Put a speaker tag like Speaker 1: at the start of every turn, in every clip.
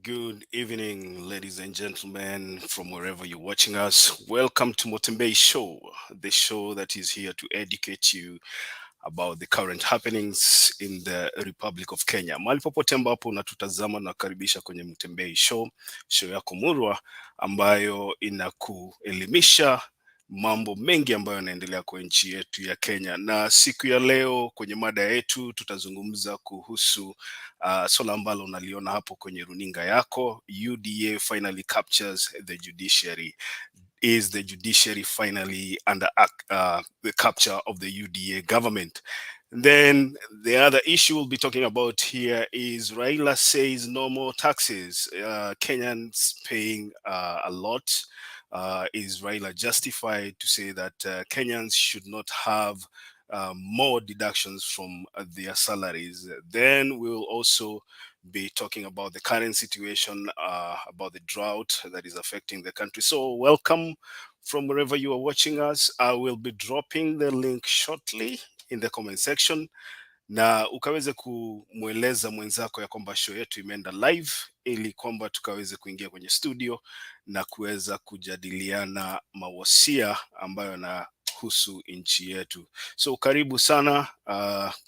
Speaker 1: Good evening, ladies and gentlemen, from wherever you're watching us. Welcome to Motembei Show, the show that is here to educate you about the current happenings in the Republic of Kenya. Mahali popote ambapo unatutazama na karibisha kwenye Motembei Show, show yako murwa ambayo inakuelimisha mambo mengi ambayo yanaendelea kwa nchi yetu ya Kenya. Na siku ya leo kwenye mada yetu tutazungumza kuhusu swala ambalo unaliona hapo kwenye runinga yako. UDA finally captures the judiciary. Is the judiciary finally under the capture of the UDA government? Then the other issue we'll be talking about here is Raila says no more taxes. Kenyans paying a lot. Is Raila justified to say that Kenyans should not have more deductions from their salaries? Then we'll also be talking about the current situation, about the drought that is affecting the country. So welcome from wherever you are watching us. I will be dropping the link shortly in the comment section, na ukaweze kumweleza mwenzako ya kwamba show yetu imeenda live, ili kwamba tukaweze kuingia kwenye studio na kuweza kujadiliana mawasia ambayo yanahusu nchi yetu. So karibu sana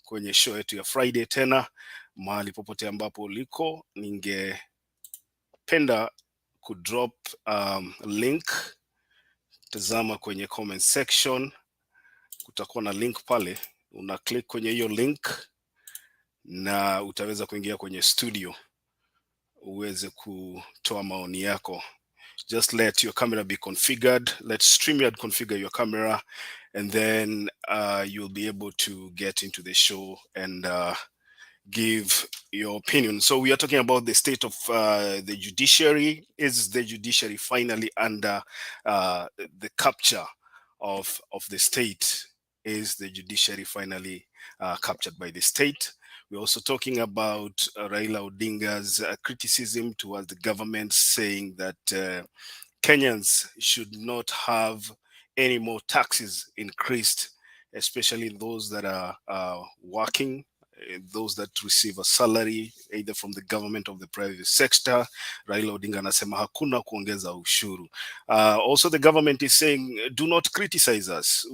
Speaker 1: kwenye show yetu ya Friday tena. Mahali popote ambapo uliko, ningependa kudrop link. Tazama kwenye comment section, kutakuwa na link pale. Una click kwenye hiyo link na utaweza kuingia kwenye studio uweze kutoa maoni yako. Just let your camera be configured. Let StreamYard configure your camera, and then you'll be able to get into the show and give your opinion. So we are talking about the state of the judiciary. Is the judiciary finally under the capture of the state? Is the judiciary finally captured by the state? We're also talking about Raila Odinga's criticism towards the government, saying that Kenyans should not have any more taxes increased, especially those that are working, those that receive a salary either from the government or the private sector. Raila Odinga anasema hakuna kuongeza ushuru. Also the government is saying, do not criticize us.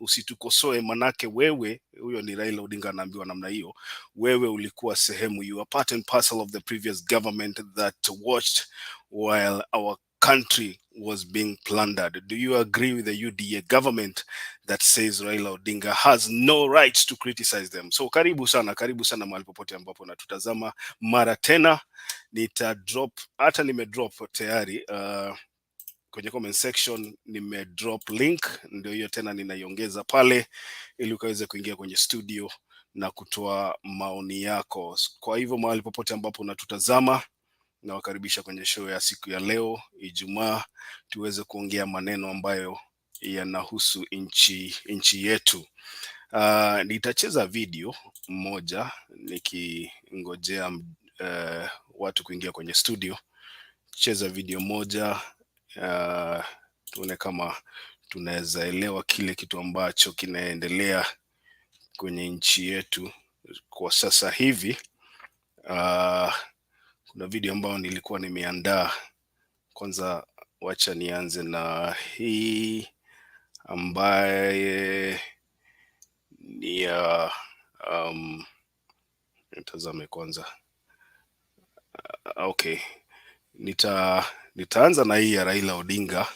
Speaker 1: Usitukosoe manake wewe, huyo ni Raila Odinga anaambiwa namna hiyo, wewe ulikuwa sehemu, you are part and parcel of the previous government that watched while our country was being plundered. Do you agree with the UDA government that says Raila Odinga has no rights to criticize them? So karibu sana mahali popote ambapo natutazama mara tena. Hata nimedrop tayari kwenye comment section, nimedrop link, ndio hiyo tena ninaiongeza pale ili ukaweze kuingia kwenye studio na kutoa maoni yako. Kwa hivyo mahali popote ambapo natutazama, na wakaribisha kwenye show ya siku ya leo Ijumaa, tuweze kuongea maneno ambayo yanahusu nchi yetu. Nitacheza video moja nikingojea watu kuingia kwenye studio. Cheza video moja, tuone kama tunaweza elewa kile kitu ambacho kinaendelea kwenye nchi yetu kwa sasa hivi. Kuna video ambayo nilikuwa nimeandaa. Kwanza wacha nianze na hii ambaye ni ya nitazame kwanza. Okay, nitaanza na hii ya Raila Odinga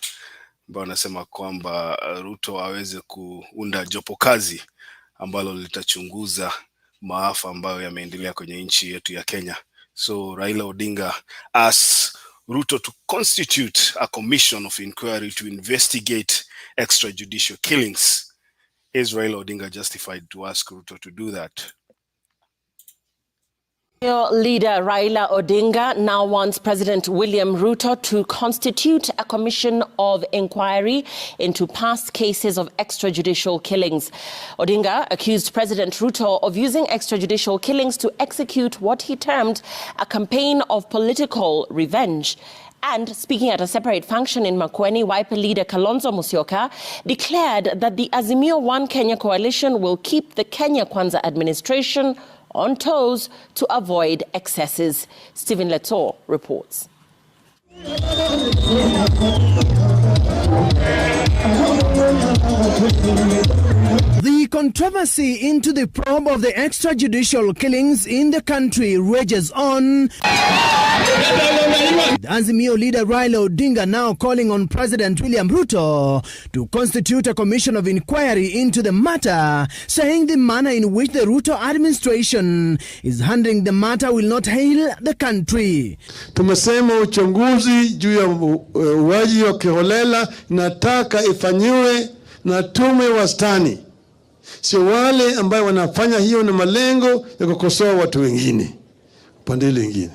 Speaker 1: ambayo anasema kwamba Ruto aweze kuunda jopo kazi ambalo litachunguza maafa ambayo yameendelea kwenye nchi yetu ya Kenya. So Raila Odinga asks Ruto to constitute a commission of inquiry to investigate extrajudicial killings. Is Raila Odinga justified to ask Ruto to do that?
Speaker 2: Leader Raila Odinga now wants President William Ruto to constitute a commission of inquiry into past cases of extrajudicial killings. Odinga accused President Ruto of using extrajudicial killings to execute what he termed a campaign of political revenge. And speaking at a separate function in Makueni, Wiper leader Kalonzo Musyoka declared that the Azimio One Kenya coalition will keep the Kenya Kwanza administration on toes to avoid excesses. Stephen Leto reports.
Speaker 3: The controversy into the probe of the extrajudicial killings in the country rages on. The Azimio leader Raila Odinga now calling on President William Ruto to constitute a commission of inquiry into the matter, saying the manner in which the Ruto administration is handling the matter will not hail the country.
Speaker 4: Tumesema uchunguzi juu ya uwaji wa kiholela nataka ifanyiwe na tume wastani, sio wale ambao wanafanya hiyo na malengo ya kukosoa watu wengine pande lingine.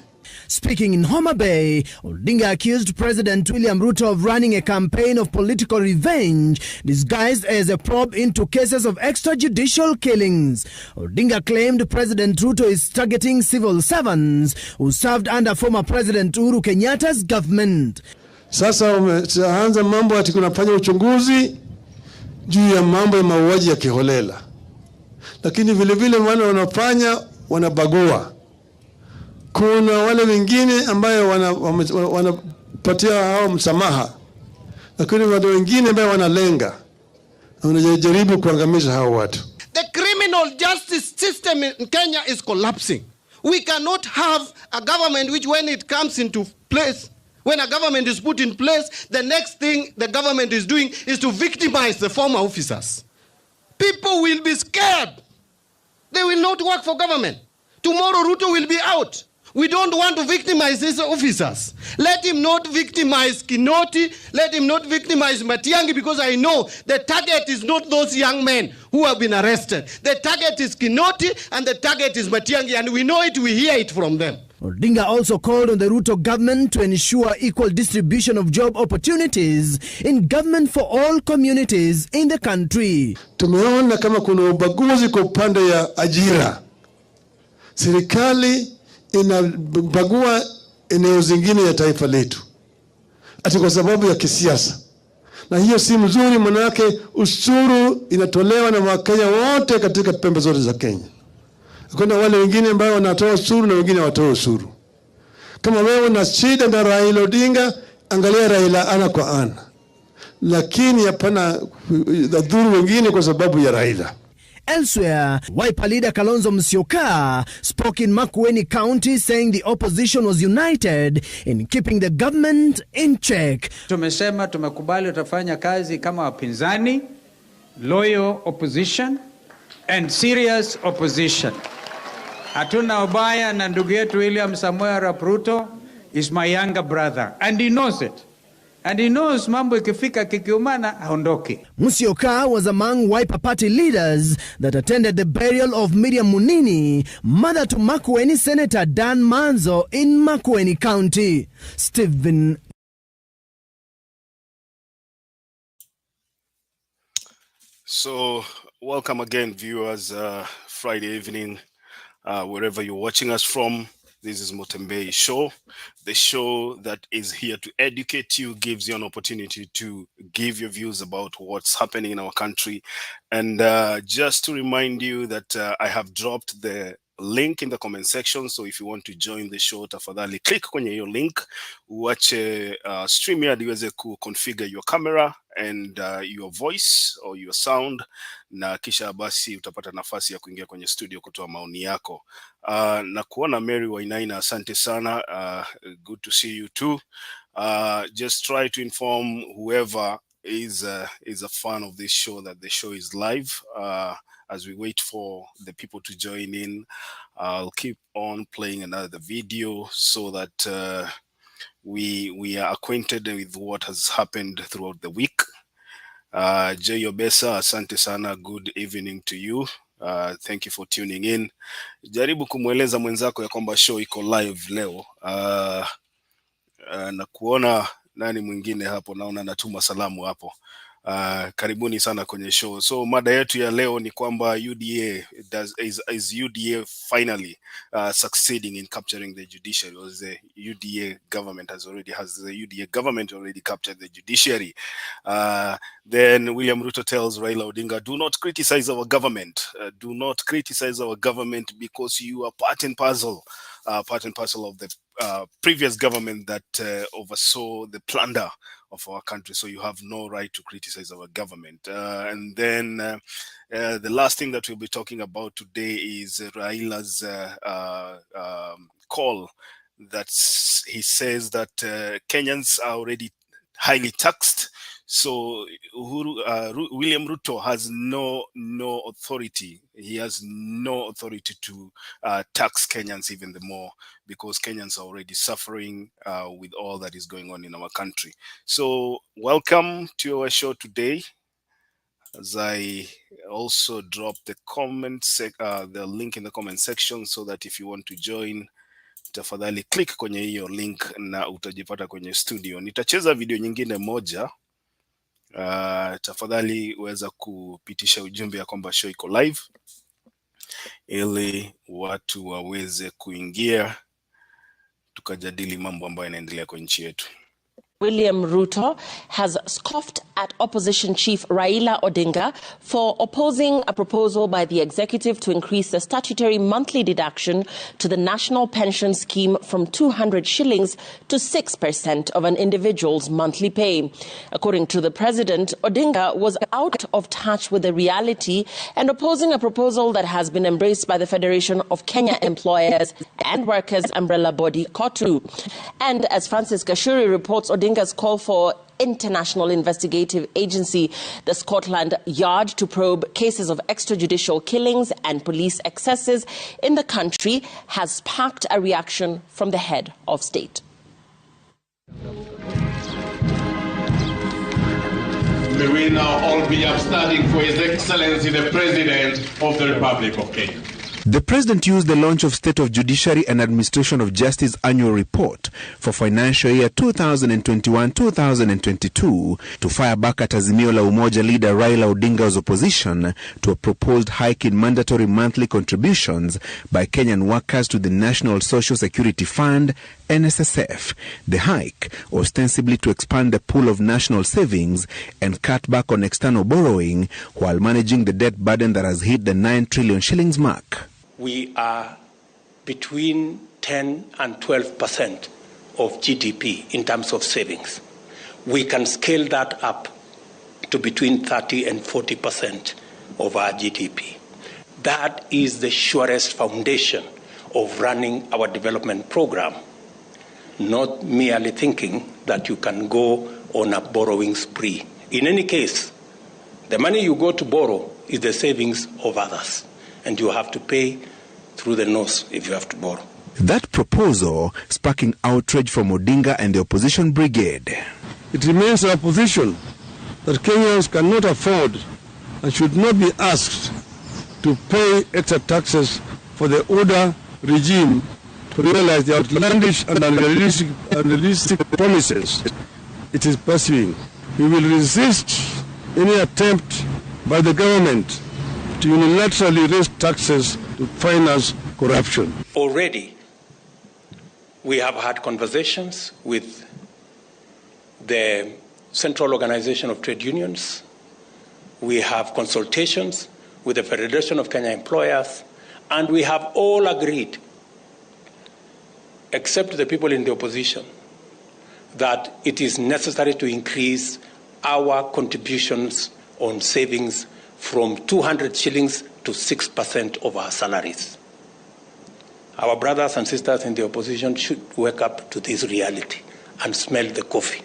Speaker 3: Speaking in Homa Bay, Odinga accused President William Ruto of running a campaign of political revenge disguised as a probe into cases of extrajudicial killings. Odinga claimed President Ruto is targeting civil servants who served under former President Uhuru Kenyatta's government.
Speaker 4: Sasa wameanza mambo ati kunafanya uchunguzi juu ya mambo ya mauaji ya kiholela, lakini vile vile wale wanafanya wanabagua. Kuna wale wengine ambayo wanapatia hao msamaha, lakini wale wengine ambayo wanalenga, wanajaribu kuangamiza hao watu.
Speaker 5: The criminal justice system in Kenya is collapsing. We cannot have a government which, when it comes into place, when a government is put in place, the next thing the government is doing is to victimize the former officers. People will be scared. They will not work for government. Tomorrow Ruto will be out. We don't want to victimize these officers. Let him not victimize Kinoti. Let him not victimize Matiang'i, because I know the target is not those young men who have been arrested. The target is Kinoti and the target is Matiang'i, and we know it, we hear it from them.
Speaker 3: Odinga also called on the Ruto government to ensure equal distribution of job opportunities in government for all communities in the country.
Speaker 4: Tumeona kama kuna ubaguzi kwa upande ya ajira. Serikali inabagua eneo zingine ya taifa letu ati kwa sababu ya kisiasa, na hiyo si mzuri. Manake ushuru inatolewa na Wakenya wote katika pembe zote za Kenya. Kuna wale wengine ambao wanatoa ushuru na wengine hawatoi ushuru. Kama wewe una shida na Raila Odinga, angalia Raila ana kwa ana, lakini hapana dhuru wengine kwa sababu ya Raila.
Speaker 3: Elsewhere, Wiper leader Kalonzo Musyoka spoke in Makueni County, saying the opposition was united in keeping the government in check.
Speaker 6: Tumesema tumekubali utafanya kazi kama wapinzani, loyal opposition and serious opposition. Hatuna ubaya na ndugu yetu William Samoei Arap Ruto is my younger brother and he knows it. And he knows mambo ikifika kikiumana haondoki.
Speaker 3: Musyoka was among Wiper party leaders that attended the burial of Miriam Munini, mother to Makueni Senator Dan Manzo in Makueni County. Stephen.
Speaker 1: So, welcome again, viewers. Friday evening, wherever you're watching us from. This is Motembei Show, the show that is here to educate you, gives you an opportunity to give your views about what's happening in our country. And just to remind you that I have dropped the link in the comment section, so if you want to join the show, tafadhali click kwenye hiyo link, uache StreamYard iweze configure your camera and your voice or your sound, na kisha basi utapata nafasi ya kuingia kwenye studio kutoa maoni yako. Na kuona Mary Wainaina, asante sana, good to see you too. Just try to inform whoever is a fan of this show that the show is live. As we wait for the people to join in, I'll keep on playing another video so that we are acquainted with what has happened throughout the week. Jay Obesa, asante sana, good evening to you. Thank you for tuning in. Jaribu kumweleza mwenzako ya kwamba show iko live leo. Na kuona nani mwingine hapo, naona natuma salamu hapo. Karibuni sana kwenye show. So mada yetu ya leo ni kwamba UDA is UDA finally succeeding in capturing the judiciary, or the UDA government has the UDA government already captured the judiciary? Then William Ruto tells Raila Odinga, do not criticize our government. Do not criticize our government because you are part and parcel of the previous government that oversaw the plunder of our country, so you have no right to criticize our government. And then the last thing that we'll be talking about today is Raila's call that he says that Kenyans are already highly taxed. So William Ruto has no authority. He has no authority to tax Kenyans even the more, because Kenyans are already suffering with all that is going on in our country. So welcome to our show today. As I also drop the the link in the comment section, so that if you want to join, tafadhali click kwenye hiyo link na utajipata kwenye studio. Nitacheza video nyingine moja. Tafadhali weza kupitisha ujumbe ya kwamba show iko live ili watu waweze kuingia tukajadili mambo ambayo yanaendelea kwa nchi yetu.
Speaker 2: William Ruto has scoffed at opposition chief Raila Odinga for opposing a proposal by the executive to increase the statutory monthly deduction to the national pension scheme from 200 shillings to 6% of an individual's monthly pay. According to the president, Odinga was out of touch with the reality and opposing a proposal that has been embraced by the Federation of Kenya Employers and Workers umbrella body KOTU. And as Francis Gashuri reports, Odinga's call for international investigative agency, the Scotland Yard, to probe cases of extrajudicial killings and police excesses in the country has sparked a reaction from the head of state.
Speaker 7: May we now all be upstanding for His Excellency the President of the Republic of Kenya.
Speaker 8: The President used the launch of State of Judiciary and Administration of Justice annual report for financial year 2021-2022 to fire back at Azimio la Umoja leader Raila Odinga's opposition to a proposed hike in mandatory monthly contributions by Kenyan workers to the National Social Security Fund, NSSF. The hike, ostensibly to expand the pool of national savings and cut back on external borrowing while managing the debt burden that has hit the 9 trillion shillings mark.
Speaker 9: We are between 10 and 12% of GDP in terms of savings. We can scale that up to between 30 and 40% of our GDP. That is the surest foundation of running our development program, not merely thinking that you can go on a borrowing spree. In any case, the money you go to borrow is the savings of others, and you have to pay through the nose if you have to borrow.
Speaker 8: That proposal sparking outrage from Odinga and the opposition brigade.
Speaker 4: It remains our position that Kenyans cannot afford and should not be asked to pay extra taxes for the order regime to realize the outlandish and unrealistic promises it is pursuing. We will resist any attempt by the government to unilaterally raise taxes to finance corruption.
Speaker 9: Already, we have had conversations with the Central Organization of Trade Unions. We have consultations with the Federation of Kenya Employers, and we have all agreed, except the people in the opposition, that it is necessary to increase our contributions on savings from 200 shillings to 6% of our salaries. Our brothers and sisters in the opposition should wake up to this reality and smell the coffee.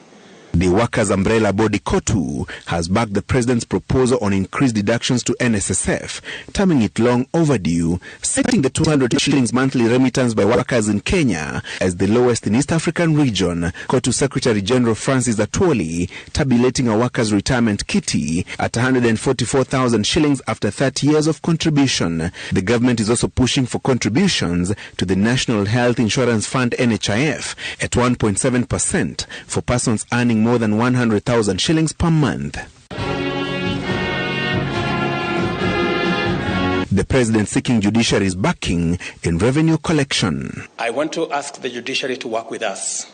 Speaker 8: The workers' umbrella body KOTU has backed the president's proposal on increased deductions to NSSF, terming it long overdue, citing the 200 shillings monthly remittance by workers in Kenya as the lowest in East African region. KOTU Secretary General Francis Atwoli tabulating a workers' retirement kitty at 144,000 shillings after 30 years of contribution. The government is also pushing for contributions to the National Health Insurance Fund NHIF at 1.7% for persons earning more than 100,000 shillings per month. the president seeking judiciary's backing in revenue collection.
Speaker 9: I want to ask the judiciary to work with us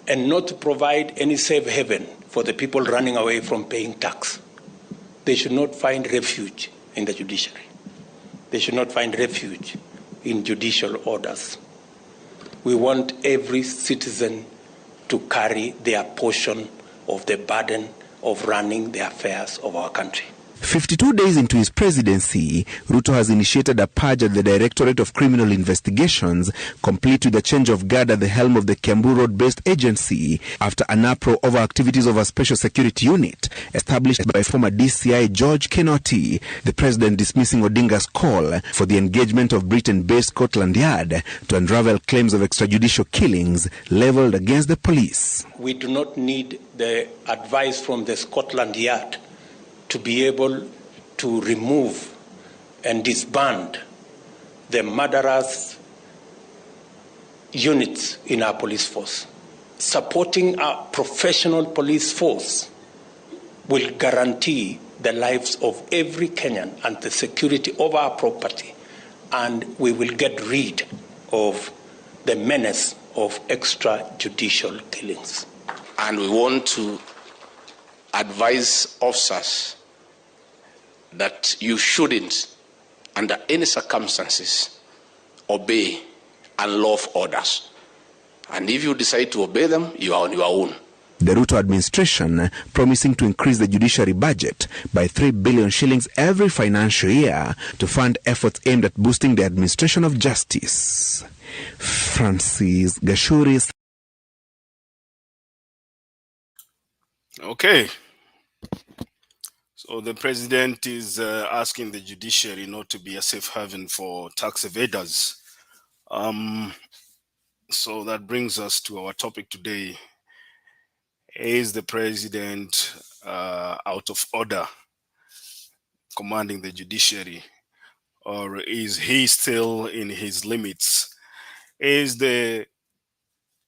Speaker 9: and not to provide any safe haven for the people running away from paying tax. They should not find refuge in the judiciary. They should not find refuge in judicial orders. We want every citizen to carry their portion of the burden of running the affairs of our country.
Speaker 8: 52 days into his presidency, Ruto has initiated a purge at the Directorate of Criminal Investigations, complete with a change of guard at the helm of the Kiambu Road-based agency after an uproar over activities of a special security unit established by former DCI George Kinoti, the president dismissing Odinga's call for the engagement of Britain-based Scotland Yard to unravel claims of extrajudicial killings leveled against the police.
Speaker 9: We do not need the advice from the Scotland Yard to be able to remove and disband the murderous units in our police force. Supporting our professional police force will guarantee the lives of every Kenyan and the security of our property, and we will get rid of the menace of extrajudicial killings.
Speaker 10: And we want to advise officers that you shouldn't, under any circumstances, obey unlawful orders. And if you decide to obey them, you are on your own.
Speaker 8: The Ruto administration promising to increase the judiciary budget by 3 billion shillings every financial year to fund efforts aimed at boosting the administration of justice. Francis Gashuris.
Speaker 1: Okay. So the president is asking the judiciary not to be a safe haven for tax evaders. So that brings us to our topic today. Is the president out of order commanding the judiciary, or is he still in his limits? Is the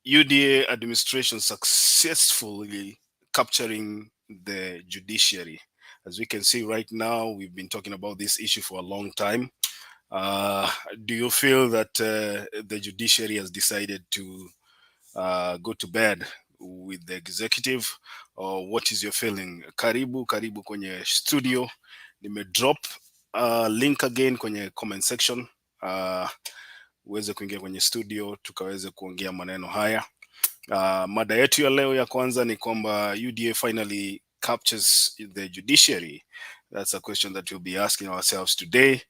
Speaker 1: UDA administration successfully capturing the judiciary? As we can see right now, we've been talking about this issue for a long time. Do you feel that the judiciary has decided to go to bed with the executive, or what is your feeling? Karibu kwenye studio. Drop link again kwenye comment section, uweze kuingia kwenye studio tukaweze kuongea maneno haya. Mada yetu ya leo ya kwanza ni kwamba UDA finally captures the judiciary. That's a question that we'll be asking ourselves today.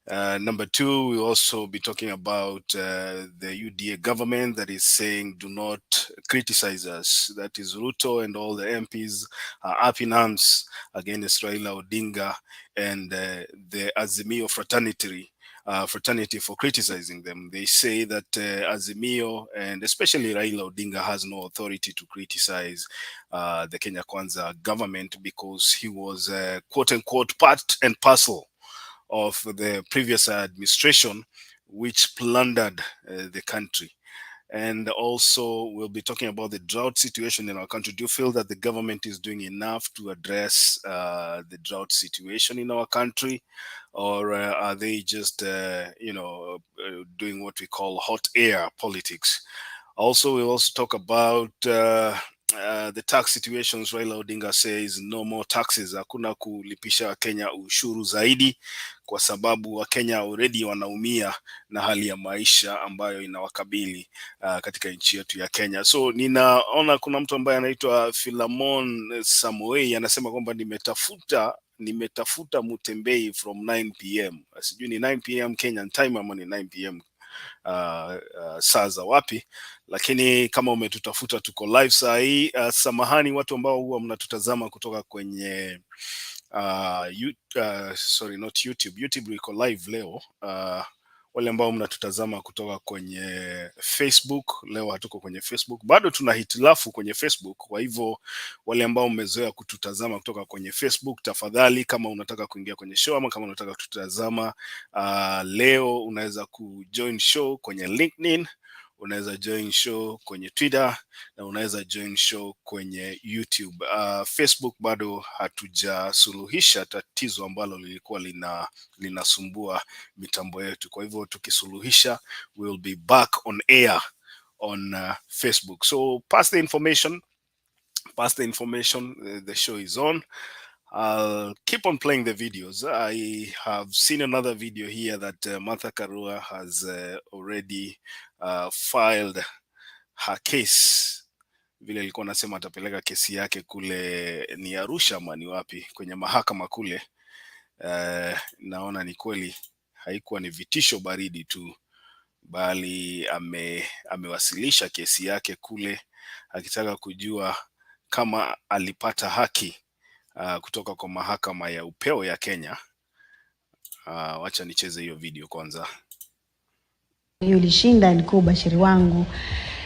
Speaker 1: Number two, we'll also be talking about the UDA government that is saying do not criticize us. That is Ruto and all the MPs are up in arms against Raila Odinga and the Azimio fraternity for criticizing them. They say that Azimio and especially Raila Odinga has no authority to criticize the Kenya Kwanza government because he was quote unquote part and parcel of the previous administration which plundered the country. And also we'll be talking about the drought situation in our country. Do you feel that the government is doing enough to address the drought situation in our country, or are they just doing what we call hot air politics? Also, we'll also talk about the tax situations. Raila Odinga says no more taxes, hakuna kulipisha Kenya ushuru zaidi kwa sababu wa Kenya already wanaumia na hali ya maisha ambayo inawakabili katika nchi yetu ya Kenya. So ninaona kuna mtu ambaye anaitwa Philemon Samoei anasema kwamba nimetafuta Mutembei from 9 p.m. Sijui ni 9 p.m. Kenyan time ama ni 9 p.m. saa za wapi, lakini kama umetutafuta tuko live saa hii. Samahani watu ambao huwa mnatutazama kutoka kwenye sorry, not YouTube. YouTube iko live leo. Wale ambao mnatutazama kutoka kwenye Facebook, leo hatuko kwenye Facebook. Bado tuna hitilafu kwenye Facebook. Kwa hivyo wale ambao mmezoea kututazama kutoka kwenye Facebook, tafadhali kama unataka kuingia kwenye show ama kama unataka kututazama leo, unaweza kujoin show kwenye LinkedIn. unaweza join show kwenye Twitter na unaweza join show kwenye YouTube. Facebook bado hatujasuluhisha tatizo ambalo lilikuwa linasumbua mitambo yetu. Kwa hivyo tukisuluhisha, we'll be back on air on Facebook. So pass the information. The show is on. I'll keep on playing the videos. I have seen another video here that Martha Karua has already filed her case. Vile alikuwa anasema atapeleka kesi yake kule ni Arusha ama ni wapi, kwenye mahakama kule. Naona ni kweli haikuwa ni vitisho baridi tu, bali amewasilisha kesi yake kule akitaka kujua kama alipata haki kutoka kwa mahakama ya upeo ya Kenya. Wacha nicheze hiyo video kwanza.
Speaker 11: Ulishinda, ilikuwa ubashiri wangu.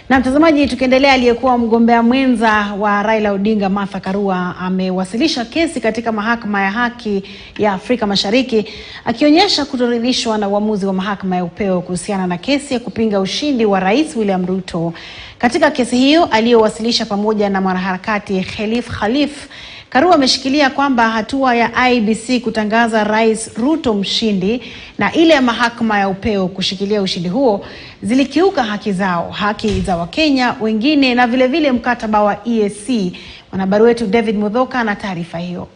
Speaker 11: Na mtazamaji, tukiendelea, aliyekuwa mgombea mwenza wa Raila Odinga Martha Karua amewasilisha kesi katika mahakama ya haki ya Afrika Mashariki akionyesha kutoridhishwa na uamuzi wa mahakama ya upeo kuhusiana na kesi ya kupinga ushindi wa Rais William Ruto. Katika kesi hiyo aliyowasilisha pamoja na mwanaharakati Khalif, Karua ameshikilia kwamba hatua ya IEBC kutangaza Rais Ruto mshindi na ile ya mahakama ya upeo kushikilia ushindi huo zilikiuka haki za Wakenya wengine na vile vile mkataba wa EAC. Mwanahabari wetu David Mudhoka na taarifa hiyo.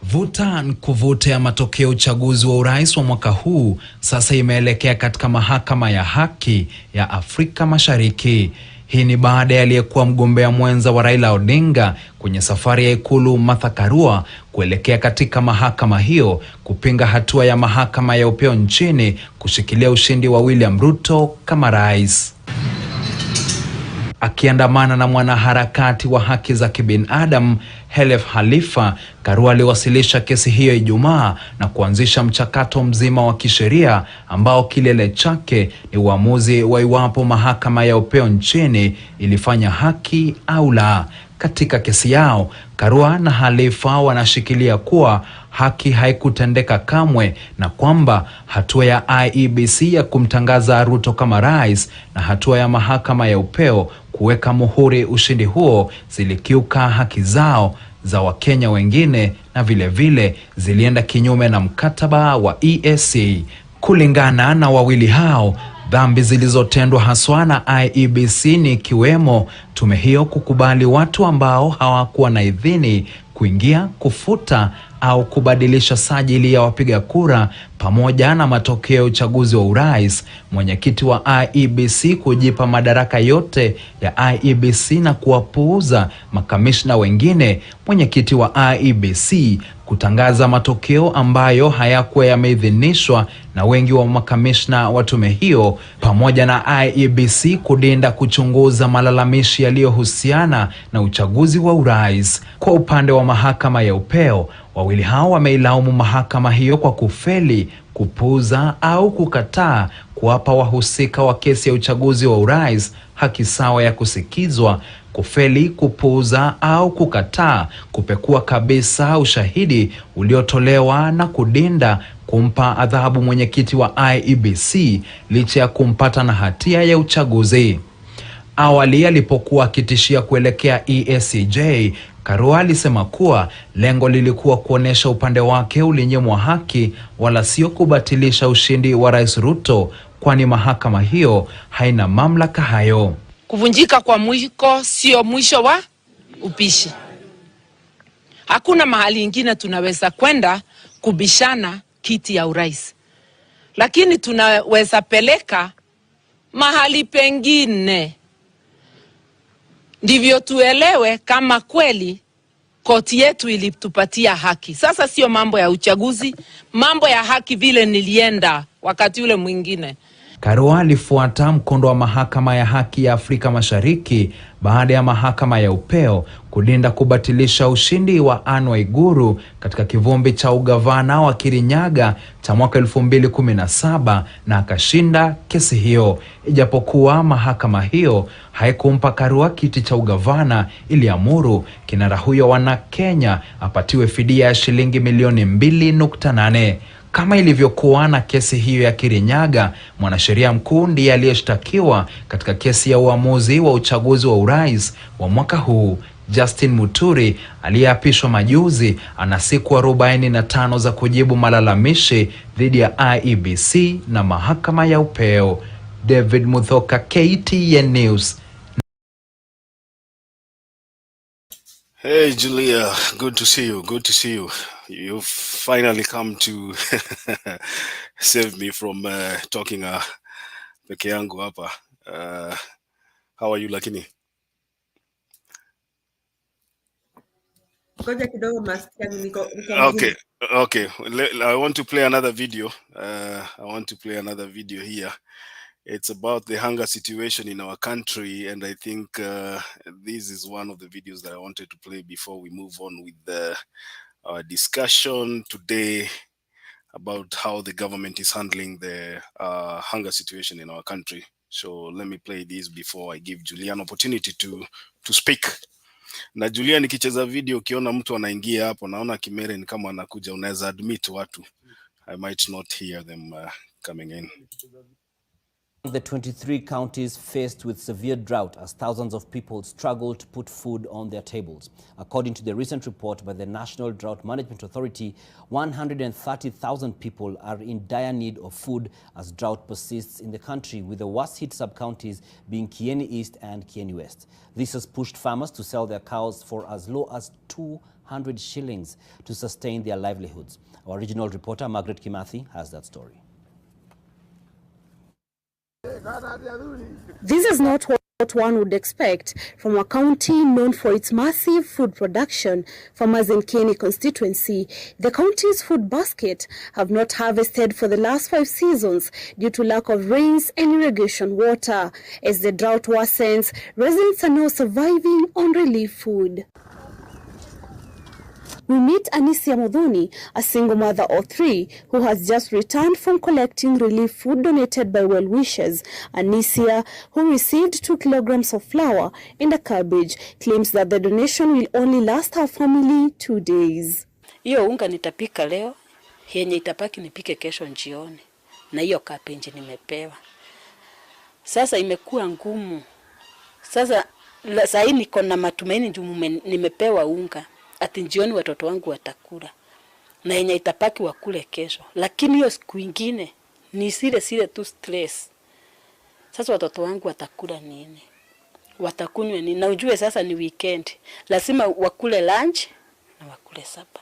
Speaker 12: Vuta nkuvute ya matokeo uchaguzi wa urais wa mwaka huu sasa imeelekea katika mahakama ya haki ya Afrika Mashariki. Hii ni baada ya aliyekuwa mgombea mwenza wa Raila Odinga kwenye safari ya ikulu Martha Karua kuelekea katika mahakama hiyo kupinga hatua ya mahakama ya upeo nchini kushikilia ushindi wa William Ruto kama rais. Akiandamana na mwanaharakati wa haki za kibinadamu Khalif, Karua aliwasilisha kesi hiyo Ijumaa na kuanzisha mchakato mzima wa kisheria ambao kilele chake ni uamuzi wa iwapo mahakama ya upeo nchini ilifanya haki au la. Katika kesi yao, Karua na Khalif wanashikilia kuwa haki haikutendeka kamwe na kwamba hatua ya IEBC ya kumtangaza Ruto kama rais na hatua ya mahakama ya upeo kuweka muhuri ushindi huo zilikiuka haki zao za Wakenya wengine na vile vile zilienda kinyume na mkataba wa EAC. Kulingana na wawili hao, dhambi zilizotendwa haswa na IEBC ni kiwemo tume hiyo kukubali watu ambao hawakuwa na idhini kuingia, kufuta au kubadilisha sajili ya wapiga kura, pamoja na matokeo ya uchaguzi wa urais, mwenyekiti wa IEBC kujipa madaraka yote ya IEBC na kuwapuuza makamishna wengine, mwenyekiti wa IEBC kutangaza matokeo ambayo hayakuwa yameidhinishwa na wengi wa makamishna wa tume hiyo, pamoja na IEBC kudinda kuchunguza malalamishi yaliyohusiana na uchaguzi wa urais. Kwa upande wa mahakama ya upeo, wawili hao wameilaumu mahakama hiyo kwa kufeli, kupuuza au kukataa kuwapa wahusika wa kesi ya uchaguzi wa urais haki sawa ya kusikizwa, kufeli, kupuuza au kukataa kupekua kabisa ushahidi uliotolewa na kudinda kumpa adhabu mwenyekiti wa IEBC licha ya kumpata na hatia ya uchaguzi. Awali alipokuwa akitishia kuelekea EACJ, Karua alisema kuwa lengo lilikuwa kuonesha upande wake ulinyimwa haki wala sio kubatilisha ushindi wa Rais Ruto, kwani mahakama hiyo haina mamlaka hayo.
Speaker 13: Kuvunjika kwa mwiko sio mwisho wa upishi. Hakuna mahali ingine tunaweza kwenda kubishana kiti ya urais, lakini tunaweza peleka mahali pengine ndivyo tuelewe kama kweli koti yetu ilitupatia haki. Sasa sio mambo ya uchaguzi, mambo ya haki vile nilienda wakati ule mwingine.
Speaker 12: Karua alifuata mkondo wa mahakama ya haki ya Afrika Mashariki baada ya mahakama ya upeo kudinda kubatilisha ushindi wa Anne Waiguru katika kivumbi cha ugavana wa Kirinyaga cha mwaka 2017 na akashinda kesi hiyo. Ijapokuwa mahakama hiyo haikumpa Karua kiti cha ugavana, iliamuru kinara huyo wana Kenya apatiwe fidia ya shilingi milioni 2.8. Kama ilivyokuwa na kesi hiyo ya Kirinyaga, mwanasheria mkuu ndiye aliyeshtakiwa katika kesi ya uamuzi wa uchaguzi wa urais wa mwaka huu. Justin Muturi aliyeapishwa majuzi ana siku 45 za kujibu malalamishi dhidi ya IEBC na mahakama ya upeo. David Muthoka, KTN News.
Speaker 1: Hey Julia, good to see you. Good to see you. You've finally come to save me from talking peke yangu hapa. How are you lakini? Okay. I want to play another video. Here. It's about the hunger situation in our country, and I think this is one of the videos that I wanted to play before we move on with our discussion today about how the government is handling the hunger situation in our country. So let me play this before I give Julia an opportunity to speak. Na Julia, nikicheza video ukiona mtu anaingia hapo, naona Kimere ni kama anakuja, unaweza admit watu. I might not hear them coming in.
Speaker 14: The 23 counties faced with severe drought as thousands of people struggle to put food on their tables. According to the recent report by the National Drought Management Authority, 130,000 people are in dire need of food as drought persists in the country, with the worst hit sub-counties being Kieni East and Kieni West. This has pushed farmers to sell their cows for as low as 200 shillings to sustain their livelihoods. Our regional reporter Margaret Kimathi has that story.
Speaker 15: This is not what one would expect from a county known for its massive food production. Farmers in Kieni constituency, the county's food basket, have not harvested for the last 5 seasons due to lack of rains and irrigation water. As the drought worsens, residents are now surviving on relief food. We meet Anisia Modhoni, a single mother of 3, who has just returned from collecting relief food donated by well-wishers. Anisia, who received 2 kilograms of flour and a cabbage, claims that the donation will only last her family 2 days.
Speaker 16: Hiyo unga nitapika leo, yenye itapaki nipike kesho jioni. Na hiyo cabbage nimepewa. Sasa imekuwa ngumu. Sasa hii niko na matumaini juu nimepewa unga. Ati jioni watoto wangu watakula na yenye itapaki wakule kesho, lakini hiyo siku ingine ni sile tu stress. Sasa watoto wangu watakula nini? Watakunywa nini? Na ujue sasa ni weekend, lazima wakule lunch na wakule supper.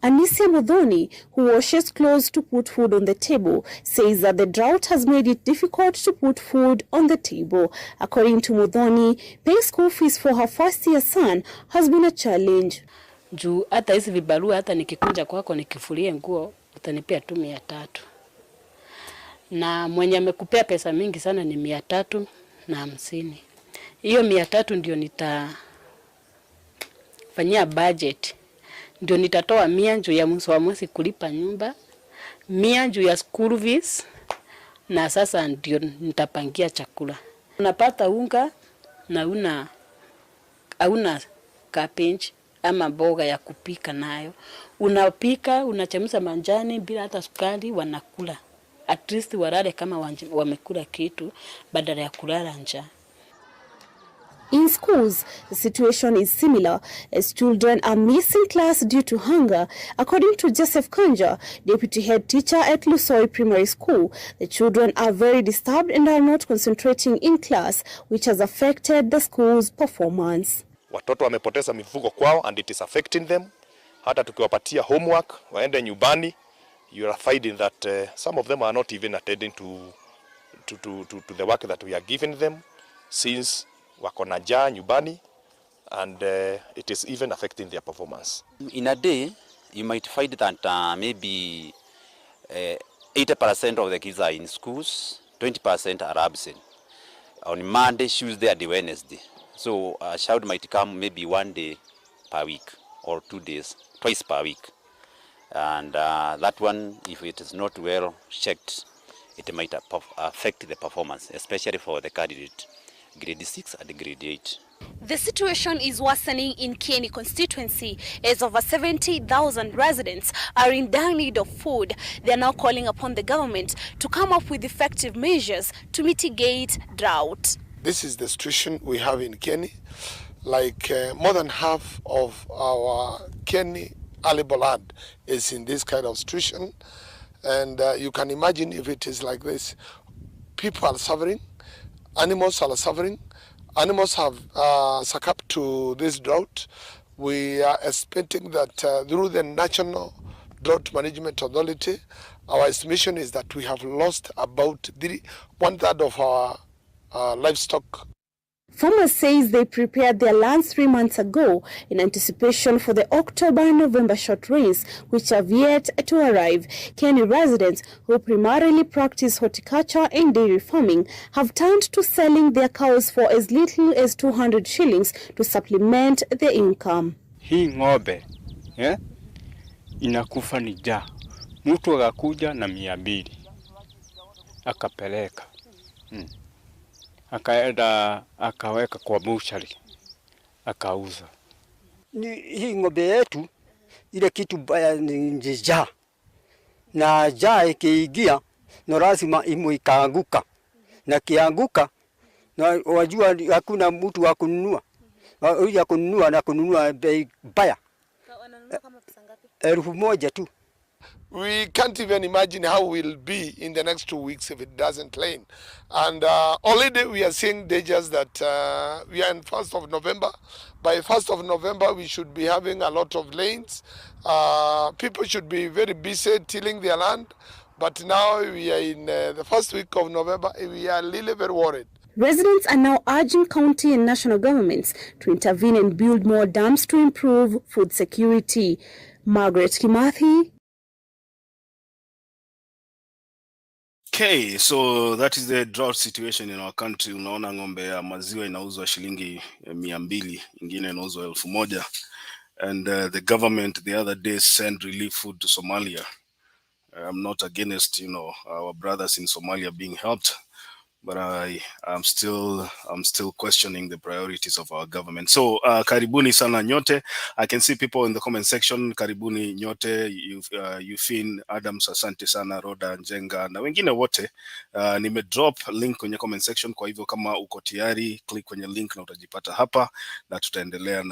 Speaker 15: Anisia Modhoni, who washes clothes to put food on the table, says that the drought has made it difficult to put food on the table. According to Modhoni, paying school fees for her first-year son has been a challenge.
Speaker 16: Juu hata hizi vibarua, hata nikikunja kwako nikifulie nguo, utanipea tu 300. Na mwenye amekupea pesa mingi sana ni 350. Hiyo 300 ndio nitafanyia budget. Ndio nitatoa 100 juu ya mwisho wa mwezi kulipa nyumba, 100 juu ya school fees, na sasa ndio nitapangia chakula. Unapata unga na hauna cabbage ama mboga ya kupika nayo. Unapika, unachemsha manjani bila hata sukari, wanakula. At least walale kama wamekula kitu badala ya kulala njaa.
Speaker 15: In schools, the situation is similar as children are missing class due to hunger. According to Joseph Kanja, deputy head teacher at Lusoi Primary School, the children are very disturbed and are not concentrating in class, which has affected the school's performance.
Speaker 17: Watoto wamepoteza mifugo kwao and it is affecting them. Hata tukiwapatia homework, waende nyumbani, you are finding that some of them are not even attending to the work that we are giving them, since wako na njaa nyumbani, and it is even affecting their performance.
Speaker 18: In a day, you might find that maybe 80% of the kids are in schools, 20% are absent. On Monday, Tuesday, and Wednesday. So a child might come maybe 1 day per week or 2 days, twice per week. And that one, if it is not well checked, it might affect the performance, especially for the candidate grade 6 and grade 8.
Speaker 15: The situation is worsening in Kieni constituency as over 70,000 residents are in dire need of food. They are now calling upon the government to come up with effective measures to mitigate drought.
Speaker 19: This is the situation we have in Kieni. Like more than half of our Kieni arable land is in this kind of situation. And you can imagine if it is like this, people are suffering, animals are suffering, animals have succumbed to this drought. We are expecting that through the National Drought Management Authority, our estimation is that we have lost about 1/3 of our livestock.
Speaker 15: Farmers says they prepared their lands 3 months ago in anticipation for the October and November short rains, which have yet to arrive. Kieni residents who primarily practice horticulture and dairy farming have turned to selling their cows for as little as 200 shillings to supplement their income.
Speaker 20: Hii ng'ombe inakufa ni njaa. Mtu akakuja na 200 akapeleka. Akaenda akaweka kwa bushari akauza.
Speaker 21: Hii ng'ombe yetu ile kitu baya ni njaa, na njaa ikiingia na lazima ikaanguka, na kianguka na wajua hakuna mtu wa kununua, huyu kununua na kununua bei baya. Wananunua kama pesa ngapi? 1,000 tu.
Speaker 19: We can't even imagine how we'll be in the next 2 weeks if it doesn't rain. And already we are seeing dangers that we are in 1st of November. By 1st of November, we should be having a lot of rains. People should be very busy tilling their land. But now we are in the first week of November. We are really very worried.
Speaker 15: Residents are now urging county and national governments to intervene and build more dams to improve food security. Margaret Kimathi.
Speaker 1: Okay, so that is the drought situation in our country. Unaona ng'ombe ya maziwa inauzwa shilingi 200, ingine inauzwa 1,000. And the government the other day sent relief food to Somalia. I'm not against, our brothers in Somalia being helped, but I'm still questioning the priorities of our government. So karibuni sana nyote. I can see people in the comment section. Karibuni nyote, Yufin Adams, asante sana, Roda Njenga na wengine wote. Nime drop link kwenye comment section, kwa hivyo kama uko tayari click kwenye link na utajipata hapa, na tutaendelea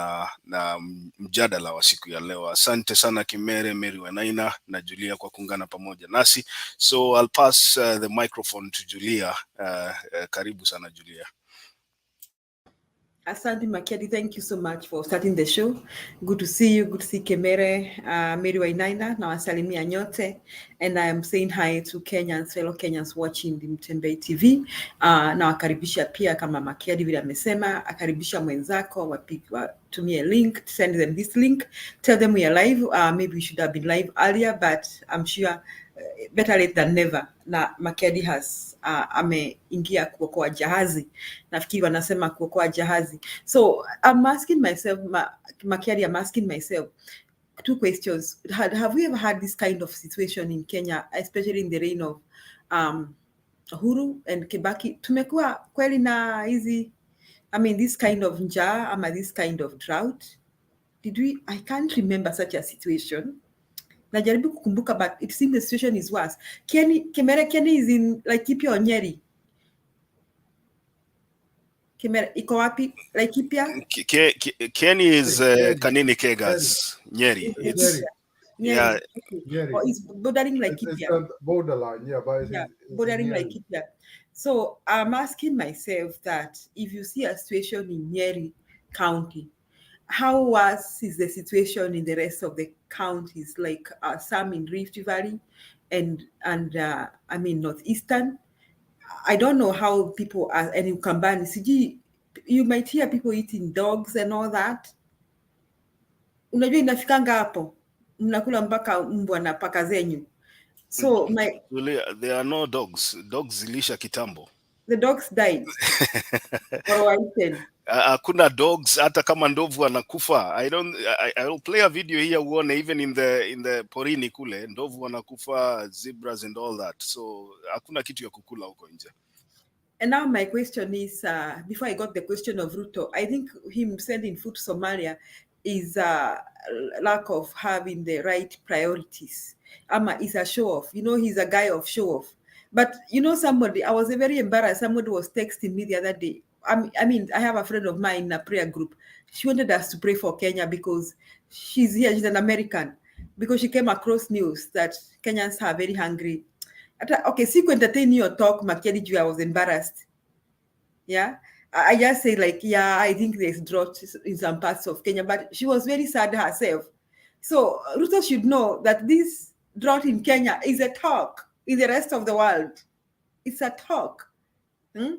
Speaker 1: na mjadala wa siku ya leo. Asante sana Kimere, Mary Wanaina na Julia kwa kuungana pamoja nasi. So I'll pass the microphone to Julia. Karibu sana Julia.
Speaker 22: Asante Makedi, thank you so much for starting the show. Good to see you, good to see Kemere, Mary Wainaina, na wasalimia nyote. And I am saying hi to Kenyans, fellow Kenyans watching the Mtembei TV. Na wakaribisha pia kama Makedi vile amesema, akaribisha mwenzako, watumie link, send them this link, tell them we are live. Maybe we should have been live earlier, but I'm sure better late than never. Na Makedi has ameingia kuokoa jahazi. Nafikiri wanasema kuokoa jahazi. So I'm asking myself, Makedi, I'm asking myself 2 questions. Have we ever had this kind of situation in Kenya, especially in the reign of Uhuru and Kibaki? Tumekuwa kweli na hizi, this kind of njaa ama this kind of drought? Did we? I can't remember such a situation. Najaribu kukumbuka, but it seems the situation is worse. Kieni is in Laikipia or Nyeri? Kimera iko wapi? Laikipia?
Speaker 1: Kieni is Kanini Kegas, Nyeri. It's
Speaker 22: yeah. Or it's bordering Laikipia.
Speaker 23: It's borderline, yeah, but it's
Speaker 22: bordering Laikipia. So I'm asking myself that if you see a situation in Nyeri County, how worse is the situation in the rest of the counties, like some in Rift Valley and Northeastern? I don't know how people are, and in Kambani, you might hear people eating dogs and all that. Unajua inafikanga hapo, mnakula mpaka mbwa na paka zenyu. So
Speaker 1: there are no dogs. Dogs zilisha kitambo.
Speaker 22: The dogs died. Or eaten.
Speaker 1: Hakuna dogs, hata kama ndovu anakufa. I will play a video here uone, even in the porini kule ndovu wanakufa, zebras and all that. So hakuna kitu ya kukula huko nje.
Speaker 22: And now my question is, before I got the question of Ruto, I think him sending food to Somalia is a lack of having the right priorities. Ama is a show off. You know, he's a guy of show off. But you know, I was very embarrassed. Somebody was texting me the other day. I mean, I have a friend of mine in a prayer group. She wanted us to pray for Kenya because she's here. She's an American. Because she came across news that Kenyans are very hungry. Okay, siku entertain your talk, Makiadi, I was embarrassed. Yeah, I just say like, yeah, I think there's drought in some parts of Kenya, but she was very sad herself. So Ruto should know that this drought in Kenya is a talk in the rest of the world. It's a talk. Ama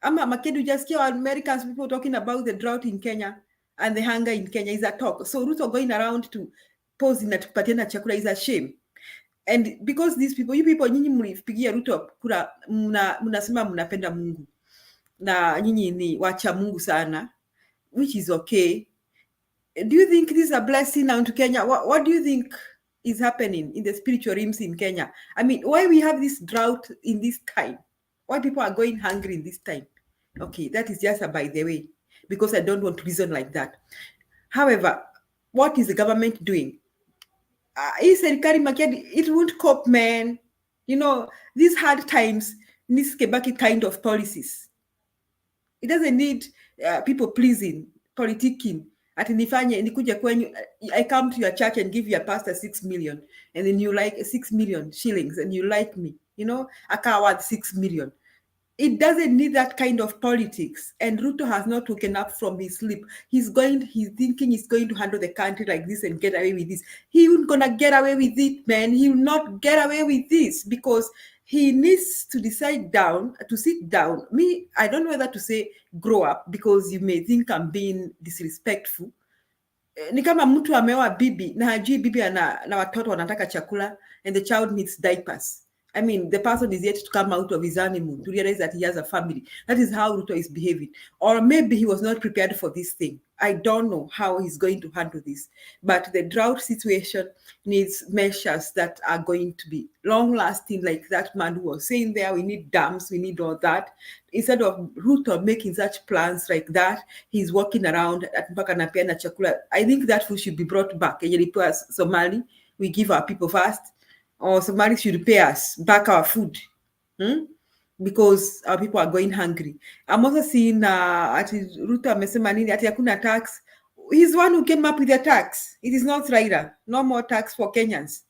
Speaker 22: Makedu just hear Americans people talking about the drought in Kenya and the hunger in Kenya is a talk. So Ruto going around to pose in kupatiana chakula is a shame. And because these people, you people, nyinyi mlipigia Ruto kura, mnasema mnapenda Mungu na nyinyi ni wacha Mungu sana, which is okay. Do you think this is a blessing now to Kenya? What do you think is happening in the spiritual realms in Kenya? I mean, why we have this drought in this time? Why people are going hungry in this time? Okay, that is just a by the way, because I don't want to reason like that. However, what is the government doing? It won't cope, man. You know, these hard times needs Kebaki kind of policies. It doesn't need people pleasing, politicking. At I come to your church and give your pastor 6 million, and then you like 6 million shillings, and you like me, you know, I can't want 6 million. It doesn't need that kind of politics. And Ruto has not woken up from his sleep. He's thinking he's going to handle the country like this and get away with this. He ain't gonna get away with it, man. He will not get away with this because he needs to sit down. Me, I don't know whether to say grow up because you may think I'm being disrespectful. Ni kama mtu ameoa bibi na hajui bibi na watoto wanataka chakula and the child needs diapers. I mean, the person is yet to come out of his honeymoon to realize that he has a family. That is how Ruto is behaving. Or maybe he was not prepared for this thing. I don't know how he's going to handle this. But the drought situation needs measures that are going to be long-lasting, like that man who was saying there, we need dams, we need all that. Instead of Ruto making such plans like that, he's walking around at mpaka napeana chakula. I think that food should be brought back. Somali, we give our people first. Or somebody should pay us back our food because our people are going hungry. I'm also seeing Ruto amesema nini ati hakuna tax. He's the one who came up with the tax. It is not Raila. No more tax for Kenyans.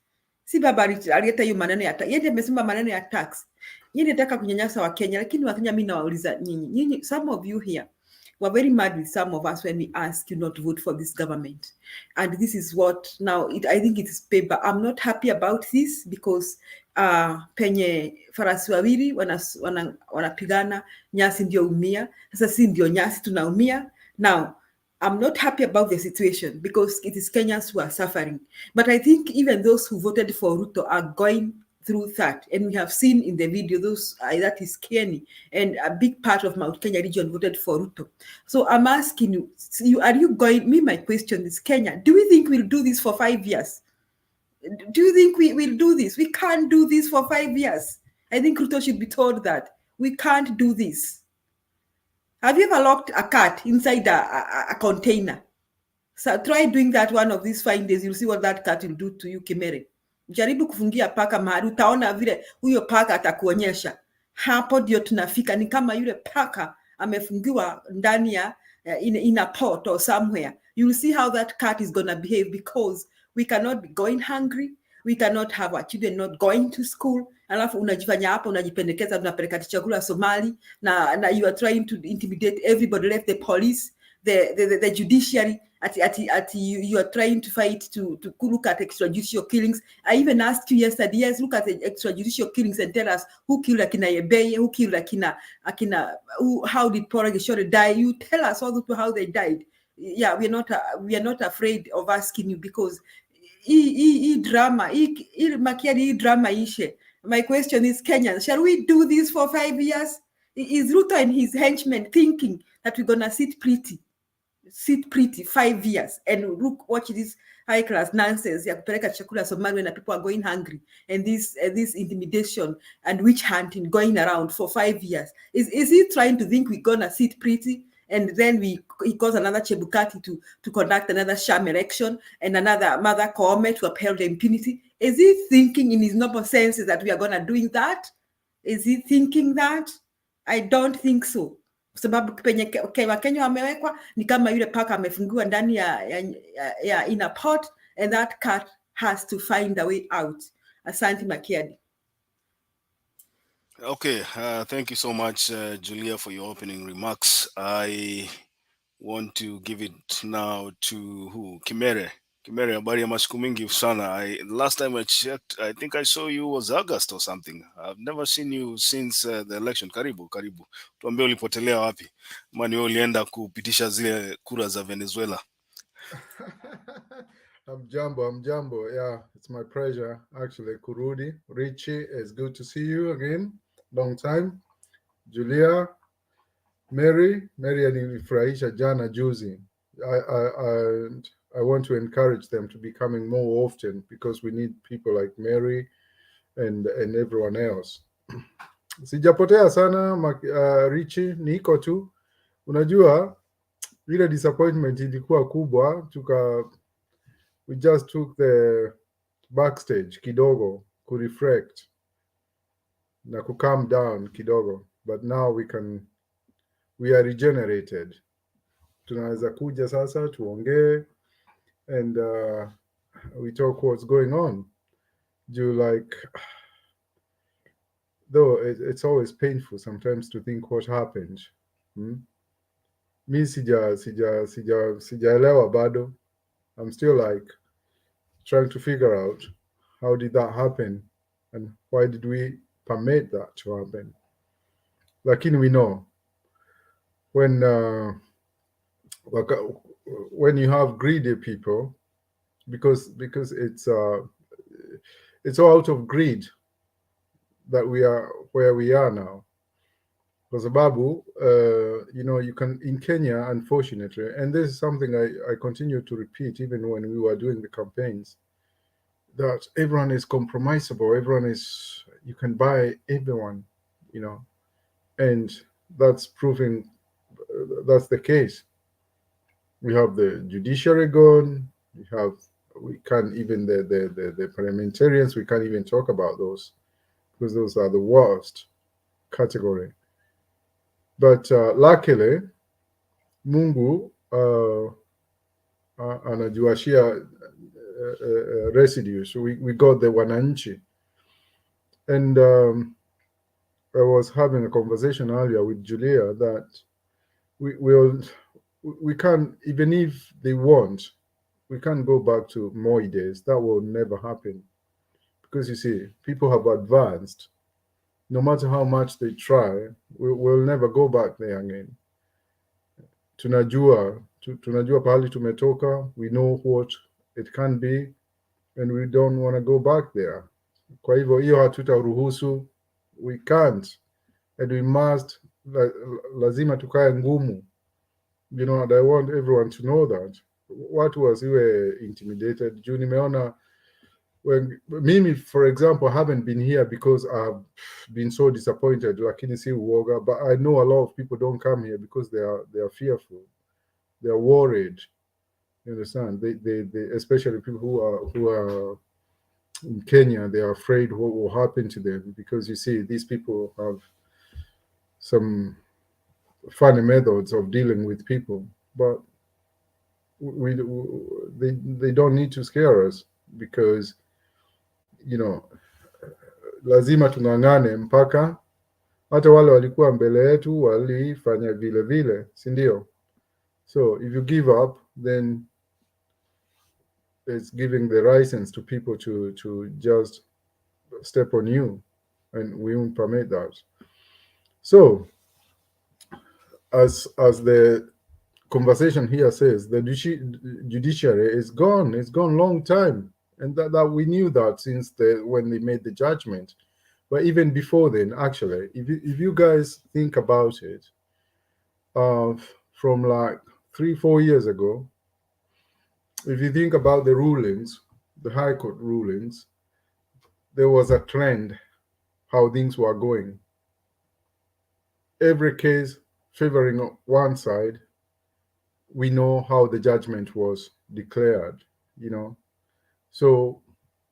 Speaker 22: Si baba alileta hiyo maneno ya tax. Yeye amesema maneno ya tax. Yeye anataka kunyanyasa wa Kenya, lakini Wakenya mimi nawauliza nyinyi, some of you here were very mad with some of us when we asked you not to vote for this government. And this is what now, I think it is paper. I'm not happy about this because penye farasi wawili wanapigana, nyasi ndio umia. Sasa si ndio nyasi tunaumia. Now, I'm not happy about the situation because it is Kenyans who are suffering. But I think even those who voted for Ruto are going through that. And we have seen in the video, that is Kenny, and a big part of Mount Kenya region voted for Ruto. So I'm asking you, my question is, Kenya, do we think we'll do this for 5 years? Do you think we will do this? We can't do this for 5 years. I think Ruto should be told that. We can't do this. Have you ever locked a cat inside a container? So try doing that one of these fine days. You'll see what that cat will do to you, Kimere. Jaribu kufungia paka mahali, utaona vile huyo paka atakuonyesha. Hapo ndio tunafika, ni kama yule paka amefungiwa ndani ya in a pot or somewhere. You will see how that cat is going to behave because we cannot be going hungry. We cannot have our children not going to school. Alafu unajifanya hapa unajipendekeza tunapeleka chakula Somali na you are trying to intimidate everybody, left the police, the judiciary. You are trying to fight to look at extrajudicial killings. I even asked you yesterday, yes, look at the extrajudicial killings and tell us who killed Akina Yebeye, who killed how did Paul Gishore die? You tell us all how they died. Yeah, we are not afraid of asking you because drama ishe. My question is, Kenyans, shall we do this for 5 years? Is Ruto and his henchmen thinking that we're gonna sit pretty? sit pretty 5 years and look, watch this high class nonsense ya kupeleka chakula Somalia when people are going hungry, and this intimidation and witch hunting going around for 5 years. Is he trying to think we're gonna sit pretty and then he calls another Chebukati to conduct another sham election and another Mother Koome to uphold the impunity? Is he thinking in his noble senses that we are gonna doing that? Is he thinking that? I don't think so. Sababu penye Wakenya wamewekwa ni kama yule paka amefungiwa ndani ya in a pot, and that cat has to find a way out. Asante Makiadi.
Speaker 1: Okay, thank you so much, Julia, for your opening remarks. I want to give it now to who? Kimere. Kimere, habari ya masiku mingi sana. Last time I checked, I think I saw you was August or something. I've never seen you since the election. Karibu. Tuambie ulipotelea wapi? Mani wewe ulienda kupitisha zile kura za Venezuela.
Speaker 23: I'm Jambo. Yeah, it's my pleasure actually. Kurudi, Richie, it's good to see you again. Long time. Julia, Mary alinifurahisha jana juzi. I want to encourage them to be coming more often because we need people like Mary and everyone else. Sijapotea sana Richie, niko tu. Unajua ile disappointment ilikuwa kubwa, we just took the backstage kidogo kureflect na calm down kidogo, but now we are regenerated. Tunaweza kuja sasa tuongee and we talk what's going on. Though it's always painful sometimes to think what happened. Mi sijaelewa bado. I'm still like trying to figure out how did that happen and why did we permit that to happen. Lakini we know when you have greedy people, because it's all out of greed that we are where we are now. Kwa sababu, you can, in Kenya, unfortunately, and this is something I continue to repeat even when we were doing the campaigns, that everyone is compromisable, you can buy everyone, and that's proving that's the case. We have the judiciary gone, we can't even, the parliamentarians, we can't even talk about those, because those are the worst category. But luckily, Mungu anajuashia residues. So we got the wananchi. And I was having a conversation earlier with Julia that we can't, even if they want, we can't go back to Moi days. That will never happen. Because you see, people have advanced. No matter how much they try, we'll never go back there again. Tunajua pahali tumetoka, we know what it can be, and we don't want to go back there. Kwa hivyo hiyo hatutaruhusu, we can't, and we must, lazima tukae ngumu. And I want everyone to know that. Watu wasiwe intimidated. Juu nimeona, when Mimi, for example, haven't been here because I've been so disappointed, lakini si uoga, but I know a lot of people don't come here because they are fearful, they are worried. You understand? They especially people who are in Kenya, they are afraid what will happen to them, because you see, these people have some funny methods of dealing with people, but they don't need to scare us, because lazima tung'ang'ane mpaka hata wale walikuwa mbele yetu walifanya vile vile, si ndio? So if you give up, then it's giving the license to people to just step on you, and we won't permit that. So as the conversation here says, the judiciary is gone. It's gone long time. And that we knew that since when they made the judgment. But even before then, actually, if you guys think about it, from like 3-4 years ago, if you think about the rulings, the High Court rulings, there was a trend how things were going. Every case favoring one side, we know how the judgment was declared, you know. So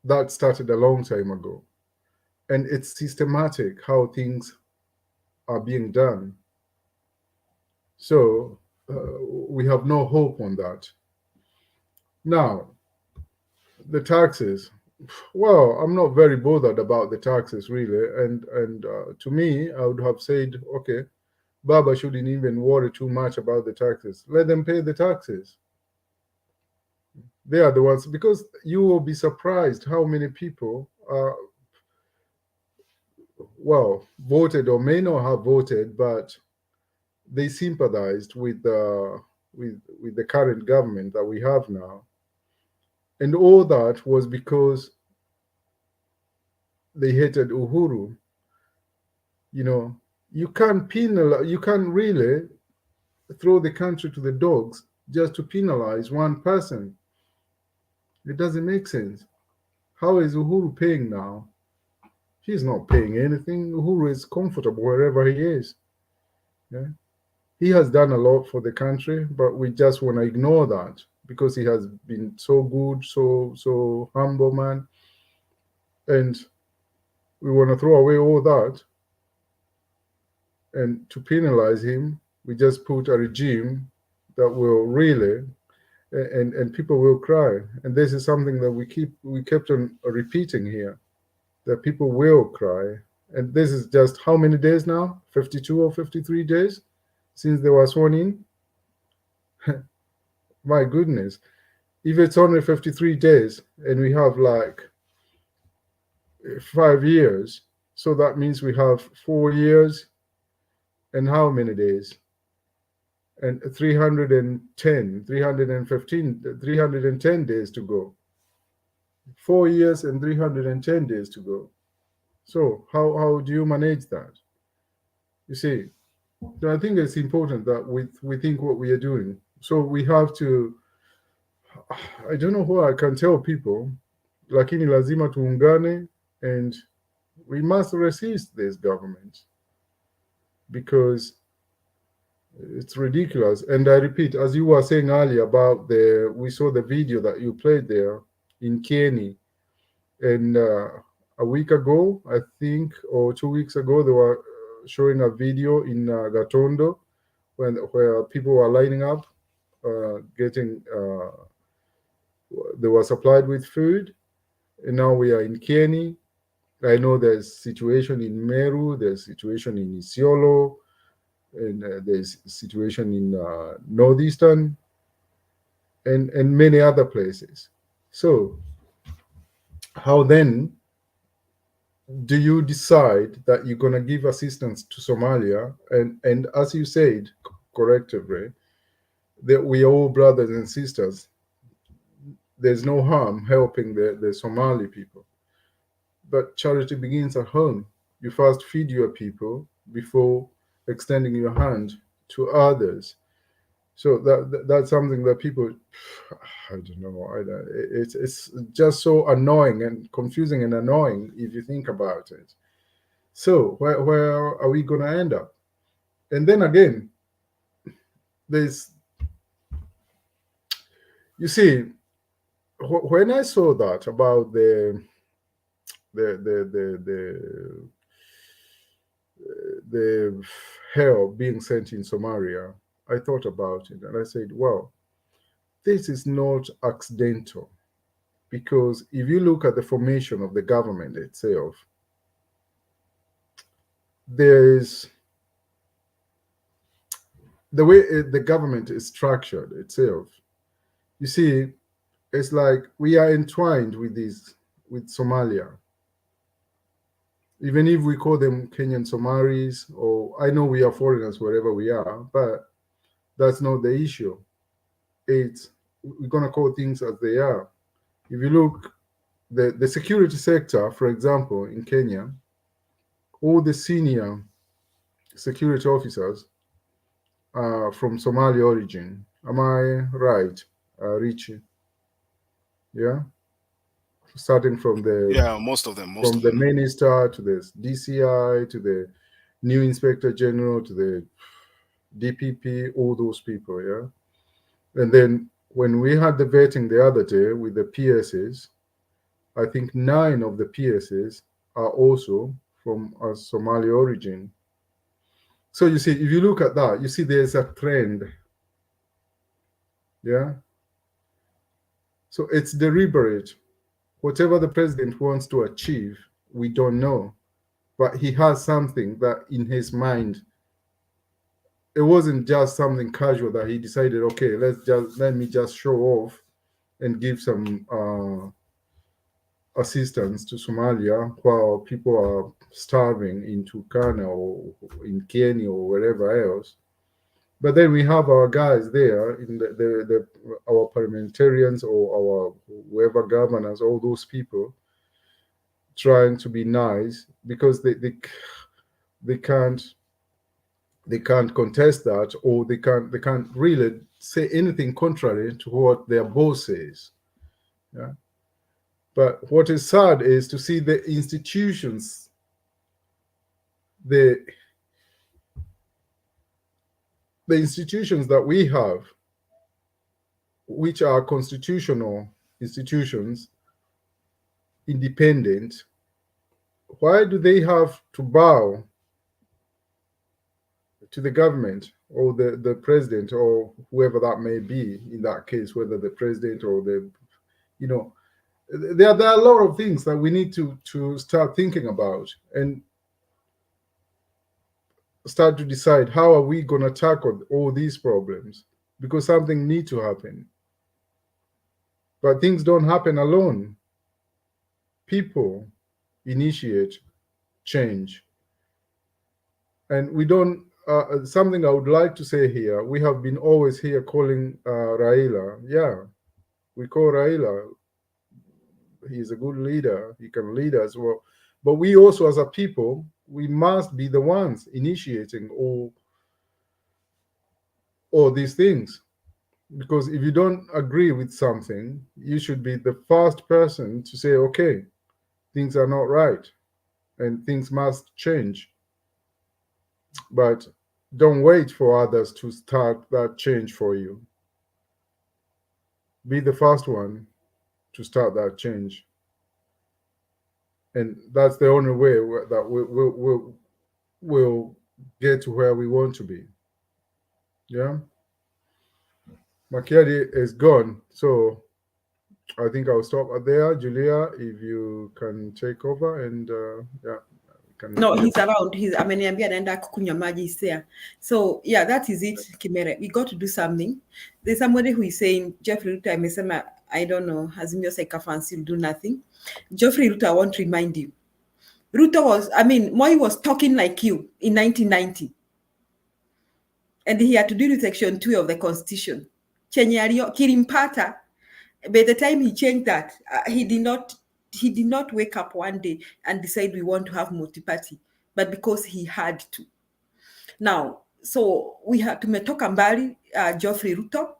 Speaker 23: that started a long time ago. And it's systematic how things are being done. So we have no hope on that. Now, the taxes. Well, I'm not very bothered about the taxes really, and to me, I would have said, okay, Baba shouldn't even worry too much about the taxes. Let them pay the taxes. They are the ones, because you will be surprised how many people well, voted or may not have voted, but they sympathized with the current government that we have now. And all that was because they hated Uhuru. You know, you can't penalize, you can't really throw the country to the dogs just to penalize one person. It doesn't make sense. How is Uhuru paying now? He's not paying anything. Uhuru is comfortable wherever he is. Yeah? He has done a lot for the country, but we just want to ignore that because he has been so good, so humble man. And we want to throw away all that. And to penalize him, we just put a regime that will really, and people will cry. And this is something that we kept on repeating here, that people will cry. And this is just how many days now? 52 or 53 days since they were sworn in? My goodness. If it's only 53 days and we have like 5 years, so that means we have 4 years and how many days? And 310 days to go. 4 years and 310 days to go. So how do you manage that? You see, so I think it's important that we think what we are doing. So we have to, I don't know what I can tell people, lakini lazima tuungane, and we must resist this government because it's ridiculous. And I repeat, as you were saying earlier about we saw the video that you played there in Kenya, and a week ago, I think, or 2 weeks ago, they were showing a video in Gatondo where people were lining up, getting, they were supplied with food, and now we are in Kenya. I know there's situation in Meru, there's situation in Isiolo, and there's situation in Northeastern, and many other places. So how then do you decide that you're going to give assistance to Somalia? And as you said correctly, that we are all brothers and sisters. There's no harm helping the Somali people. But charity begins at home. You first feed your people before extending your hand to others. So that's something that people, I don't know, it's just so annoying and confusing and annoying if you think about it. So where are we going to end up? And then again, there's, you see, when I saw that about the help being sent in Somalia, I thought about it and I said, well, this is not accidental, because if you look at the formation of the government itself, there's the way the government is structured itself. You see, it's like we are entwined with Somalia. Even if we call them Kenyan Somalis, or I know we are foreigners wherever we are, but that's not the issue. We're going to call things as they are. If you look, the security sector, for example, in Kenya, all the senior security officers are from Somali origin. Am I right, Richie? Yeah, starting from the
Speaker 1: most of them.
Speaker 23: from the minister to the DCI to the new inspector general to the DPP, all those people. Yeah, and then when we had the vetting the other day with the PSs, I think 9 of the PSs are also from a Somali origin. So you see, if you look at that, you see there's a trend. Yeah. So it's deliberate. Whatever the president wants to achieve, we don't know. But he has something that in his mind. It wasn't just something casual that he decided, okay, let me just show off and give some assistance to Somalia while people are starving in Turkana or in Kenya or wherever else. But then we have our guys there, in our parliamentarians or our whoever governors, all those people trying to be nice because they can't contest that, or they can't really say anything contrary to what their boss says. Yeah. But what is sad is to see the institutions, the institutions that we have, which are constitutional institutions, independent, why do they have to bow to the government or the president or whoever that may be in that case, whether the president or there are a lot of things that we need to start thinking about and start to decide how are we going to tackle all these problems, because something needs to happen. But things don't happen alone. People initiate change. And we don't, something I would like to say here, we have been always here calling Raila. Yeah, we call Raila. He's a good leader. He can lead us well. But we also, as a people, we must be the ones initiating all these things. Because if you don't agree with something, you should be the first person to say, okay, things are not right and things must change. But don't wait for others to start that change for you. Be the first one to start that change. And that's the only way that we'll get to where we want to be. Yeah. Makiadi is gone. So I think I'll stop there. Julia, if you can take over and yeah.
Speaker 22: No, he's around. Ameniambia anaenda kukunywa maji is there. So yeah, that is it, Kimere. We got to do something. There's somebody who is saying Jeffrey Ruto amesema, I don't know, Azimio Sekafansi will do nothing. Jeffrey Ruto, I want to remind you. Moi was talking like you in 1990. And he had to deal with Section 2 of the Constitution. Kirimpata, by the time he changed that, he did not wake up one day and decide we want to have multi-party, but because he had to. Now, so we had to tumetoka mbali, Geoffrey Ruto.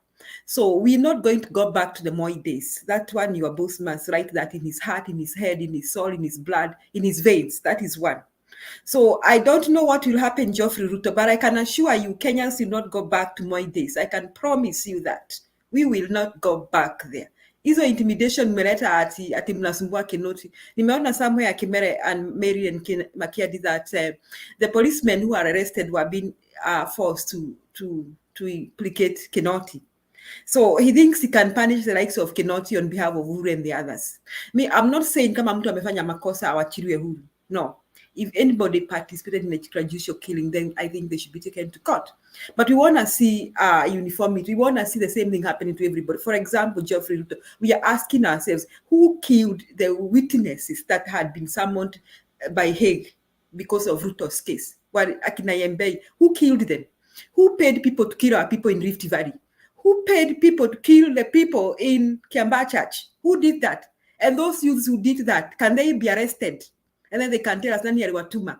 Speaker 22: So we're not going to go back to the Moi days. That one, your boss must write that in his heart, in his head, in his soul, in his blood, in his veins. That is one. So I don't know what will happen, Geoffrey Ruto, but I can assure you, Kenyans will not go back to Moi days. I can promise you that. We will not go back there. Hizo intimidation mmeleta ati mnasumbua Kinoti. Nimeona somewhere Kimere and Mary and Makiadi that the policemen who are arrested were being forced to implicate Kinoti. So he thinks he can punish the likes of Kinoti on behalf of Uhuru and the others. I'm not saying kama mtu amefanya makosa awachiliwe huru. No. If anybody participated in extrajudicial killing, then I think they should be taken to court. But we want to see uniformity. We want to see the same thing happening to everybody. For example, Geoffrey Ruto, we are asking ourselves, who killed the witnesses that had been summoned by Hague because of Ruto's case? Who killed them? Who paid people to kill our people in Rift Valley? Who paid people to kill the people in Kiambaa Church? Who did that? And those youths who did that, can they be arrested? And then they can tell us nani aliwatuma.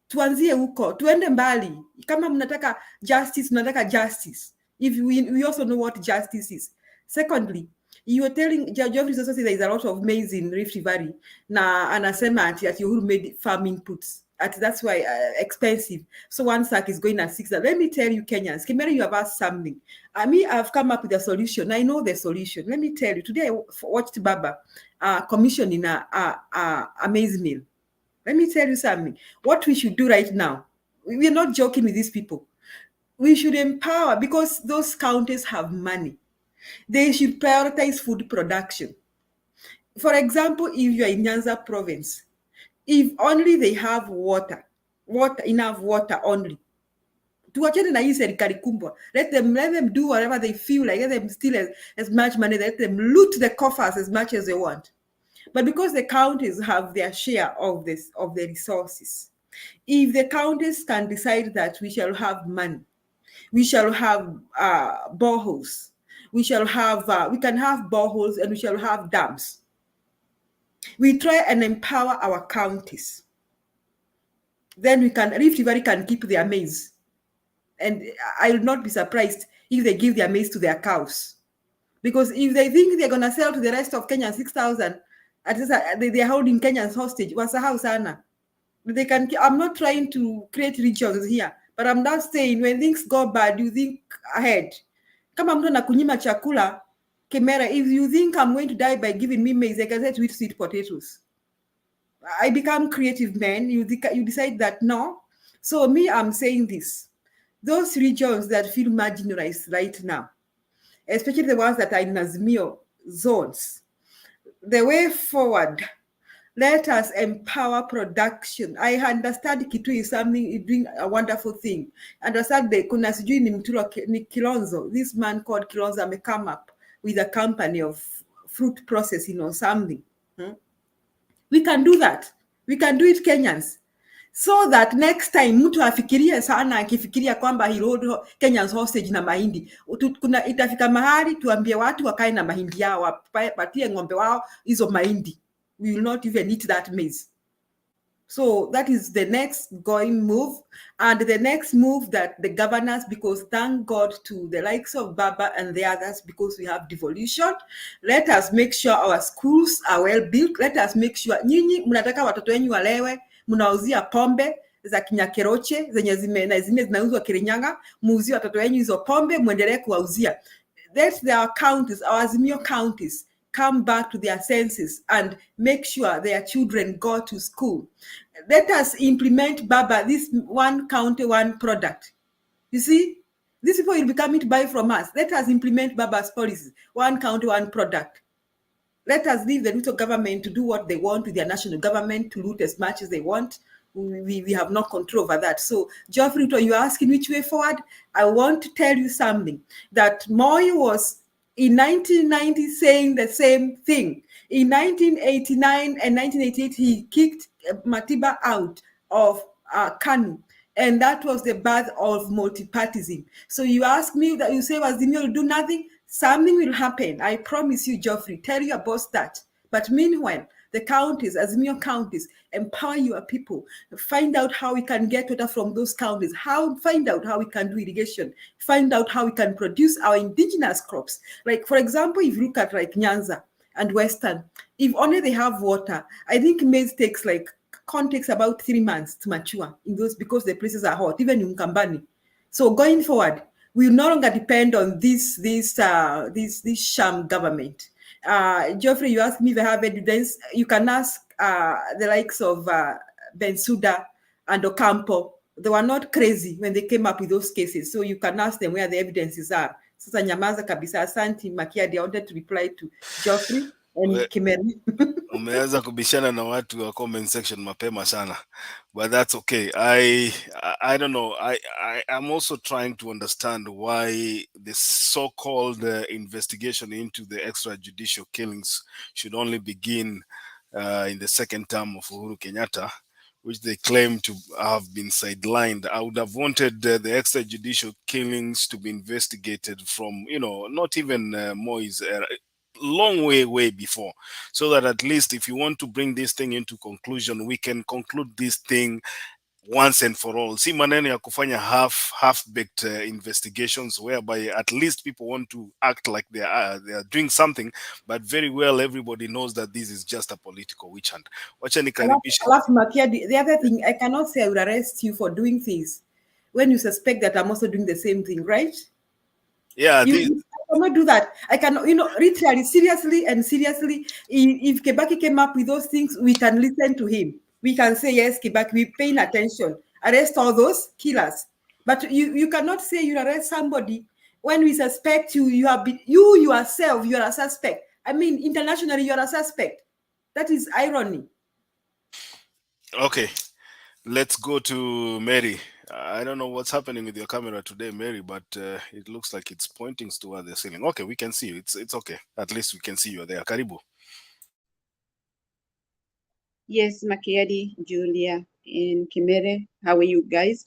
Speaker 22: Tuanzie huko, tuende mbali. Kama mnataka justice, if we also know what justice is. Secondly, you are telling Geoffrey also say there is a lot of maize in Rift Valley. Na anasema ati Uhuru made farm inputs. That's why expensive. So one sack is going at 6. Let me tell you, Kenyans, Kimera, you have asked something. I've come up with a solution. I know the solution. Let me tell you. Today I watched Baba commissioning a maize mill. Let me tell you something. What we should do right now, we're not joking with these people. We should empower, because those counties have money. They should prioritize food production. For example, if you're in Nyanza province, if only they have water, enough water only. Tuachane na hii serikali kubwa. Let them do whatever they feel like. Let them steal as much money. Let them loot the coffers as much as they want. But because the counties have their share of the resources, if the counties can decide that we shall have money, we shall have boreholes, we can have boreholes, and we shall have dams. We try and empower our counties. Then Rift Valley can keep their maize. And I will not be surprised if they give their maize to their cows. Because if they think they're going to sell to the rest of Kenya 6,000, they are holding Kenyans hostage. Wasahau sana. They can. I'm not trying to create regions here, but I'm not saying when things go bad, you think ahead. Kama mtu anakunyima chakula, Kemera, if you think I'm going to die by giving me maize, I can say to eat sweet potatoes. I become creative man. You decide that no. So me, I'm saying this. Those regions that feel marginalized right now, especially the ones that are in Azimio zones, the way forward, let us empower production. I understand Kitui is doing a wonderful thing. Understand the kuna sijui ni Kilonzo. This man called Kilonzo may come up with a company of fruit processing or something. We can do that. We can do it, Kenyans. So that next time mtu afikirie sana, akifikiria kwamba he hold Kenyans hostage na mahindi. Itafika mahali tuambie watu wakae na mahindi yao, wapatie ng'ombe wao hizo mahindi. We will not even eat that maize. So that is the next going move. And the next move that the governors, because thank God to the likes of Baba and the others, because we have devolution, let us make sure our schools are well built. Let us make sure nyinyi mnataka watoto wenyu walewe, mnauzia pombe za kinyakeroche zenye zinauzwa Kirinyaga, muuzie watoto wenyu hizo pombe, muendelee kuwauzia. Let their counties, our Azimio counties, come back to their senses and make sure their children go to school. Let us implement, Baba, this one county, one product. You see, these people will be coming to buy from us. Let us implement Baba's policies. One county, one product. Let us leave the Ruto government to do what they want with their national government, to loot as much as they want. We have no control over that. So, Geoffrey Ruto, you're asking which way forward? I want to tell you something, that Moi was in 1990 saying the same thing. In 1989 and 1988, he kicked Matiba out of KANU. And that was the birth of multipartyism. So you ask me that, you say Azimio will do nothing? Something will happen. I promise you, Geoffrey. Tell you about that. But meanwhile, the counties, Azimio counties, empower your people. Find out how we can get water from those counties. Find out how we can do irrigation. Find out how we can produce our indigenous crops. Like, for example, if you look at like Nyanza and Western, if only they have water, I think maize takes about 3 months to mature in those, because the places are hot, even in Kambani. So going forward, we will no longer depend on this sham government. Geoffrey, you asked me if I have evidence. You can ask the likes of Bensouda and Ocampo. They were not crazy when they came up with those cases. So you can ask them where the evidences are. Sasa nyamaza kabisa. Asante Makiadi. I wanted to reply to Geoffrey and Kimeli.
Speaker 1: Umeanza kubishana na watu wa comment section mapema sana, but that's okay. I don't know. I'm also trying to understand why the so-called investigation into the extrajudicial killings should only begin in the second term of Uhuru Kenyatta, which they claim to have been sidelined. I would have wanted the extrajudicial killings to be investigated from, not even Moi's era, long way before, so that at least if you want to bring this thing into conclusion, we can conclude this thing once and for all. Si maneno ya kufanya half-baked investigations whereby at least people want to act like they are doing something, but very well everybody knows that this is just a political witch hunt. Wacha nikaribishe.
Speaker 22: The other thing, I cannot say I will arrest you for doing things when you suspect that I'm also doing the same thing, right?
Speaker 1: Yeah,
Speaker 22: I cannot do that. I cannot, literally, seriously, if Kibaki came up with those things, we can listen to him. We can say, yes, Kibaki, we're paying attention. Arrest all those killers. But you cannot say you arrest somebody when we suspect you yourself, you are a suspect. I mean, internationally, you are a suspect. That is irony.
Speaker 1: Okay, let's go to Mary. I don't know what's happening with your camera today, Mary, but it looks like it's pointing toward the ceiling. Okay, we can see you. It's okay. At least we can see you there. Karibu.
Speaker 3: Yes, Makiadi, Julia, and Kimere, how are you guys?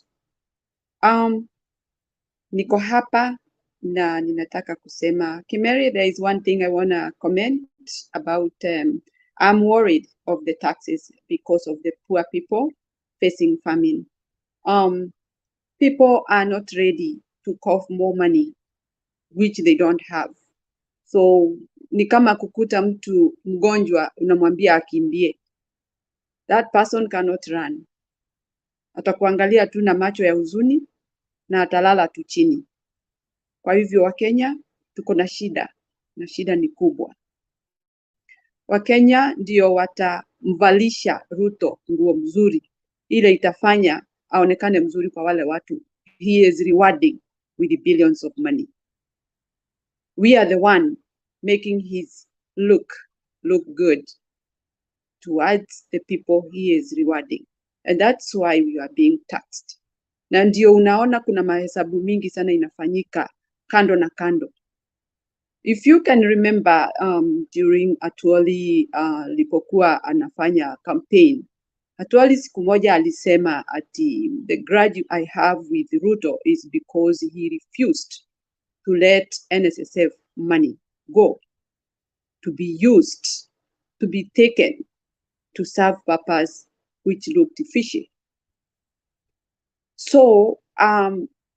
Speaker 3: Niko hapa na ninataka kusema, Kimere, there is one thing I want to comment about. I'm worried of the taxes because of the poor people facing famine. People are not ready to cough more money, which they don't have. So ni kama kukuta mtu mgonjwa unamwambia akimbie. That person cannot run. Atakuangalia tu na macho ya huzuni na atalala tu chini. Kwa hivyo Wakenya tuko na shida, na shida ni kubwa. Wakenya ndio watamvalisha Ruto nguo mzuri, ile itafanya aonekane mzuri kwa wale watu. He is rewarding with the billions of money. We are the one making his look good towards the people he is rewarding. And that's why we are being taxed. Na ndio unaona kuna mahesabu mingi sana inafanyika kando na kando. If you can remember during Atuoli lipokuwa anafanya campaign, Atuoli siku moja alisema ati the grudge I have with Ruto is because he refused to let NSSF money go to be used, to be taken to serve purpose which looked fishy. So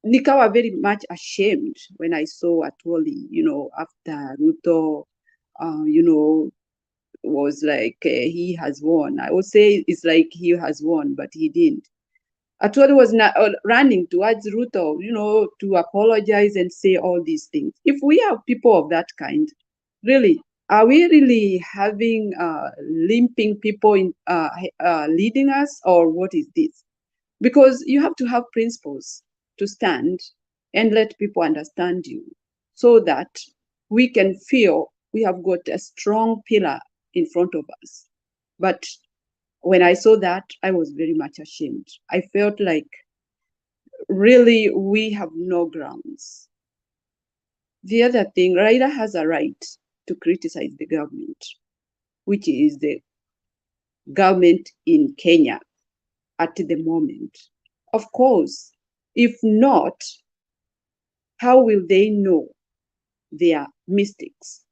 Speaker 3: nikawa very much ashamed when I saw Atuoli, after Ruto, was like he has won. I would say it's like he has won, but he didn't. Atuoli was not running towards Ruto, to apologize and say all these things. If we have people of that kind, really, are we really having limping people in, leading us, or what is this? Because you have to have principles to stand and let people understand you so that we can feel we have got a strong pillar in front of us. But when I saw that, I was very much ashamed. I felt like really we have no grounds. The other thing, Raila has a right to criticize the government, which is the government in Kenya at the moment. Of course, if not, how will they know their mistakes?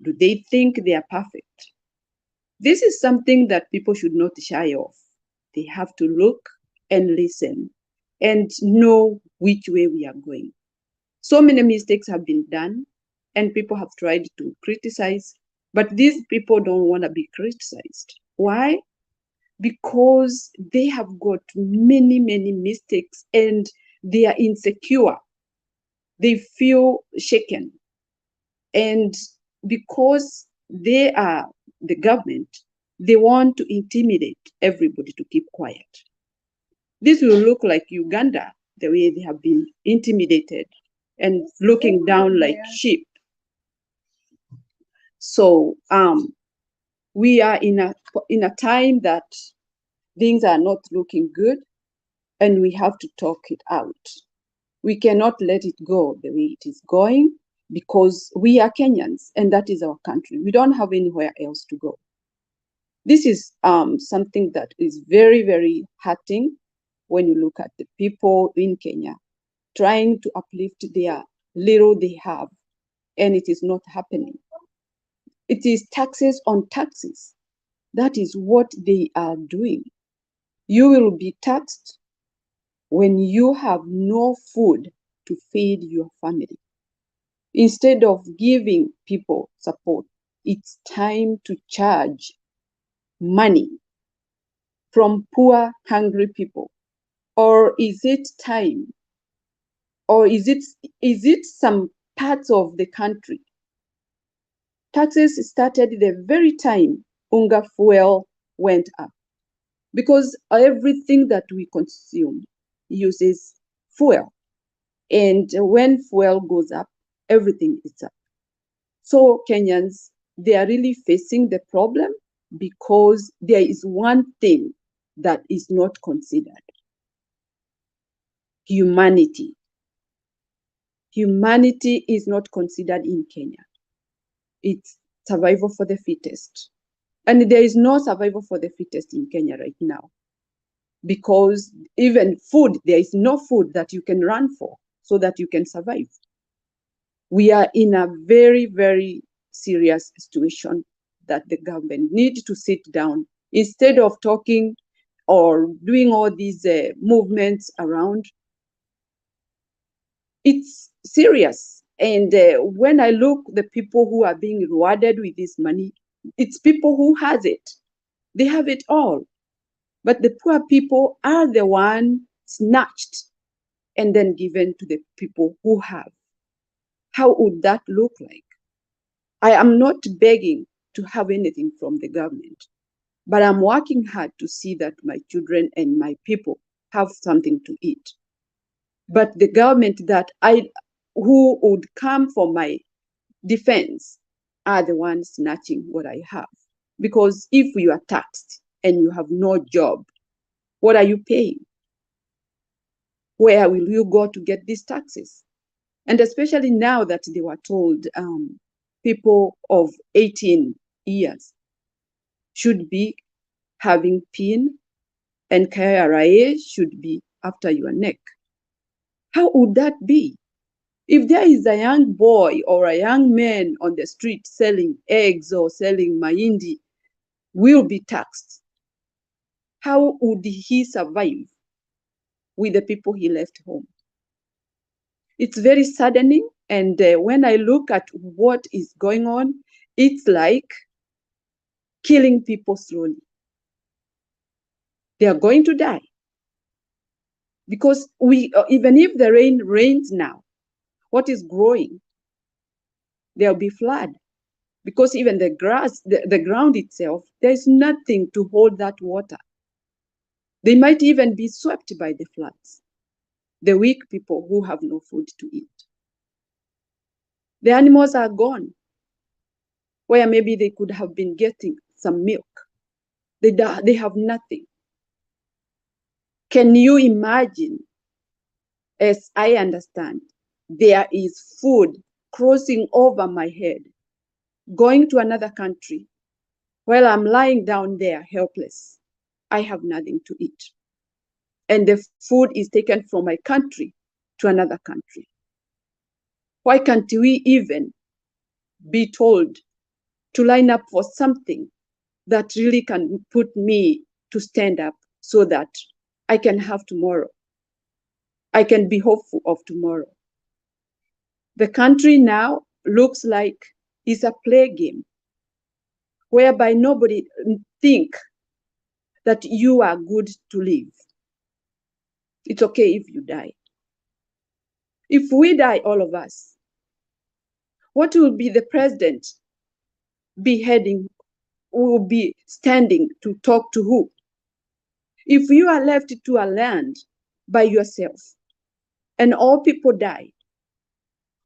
Speaker 3: Do they think they are perfect? This is something that people should not shy off. They have to look and listen and know which way we are going. So many mistakes have been done and people have tried to criticize, but these people don't want to be criticized. Why? Because they have got many, many mistakes and they are insecure. They feel shaken. And because they are the government, they want to intimidate everybody to keep quiet. This will look like Uganda, the way they have been intimidated and looking down like sheep. So we are in a time that things are not looking good, and we have to talk it out. We cannot let it go the way it is going, because we are Kenyans and that is our country. We don't have anywhere else to go. This is something that is very, very hurting when you look at the people in Kenya trying to uplift their little they have, and it is not happening. It is taxes on taxes. That is what they are doing. You will be taxed when you have no food to feed your family. Instead of giving people support, it's time to charge money from poor, hungry people. Or is it time, or is it some parts of the country? Taxes started the very time unga fuel went up, because everything that we consume uses fuel. And when fuel goes up, everything is up. So Kenyans, they are really facing the problem because there is one thing that is not considered: humanity. Humanity is not considered in Kenya. It's survival for the fittest. And there is no survival for the fittest in Kenya right now, because even food, there is no food that you can run for so that you can survive. We are in a very, very serious situation that the government needs to sit down instead of talking or doing all these movements around. It's serious. And when I look the people who are being rewarded with this money, it's people who has it. They have it all. But the poor people are the one snatched and then given to the people who have. How would that look like? I am not begging to have anything from the government, but I'm working hard to see that my children and my people have something to eat. But the government who would come for my defense are the ones snatching what I have. Because if you are taxed and you have no job, what are you paying? Where will you go to get these taxes? And especially now that they were told people of 18 years should be having PIN and KRA should be after your neck. How would that be? If there is a young boy or a young man on the street selling eggs or selling mahindi, will be taxed. How would he survive with the people he left home? It's very saddening. And when I look at what is going on, it's like killing people slowly. They are going to die. Because even if the rain rains now, what is growing? There'll be flood. Because even the grass, the ground itself, there's nothing to hold that water. They might even be swept by the floods. The weak people who have no food to eat. The animals are gone, where maybe they could have been getting some milk. They have nothing. Can you imagine, as I understand, there is food crossing over my head, going to another country, while I'm lying down there helpless. I have nothing to eat. And the food is taken from my country to another country. Why can't we even be told to line up for something that really can put me to stand up so that I can have tomorrow? I can be hopeful of tomorrow. The country now looks like it's a play game whereby nobody think that you are good to live. It's okay if you die. If we die, all of us, what will be the president be heading, will be standing to talk to who? If you are left to a land by yourself and all people die,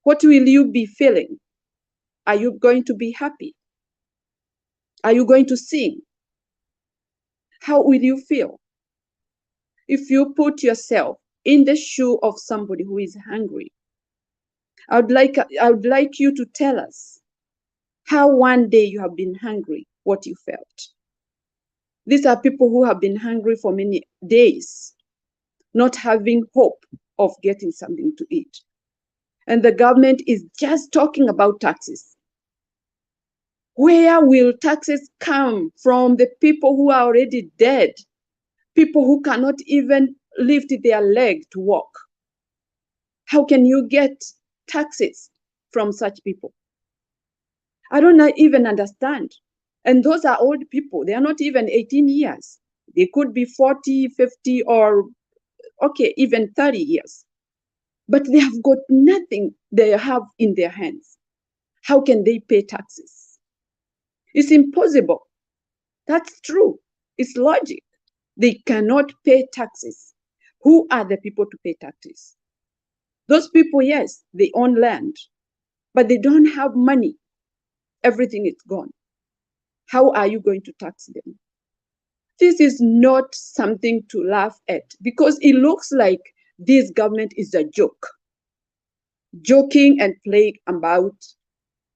Speaker 3: what will you be feeling? Are you going to be happy? Are you going to sing? How will you feel? If you put yourself in the shoe of somebody who is hungry, I would like you to tell us how one day you have been hungry, what you felt. These are people who have been hungry for many days, not having hope of getting something to eat. And the government is just talking about taxes. Where will taxes come from the people who are already dead? People who cannot even lift their leg to walk? How can you get taxes from such people? I don't even understand. And those are old people. They are not even 18 years. They could be 40, 50, or okay, even 30 years. But they have got nothing they have in their hands. How can they pay taxes? It's impossible. That's true. It's logic. They cannot pay taxes. Who are the people to pay taxes? Those people, yes, they own land, but they don't have money. Everything is gone. How are you going to tax them? This is not something to laugh at, because it looks like this government is a joke, joking and playing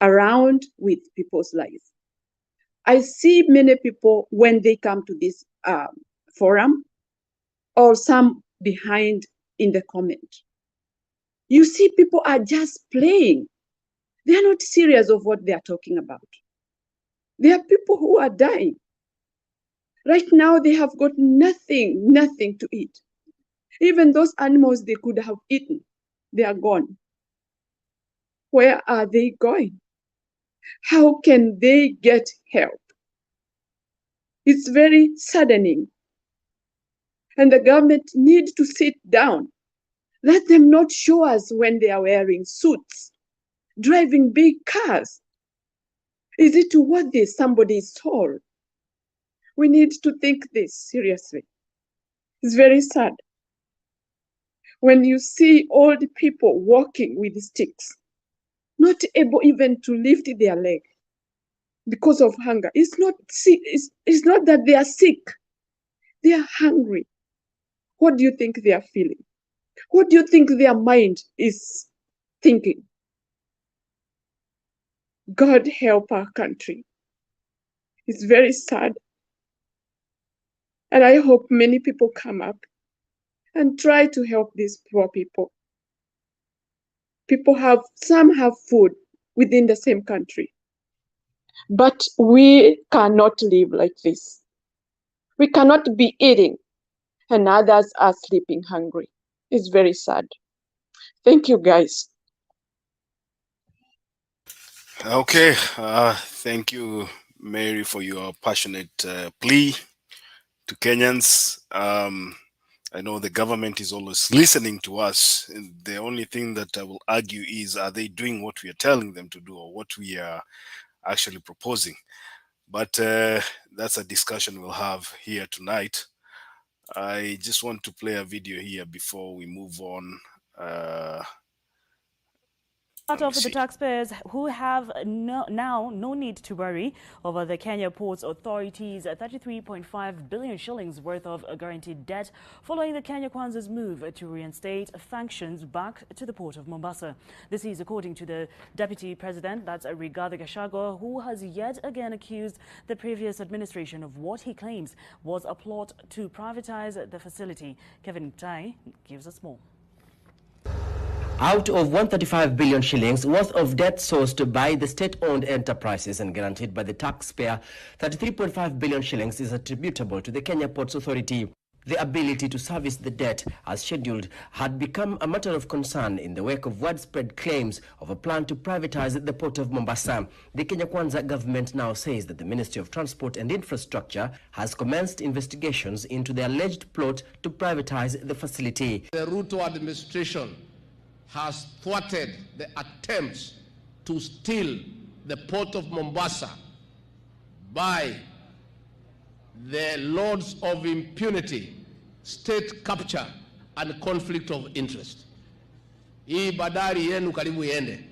Speaker 3: around with people's lives. I see many people when they come to this forum, or some behind in the comment. You see people are just playing. They are not serious of what they are talking about. There are people who are dying. Right now, they have got nothing to eat. Even those animals they could have eaten, they are gone. Where are they going? How can they get help? It's very saddening. And the government needs to sit down. Let them not show us when they are wearing suits, driving big cars. Is it worthy somebody's soul? We need to think this seriously. It's very sad. When you see old people walking with sticks, not able even to lift their leg because of hunger. It's not that they are sick. They are hungry. What do you think they are feeling? What do you think their mind is thinking? God help our country. It's very sad. And I hope many people come up and try to help these poor people. Some have food within the same country. But we cannot live like this. We cannot be eating and others are sleeping hungry. It's very sad. Thank you, guys.
Speaker 1: Okay, thank you, Mary, for your passionate plea to Kenyans. I know the government is always listening to us. And the only thing that I will argue is, are they doing what we are telling them to do, or what we are actually proposing? But that's a discussion we'll have here tonight. I just want to play a video here before we move on.
Speaker 2: Part of the taxpayers who have now no need to worry over the Kenya Ports Authority's 33.5 billion shillings worth of guaranteed debt following the KENYANS' move to reinstate sanctions back to the port of Mombasa. This is according to the Deputy President, that's Rigathi Gachagua, who has yet again accused the previous administration of what he claims was a plot to privatize the facility. Kevin Tai gives us more.
Speaker 5: Out of 135 billion shillings worth of debt sourced by the state-owned enterprises and guaranteed by the taxpayer, 33.5 billion shillings is attributable to the Kenya Ports Authority. The ability to service the debt as scheduled had become a matter of concern in the wake of widespread claims of a plan to privatize the port of Mombasa. The Kenya Kwanza government now says that the Ministry of Transport and Infrastructure has commenced investigations into the alleged plot to privatize the facility.
Speaker 6: The Ruto administration has thwarted the attempts to steal the port of Mombasa by the lords of impunity, state capture and conflict of interest. Hii bandari yenu karibu iende.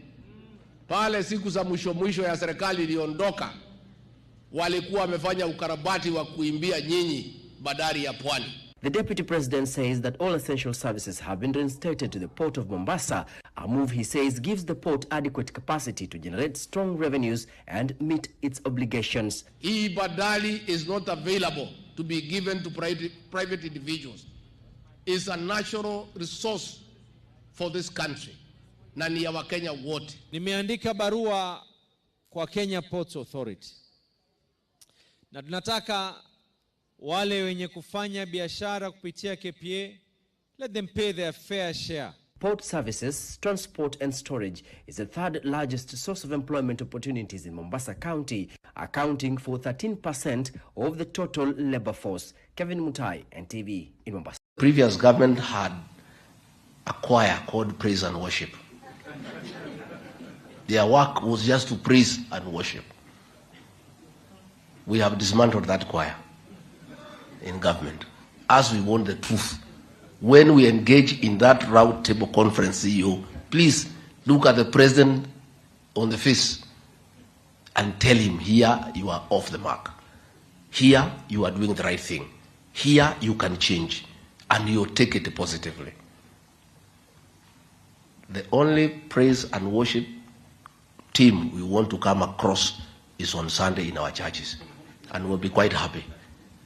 Speaker 6: Pale siku za mwisho ya serikali iliondoka, walikuwa wamefanya ukarabati wa kuimbia nyinyi bandari ya Pwani.
Speaker 5: The Deputy President says that all essential services have been reinstated to the port of Mombasa, a move he says gives the port adequate capacity to generate strong revenues and meet its obligations.
Speaker 6: Hii bandari is not available to be given to private individuals. It's a natural resource for this country. Na ni ya Wakenya wote.
Speaker 24: Nimeandika barua kwa Kenya Ports Authority. Na tunataka wale wenye kufanya biashara kupitia KPA Let them pay their fair share.
Speaker 5: Port services, transport and storage is the third largest source of employment opportunities in Mombasa County, accounting for 13% of the total labor force. Kevin Mutai, NTV in Mombasa.
Speaker 4: Previous government had a choir called Praise and Worship. Their work was just to praise and worship. We have dismantled that choir in government, as we want the truth. When we engage in that round table conference, CEO, please look at the president on the face and tell him, here you are off the mark. Here you are doing the right thing. Here you can change, and you take it positively. The only praise and worship team we want to come across is on Sunday in our churches, and we'll be quite happy.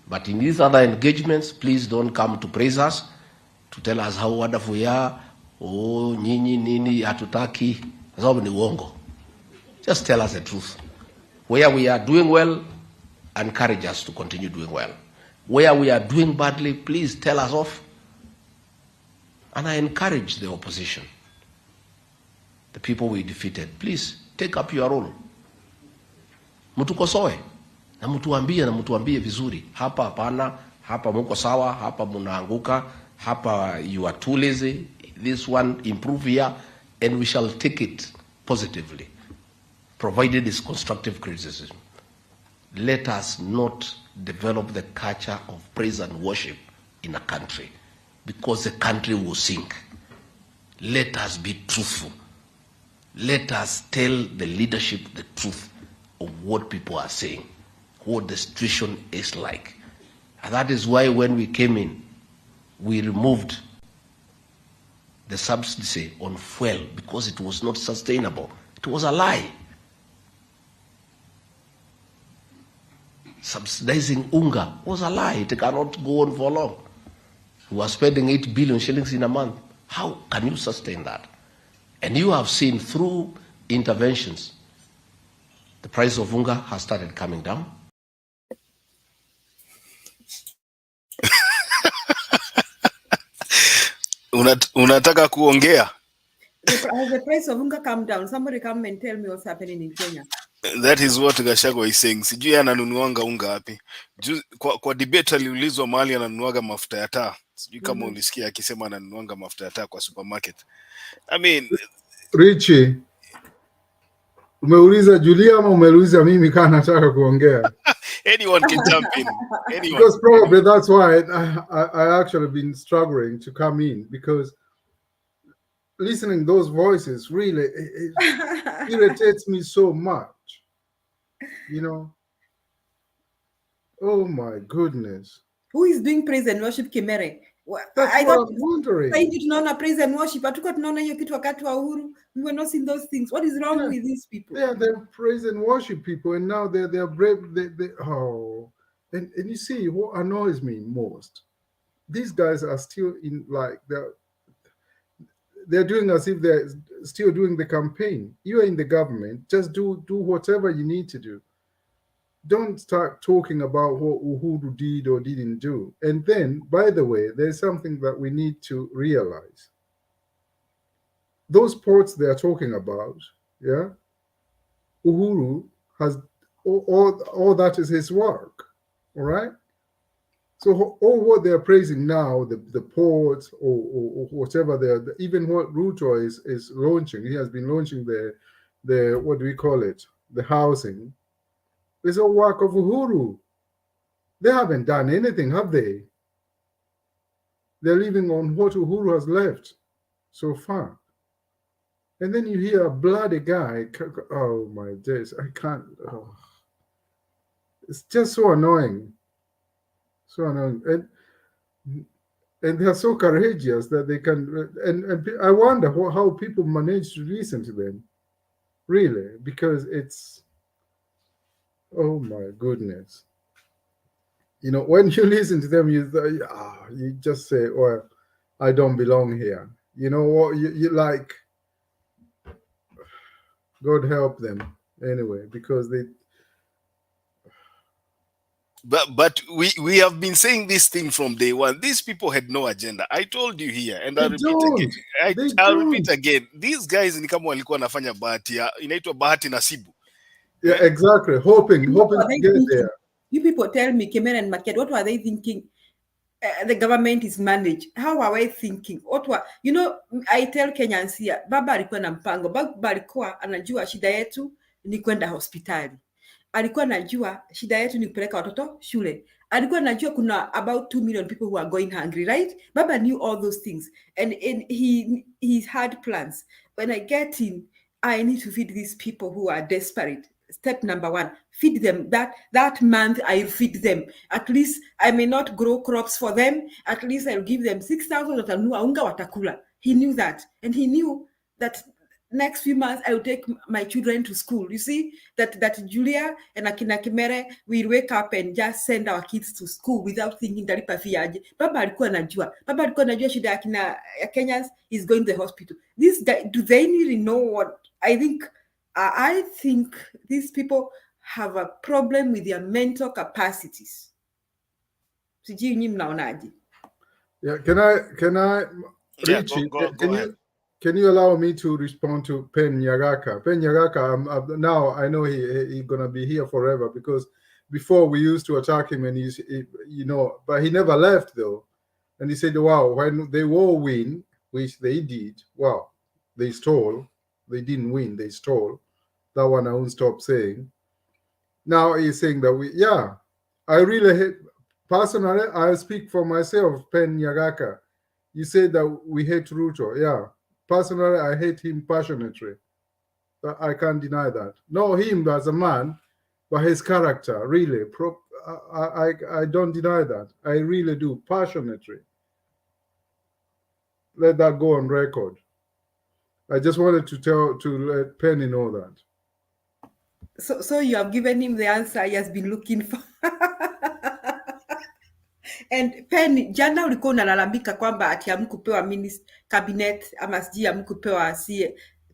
Speaker 4: But in these other engagements, please don't come to praise us, to tell us how wonderful we are. Oh, nini, hatutaki. Ni uongo. Just tell us the truth. Where we are doing well, encourage us to continue doing well. Where we are doing badly, please tell us off. And I encourage the opposition, the people we defeated, please take up your role. Mutukosoe na mutuambie vizuri. Hapa hapana, hapa muko sawa, hapa munaanguka, hapa you are too lazy. This one improve here, and we shall take it positively, provided it's constructive criticism. Let us not develop the culture of praise and worship in a country, because the country will sink. Let us be truthful. Let us tell the leadership the truth of what people are saying, what the situation is like. And that is why when we came in, we removed the subsidy on fuel, because it was not sustainable. It was a lie. Subsidizing unga was a lie. It cannot go on for long. We are spending 8 billion shillings in a month. How can you sustain that? And you have seen through interventions, the price of unga has started coming down.
Speaker 1: Unataka kuongea?
Speaker 22: Has the price of unga come down? Somebody come and tell me what's happening in Kenya.
Speaker 1: That is what Gachagua is saying. Sijui ananunuanga unga wapi. Kwa debate aliulizwa mahali ananunuaga mafuta ya taa. Sijui kama ulisikia akisema ananunuanga mafuta ya taa kwa supermarket. I mean,
Speaker 23: Richie, umeuliza Julia ama umeuliza mimi kama nataka kuongea?
Speaker 1: Anyone can jump in. Anyone.
Speaker 23: Because probably that's why I actually been struggling to come in, because listening those voices really it irritates me so much. You know? Oh my goodness.
Speaker 22: Who is doing praise and worship, Kimere?
Speaker 23: That's what I'm wondering.
Speaker 22: Why did tunaona praise and worship? Hatukuwa tunaona hiyo kitu wakati wa Uhuru. We were not seeing those things. What is wrong with these people?
Speaker 23: Yeah, they're praise and worship people, and now they're brave. And you see what annoys me most. These guys are still in, like, they're doing as if they're still doing the campaign. You are in the government. Just do whatever you need to do. Don't start talking about what Uhuru did or didn't do. And then, by the way, there's something that we need to realize. Those ports they are talking about, yeah, Uhuru has all that is his work, all right? So all what they're praising now, the ports or whatever they're, even what Ruto is launching, he has been launching the what do we call it, the housing, is all work of Uhuru. They haven't done anything, have they? They're living on what Uhuru has left so far. And then you hear a bloody guy, oh my days, I can't, it's just so annoying. So annoying. And they're so courageous that they can, and I wonder how people manage to listen to them, really, because it's, oh my goodness. You know, when you listen to them, you just say, oh, I don't belong here. You know what, you like, God help them anyway, because
Speaker 1: But we have been saying this thing from day one. These people had no agenda. I told you here, and
Speaker 23: They don't.
Speaker 1: I'll repeat again. These guys ni kama walikuwa wanafanya bahati ya inaitwa bahati nasibu.
Speaker 23: Yeah, exactly. Hoping to get there.
Speaker 22: You people tell me, Kemen and Market, what were they thinking? The government is managed. How are we thinking? You know, I tell Kenyans here, baba alikuwa na mpango. Baba alikuwa anajua shida yetu ni kwenda hospitali. Alikuwa anajua shida yetu ni kupeleka watoto shule. Alikuwa anajua kuna about 2 million people who are going hungry, right? Baba knew all those things. And he had plans. When I get in, I need to feed these people who are desperate. Step number 1, feed them. That month I feed them. At least I may not grow crops for them. At least I'll give them 6,000 watanunua unga watakula. He knew that. And he knew that next few months I will take my children to school. You see that Julia and Akina Kimere will wake up and just send our kids to school without thinking talipa fee aje. Baba alikuwa anajua shida ya Kenyans is going to the hospital. This guy, do they really know what I think these people have a problem with their mental capacities. Sijui nyinyi mnaonaje?
Speaker 23: Yeah, can I Richie,
Speaker 1: go ahead.
Speaker 23: Can you allow me to respond to Pen Nyagaka? Pen Nyagaka, now I know he's gonna be here forever, because before we used to attack him and he but he never left though. And he said, wow, when they will win, which they did, wow, they stole. They didn't win, they stole. That one I won't stop saying. Now he's saying that I really hate, personally, I speak for myself, Pen Nyagaka. You said that we hate Ruto. Yeah. Personally, I hate him passionately. But I can't deny that. Not him as a man, but his character, really. I don't deny that. I really do, passionately. Let that go on record. I just wanted to let Penny know that.
Speaker 22: So you have given him the answer he has been looking for. And Penny, jana ulikuwa unalalamika kwamba ati hamkupewa cabinet ama sijui hamkupewa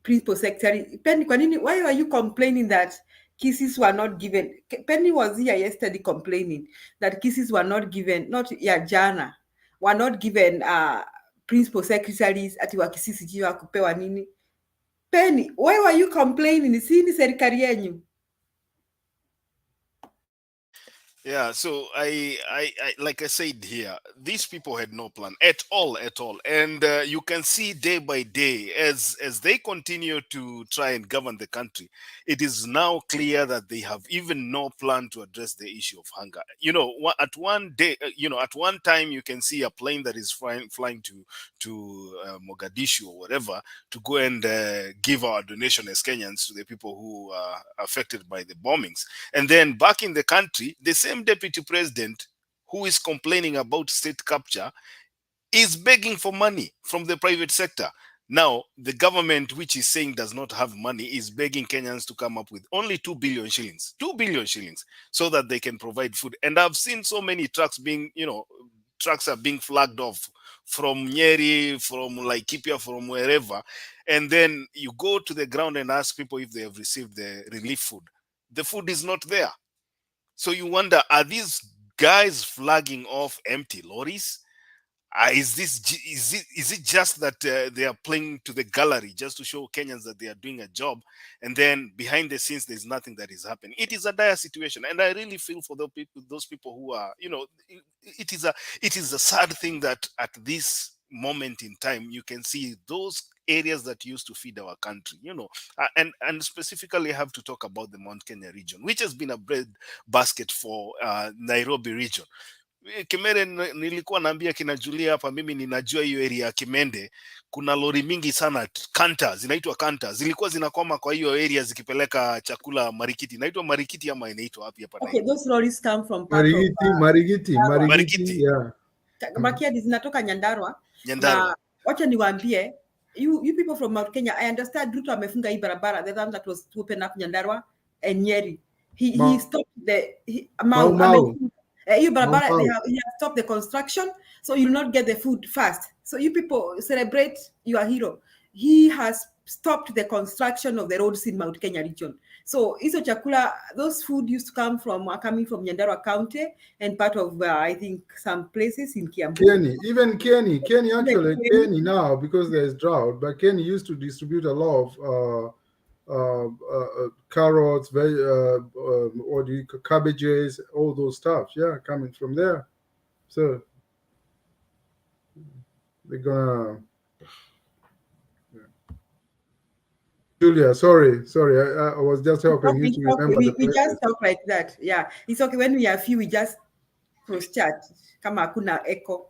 Speaker 22: principal secretary. Penny, kwa nini? Why are you complaining that kisses were not given? Penny was here yesterday complaining that kisses were not given, jana, were not given principal secretaries ati wa kisisi sijui hakupewa nini. Penny, why were you complaining? Si ni serikali yenu.
Speaker 1: Yeah, so I like I said here, these people had no plan at all, and you can see day by day as they continue to try and govern the country, it is now clear that they have even no plan to address the issue of hunger. You know, at one time you can see a plane that is flying to Mogadishu or whatever to go and give our donation as Kenyans to the people who are affected by the bombings, and then back in the country, the same deputy president who is complaining about state capture is begging for money from the private sector. Now, the government, which is saying does not have money, is begging Kenyans to come up with only 2 billion shillings, 2 billion shillings, so that they can provide food. And I've seen so many trucks trucks are being flagged off from Nyeri, from Laikipia, from wherever. And then you go to the ground and ask people if they have received the relief food. The food is not there. So you wonder, are these guys flagging off empty lorries? Is it just that they are playing to the gallery just to show Kenyans that they are doing a job, and then behind the scenes there's nothing that is happening? It is a dire situation, and I really feel for those people who are, it is a sad thing that at this moment in time you can see those areas that used to feed our country, and specifically have to talk about the Mount Kenya region, which has been a bread basket for Nairobi region. Kimere, nilikuwa naambia kina Julia hapa, mimi ninajua hiyo area ya Kimende, kuna lori mingi sana kanta, zinaitwa kanta, zilikuwa zinakwama kwa hiyo area zikipeleka chakula Marikiti. Inaitwa Marikiti ama inaitwa wapi hapa?
Speaker 22: Okay, those lorries come from
Speaker 23: Marikiti, yeah.
Speaker 22: Makiadi zinatoka Nyandarua. Na wacha niwaambie, you people from Mount Kenya, I understand Ruto amefunga hii barabara, the one that was to open up Nyandarua and Nyeri. He stopped he has stopped the construction, so you'll not get the food fast. So you people celebrate your hero. He has stopped the construction of the roads in Mount Kenya region. So hizo chakula, those food used to come from coming from Nyandarua County and part of I think some places in Kiambu.
Speaker 23: Even Kenny actually, Kenny now because there's drought, but Kenny used to distribute a lot of carrots, cabbages, all those stuff. Yeah, coming from there. So they're gonna. Julia, sorry, I was just helping you to remember the
Speaker 22: we just talk like that. Yeah, it's okay when we are few. We just cross chat. Kama hakuna echo.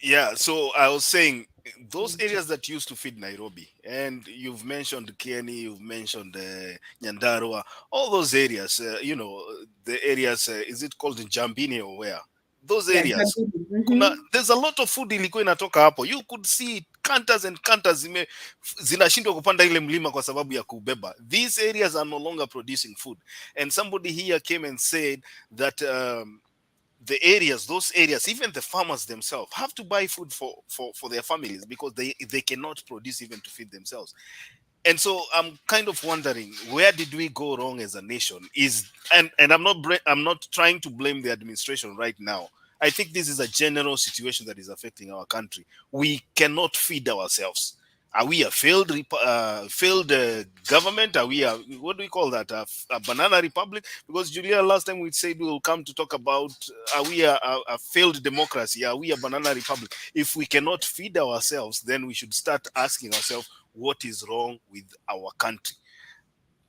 Speaker 1: Yeah, so I was saying those areas that used to feed Nairobi, and you've mentioned Kieni, you've mentioned Nyandarua, all those areas, the areas, is it called Njambini or where? Those areas, there's a lot of food ilikuwa inatoka hapo. You could see cantas and cantas zinashindwa kupanda ile mlima kwa sababu ya kubeba. These areas are no longer producing food. And somebody here came and said that the areas, those areas, even the farmers themselves have to buy food for their families because they cannot produce even to feed themselves. And so I'm kind of wondering, where did we go wrong as a nation? And I'm not trying to blame the administration right now. I think this is a general situation that is affecting our country. We cannot feed ourselves. Are we a failed government? Are we what do we call that? A banana republic? Because Julia, last time we said we will come to talk about, are we a failed democracy? Are we a banana republic? If we cannot feed ourselves, then we should start asking ourselves, what is wrong with our country?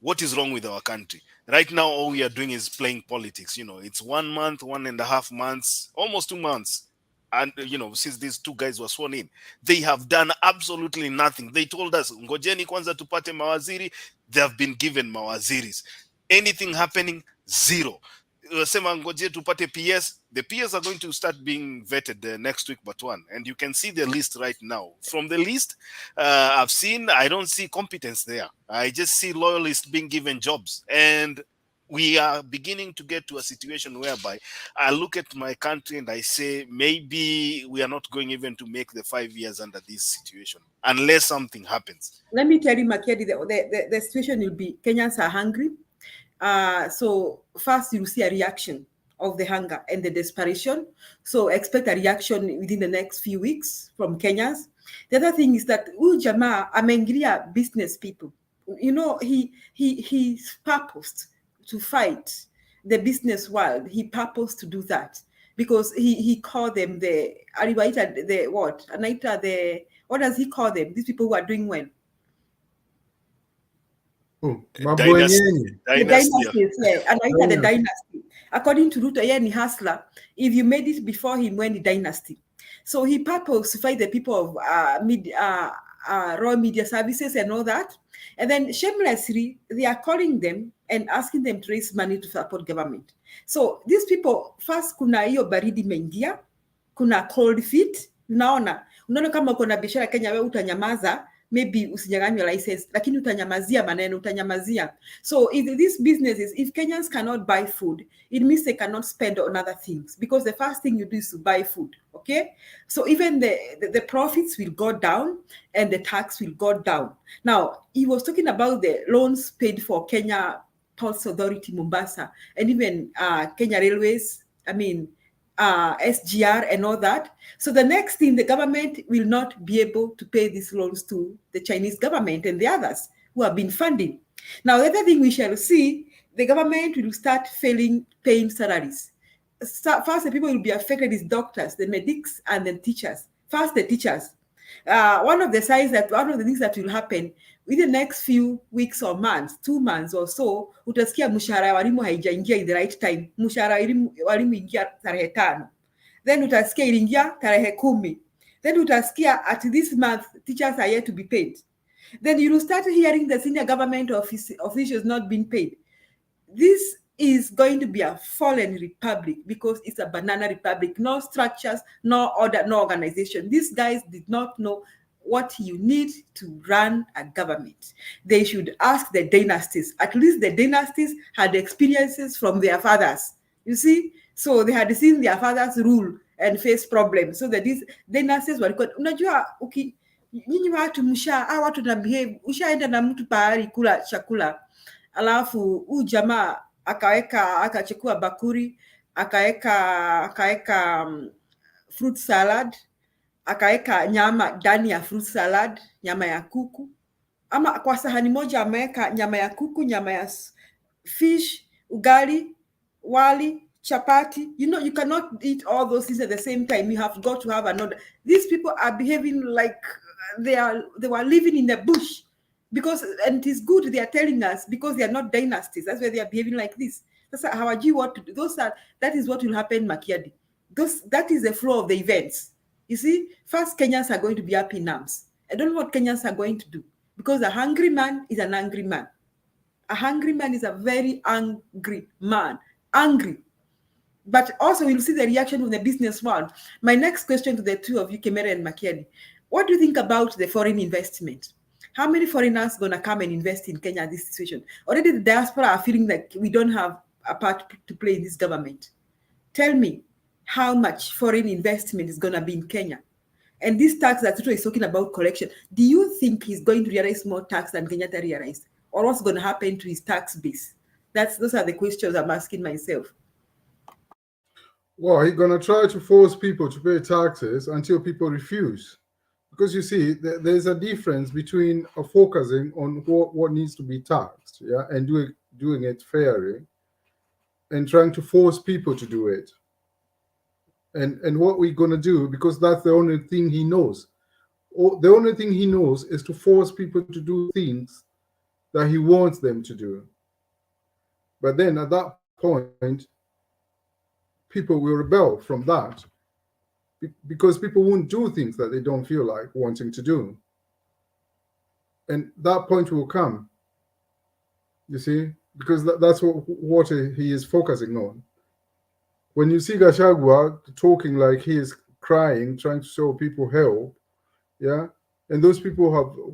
Speaker 1: What is wrong with our country? Right now, all we are doing is playing politics. It's 1 month, 1.5 months, almost 2 months. And, since these two guys were sworn in, they have done absolutely nothing. They told us, ngojeni kwanza tupate mawaziri. They have been given mawaziris. Anything happening? Zero. Sema ngoje tupate PS. The PS are going to start being vetted next week but one. And you can see the list right now. From the list, I don't see competence there. I just see loyalists being given jobs. And we are beginning to get to a situation whereby I look at my country and I say, maybe we are not going even to make the 5 years under this situation unless something happens.
Speaker 22: Let me tell you, Makedi, the situation will be Kenyans are hungry. So first you will see a reaction of the hunger and the desperation. So expect a reaction within the next few weeks from Kenyans. The other thing is that Jamaa ameingilia business people. He's purposed to fight the business world. He purposed to do that because he called them what does he call them? These people who are doing well.
Speaker 23: Dynasty.
Speaker 22: The dynasty. According to Ruto, ni hustler. If you made it before him, when the dynasty. So he purposed to fight the people of raw media services and all that. And then shamelessly, they are calling them and asking them to raise money to support government. So these people, first kuna hiyo baridi mengia, kuna cold feet, unaona kama uko na biashara Kenya wewe utanyamaza, maybe usinyang'anywe license, lakini utanyamazia maneno, utanyamazia. So if these businesses, if Kenyans cannot buy food, it means they cannot spend on other things because the first thing you do is to buy food, okay? So even the profits will go down and the tax will go down. Now, he was talking about the loans paid for Kenya Ports Authority, Mombasa, and even Kenya Railways, SGR and all that. So the next thing, the government will not be able to pay these loans to the Chinese government and the others who have been funding. Now, the other thing we shall see, the government will start paying salaries. First, the people will be affected is doctors, the medics, and the teachers. First, the teachers. One of the things that will happen within the next few weeks or months, 2 months or so, utasikia mshahara ya walimu haijaingia in the right time. Mshahara walimu ingia tarehe 5. Then utasikia ilingia tarehe 10. Then utasikia at this month teachers are yet to be paid. Then you will start hearing the senior government officials not being paid. This is going to be a fallen republic because it's a banana republic. No structures, no order, no organization. These guys did not know what you need to run a government. They should ask the dynasties. At least the dynasties had experiences from their fathers. You see? So they had seen their fathers rule and face problems. So that these dynasties walikuwa, unajua nyinyi watu watu na behave, ushaenda na mtu pahali kula chakula, alafu jamaa akachukua bakuri, akaweka fruit salad, akaweka nyama ndani ya fruit salad, nyama ya kuku, ama kwa sahani moja ameweka nyama ya kuku, nyama ya fish, ugali, wali, chapati. You cannot eat all those things at the same time. You have got to have another. These people are behaving like they were living in the bush, because, and it is good they are telling us, because they are not dynasties. That's why they are behaving like this. That's how you what to do. That is what will happen, Makiadi. That is the flow of the events. You see, first Kenyans are going to be up in arms. I don't know what Kenyans are going to do, because a hungry man is an angry man. A hungry man is a very angry man. Angry. But also we'll see the reaction of the business world. My next question to the two of you, Kemere and Makiadi, what do you think about the foreign investment? How many foreigners are going to come and invest in Kenya in this situation? Already the diaspora are feeling like we don't have a part to play in this government. Tell me how much foreign investment is going to be in Kenya. And this tax that Ruto is talking about, collection, do you think he's going to realize more tax than Kenyatta realized? Or what's going to happen to his tax base? Those are the questions I'm asking myself.
Speaker 23: Well, he's going to try to force people to pay taxes until people refuse. Because you see, there's a difference between focusing on what needs to be taxed, yeah, and doing it fairly, and trying to force people to do it. And what we're going to do, because that's the only thing he knows. The only thing he knows is to force people to do things that he wants them to do. But then at that point, people will rebel from that, because people won't do things that they don't feel like wanting to do. And that point will come, you see, because that's what he is focusing on. When you see Gachagua talking like he is crying, trying to show people help, yeah, and those people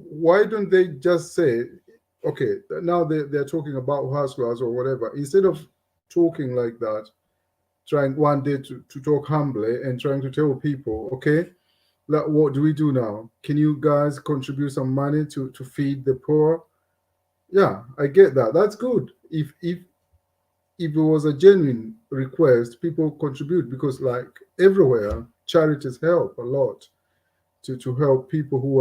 Speaker 23: why don't they just say, okay, now they're talking about hustlers or whatever, instead of talking like that, trying one day to talk humbly and trying to tell people, okay, what do we do now? Can you guys contribute some money to feed the poor? Yeah, I get that. That's good. If it was a genuine request, people contribute, because like everywhere, charities help a lot to help people who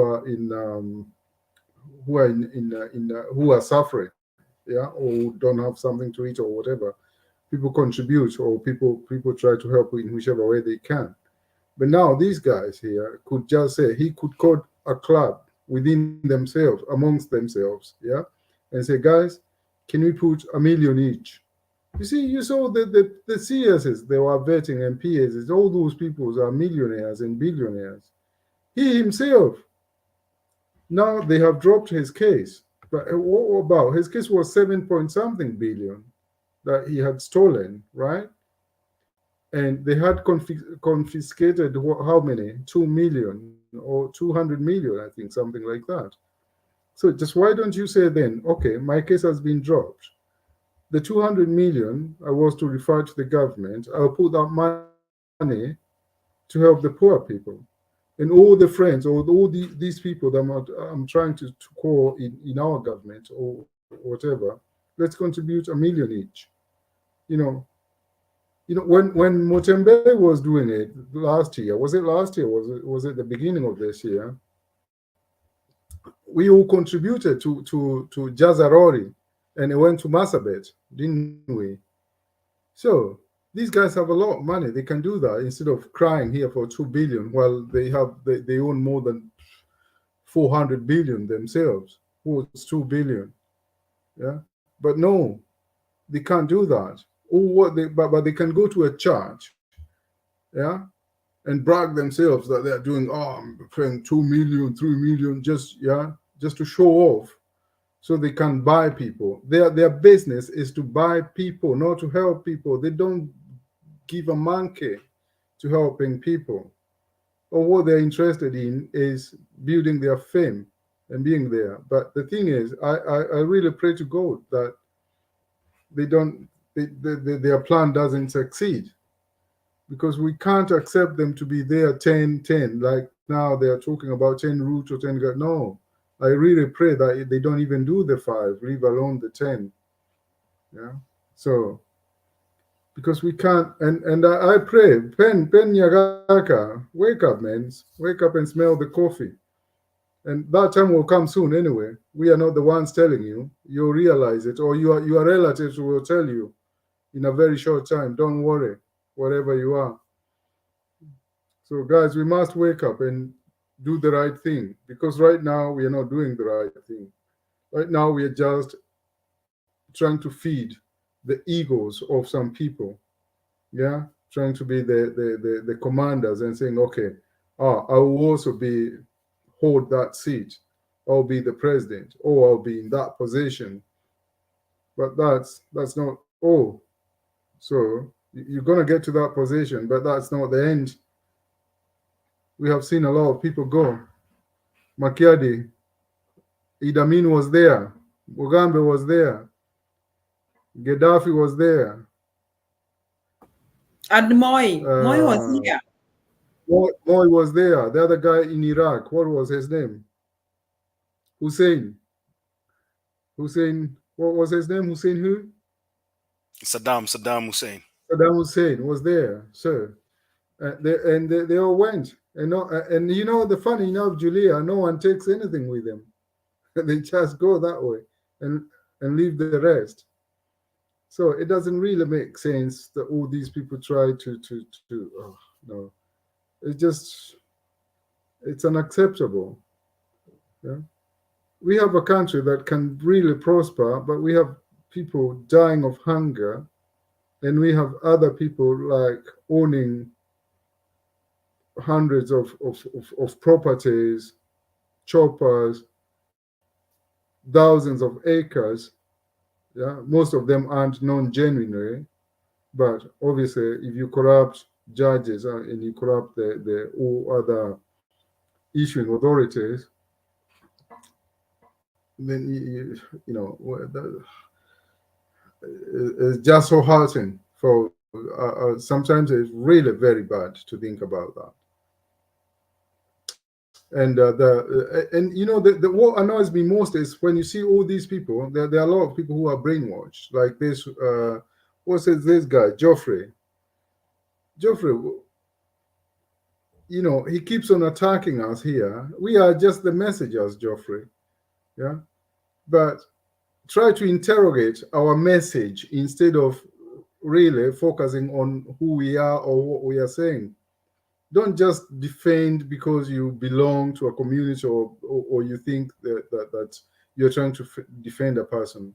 Speaker 23: are suffering, yeah, or don't have something to eat or whatever. People contribute, or people try to help in whichever way they can. But now these guys here could just say, he could call a club within themselves, amongst themselves, yeah, and say, guys, can we put $1 million each? You see, you saw the CSs they were vetting, and PSs, all those people are millionaires and billionaires. He himself, now they have dropped his case. But what about his case? Was 7-point-something billion that he had stolen, right? And they had confiscated how many? 2 million or 200 million, I think, something like that. So just why don't you say then, okay, my case has been dropped. The 200 million I was to refer to the government. I'll put that money to help the poor people. And all the friends, or all these people that I'm trying to call in our government or whatever, let's contribute $1 million each. You know, when Motembe was doing it last year, was it last year? Was it the beginning of this year? We all contributed to Jazarori, and it went to Masabet, didn't we? So these guys have a lot of money. They can do that instead of crying here for 2 billion while they own more than 400 billion themselves. What's 2 billion? Yeah, but no, they can't do that. But they can go to a church, yeah, and brag themselves that they're doing, I'm paying 2 million, 3 million, just to show off, so they can buy people. Their business is to buy people, not to help people. They don't give a monkey to helping people. Or what they're interested in is building their fame and being there. But the thing is, I really pray to God that their plan doesn't succeed, because we can't accept them to be there 10-10. Like now they are talking about 10 Ruto, 10 Govt. No, I really pray that they don't even do the 5, leave alone the 10. Yeah. So because we can't, and I pray, Pen Nyagaka, wake up, man, wake up and smell the coffee. And that time will come soon anyway. We are not the ones telling you. You'll realize it, or your relatives will tell you in a very short time. Don't worry, wherever you are. So guys, we must wake up and do the right thing, because right now we are not doing the right thing. Right now we are just trying to feed the egos of some people. Yeah, trying to be the commanders and saying, okay, I will also hold that seat. I'll be the president, or I'll be in that position. But that's not all. So you're gonna get to that position, but that's not the end. We have seen a lot of people go. Makiadi, Idi Amin was there. Mugabe was there. Gaddafi was there.
Speaker 22: And Moi was here.
Speaker 23: Moi was there. The other guy in Iraq, what was his name? Hussein. What was his name? Hussein who?
Speaker 1: Saddam Hussein.
Speaker 23: Saddam Hussein was there, sir. They all went. And you know, the funny enough, Julia, no one takes anything with them. They just go that way and leave the rest. So it doesn't really make sense that all these people try to oh, no. It's unacceptable. Yeah. We have a country that can really prosper, but we have people dying of hunger, and we have other people like owning hundreds of properties, choppers, thousands of acres. Yeah, most of them aren't non-genuine, but obviously, if you corrupt judges and you corrupt the all other issuing authorities, then you know it's just so hurting. For sometimes it's really very bad to think about that. And you know what annoys me most is when you see all these people. There are a lot of people who are brainwashed, like this. What's this guy, Geoffrey? You know, he keeps on attacking us here. We are just the messengers, Geoffrey. Yeah, but try to interrogate our message instead of really focusing on who we are or what we are saying. Don't just defend because you belong to a community or you think that you're trying to defend a person.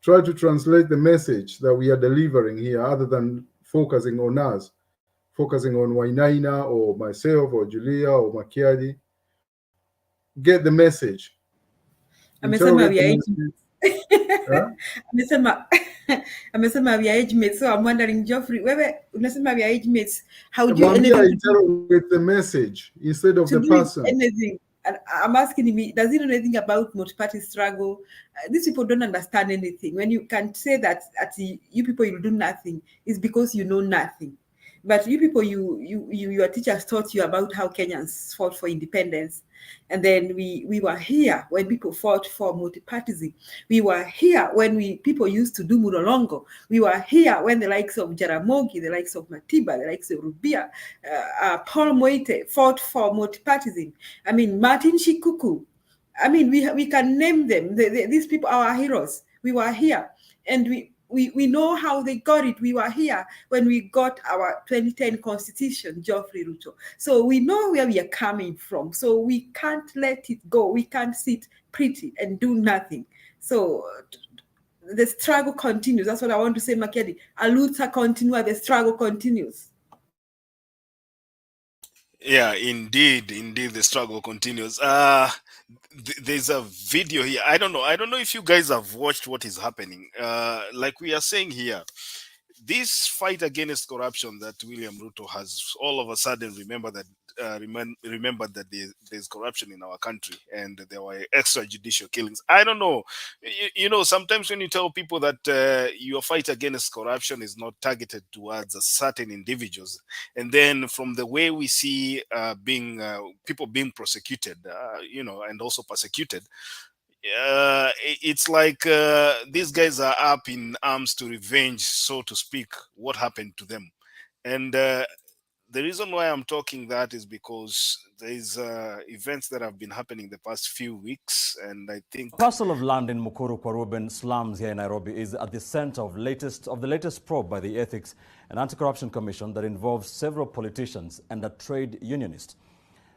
Speaker 23: Try to translate the message that we are delivering here, other than focusing on us, focusing on Wainaina or myself or Julia or Makiadi. Get the message.
Speaker 22: Amesema we are age amesema we are age mates. So I'm wondering, Geoffrey, wewe unasema we are age mates. How do you
Speaker 23: interrogate the message instead of the person?
Speaker 22: Anything. And I'm asking me, does he know anything about multi-party struggle? These people don't understand anything. When you can say that you people you do nothing, it's because you know nothing. But you people, your teachers taught you about how Kenyans fought for independence. And then we were here when people fought for multipartism. We were here when people used to do Murolongo. We were here when the likes of Jaramogi, the likes of Matiba, the likes of Rubia, Paul Moite fought for multipartism. I mean, Martin Shikuku. I mean, we can name them. These people are our heroes. We were here. And we know how they got it. We were here when we got our 2010 constitution, Geoffrey Ruto. So we know where we are coming from. So we can't let it go. We can't sit pretty and do nothing. So the struggle continues. That's what I want to say, Makedi. Aluta continua, the struggle continues.
Speaker 1: Yeah, indeed, the struggle continues. There's a video here. I don't know if you guys have watched what is happening. Like we are saying here, this fight against corruption that William Ruto has all of a sudden remembered that there's corruption in our country and there were extrajudicial killings. I don't know. You know, sometimes when you tell people that your fight against corruption is not targeted towards a certain individuals, and then from the way we see people being prosecuted, you know, and also persecuted, it's like these guys are up in arms to revenge, so to speak, what happened to them. And the reason why I'm talking that is because there's events that have been happening the past few weeks, and I think
Speaker 7: a parcel of land in Mukuru Kwaruben slums here in Nairobi is at the center of the latest probe by the Ethics and Anti-Corruption Commission that involves several politicians and a trade unionist.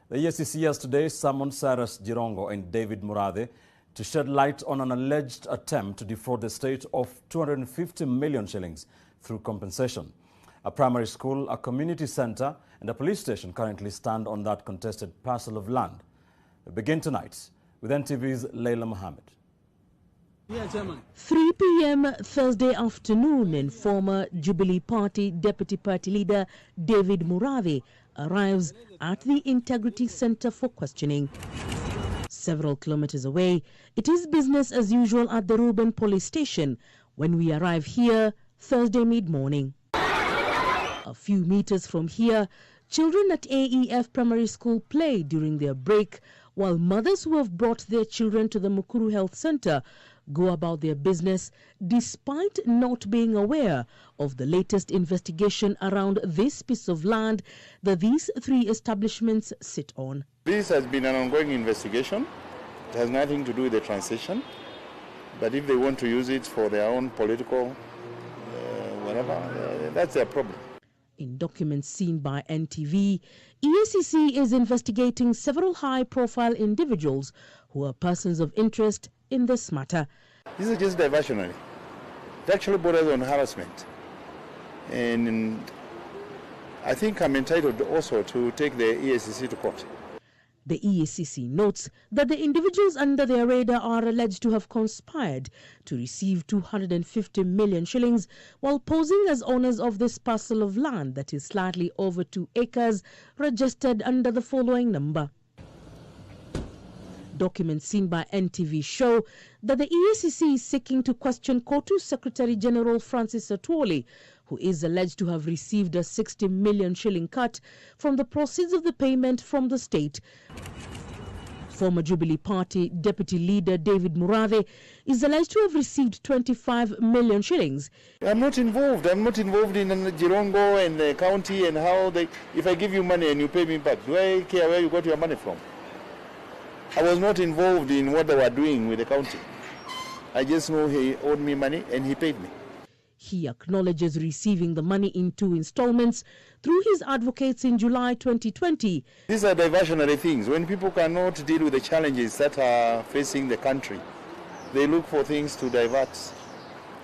Speaker 7: The EACC has today summoned Cyrus Jirongo and David Murathe to shed light on an alleged attempt to defraud the state of 250 million shillings through compensation. A primary school, a community center, and a police station currently stand on that contested parcel of land. We begin tonight with NTV's Leila Mohammed.
Speaker 8: 3 p.m. Thursday afternoon, and former Jubilee Party Deputy Party Leader David Murathe arrives at the Integrity Center for questioning. Several kilometers away, it is business as usual at the Ruben Police Station when we arrive here Thursday mid-morning. A few meters from here, children at AEF Primary School play during their break, while mothers who have brought their children to the Mukuru Health Center go about their business despite not being aware of the latest investigation around this piece of land that these three establishments sit on.
Speaker 9: This has been an ongoing investigation. It has nothing to do with the transition. But if they want to use it for their own political whatever, that's their problem.
Speaker 8: In documents seen by NTV, EACC is investigating several high-profile individuals who are persons of interest in this matter.
Speaker 9: This is just diversionary. It actually borders on harassment. And I think I'm entitled also to take the EACC to court.
Speaker 8: The EACC notes that the individuals under their radar are alleged to have conspired to receive 250 million shillings while posing as owners of this parcel of land that is slightly over 2 acres, registered under the following number. Documents seen by NTV show that the EACC is seeking to question KOTU Secretary General Francis Atwoli, who is alleged to have received a 60 million shilling cut from the proceeds of the payment from the state. Former Jubilee Party Deputy Leader David Murathe is alleged to have received 25 million shillings.
Speaker 9: I'm not involved. I'm not involved in Jirongo and the county and how they, if I give you money and you pay me back, do I care where you got your money from? I was not involved in what they were doing with the county. I just know he owed me money and he paid me.
Speaker 8: He acknowledges receiving the money in 2 installments through his advocates in July 2020.
Speaker 9: These are diversionary things. When people cannot deal with the challenges that are facing the country, they look for things to divert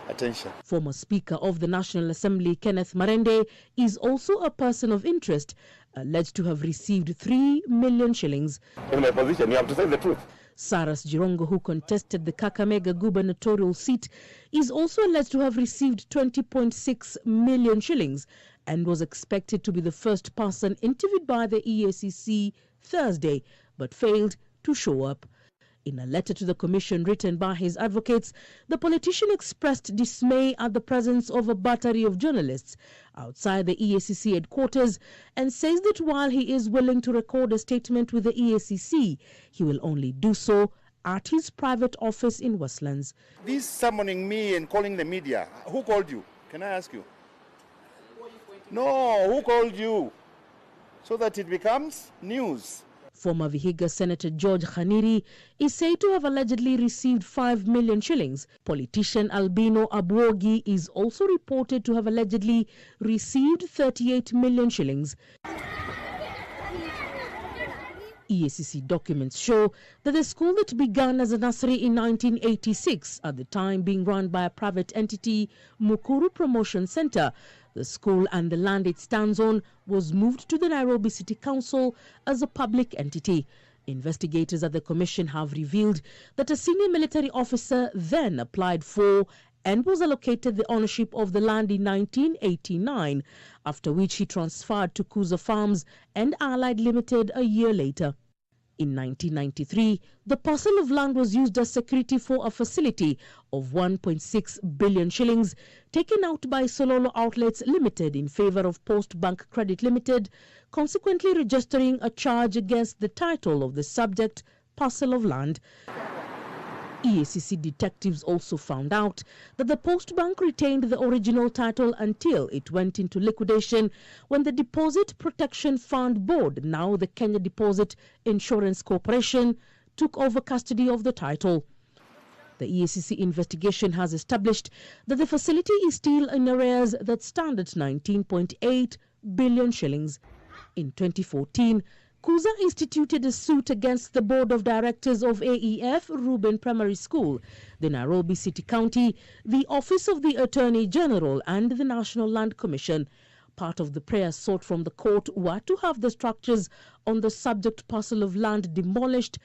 Speaker 9: attention.
Speaker 8: Former Speaker of the National Assembly Kenneth Marende is also a person of interest, alleged to have received 3 million shillings.
Speaker 9: In my position, you have to say the truth.
Speaker 8: Cyrus Jirongo, who contested the Kakamega gubernatorial seat, is also alleged to have received 20.6 million shillings and was expected to be the first person interviewed by the EACC Thursday, but failed to show up. In a letter to the commission written by his advocates, the politician expressed dismay at the presence of a battery of journalists outside the EACC headquarters and says that while he is willing to record a statement with the EACC, he will only do so at his private office in Westlands.
Speaker 9: This summoning me and calling the media, who called you? Can I ask you? No, who called you? So that it becomes news.
Speaker 8: Former Vihiga Senator George Khaniri is said to have allegedly received 5 million shillings. Politician Albino Abwogi is also reported to have allegedly received 38 million shillings. EACC documents show that the school that began as a nursery in 1986, at the time being run by a private entity, Mukuru Promotion Center, the school and the land it stands on was moved to the Nairobi City Council as a public entity. Investigators at the commission have revealed that a senior military officer then applied for and was allocated the ownership of the land in 1989, after which he transferred to Kuza Farms and Allied Limited a year later. In 1993, the parcel of land was used as security for a facility of 1.6 billion shillings taken out by Sololo Outlets Limited in favor of Post Bank Credit Limited, consequently registering a charge against the title of the subject parcel of land. EACC detectives also found out that the Post Bank retained the original title until it went into liquidation when the Deposit Protection Fund Board, now the Kenya Deposit Insurance Corporation, took over custody of the title. The EACC investigation has established that the facility is still in arrears that stand at 19.8 billion shillings. In 2014, Kuza instituted a suit against the Board of Directors of AEF Ruben Primary School, the Nairobi City County, the Office of the Attorney General and the National Land Commission. Part of the prayers sought from the court were to have the structures on the subject parcel of land demolished.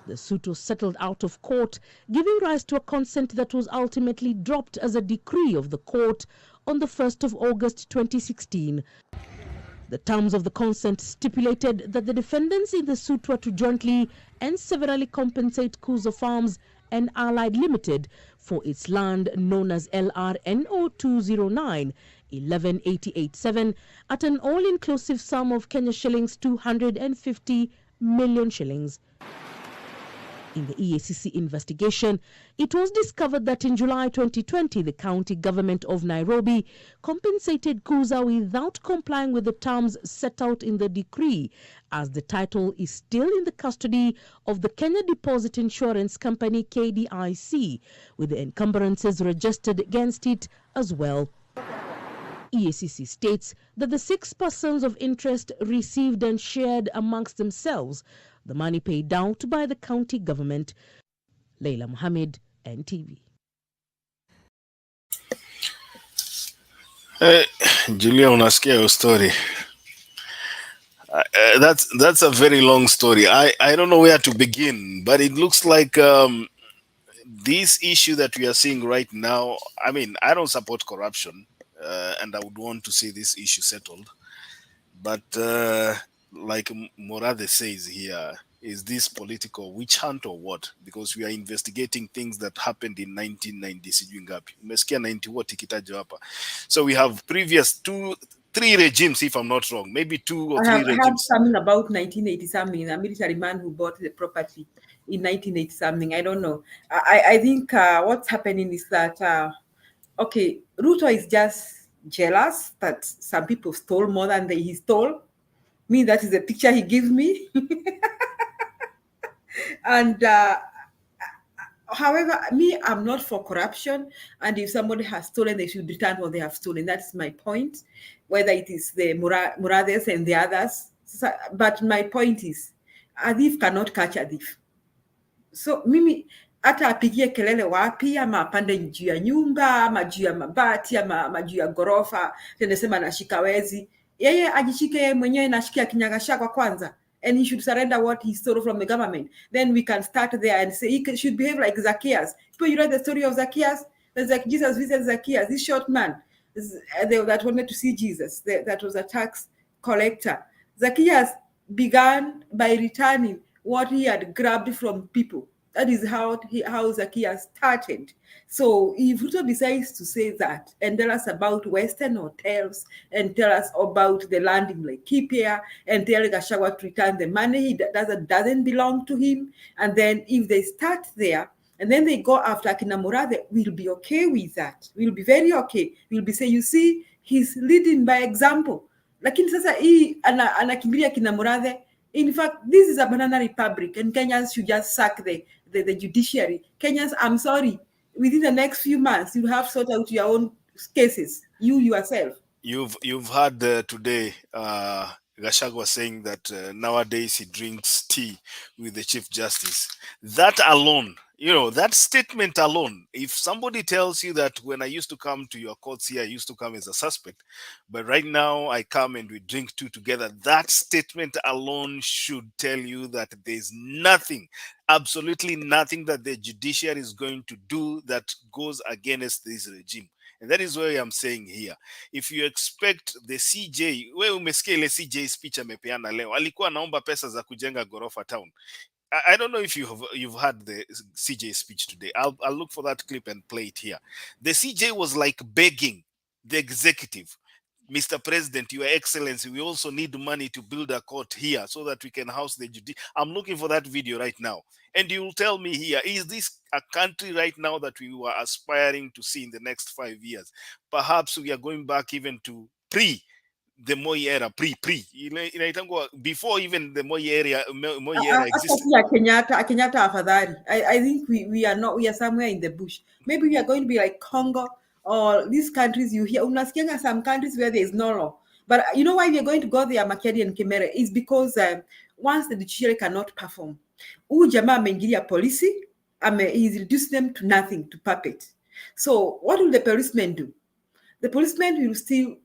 Speaker 8: The suit was settled out of court, giving rise to a consent that was ultimately dropped as a decree of the court on the 1st of August 2016. The terms of the consent stipulated that the defendants in the suit were to jointly and severally compensate Kuza Farms and Allied Limited for its land known as LRNO 209 11887 at an all-inclusive sum of Kenya shillings 250 million shillings. In the EACC investigation, it was discovered that in July 2020, the county government of Nairobi compensated Kuza without complying with the terms set out in the decree, as the title is still in the custody of the Kenya Deposit Insurance Company, KDIC, with the encumbrances registered against it as well. EACC states that the 6 persons of interest received and shared amongst themselves the money paid out by the county government. Leila Mohammed, NTV.
Speaker 1: Julia, unasikia your story. That's a very long story. I don't know where to begin, but it looks like this issue that we are seeing right now, I mean, I don't support corruption, and I would want to see this issue settled. But like Morade says here, is this political witch hunt or what? Because we are investigating things that happened in 1990. Sijui ngapi. Umesikia 90 what ikitajwa hapa. So we have previous 3 regimes, if I'm not wrong, maybe 2 or 3 regimes.
Speaker 22: I have something about 1980 something, a military man who bought the property in 1980 something. I don't know. I think what's happening is that, okay, Ruto is just jealous that some people stole more than he stole. Me, that is the picture he gives me. And however, me, I'm not for corruption. And if somebody has stolen, they should return what they have stolen. That's my point. Whether it is the Murades and the others. So, but my point is, a thief cannot catch a thief. So mimi hata apigie kelele wapi, ama apande juu ya nyumba, ama juu ya mabati, ama juu ya gorofa, tunasema anashika wezi. Yeye ajishike yeye mwenyewe na ashikia kinyagasha kwa kwanza. And he should surrender what he stole from the government. Then we can start there and say he should behave like Zacchaeus. People, you read the story of Zacchaeus? There's like Jesus visited Zacchaeus, this short man that wanted to see Jesus. That was a tax collector. Zacchaeus began by returning what he had grabbed from people. That is how Zacchaeus started. So if Ruto decides to say that and tell us about Western hotels and tell us about the land in Laikipia and tell Gachagua to return the money that doesn't belong to him, and then if they start there and then they go after Akina Murade, we'll be okay with that. We'll be very okay. We'll be saying, you see, he's leading by example. Lakini sasa hii anakimbilia Akina Murade. In fact, this is a banana republic, and Kenyans should just sack the judiciary. Kenyans, I'm sorry, within the next few months, you have sort out your own cases, you yourself.
Speaker 1: You've heard today Gachagua saying that nowadays he drinks tea with the Chief Justice. That alone You know, that statement alone, if somebody tells you that when I used to come to your courts here, I used to come as a suspect, but right now I come and we drink two together, that statement alone should tell you that there's nothing, absolutely nothing that the judiciary is going to do that goes against this regime. And that is why I'm saying here, if you expect the CJ, wewe umesikia ile CJ speech amepeana leo, alikuwa anaomba pesa za kujenga gorofa town. I don't know if you've heard the CJ speech today. I'll look for that clip and play it here. The CJ was like begging the executive, Mr. President, Your Excellency, we also need money to build a court here so that we can house the judiciary. I'm looking for that video right now. And you'll tell me here, is this a country right now that we were aspiring to see in the next 5 years? Perhaps we are going back even to the Moi era, inaitangwa before even the Moi era existed.
Speaker 22: Kenyatta afadhali. I think we are not, we are somewhere in the bush. Maybe we are going to be like Congo or these countries you hear. Unasikianga some countries where there is no law. But you know why we are going to go there, Makeri and Kimere, is because once the judiciary cannot perform, huyu jamaa ameingilia policy, he's reduced them to nothing, to puppet. So what will the policemen do? The policemen will still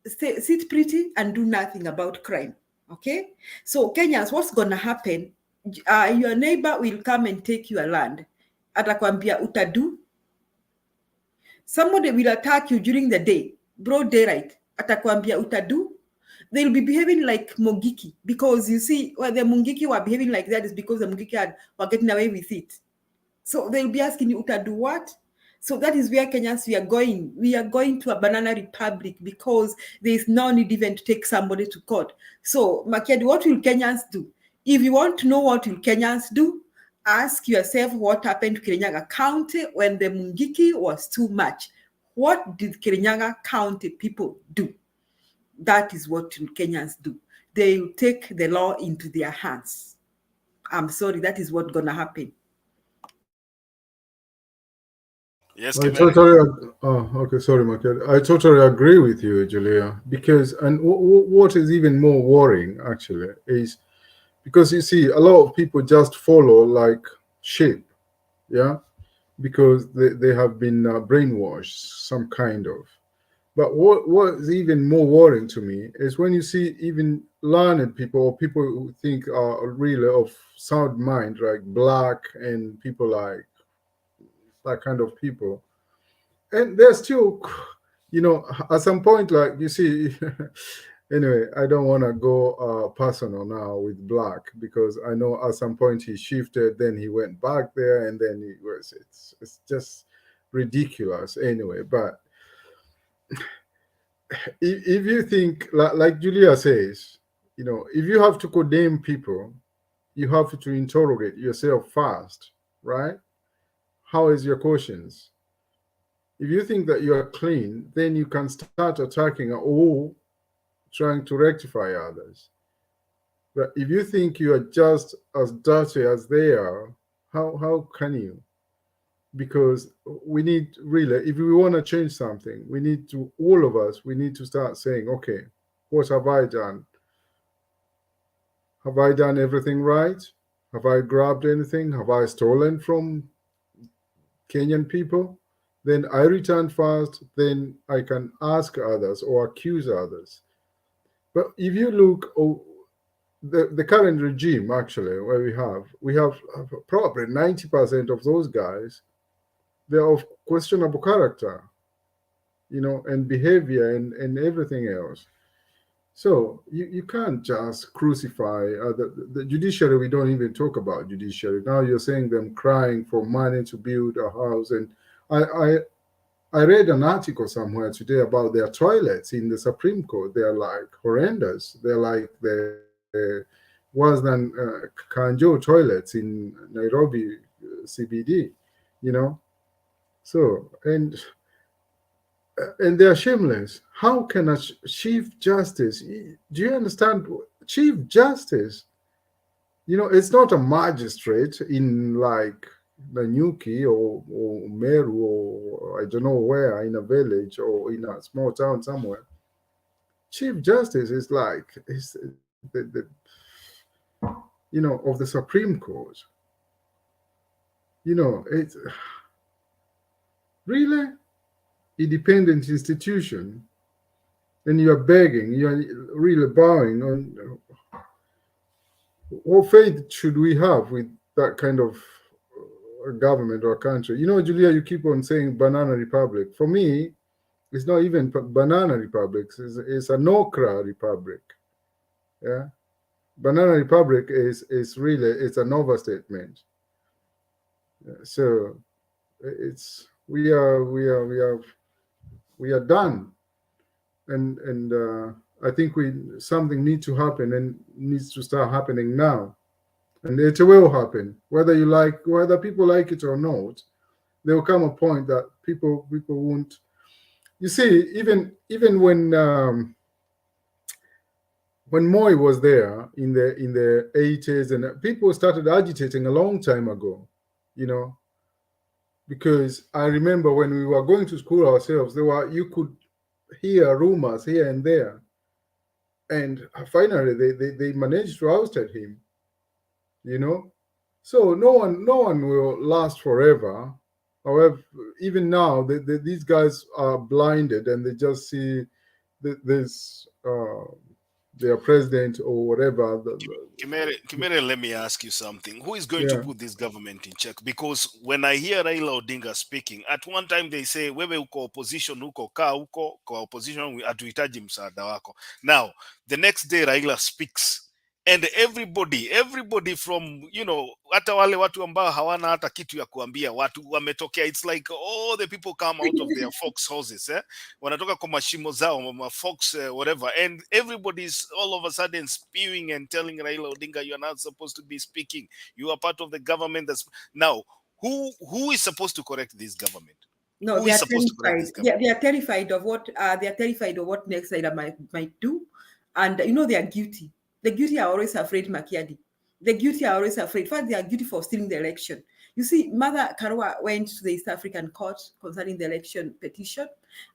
Speaker 22: sit pretty and do nothing about crime. Okay, so Kenyans, what's gonna happen? Your neighbor will come and take your land. Atakwambia utadu. Somebody will attack you during the day, broad daylight. Atakwambia utadu. They'll be behaving like Mungiki, because you see, well, the Mungiki were behaving like that is because the Mungiki were getting away with it. So they'll be asking you utadu what? So that is where Kenyans we are going. We are going to a banana republic because there is no need even to take somebody to court. So, Makedi, what will Kenyans do? If you want to know what will Kenyans do, ask yourself what happened to Kirinyaga County when the Mungiki was too much. What did Kirinyaga County people do? That is what Kenyans do. They will take the law into their hands. I'm sorry, that is what's going to happen.
Speaker 1: Yes,
Speaker 23: okay, sorry, Michael. I totally agree with you, Julia, because, and what is even more worrying, actually, is because you see, a lot of people just follow like sheep, yeah, because they have been brainwashed, some kind of. But what is even more worrying to me is when you see even learned people or people who think are really of sound mind, like Black and people like that kind of people, and they're still, you know, at some point, like you see. Anyway, I don't want to go personal now with Black, because I know at some point he shifted, then he went back there, and then he was. It's just ridiculous. Anyway, but if you think like Julia says, you know, if you have to condemn people, you have to interrogate yourself first, right? How is your conscience? If you think that you are clean, then you can start attacking or trying to rectify others. But if you think you are just as dirty as they are, how can you? Because we need, really, if we want to change something, we need to, all of us, we need to start saying, okay, what have I done? Have I done everything right? Have I grabbed anything? Have I stolen from Kenyan people? Then I return first, then I can ask others or accuse others. But if you look, the current regime, actually, where we have probably 90% of those guys, they're of questionable character, you know, and behavior and everything else. So you can't just crucify the judiciary. We don't even talk about judiciary. Now you're saying them crying for money to build a house. And I read an article somewhere today about their toilets in the Supreme Court. They're like horrendous. They're like the worse than Kanjo toilets in Nairobi CBD, you know. So, and they're shameless. How can a Chief Justice, do you understand? Chief Justice, you know, it's not a magistrate in like Nanyuki or Meru or I don't know where, in a village or in a small town somewhere. Chief Justice is like, is the, you know, of the Supreme Court. You know, it's really independent institution, and you're begging, you're really bowing on. What faith should we have with that kind of government or country? You know, Julia, you keep on saying banana republic. For me, it's not even banana republics. It's an okra republic. Yeah, banana republic is really it's an overstatement. So it's we are done, and I think we something needs to happen and needs to start happening now, and it will happen whether people like it or not. There will come a point that people won't. You see, even when Moy was there in the 80s, and people started agitating a long time ago, you know, because I remember when we were going to school ourselves, you could hear rumors here and there, and finally they managed to ousted him, you know. So no one will last forever. However, even now these guys are blinded and they just see this their president or whatever.
Speaker 1: Kimere, let me ask you something. Who is going to
Speaker 23: Yeah.
Speaker 1: put this government in check? Because when I hear Raila Odinga speaking, at one time they say, wewe uko opposition, uko kaa uko, kwa opposition, hatuhitaji msaada wako. Now, the next day Raila speaks. And everybody from, you know, hata wale watu ambao hawana hata kitu ya kuambia watu wametokea. It's like all the people come out of their fox houses, wanatoka kwa mashimo zao, fox whatever, and everybody's all of a sudden spewing and telling Raila Odinga, you are not supposed to be speaking, you are part of the government. That's now who is supposed to correct this government?
Speaker 22: No,
Speaker 1: Who
Speaker 22: they
Speaker 1: is
Speaker 22: are
Speaker 1: supposed to correct this
Speaker 22: terrified.
Speaker 1: government?
Speaker 22: They are terrified of what they are terrified of what next Raila might do, and you know they are guilty. The guilty are always afraid, Makiadi. The guilty are always afraid. In fact, they are guilty for stealing the election. You see, Mother Karua went to the East African court concerning the election petition,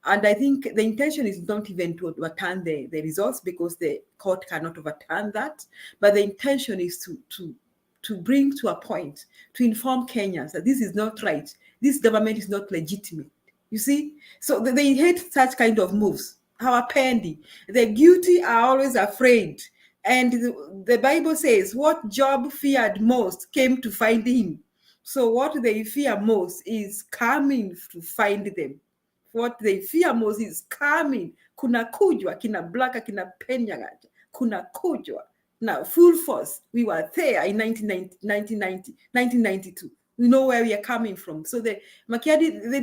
Speaker 22: and I think the intention is not even to overturn the results because the court cannot overturn that, but the intention is to bring to a point to inform Kenyans that this is not right. This government is not legitimate. You see? So they hate such kind of moves. Our pendy. The guilty are always afraid. And the Bible says, what Job feared most came to find him. So what they fear most is coming to find them. What they fear most is coming. Kuna kujwa, kina blaka, kina penyagat. Kuna kujwa. Now, full force. We were there in 1992. We know where we are coming from. So the Makiadi, they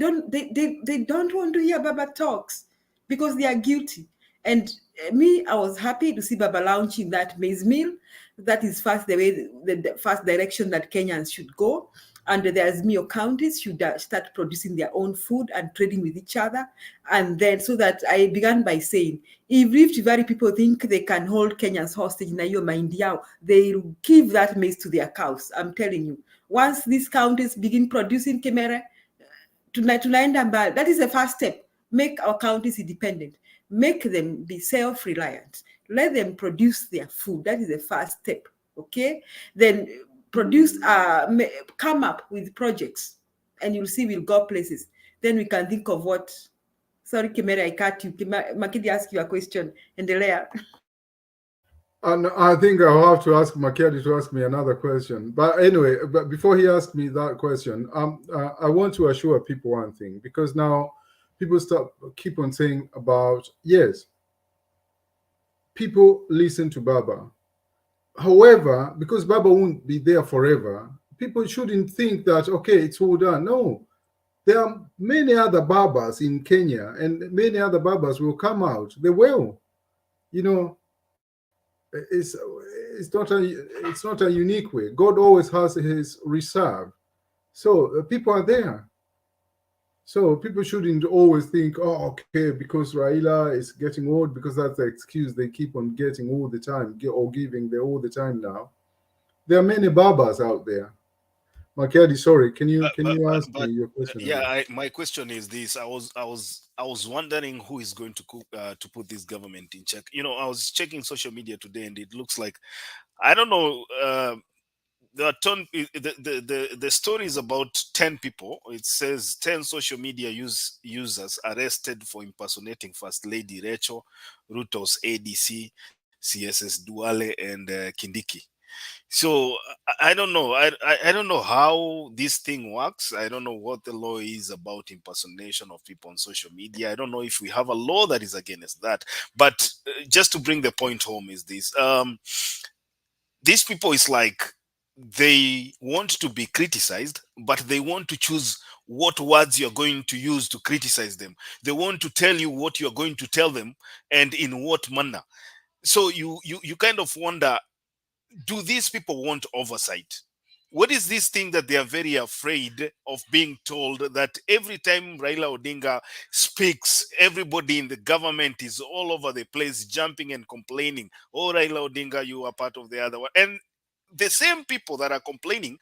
Speaker 22: don't want to hear Baba talks because they are guilty. And me, I was happy to see Baba launching that maize meal. That is first the first direction that Kenyans should go. And there's Mio counties should start producing their own food and trading with each other. And then, so that I began by saying, if Rift Valley people think they can hold Kenyans hostage in your mind, they'll give that maize to their cows. I'm telling you. Once these counties begin producing Kemere, tunaenda mbali. That is the first step. Make our counties independent. Make them be self-reliant. Let them produce their food. That is the first step. Okay? Then produce, come up with projects, and you'll see we'll go places. Then we can think of what. Sorry, Kemere, I cut you. Makidi ask you a question. Endelea.
Speaker 23: And I think I'll have to ask Makiadi to ask me another question. But anyway, but before he asks me that question, I want to assure people one thing, because now people keep on saying about, yes, people listen to Baba. However, because Baba won't be there forever, people shouldn't think that, okay, it's all done. No, there are many other Babas in Kenya, and many other Babas will come out. They will, you know. It's not a unique way. God always has his reserve. So people are there. So people shouldn't always think, oh, okay, because Raila is getting old, because that's the excuse they keep on getting all the time, or giving all the time now. There are many Babas out there. Makiadi, sorry, can you ask me your question
Speaker 1: Yeah,
Speaker 23: again?
Speaker 1: my question is this: I was wondering who is going to put this government in check. You know, I was checking social media today, and it looks like, I don't know. the story is about 10 people. It says 10 social media users arrested for impersonating First Lady Rachel, Ruto's ADC, CSS Duale, and Kindiki. So I don't know. I don't know how this thing works. I don't know what the law is about impersonation of people on social media. I don't know if we have a law that is against that. But just to bring the point home is this: these people is like they want to be criticized, but they want to choose what words you're going to use to criticize them. They want to tell you what you're going to tell them and in what manner. So you kind of wonder, do these people want oversight? What is this thing that they are very afraid of being told that every time Raila Odinga speaks, everybody in the government is all over the place jumping and complaining, oh, Raila Odinga, you are part of the other one. And the same people that are complaining,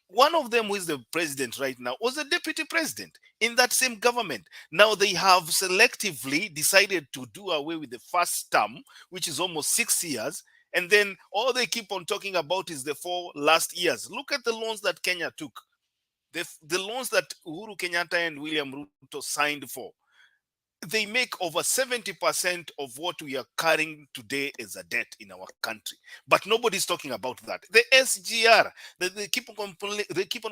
Speaker 1: one of them who is the president right now was a deputy president in that same government. Now they have selectively decided to do away with the first term, which is almost 6 years. And then all they keep on talking about is the 4 last years. Look at the loans that Kenya took, the loans that Uhuru Kenyatta and William Ruto signed for. They make over 70% of what we are carrying today as a debt in our country, but nobody's talking about that. The SGR, they keep on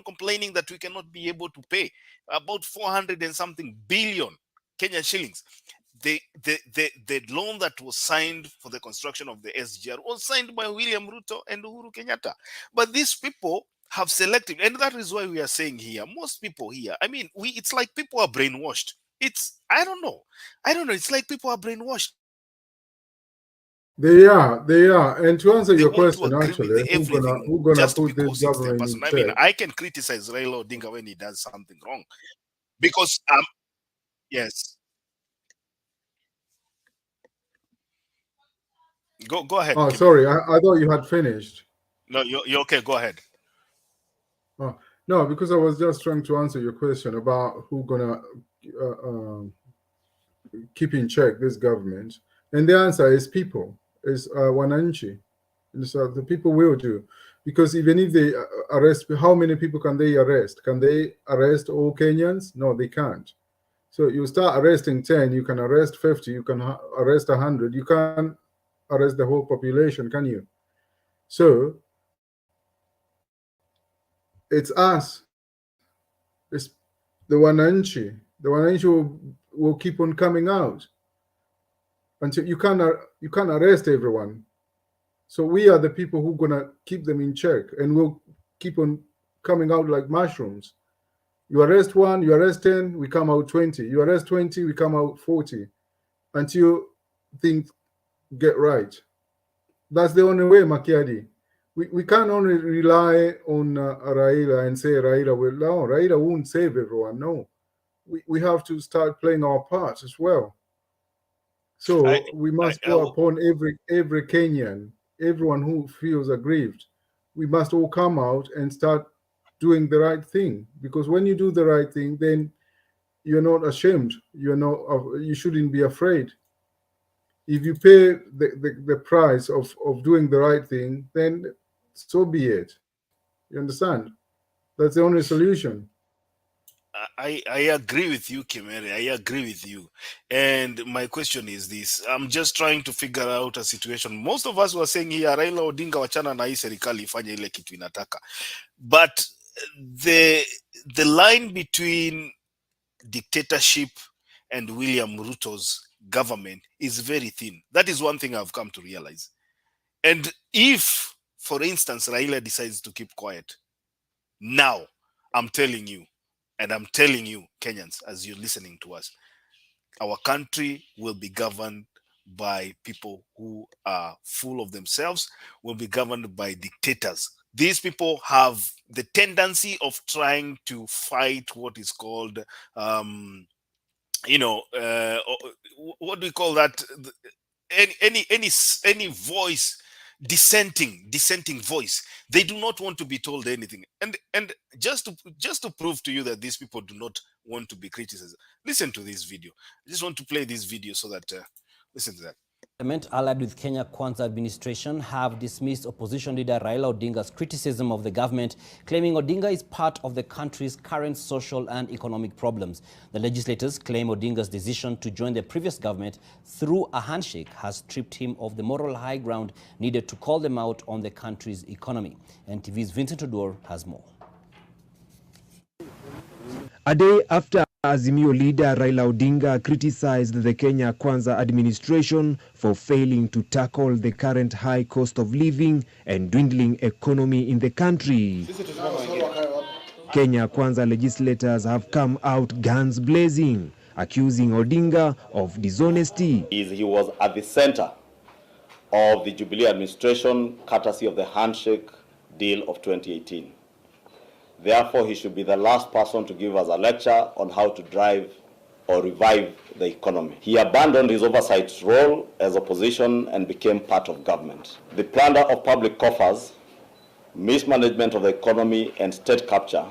Speaker 1: complaining that we cannot be able to pay about 400 and something billion Kenyan shillings. The loan that was signed for the construction of the SGR was signed by William Ruto and Uhuru Kenyatta. But these people have selected, and that is why we are saying here, most people here, I mean, it's like people are brainwashed. I don't know. It's like people are brainwashed.
Speaker 23: They are. And to answer your question,
Speaker 1: agree
Speaker 23: actually,
Speaker 1: with everything
Speaker 23: who gonna
Speaker 1: just
Speaker 23: put this
Speaker 1: because it's their
Speaker 23: government in
Speaker 1: person. I mean,
Speaker 23: check?
Speaker 1: I can criticize Raila Odinga when he does something wrong, because yes. Go ahead.
Speaker 23: Oh,
Speaker 1: Kim.
Speaker 23: sorry, I thought you had finished.
Speaker 1: No, you're okay. Go ahead.
Speaker 23: Oh, no, because I was just trying to answer your question about who gonna keep in check this government, and the answer is people, is wananchi. And so the people will do, because even if they arrest, how many people can they arrest? Can they arrest all Kenyans? No, they can't. So you start arresting 10, you can arrest 50, you can arrest 100, you can't arrest the whole population, can you? So it's us, it's the wananchi. The wananchi will keep on coming out until you can't arrest everyone. So we are the people who are gonna keep them in check, and we'll keep on coming out like mushrooms. You arrest 1, you arrest 10, we come out 20. You arrest 20, we come out 40, until things get right. That's the only way, Makiadi. We can't only rely on Raila and say Raila will. No, Raila won't save everyone. No, we have to start playing our part as well. So we must go upon every Kenyan, everyone who feels aggrieved. We must all come out and start doing the right thing, because when you do the right thing, then you're not ashamed. You shouldn't be afraid. If you pay the price of doing the right thing, then so be it. You understand? That's the only solution.
Speaker 1: I agree with you, Kimere. I agree with you. And my question is this. I'm just trying to figure out a situation. Most of us were saying here, Raila Odinga wachana na hii serikali ifanye ile kitu inataka. But the line between dictatorship and William Ruto's government is very thin. That is one thing I've come to realize. And if, for instance, Raila decides to keep quiet, now I'm telling you, and I'm telling you, Kenyans, as you're listening to us, our country will be governed by people who are full of themselves, will be governed by dictators. These people have the tendency of trying to fight what is called, what do we call that? Any voice, dissenting voice. They do not want to be told anything. And just to prove to you that these people do not want to be criticized, listen to this video. I just want to play this video so that listen to that.
Speaker 14: Parliament, allied with Kenya Kwanza administration, have dismissed opposition leader Raila Odinga's criticism of the government, claiming Odinga is part of the country's current social and economic problems. The legislators claim Odinga's decision to join the previous government through a handshake has stripped him of the moral high ground needed to call them out on the country's economy. NTV's Vincent Odor has more.
Speaker 10: A day after Azimio leader Raila Odinga criticized the Kenya Kwanza administration for failing to tackle the current high cost of living and dwindling economy in the country, Kenya Kwanza legislators have come out guns blazing, accusing Odinga of dishonesty.
Speaker 11: He was at the center of the Jubilee administration, courtesy of the handshake deal of 2018. Therefore, he should be the last person to give us a lecture on how to drive or revive the economy. He abandoned his oversight role as opposition and became part of government. The plunder of public coffers, mismanagement of the economy, and state capture,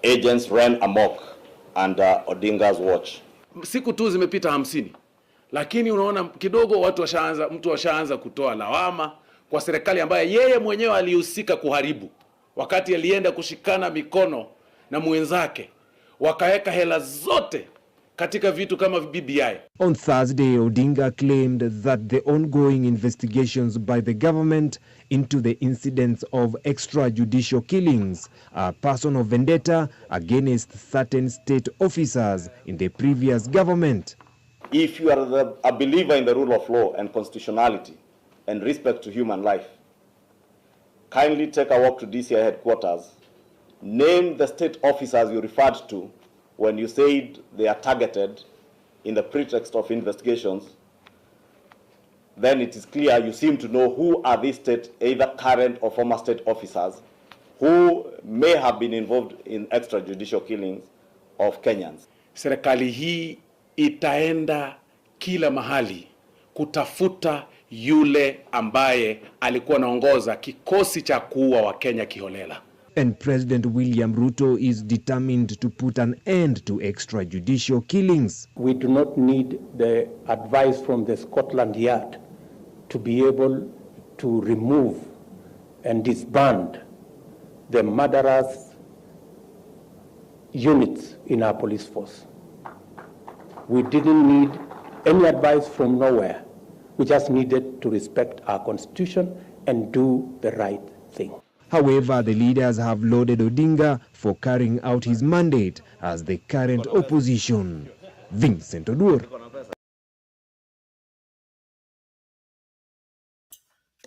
Speaker 11: agents ran amok under Odinga's watch.
Speaker 12: Siku tu zimepita 50, lakini unaona kidogo mtu washaanza kutoa lawama kwa serikali ambaye yeye mwenyewe alihusika kuharibu. Wakati alienda kushikana mikono na mwenzake, wakaweka hela zote katika vitu kama BBI.
Speaker 10: On Thursday, Odinga claimed that the ongoing investigations by the government into the incidents of extrajudicial killings are personal vendetta against certain state officers in the previous government.
Speaker 11: If you are a believer in the rule of law and constitutionality and respect to human life, kindly take a walk to DCI headquarters, name the state officers you referred to when you said they are targeted in the pretext of investigations. Then it is clear you seem to know who are these state, either current or former state officers, who may have been involved in extrajudicial killings of Kenyans.
Speaker 12: Serikali hii itaenda kila mahali kutafuta yule ambaye alikuwa anaongoza kikosi cha kuua wa Kenya kiholela.
Speaker 10: And President William Ruto is determined to put an end to extrajudicial killings.
Speaker 13: We do not need the advice from the Scotland Yard to be able to remove and disband the murderous units in our police force. We didn't need any advice from nowhere. We just needed to respect our constitution and do the right thing.
Speaker 10: However, the leaders have lauded Odinga for carrying out his mandate as the current opposition. Vincent Odur.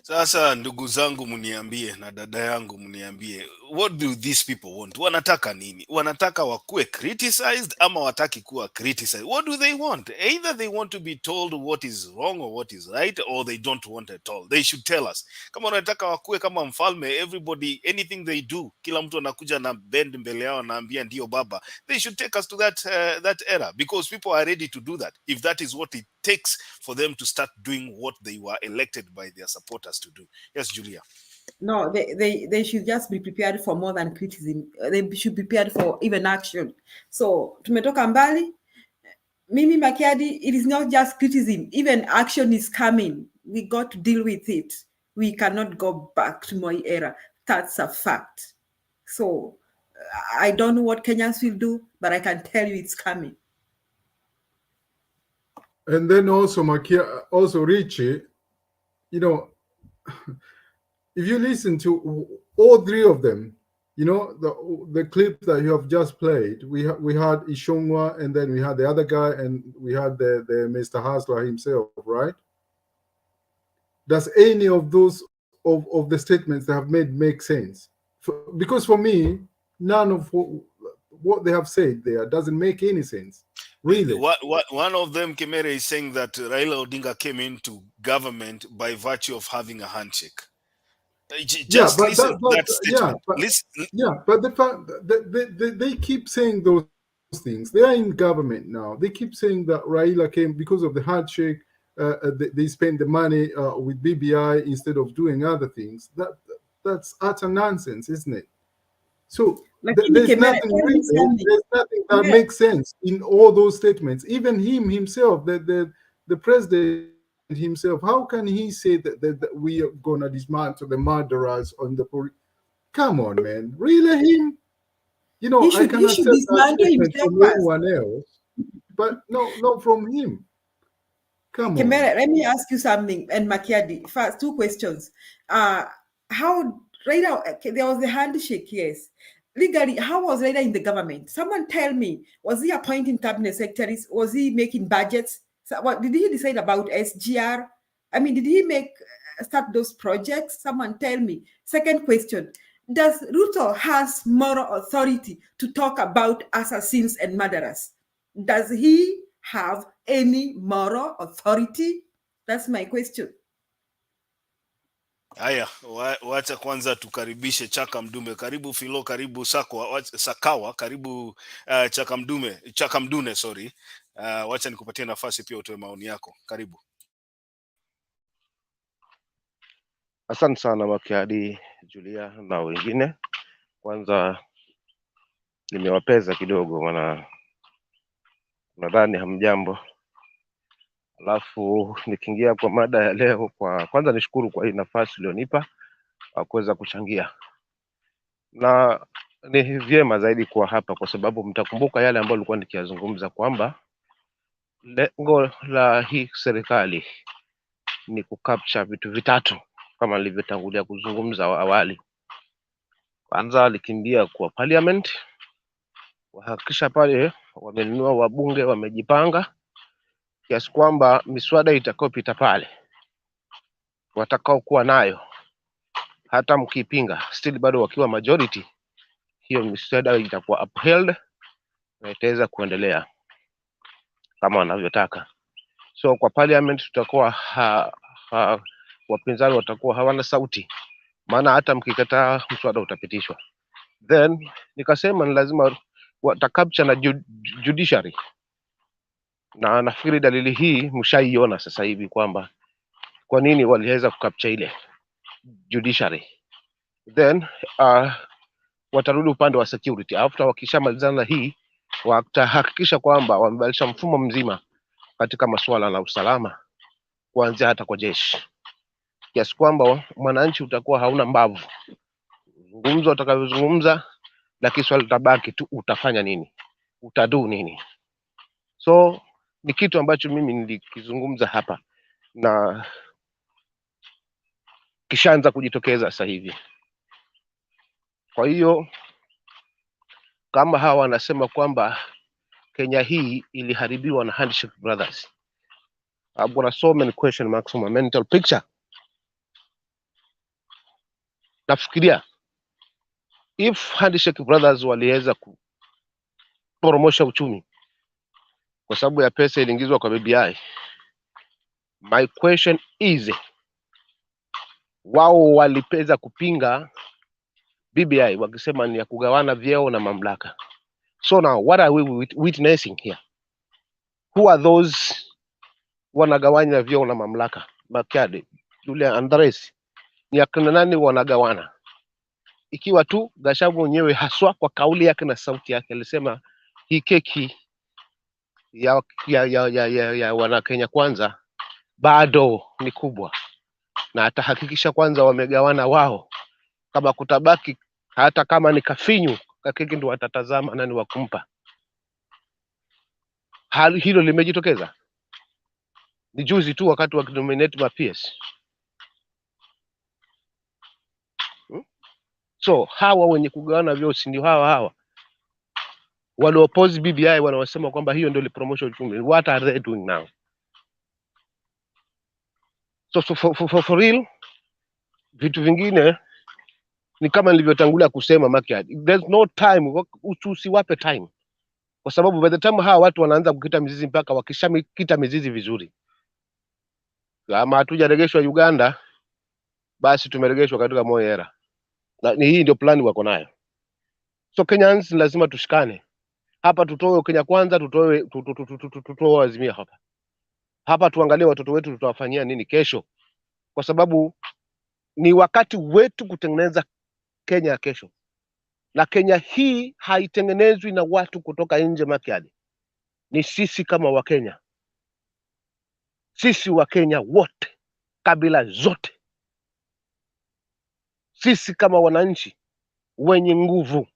Speaker 1: Sasa ndugu zangu mniambie na dada yangu mniambie, what do these people want? Wanataka nini? Wanataka wakuwe criticized ama wataki kuwa criticized? What do they want? Either they want to be told what is wrong or what is right, or they don't want at all. They should tell us. Kama wanataka wakuwe kama mfalme, everybody, anything they do, kila mtu anakuja na bend mbele yao naambia ndio baba. They should take us to that era, because people are ready to do that. If that is what it takes for them to start doing what they were elected by their supporters to do. Yes, Julia.
Speaker 22: No, they should just be prepared for more than criticism. They should be prepared for even action. So, tumetoka mbali. Mimi Makiadi, it is not just criticism. Even action is coming. We got to deal with it. We cannot go back to Moi era. That's a fact. So, I don't know what Kenyans will do, but I can tell you it's coming.
Speaker 23: And then also, also Richie, you know, if you listen to all three of them, you know, the clip that you have just played, we had Ishongwa, and then we had the other guy, and we had the Mr. Hasler himself, right? Does any of those of the statements they have made make sense? Because for me, none of what they have said there doesn't make any sense. Really?
Speaker 1: One of them, Kemere, is saying that Raila Odinga came into government by virtue of having a handshake. Just listen to that statement.
Speaker 23: But the fact that they keep saying those things. They are in government now. They keep saying that Raila came because of the handshake. They spend the money with BBI instead of doing other things. That's utter nonsense, isn't it? So there's nothing that makes sense in all those statements. Even him himself, the president himself. How can he say that we are going to dismantle the murderers on the police? Come on, man. Really, him? You know, I can accept that statement from anyone else, but not from him. Come on.
Speaker 22: Let me ask you something. And Makiadi, first, 2 questions. How right now there was the handshake, yes. Legally, how was Raila in the government? Someone tell me, was he appointing cabinet secretaries? Was he making budgets? So what did he decide about SGR? I mean, did he start those projects? Someone tell me. Second question, does Ruto has moral authority to talk about assassins and murderers? Does he have any moral authority? That's my question.
Speaker 1: Haya, wacha kwanza tukaribishe Chaka Mdume. Karibu Filo, karibu Sakawa, karibu Chaka Mdune, sorry. Wacha nikupatie nafasi pia utoe maoni yako. Karibu.
Speaker 16: Asante sana Makiadi, Julia na wengine. Kwanza nimewapeza kidogo maana nadhani hamjambo. Alafu nikiingia kwa mada ya leo, kwanza nishukuru kwa hii nafasi ulionipa kuweza kuchangia. Na ni vyema zaidi kwa hapa kwa sababu mtakumbuka yale ambayo nilikuwa nikiyazungumza kwamba lengo la hii serikali ni kukapcha vitu vitatu kama nilivyotangulia kuzungumza awali. Kwanza alikimbia kwa parliament, wahakikisha pale wamenunua wabunge wamejipanga kiasi kwamba miswada itakayopita pale watakao kuwa nayo hata mkipinga still bado wakiwa majority, hiyo miswada itakuwa upheld na itaweza kuendelea kama wanavyotaka. So kwa parliament tutakuwa wapinzani watakuwa hawana sauti, maana hata mkikataa mswada utapitishwa. Then nikasema ni lazima watakapcha na judiciary, na nafikiri dalili hii mshaiona sasa hivi kwamba kwa nini waliweza kukapcha ile judiciary. Then watarudi upande wa security. After wakishamalizana hii, watahakikisha kwamba wamebadilisha mfumo mzima katika masuala na usalama, kuanzia hata kwa jeshi, kiasi kwamba mwananchi utakuwa hauna mbavu. Zungumza utakavyozungumza, lakini swali litabaki tu, utafanya nini, utadu nini. So ni kitu ambacho mimi nilikizungumza hapa na kishaanza kujitokeza sasa hivi. Kwa hiyo kama hawa wanasema kwamba Kenya hii iliharibiwa na handshake brothers, I'm gonna so many question marks on my mental picture. Nafikiria if handshake brothers waliweza kupromosha uchumi kwa sababu ya pesa iliingizwa kwa BBI, my question is, wao walipeza kupinga BBI wakisema ni ya kugawana vyeo na mamlaka. So now what are we witnessing here? Who are those wanagawanya vyeo na mamlaka? Makiadi, Julia, Andres, ni akina nani wanagawana? Ikiwa tu Gachagua mwenyewe haswa kwa kauli yake na sauti yake alisema hii keki ya wana Kenya kwanza bado ni kubwa, na atahakikisha kwanza wamegawana wao, kama kutabaki hata kama ni kafinyu kakeki ndio watatazama nani wa kumpa. Hali hilo limejitokeza ni juzi tu wakati wa nominate ma PS. So hawa wenye kugawana vyote ndio hawa wale oppose BBI wanaosema kwamba hiyo ndio promotion uchumi. What are they doing now? So for real, vitu vingine ni kama nilivyotangulia kusema Makiadi, there's no time, usiwape time, kwa sababu by the time hawa watu wanaanza kukita mizizi, mpaka wakishamikita mizizi vizuri, kama hatujaregeshwa Uganda, basi tumeregeshwa katika moyo era, na hii ndio plani wako nayo. So Kenyans lazima tushikane hapa, tutoe Kenya kwanza, tutoe Azimio hapa tuangalie watoto wetu tutawafanyia nini kesho, kwa sababu ni wakati wetu kutengeneza Kenya ya kesho, na Kenya hii haitengenezwi na watu kutoka nje Makiadi, ni sisi kama Wakenya. Sisi wa Kenya wote, kabila zote, sisi kama wananchi wenye nguvu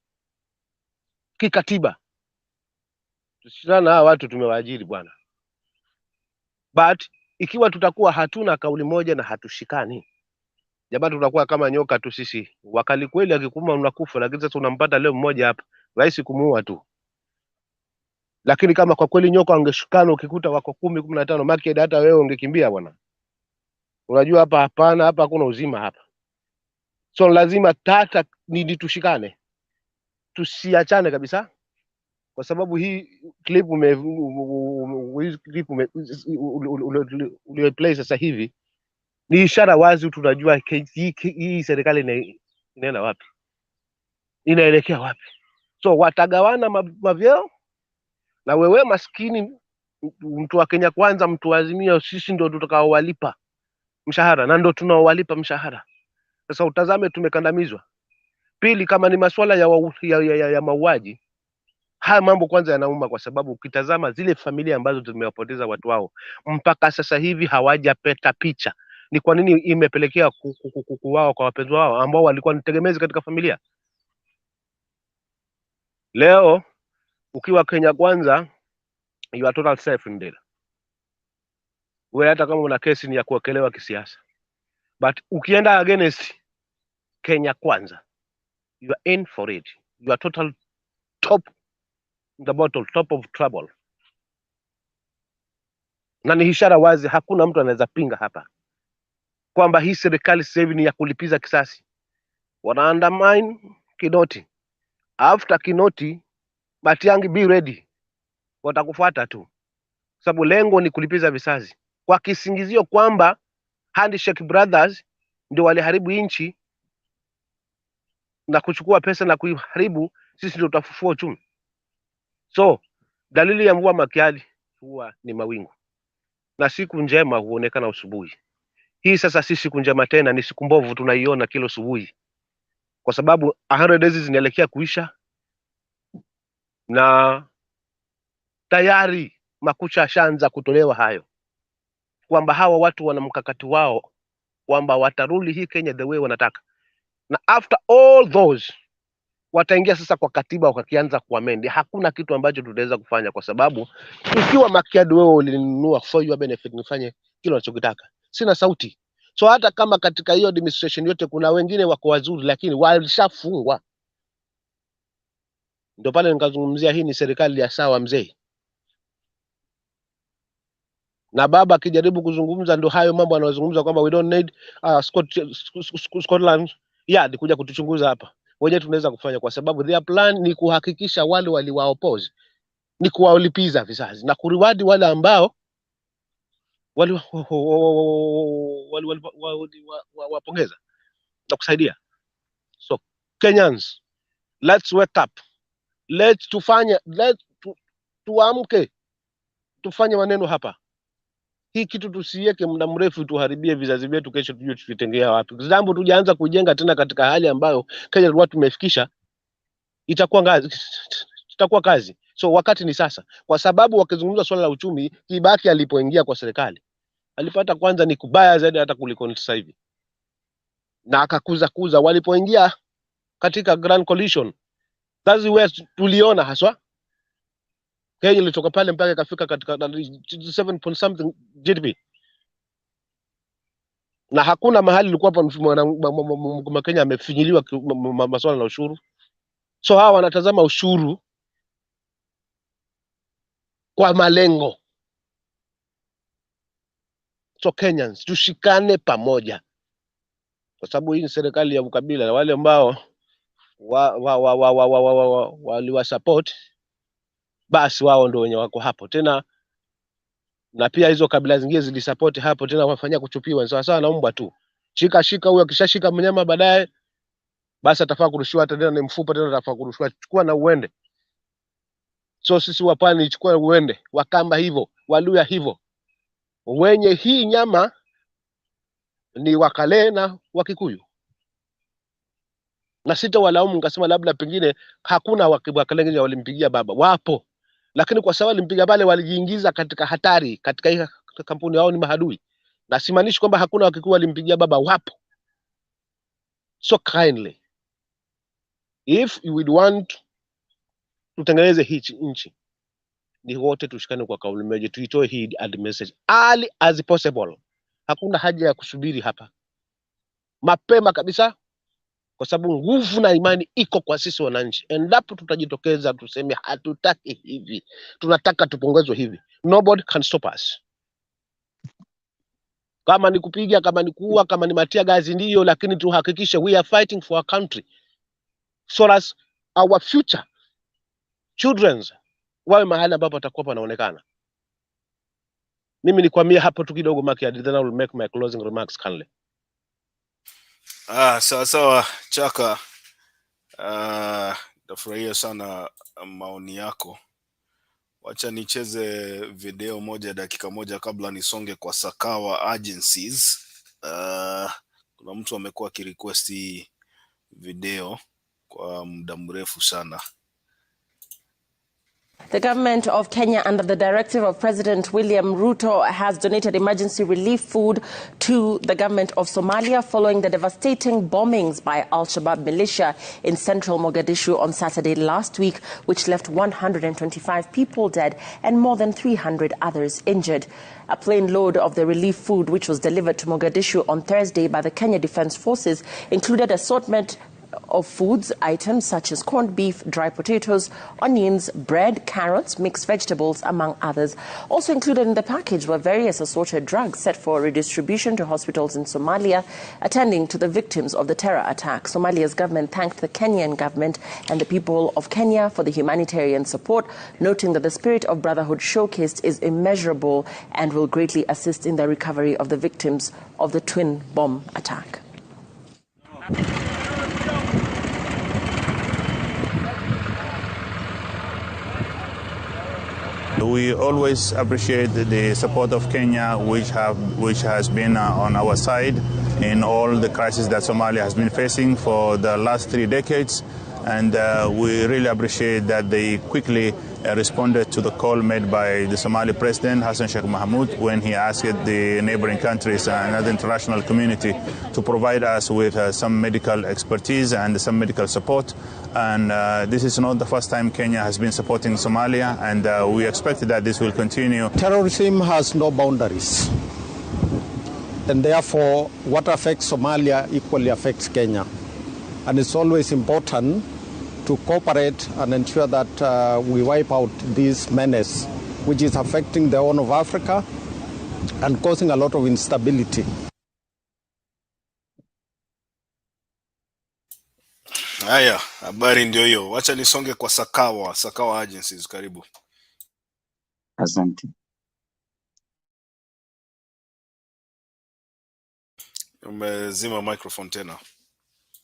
Speaker 16: kikatiba, tushindana na watu tumewaajiri bwana. But ikiwa tutakuwa hatuna kauli moja na hatushikani, jamani, tutakuwa kama nyoka tu sisi. Wakali kweli akikuma unakufa, lakini sasa unampata leo mmoja hapa, rahisi kumuua tu. Lakini kama kwa kweli nyoka angeshikana, ukikuta wako 10, 15 market, hata wewe ungekimbia bwana. Unajua hapa hapana, hapa hakuna uzima hapa. So lazima tata ni tushikane, tusiachane kabisa, kwa sababu hii clip play sasa hivi ni ishara wazi, tunajua hii serikali inaenda wapi, inaelekea wapi. So watagawana mavyeo, na wewe maskini, mtu wa Kenya Kwanza, mtu wa Azimio, sisi ndio tutakaowalipa mshahara na ndio tunaowalipa mshahara. Sasa utazame tumekandamizwa. Pili, kama ni masuala ya mauaji, haya mambo kwanza yanauma, kwa sababu ukitazama zile familia ambazo tumewapoteza watu wao mpaka sasa hivi hawajapata picha. Ni kwa nini imepelekea kuuawa kwa wapenzi wao ambao walikuwa ni tegemezi katika familia? Leo ukiwa Kenya Kwanza, you are total safe in there. Wewe hata kama una kesi ni ya kuwekelewa kisiasa. But ukienda against Kenya Kwanza, you are in for it. You are total top the bottle, top of trouble. Na ni ishara wazi, hakuna mtu anaweza pinga hapa kwamba hii serikali sasa hivi ni ya kulipiza kisasi. Wana undermine Kinoti. After Kinoti, Matiang'i, be ready, watakufuata tu, sababu lengo ni kulipiza visasi, kwa kisingizio kwamba Handshake Brothers ndio waliharibu nchi na kuchukua pesa na kuiharibu, sisi ndio tutafufua uchumi. So dalili ya mvua makiali huwa ni mawingu, na siku njema huonekana usubuhi. Hii sasa si siku njema tena, ni siku mbovu tunaiona kila usubuhi, kwa sababu 100 days zinaelekea kuisha na tayari makucha shanza kutolewa hayo, kwamba hawa watu wana mkakati wao kwamba watarudi hii Kenya the way wanataka. Na after all those wataingia sasa kwa katiba wakakianza kuamend. Hakuna kitu ambacho tutaweza kufanya, kwa sababu ikiwa makiadi wewe ulinunua for your benefit, nifanye kile unachotaka, sina sauti. So hata kama katika hiyo administration yote kuna wengine wako wazuri, lakini walishafungwa. Ndio pale nikazungumzia hii ni serikali ya sawa mzee. Na baba akijaribu kuzungumza ndio hayo mambo anayozungumza kwamba we don't need Scotland Yard kuja kutuchunguza hapa. Wenyewe tunaweza kufanya, kwa sababu their plan ni kuhakikisha wale waliwaoppose ni kuwalipiza visasi na kuriwadi wale ambao wapongeza na kusaidia. So Kenyans, let's wake up, tuamke, tufanye maneno hapa. Hii kitu tusiweke muda mrefu tuharibie vizazi vyetu, kesho tujue tutitengea wapi. Jambo tujaanza kujenga tena katika hali ambayo Kenya watu tumefikisha, itakuwa kazi. So wakati ni sasa, kwa sababu wakizungumza swala la uchumi, Kibaki alipoingia kwa serikali alipata kwanza ni kubaya zaidi hata kuliko sasa hivi, na akakuza walipoingia katika Grand Coalition. That's where tuliona haswa Kenya ilitoka pale mpaka ikafika katika 7 point something GDP, na hakuna mahali ilikuwa hapa Kenya amefinyiliwa masuala na ushuru. So hawa wanatazama ushuru kwa malengo. So Kenyans, tushikane pamoja, kwa sababu hii ni serikali ya ukabila, na wale ambao waliwa support basi wao ndio wenye wako hapo tena, na pia hizo kabila zingine zilisupport hapo tena, wafanyia kuchupiwa sawa sawa na mbwa tu. Shika huyo, akishashika mnyama baadaye basi atafaa kurushiwa tena, ni mfupa tena atafaa kurushiwa, chukua na uende. So sisi wapani chukua uende, Wakamba hivyo, Waluya hivyo. Wenye hii nyama ni Wakale na Wakikuyu. Na sita walaumu nikasema labda pengine hakuna Wakale wengine walimpigia baba, wapo. Lakini kwa sababu walimpiga pale, walijiingiza katika hatari katika hii kampuni hao ni mahadui. Na simaanishi kwamba hakuna Wakikuyu walimpigia baba, wapo. So kindly, if you would want tutengeneze hii nchi, ni wote tushikane kwa kauli moja, tuitoe hii ad message early as possible. Hakuna haja ya kusubiri hapa, mapema kabisa, kwa sababu nguvu na imani iko kwa sisi wananchi. Endapo tutajitokeza tuseme hatutaki hivi, tunataka tupongezwe hivi, nobody can stop us. Kama ni kupiga, kama ni kuua, kama ni matia gazi, ndiyo, lakini tuhakikishe we are fighting for our country, so as our future children's wawe mahali ambapo atakuwa panaonekana. Mimi nikwambia hapo tu kidogo Maki, then I will make my closing remarks kindly.
Speaker 1: Sawa Chaka. Nafurahia sana maoni yako. Wacha nicheze video moja dakika moja kabla nisonge kwa Sakawa agencies. Kuna mtu amekuwa akirequest hii video kwa muda mrefu sana.
Speaker 17: The government of Kenya, under the directive of President William Ruto, has donated emergency relief food to the government of Somalia following the devastating bombings by Al-Shabaab militia in central Mogadishu on Saturday last week, which left 125 people dead and more than 300 others injured. A plane load of the relief food, which was delivered to Mogadishu on Thursday by the Kenya Defence Forces, included assortment of foods items such as corned beef, dry potatoes, onions, bread, carrots, mixed vegetables, among others. Also included in the package were various assorted drugs set for redistribution to hospitals in Somalia, attending to the victims of the terror attack. Somalia's government thanked the Kenyan government and the people of Kenya for the humanitarian support, noting that the spirit of brotherhood showcased is immeasurable and will greatly assist in the recovery of the victims of the twin bomb attack.
Speaker 18: We always appreciate the support of Kenya, which has been on our side in all the crises that Somalia has been facing for the last 3 decades. And we really appreciate that they quickly responded to the call made by the Somali president, Hassan Sheikh Mohamud, when he asked the neighboring countries and the international community to provide us with some medical expertise and some medical support. And this is not the first time Kenya has been supporting Somalia, and we expect that this will continue.
Speaker 20: Terrorism has no boundaries, and therefore what affects Somalia equally affects Kenya. And it's always important to cooperate and ensure that we wipe out this menace, which is affecting the Horn of Africa and causing a lot of instability.
Speaker 1: Haya, habari ndio hiyo. Wacha nisonge kwa Sakawa agencies, karibu.
Speaker 21: Asante.
Speaker 1: Umezima microphone tena.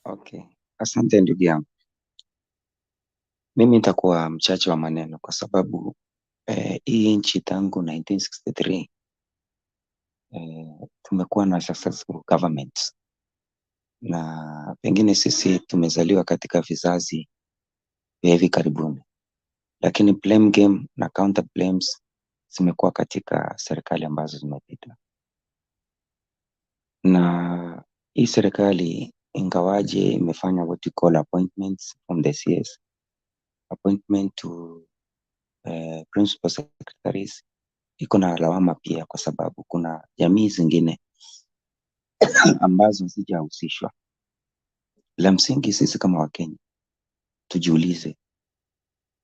Speaker 21: Okay. Asante ndugu yangu. Mimi nitakuwa mchache wa maneno kwa sababu hii nchi tangu 1963 tumekuwa na successful governments, na pengine sisi tumezaliwa katika vizazi vya hivi karibuni, lakini blame game na counter blames zimekuwa katika serikali ambazo zimepita. Na hii serikali ingawaje imefanya what we call appointments from the CS, appointment to principal secretaries, iko na lawama pia kwa sababu kuna jamii zingine ambazo hazijahusishwa. La msingi sisi kama Wakenya tujiulize,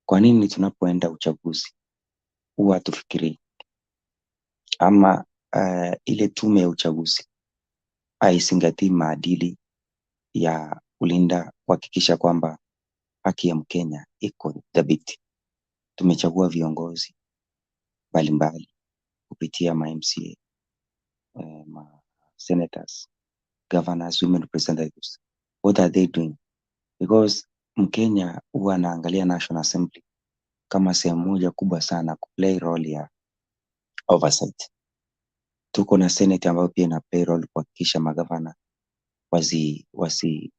Speaker 21: kwa nini tunapoenda uchaguzi huwa tufikiri ama ile tume ya uchaguzi haizingatii maadili ya kulinda, kuhakikisha kwamba haki ya Mkenya iko dhabiti. Tumechagua viongozi mbalimbali kupitia ma MCA, ma senators, governors, women representatives. What are they doing? Because Mkenya huwa anaangalia National Assembly kama sehemu moja kubwa sana kuplay role ya oversight. Tuko na Senate ambayo pia ina play role kuhakikisha magavana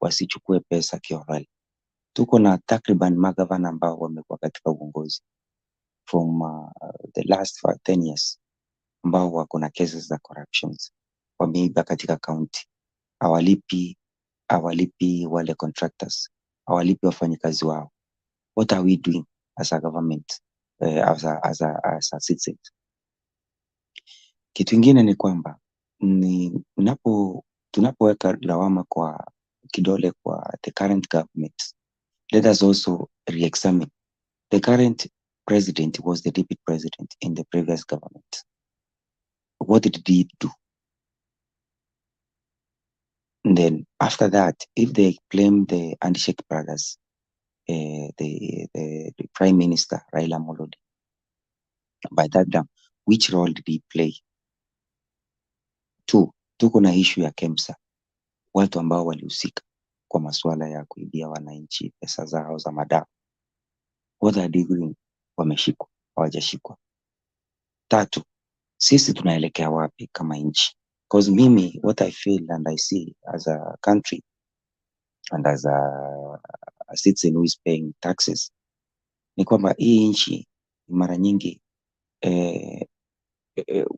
Speaker 21: wasichukue pesa kiholela. Tuko na takriban magavana ambao wamekuwa katika uongozi from the last 10 years. ambao wako na cases za corruptions, wameiba katika county, hawalipi wale contractors, hawalipi wafanyikazi wao. What are we doing as a government, as a citizen? Kitu ingine ni kwamba tunapoweka lawama kwa kidole kwa the current government, let us also re-examine. The current president was the deputy president in the previous government. What did he do? And then after that, if they claim the handshake brothers, the prime minister Raila Molodi, by that time, which role did he play? Two, tuko na issue ya KEMSA, watu ambao walihusika kwa masuala ya kuibia wananchi pesa zao za madawa. What are they doing? Wameshikwa, hawajashikwa? Tatu, sisi tunaelekea wapi kama nchi? Because mimi, what I feel and I see as a country and as a citizen who is paying taxes, ni kwamba hii nchi mara nyingi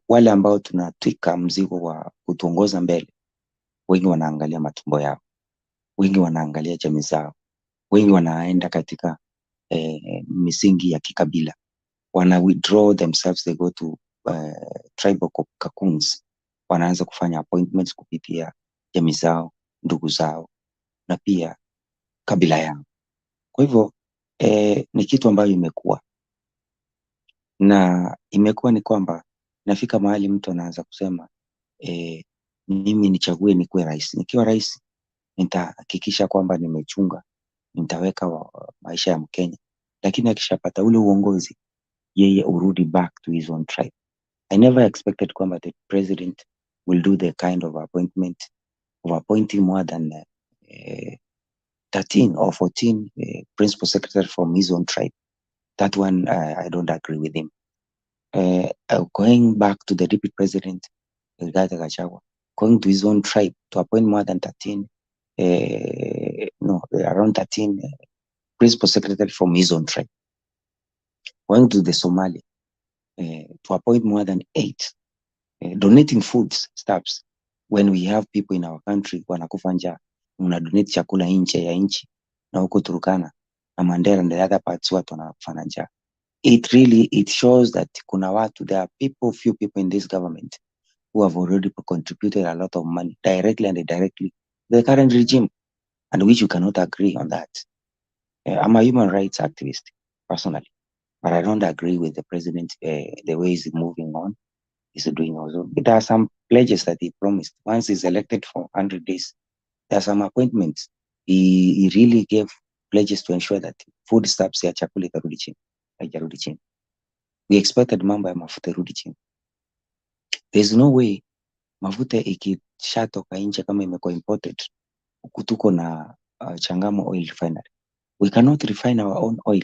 Speaker 21: wale ambao tunatwika mzigo wa kutuongoza mbele, wengi wanaangalia matumbo yao, wengi wanaangalia jamii zao, wengi wanaenda katika misingi ya kikabila, wana withdraw themselves, they go to tribal cocoons, wanaanza kufanya appointments kupitia jamii zao, ndugu zao na pia kabila yao. Kwa hivyo ni kitu ambayo imekuwa ni kwamba nafika mahali mtu anaanza kusema mimi nichague nikuwe rais. Nikiwa rais nitahakikisha kwamba nimechunga, nitaweka maisha ya Mkenya, lakini akishapata ule uongozi yeye urudi back to his own tribe. I never expected kwamba the president will do the kind of appointment of appointing more than 13 or 14 principal secretary from his own tribe. That one, I don't agree with him. Going back to the deputy president, Rigathi Gachagua, going to his own tribe to appoint more than 13, around 13 principal secretary from his own tribe. Going to the Somali, to appoint more than 8, donating foods stamps when we have people in our country wanakufa njaa, una donate chakula nje ya nchi, na huko Turkana na Mandera and the other parts watu wanakufa na njaa. It shows that kuna watu, there are few people in this government who have already contributed a lot of money directly and indirectly to the current regime, and which you cannot agree on that. I'm a human rights activist personally, but I don't agree with the president, the way he's moving on, he's doing also. There are some pledges that he promised. Once he's elected for 100 days, there are some appointments. He really gave pledges to ensure that food stamps ya chakula itarudi chini, haijarudi chini. We expected mambo ya mafuta irudi chini. There's no way mafuta ikishatoka nje kama imekuwa imported, huku tuko na Changamo oil refinery. We cannot refine our own oil.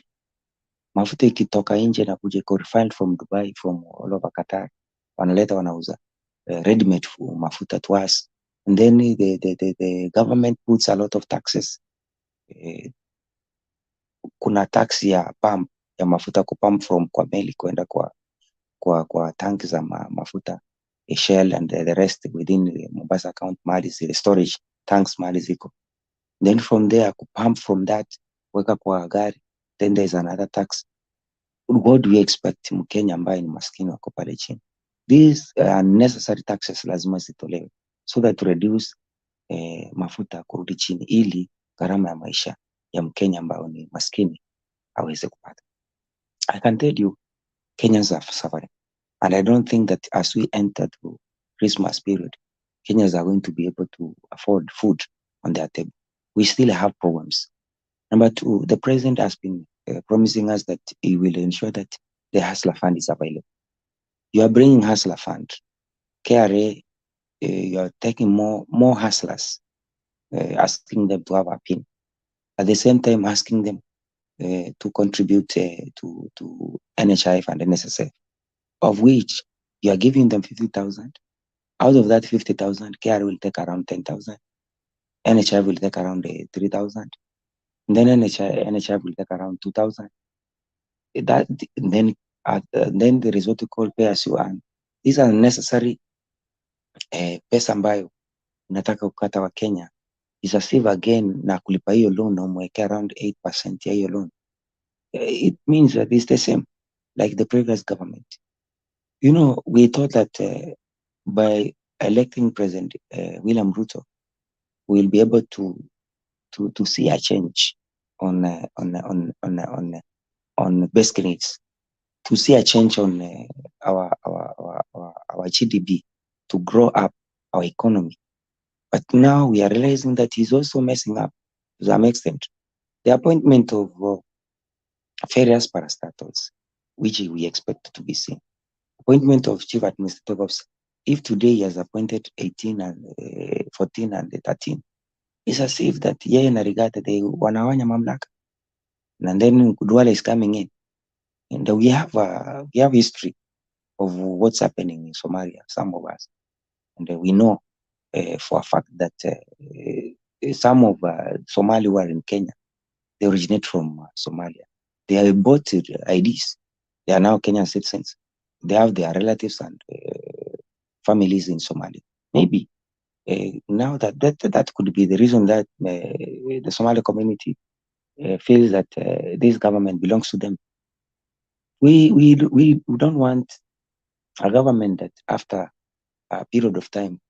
Speaker 21: Mafuta ikitoka nje na kuja iko refined from Dubai, from all over Qatar, wanaleta wanauza ready-made mafuta to us, and then the government puts a lot of taxes. Kuna tax ya pump ya mafuta kupump from kwa meli kwenda kwa tanki za mafuta, Shell and the rest within the Mombasa account, mali zile storage tanks mali ziko. Then from there kupump from that weka kwa gari, then there's another tax. What do we expect Mkenya ambaye ni maskini wako pale chini? These unnecessary taxes lazima zitolewe so that to reduce mafuta kurudi chini, ili gharama ya maisha ya Mkenya ambao ni maskini aweze kupata. I can tell you Kenyans are suffering, and I don't think that as we enter the Christmas period, Kenyans are going to be able to afford food on their table. We still have problems. Number two, the president has been promising us that he will ensure that the hustler fund is available. You are bringing hustler fund. KRA, you are taking more hustlers, asking them to have a PIN. At the same time, asking them to contribute to NHIF and NSSF, of which you are giving them 50,000. Out of that 50,000, KRA will take around 10,000. NHIF will take around 3,000. And then NHIF will take around 2,000. Then there is what you call pay as you earn. These are necessary pesa ambayo unataka kukata wa Kenya is as if again na kulipa hiyo loan na umweke around 8% ya hiyo loan. It means that it's the same like the previous government. You know, we thought that by electing President William Ruto, we'll be able to see a change on basic needs, to see a change on our GDP, to grow up our economy. But now we are realizing that he's also messing up to some extent. The appointment of various parastatals, which we expect to be seen. Appointment of chief administrative officer. If today he has appointed 18 and 14 and 13, it's as if that yeye na Rigata they wanawanya mamlaka. And then Duale is coming in. And we have history of what's happening in Somalia, some of us. And we know for a fact that some of Somali who are in Kenya, they originate from Somalia. They have bought IDs. They are now Kenyan citizens. They have their relatives and families in Somalia. Maybe now that could be the reason that the Somali community feels that this government belongs to them. We don't want a government that after a period of time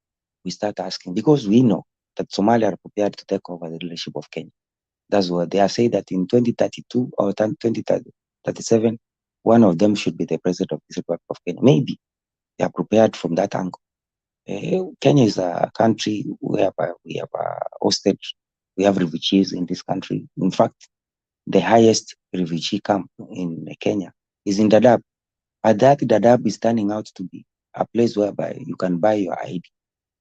Speaker 21: we start asking, because we know that Somalia are prepared to take over the leadership of Kenya. That's what they are saying, that in 2032 or 2037, one of them should be the president of the Republic of Kenya. Maybe they are prepared from that angle. Kenya is a country where we have hosted, we have refugees in this country. In fact, the highest refugee camp in Kenya is in Dadaab. But that Dadaab is turning out to be a place whereby you can buy your ID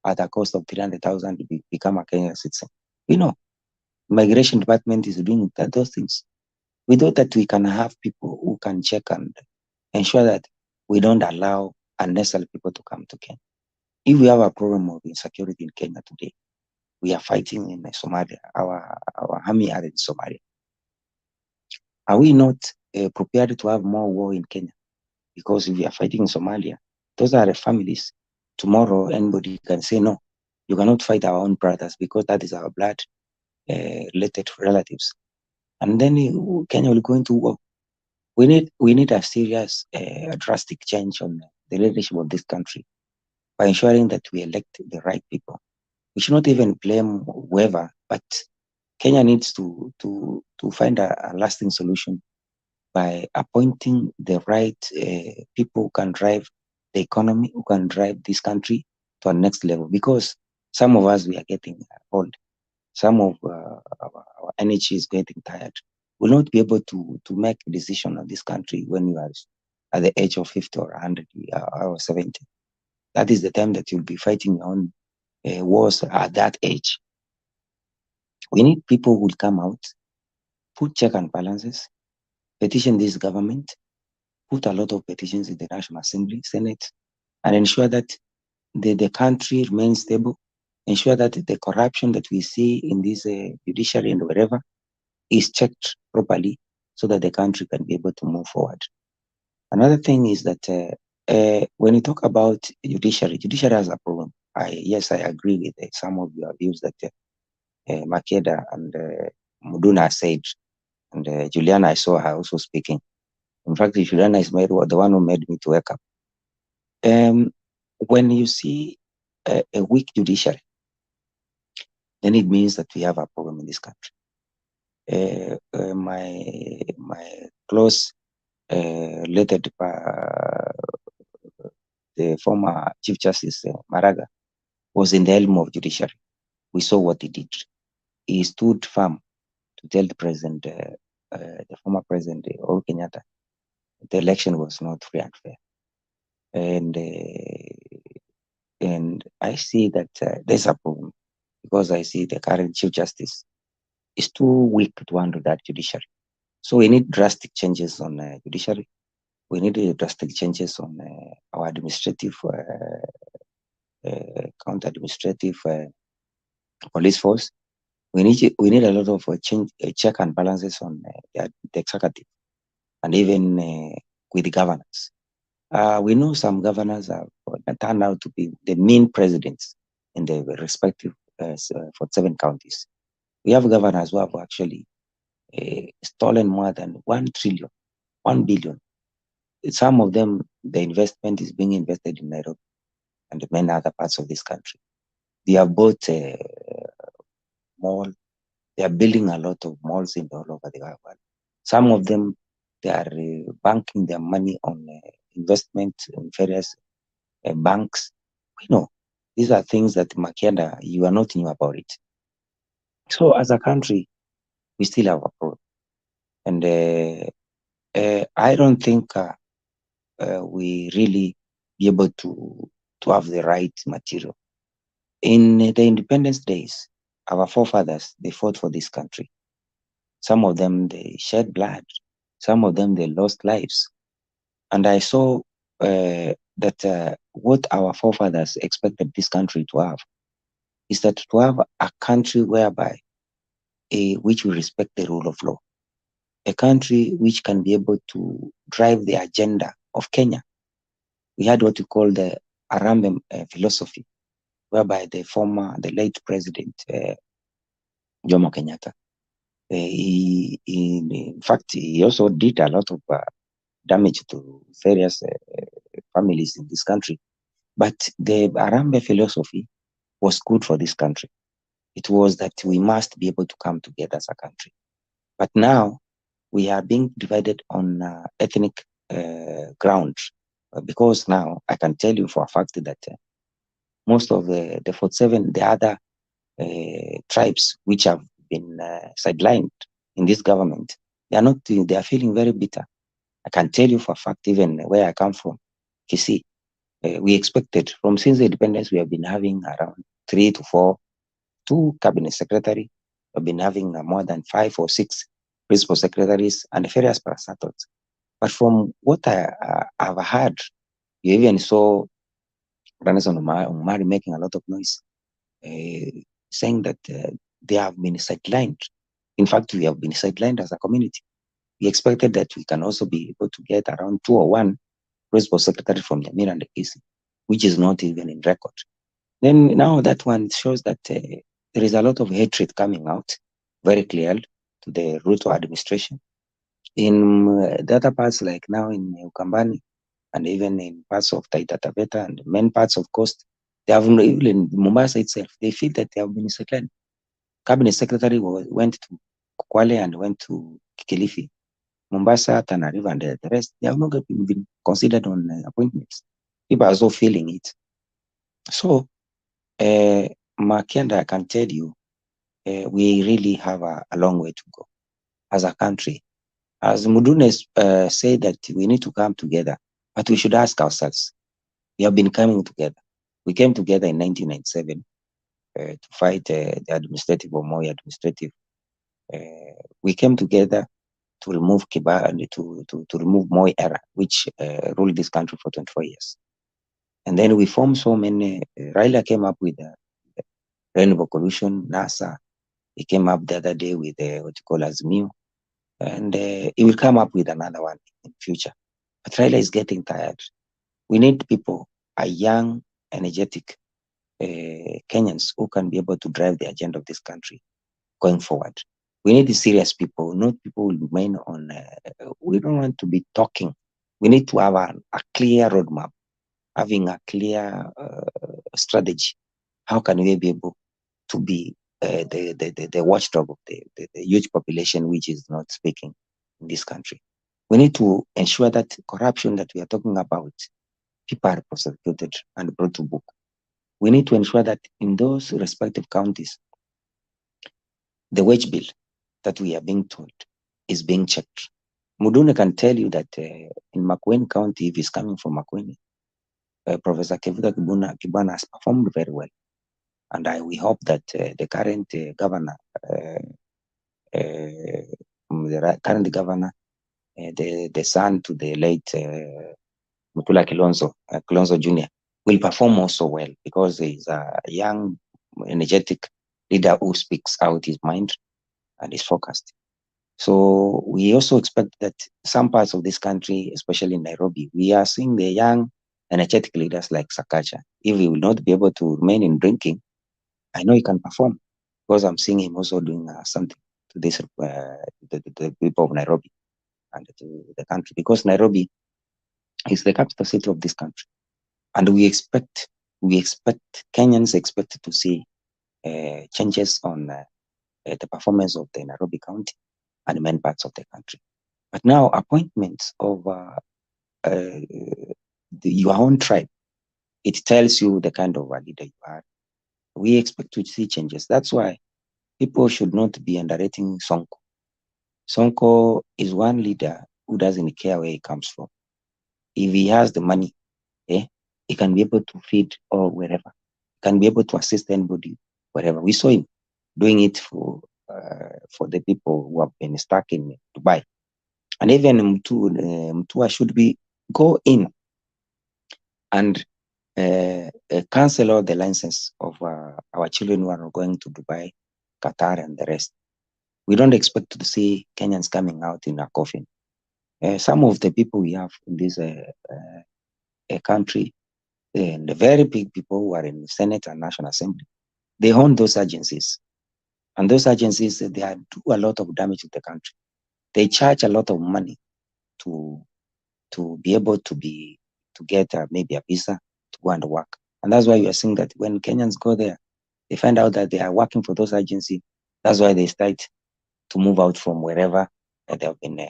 Speaker 21: at a cost of 300,000 to become a Kenyan citizen. We know Migration Department is doing those things. We thought that we can have people who can check and ensure that we don't allow unnecessary people to come to Kenya. If we have a problem of insecurity in Kenya today, we are fighting in Somalia. Our army are in Somalia. Are we not prepared to have more war in Kenya? Because if we are fighting in Somalia, those are the families. Tomorrow, anybody can say, no, you cannot fight our own brothers because that is our blood related relatives. And then Kenya will go into war. We need a serious, drastic change on the leadership of this country by ensuring that we elect the right people. We should not even blame whoever, but Kenya needs to find a lasting solution by appointing the right people who can drive the economy, who can drive this country to a next level. Because some of us, we are getting old. Some of our energy is getting tired. We'll not be able to make a decision on this country when you are at the age of 50 or 100 or 70. That is the time that you'll be fighting on wars at that age. We need people who will come out, put check and balances, petition this government, put a lot of petitions in the National Assembly, Senate, and ensure that the country remains stable, ensure that the corruption that we see in this judiciary and wherever is checked properly so that the country can be able to move forward. Another thing is that when you talk about judiciary has a problem. Yes, I agree with some of your views that Makeda and Muduna said, and Juliana, I saw her also speaking. In fact, Juliana is the one who made me to wake up. When you see a weak judiciary, then it means that we have a problem in this country. My close related, the former Chief Justice Maraga, was in the helm of judiciary. We saw what he did. He stood firm to tell the president, the former president Uhuru Kenyatta, the election was not free and fair. And I see that there's a problem, because I see the current Chief Justice is too weak to handle that judiciary. So we need drastic changes on judiciary. We need drastic changes on our administrative, counter-administrative police force. We need a lot of check and balances on the executive, and even with the governance. We know some governors have turned out to be the mean presidents in the respective 47 counties. We have governors who have actually stolen more than 1 trillion, 1 billion. Some of them, the investment is being invested in Nairobi and many other parts of this country. They have bought a mall. They are building a lot of malls in all over the world. Some of them, they are banking their money on investment in various banks. We know these are things that Makianda, you are not new about it. So as a country, we still have a problem. And I don't think we really be able to have the right material. In the independence days, our forefathers, they fought for this country. Some of them, they shed blood. Some of them, they lost lives. And I saw that what our forefathers expected this country to have is that to have a country whereby which will respect the rule of law, a country which can be able to drive the agenda of Kenya. We had what we call the Arambe philosophy, whereby the late president, Jomo Kenyatta, in fact, he also did a lot of damage to various families in this country. But the Arambe philosophy was good for this country. It was that we must be able to come together as a country. But now we are being divided on ethnic grounds, because now I can tell you for a fact that most of the 47, the other tribes which have been sidelined in this government, they are feeling very bitter. I can tell you for a fact, even where I come from, Kisii, we expected since the independence, we have been having around 3 to 4, 2 cabinet secretaries. We've been having more than 5 or 6 principal secretaries and various parastatals. But from what I've heard, you even saw Ranison Omari making a lot of noise, saying that they have been sidelined. In fact, we have been sidelined as a community. We expected that we can also be able to get around 2 or 1 principal secretary from Nyamira and Kisii, which is not even in record. Then now that one shows that there is a lot of hatred coming out very clearly to the Ruto administration. In the other parts, like now in Ukambani, and even in parts of Taita Taveta and many parts of Coast, they have, even in Mombasa itself, they feel that they have been sidelined. Cabinet secretary went to Kwale and went to Kilifi. Mombasa, Tana River, and the rest, they have not been considered on appointments. People are also feeling it. So, Makianda, I can tell you, we really have a long way to go as a country. As Mudune said that we need to come together, but we should ask ourselves, we have been coming together. We came together in 1997 to fight the administrative or Moi administrative. We came together to remove Kiba and to remove Moi era, which ruled this country for 24 years. And then we formed so many. Raila came up with the Rainbow Coalition, NASA. He came up the other day with what you call Azimio. And he will come up with another one in future. But Raila is getting tired. We need people, a young, energetic Kenyans who can be able to drive the agenda of this country going forward. We need the serious people, not people who remain on. We don't want to be talking. We need to have a clear roadmap, having a clear strategy. How can we be able to be the watchdog of the huge population which is not speaking in this country? We need to ensure that corruption that we are talking about, people are prosecuted and brought to book. We need to ensure that in those respective counties, the wage bill that we are being told is being checked. Mudune can tell you that in Makueni County, if he's coming from Makueni, Professor Kevuta Kibwana has performed very well. And we hope that the current governor, the son to the late Mutula Kilonzo Jr., will perform also well, because he's a young, energetic leader who speaks out his mind and is focused. So we also expect that some parts of this country, especially in Nairobi, we are seeing the young, energetic leaders like Sakaja. If he will not be able to remain in drinking, I know he can perform, because I'm seeing him also doing something to this the people of Nairobi and to the country, because Nairobi is the capital city of this country, and we expect Kenyans expect to see changes on the performance of the Nairobi County and many parts of the country. But now appointments of your own tribe, it tells you the kind of a leader you are. We expect to see changes. That's why people should not be underrating Sonko. Sonko is one leader who doesn't care where he comes from. If he has the money, he can be able to feed or wherever. He can be able to assist anybody wherever. We saw him doing it for the people who have been stuck in Dubai. And even Mutua should go in and cancel all the licenses of our children who are going to Dubai, Qatar, and the rest. We don't expect to see Kenyans coming out in a coffin. Some of the people we have in this country, and the very big people who are in the Senate and National Assembly, they own those agencies. And those agencies, they do a lot of damage to the country. They charge a lot of money to be able to get maybe a visa to go and work. And that's why you are seeing that when Kenyans go there, they find out that they are working for those agencies. That's why they start to move out from wherever they have been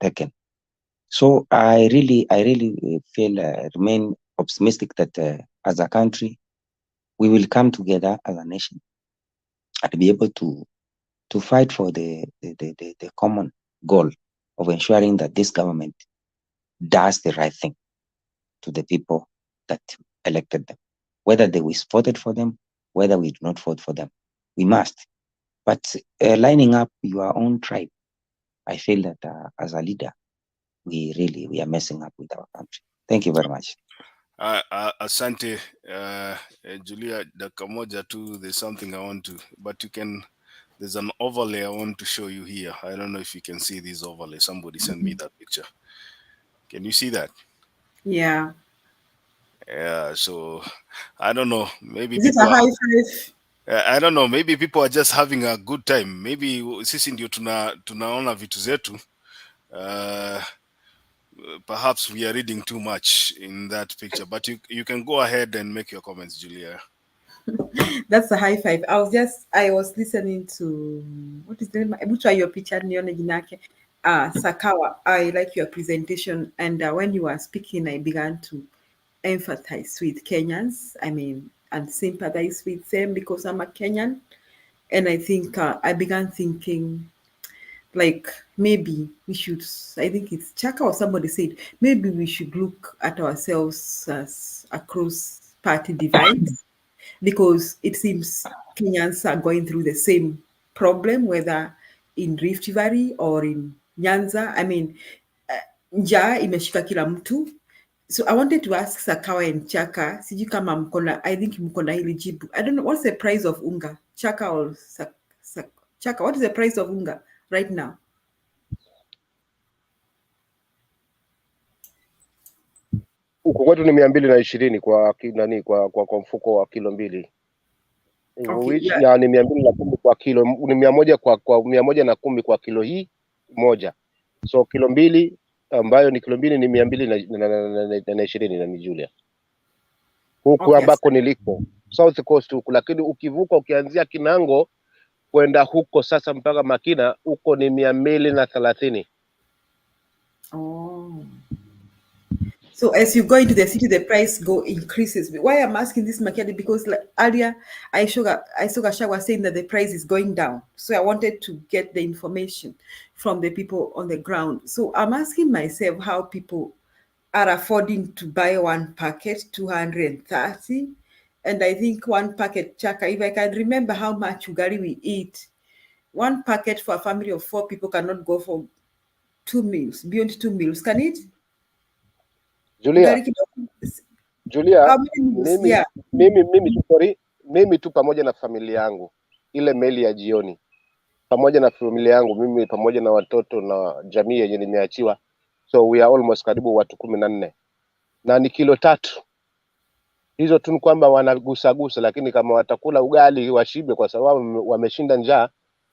Speaker 21: taken. So I really feel remain optimistic that as a country, we will come together as a nation and be able to fight for the common goal of ensuring that this government does the right thing to the people that elected them. Whether we voted for them, whether we do not vote for them, we must. But lining up your own tribe, I feel that as a leader, we are messing up with our country. Thank you very much.
Speaker 1: Asante, Julia, dakika moja tu, there's something I want to, but there's an overlay I want to show you here. I don't know if you can see this overlay. Somebody send me that picture. Can you see that?
Speaker 22: Yeah.
Speaker 1: Yeah, so I don't know. Maybe
Speaker 22: Is it a high five?
Speaker 1: I don't know. Maybe people are just having a good time. Maybe sisi ndio tunaona vitu zetu. Perhaps we are reading too much in that picture, but you can go ahead and make your comments, Julia.
Speaker 22: That's a high five. I was listening to, what is the name? Which are your picture? Sakawa. I like your presentation, and when you were speaking, I began to empathize with Kenyans. I mean, and sympathize with them because I'm a Kenyan, and I think I began thinking, like, maybe we should, I think it's Chaka or somebody said, maybe we should look at ourselves as across party divides, because it seems Kenyans are going through the same problem, whether in Rift Valley or in Nyanza. I mean, njaa imeshika kila mtu. So I wanted to ask Sakawa and Chaka, sijui kama mkona, I think mkona hili jibu. I don't know, what's the price of unga? Chaka or Chaka, what is the price of unga right now?
Speaker 16: Huko kwetu ni 220 kwa mfuko wa kilo mbili.
Speaker 22: Okay,
Speaker 16: Which na ni 210 kwa kilo, ni 100 kwa 110 kwa kilo hii moja. So kilo mbili ambayo ni kilo mbili ni 220 na ni Julia. Huku ambako niliko South Coast huku, lakini ukivuka ukianzia Kinango kwenda huko sasa mpaka Makina huko ni 230.
Speaker 22: Oh. So as you go into the city, the price increases. Why I'm asking this, Makedi, because like earlier I saw Gasha was saying that the price is going down. So I wanted to get the information from the people on the ground. So I'm asking myself how people are affording to buy one packet, 230. And I think one packet, Chaka, if I can remember how much ugali we eat, one packet for a family of 4 people cannot go for 2 meals, beyond 2 meals, can it?
Speaker 16: Julia, mimi tu pamoja na familia yangu ile meli ya jioni pamoja na familia yangu mimi pamoja na watoto na jamii yenye nimeachiwa, so we are almost karibu watu 14 na ni kilo 3. Hizo tu ni kwamba wanagusa, lakini kama watakula ugali washibe kwa sababu wameshinda njaa,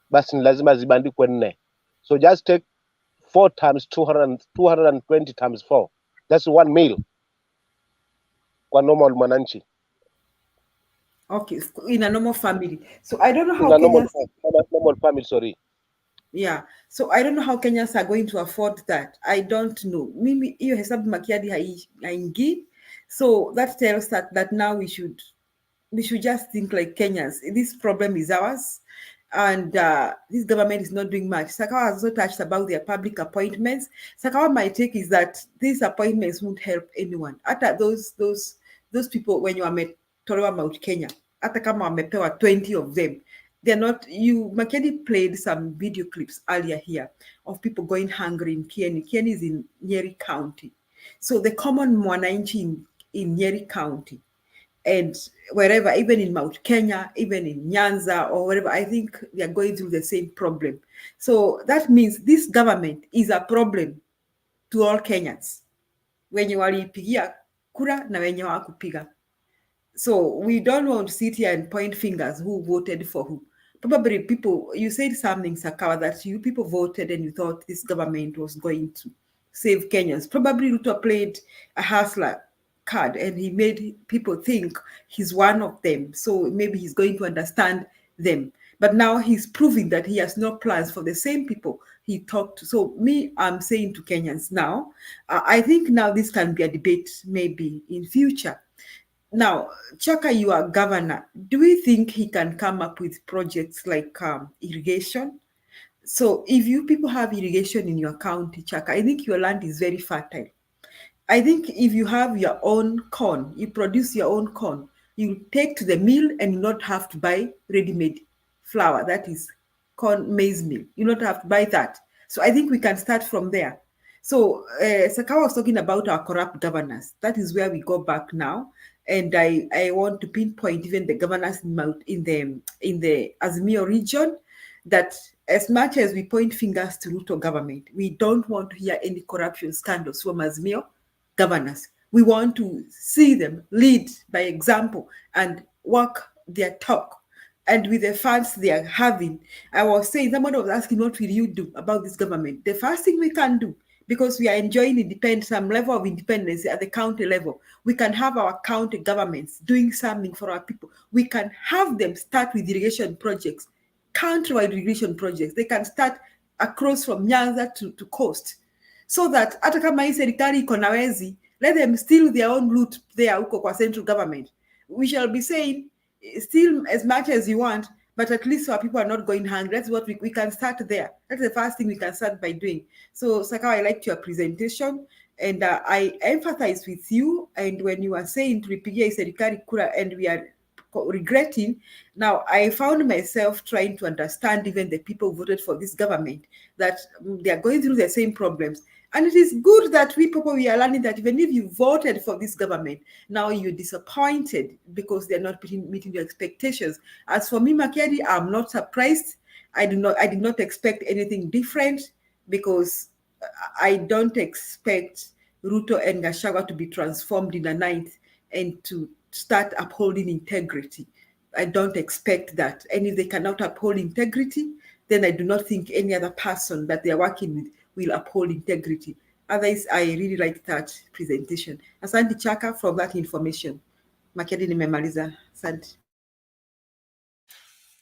Speaker 16: basi ni lazima zibandikwe 4. So just take 4 times 220 times 4. That's 1 meal kwa normal mwananchi.
Speaker 22: Okay, in a normal family. So I don't know how
Speaker 16: normal family, sorry.
Speaker 22: Yeah, so I don't know how Kenyans are going to afford that. I don't know. Mimi hiyo hesabu makiadi haingii. So that tells that now we should just think like Kenyans. This problem is ours, and this government is not doing much. Sakawa has also touched about their public appointments. Sakawa, my take is that these appointments won't help anyone. At those people, when you are met Mount Kenya, hata kama wamepewa 20 of them, they're not. Makeni played some video clips earlier here of people going hungry in Kieni. Kieni is in Nyeri County, so the common mwananchi in Nyeri County and wherever, even in Mount Kenya, even in Nyanza or wherever, I think they are going through the same problem. So that means this government is a problem to all Kenyans. Wenye walipigia kura na wenye hawakupiga. So we don't want to sit here and point fingers who voted for who. Probably people, you said something, Sakawa, that you people voted and you thought this government was going to save Kenyans. Probably Ruto played a hustler card and he made people think he's one of them. So maybe he's going to understand them. But now he's proving that he has no plans for the same people he talked to. So I'm saying to Kenyans now, I think now this can be a debate maybe in future. Now, Chaka, you are governor. Do we think he can come up with projects like irrigation? So if you people have irrigation in your county, Chaka, I think your land is very fertile. I think if you have your own corn, you produce your own corn, you take to the mill and you not have to buy ready-made flour, that is corn maize meal. You not have to buy that. So I think we can start from there. So Sakawa was talking about our corrupt governors. That is where we go back now. And I want to pinpoint even the governors in the Azimio region, that as much as we point fingers to Ruto government, we don't want to hear any corruption scandals from Azimio governors. We want to see them lead by example and walk their talk. And with the funds they are having, I was saying, someone was asking, what will you do about this government? The first thing we can do, because we are enjoying some level of independence at the county level, we can have our county governments doing something for our people. We can have them start with irrigation projects, countrywide irrigation projects. They can start across from Nyanza to coast, so that hata kama hii serikali iko na wezi, let them steal their own loot there huko kwa central government. We shall be saying, steal as much as you want, but at least our people are not going hungry. That's what we can start there. That's the first thing we can start by doing. So Sakawa, I liked your presentation, and I empathize with you. And when you are saying tulipigia serikali kura and we are regretting, now I found myself trying to understand even the people who voted for this government, that they are going through the same problems. And it is good that we are learning that even if you voted for this government, now you're disappointed because they're not meeting your expectations. As for me, Makiadi, I'm not surprised. I did not expect anything different, because I don't expect Ruto and Gachagua to be transformed in the night and to start upholding integrity. I don't expect that. And if they cannot uphold integrity, then I do not think any other person that they are working with will uphold integrity. Otherwise, I really like that presentation. Asante Chaka for that information. Makedi nimemaliza. Asante.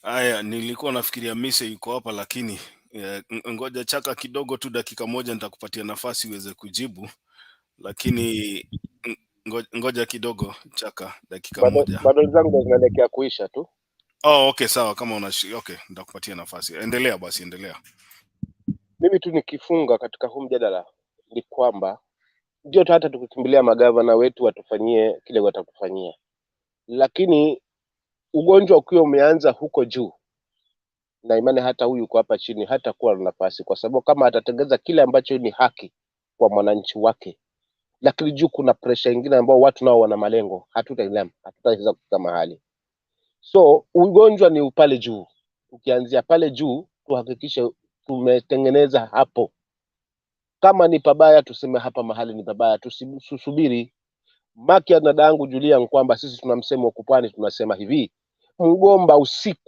Speaker 1: Aya, nilikuwa nafikiria Mise yuko hapa, lakini ngoja Chaka kidogo tu, dakika moja nitakupatia nafasi uweze kujibu, lakini ngoja kidogo Chaka, dakika moja.
Speaker 16: Bado zangu zinaelekea kuisha tu.
Speaker 1: Oh, okay, sawa, kama okay, nitakupatia nafasi. Endelea basi, endelea.
Speaker 16: Mimi tu nikifunga katika huu mjadala ni kwamba ndio hata tukikimbilia magavana wetu watufanyie kile watakufanyia, lakini ugonjwa ukiwa umeanza huko juu, na imani hata huyu kwa hapa chini hata kuwa na nafasi, kwa sababu kama atatengeza kile ambacho ni haki kwa mwananchi wake, lakini juu kuna pressure nyingine ambao watu nao wana malengo, hatutaweza kufika mahali. So ugonjwa ni pale juu. Ukianzia pale juu tuhakikishe tumetengeneza hapo. Kama ni pabaya tuseme hapa mahali ni pabaya, tusubiri. Maki ya dadangu Julia kwamba sisi tuna msemo wa Pwani tunasema hivi, mgomba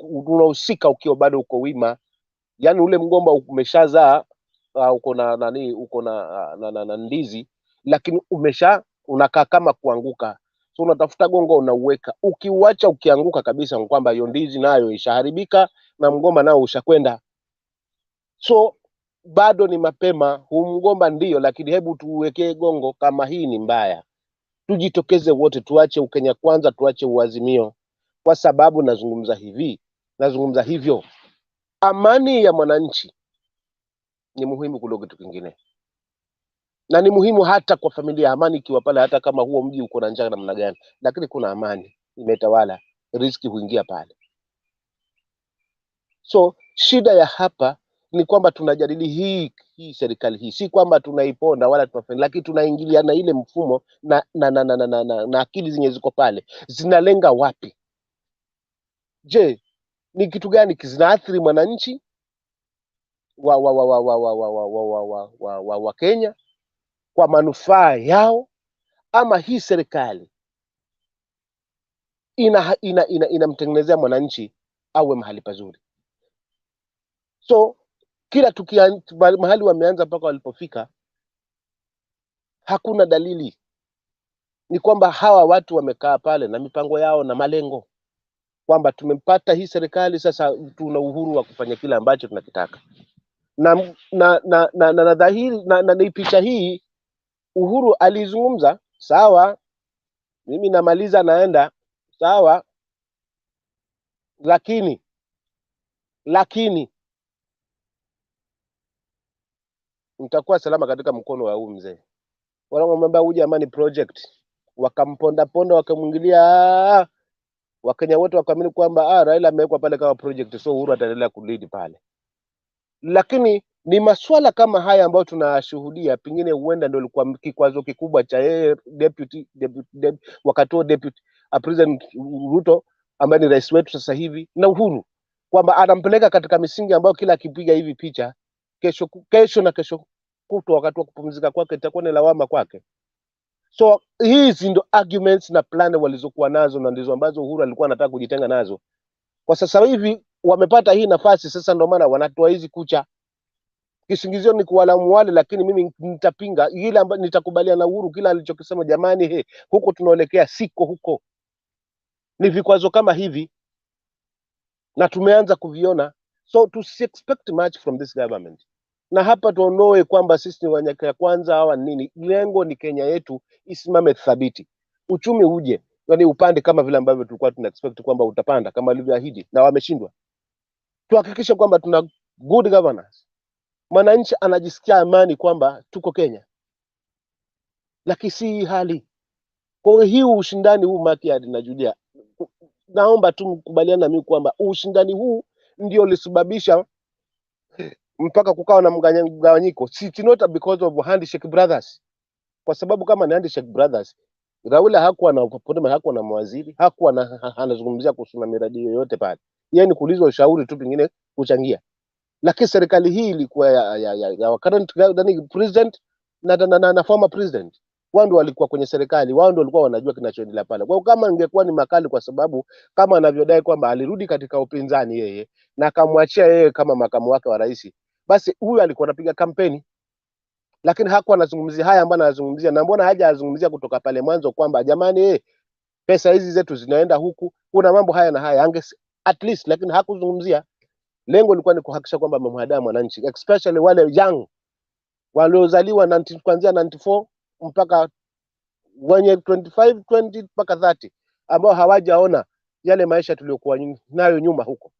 Speaker 16: unahusika ukiwa bado uko wima. Yaani ule mgomba umeshazaa uko na nani, uko na ndizi, lakini unakaa kama kuanguka. So unatafuta gongo unauweka. Ukiuacha ukianguka kabisa kwamba hiyo ndizi nayo ishaharibika na mgomba nao ushakwenda. So bado ni mapema, huu mgomba ndio, lakini hebu tuwekee gongo kama hii ni mbaya. Tujitokeze wote, tuache Ukenya Kwanza, tuache Uazimio. Kwa sababu nazungumza hivyo, amani ya mwananchi ni muhimu kuliko kitu kingine. Na ni muhimu hata kwa familia, amani ikiwa pale, hata kama huo mji uko na njaa namna gani, lakini kuna amani imetawala, riziki huingia pale. So shida ya hapa ni kwamba tunajadili hii serikali hii, si kwamba tunaiponda wala tunafanya, lakini tunaingiliana ile mfumo na akili zenye ziko pale zinalenga wapi? Je, ni kitu gani kinaathiri mwananchi wa Kenya kwa manufaa yao, ama hii serikali inamtengenezea mwananchi awe mahali pazuri? So kila mahali wameanza mpaka walipofika, hakuna dalili. Ni kwamba hawa watu wamekaa pale na mipango yao na malengo, kwamba tumempata hii serikali, sasa tuna uhuru wa kufanya kile ambacho tunakitaka. Na dhahiri na picha hii Uhuru alizungumza, sawa, mimi namaliza naenda, sawa, lakini mtakuwa salama katika mkono wa huu mzee. Wanamwambia huyu jamani project, wakamponda wakamwingilia, Wakenya wote wakaamini kwamba Raila amewekwa pale kama project, so Uhuru ataendelea kulead pale. Lakini ni maswala kama haya ambayo tunashuhudia, pengine huenda ndio ilikuwa kikwazo kikubwa cha yeye wakati wa deputy president Ruto, ambaye ni rais wetu sasa hivi, na Uhuru, kwamba anampeleka katika misingi ambayo kila akipiga hivi picha kesho na kesho kutwa, wakati wa kupumzika kwake itakuwa ni lawama kwake. So hizi ndo arguments na plan walizokuwa nazo, na ndizo ambazo Uhuru alikuwa anataka kujitenga nazo. Kwa sasa hivi wamepata hii nafasi, sasa ndio maana wanatoa hizi kucha. Kisingizio ni kuwalamu wale, lakini mimi nitapinga ile ambayo nitakubaliana na Uhuru kila alichokisema. Jamani, huko tunaelekea siko huko, ni vikwazo kama hivi na tumeanza kuviona. So to expect much from this government. Na hapa tuonoe kwamba sisi ni Wakenya Kwanza hawa nini. Lengo ni Kenya yetu isimame thabiti, uchumi uje, yani upande kama vile ambavyo tulikuwa tuna expect kwamba utapanda kama alivyoahidi, na wameshindwa. Tuhakikishe kwamba tuna good governance, mwananchi anajisikia amani kwamba tuko Kenya, lakini si hali. Kwa hiyo ushindani huu Makiadi na Julia, naomba tu mkubaliana na mimi kwamba ushindani huu ndio ulisababisha mpaka kukawa na mgawanyiko. It's not because of handshake brothers, kwa sababu kama ni handshake brothers, Raila hakuwa na mawaziri, hakuwa anazungumzia kuhusu miradi yoyote pale. Yeye ni kuulizwa ushauri tu, pengine kuchangia. Lakini serikali hii ilikuwa ya current president na former president. Wao ndio walikuwa kwenye serikali, wao ndio walikuwa wanajua kinachoendelea pale. Kwa kama ingekuwa ni makali, kwa sababu kama anavyodai kwamba alirudi katika upinzani yeye na akamwachia yeye kama makamu wake wa rais, basi huyu alikuwa anapiga kampeni. Lakini hakuwa anazungumzia haya ambayo anazungumzia, na mbona haja azungumzia kutoka pale mwanzo kwamba jamani, pesa hizi zetu zinaenda huku, kuna mambo haya na haya, at least. Lakini hakuzungumzia. Lengo lilikuwa ni kuhakikisha kwamba amemhadaa mwananchi, especially wale young waliozaliwa kuanzia 94 mpaka wenye 25 20 mpaka 30, ambao hawajaona yale maisha tuliyokuwa nayo nyuma huko.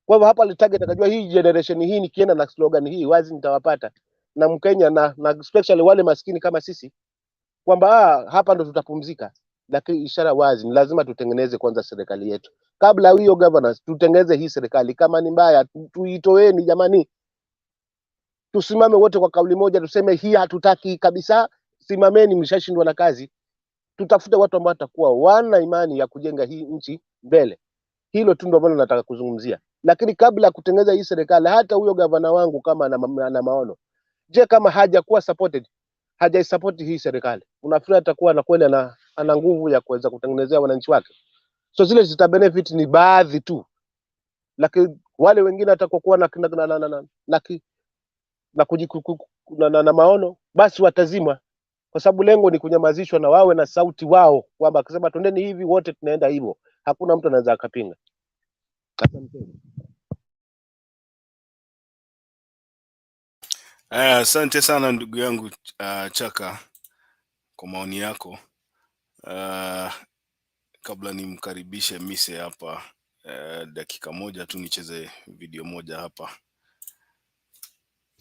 Speaker 16: Kwa hivyo hapa target akajua hii generation hii nikienda na slogan hii wazi nitawapata na Mkenya na especially wale maskini kama sisi, kwamba hapa ndo tutapumzika. Lakini ishara wazi ni lazima tutengeneze kwanza serikali yetu kabla hiyo governance. Tutengeneze hii serikali, kama ni mbaya tuitoeni jamani, tusimame wote kwa kauli moja, tuseme hii hatutaki kabisa. Simameni, mshashindwa na kazi. Tutafute watu ambao watakuwa wana imani ya kujenga hii nchi mbele. Hilo tu ndio ambalo nataka kuzungumzia. lakini kabla ya kutengeneza hii serikali, hata huyo gavana wangu kama ana maono, je, kama hajakuwa supported, hajaisupport hii serikali, unafikiri atakuwa na kweli ana nguvu ya kuweza kutengenezea wananchi wake? So zile zita benefit ni baadhi tu, lakini wale wengine atakokuwa na maono basi watazimwa, kwa sababu lengo ni kunyamazishwa na wawe na sauti wao, kwamba akisema twendeni hivi wote tunaenda hivyo, hakuna mtu anaweza akapinga.
Speaker 1: Asante sana ndugu yangu Chaka kwa maoni yako. Kabla nimkaribishe Mise hapa, dakika moja tu nicheze video moja hapa.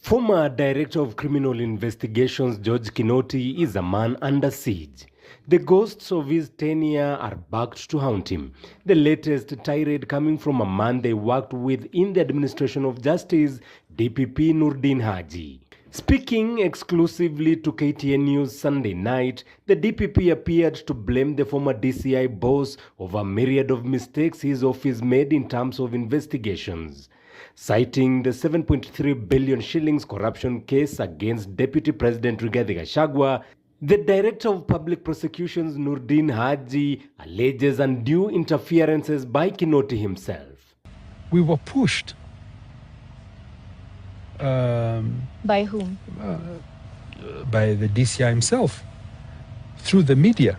Speaker 2: Former Director of Criminal Investigations George Kinoti is a man under siege. The ghosts of his tenure are backed to haunt him. The latest tirade coming from a man they worked with in the administration of justice, DPP Noordin Haji. Speaking exclusively to KTN News Sunday night, the DPP appeared to blame the former DCI boss of a myriad of mistakes his office made in terms of investigations. Citing the 7.3 billion shillings corruption case against Deputy President Rigathi Gachagua, the Director of Public Prosecutions Noordin Haji alleges undue interferences by Kinoti himself.
Speaker 3: We were pushed.
Speaker 15: By whom?
Speaker 3: By the DCI himself, through the media,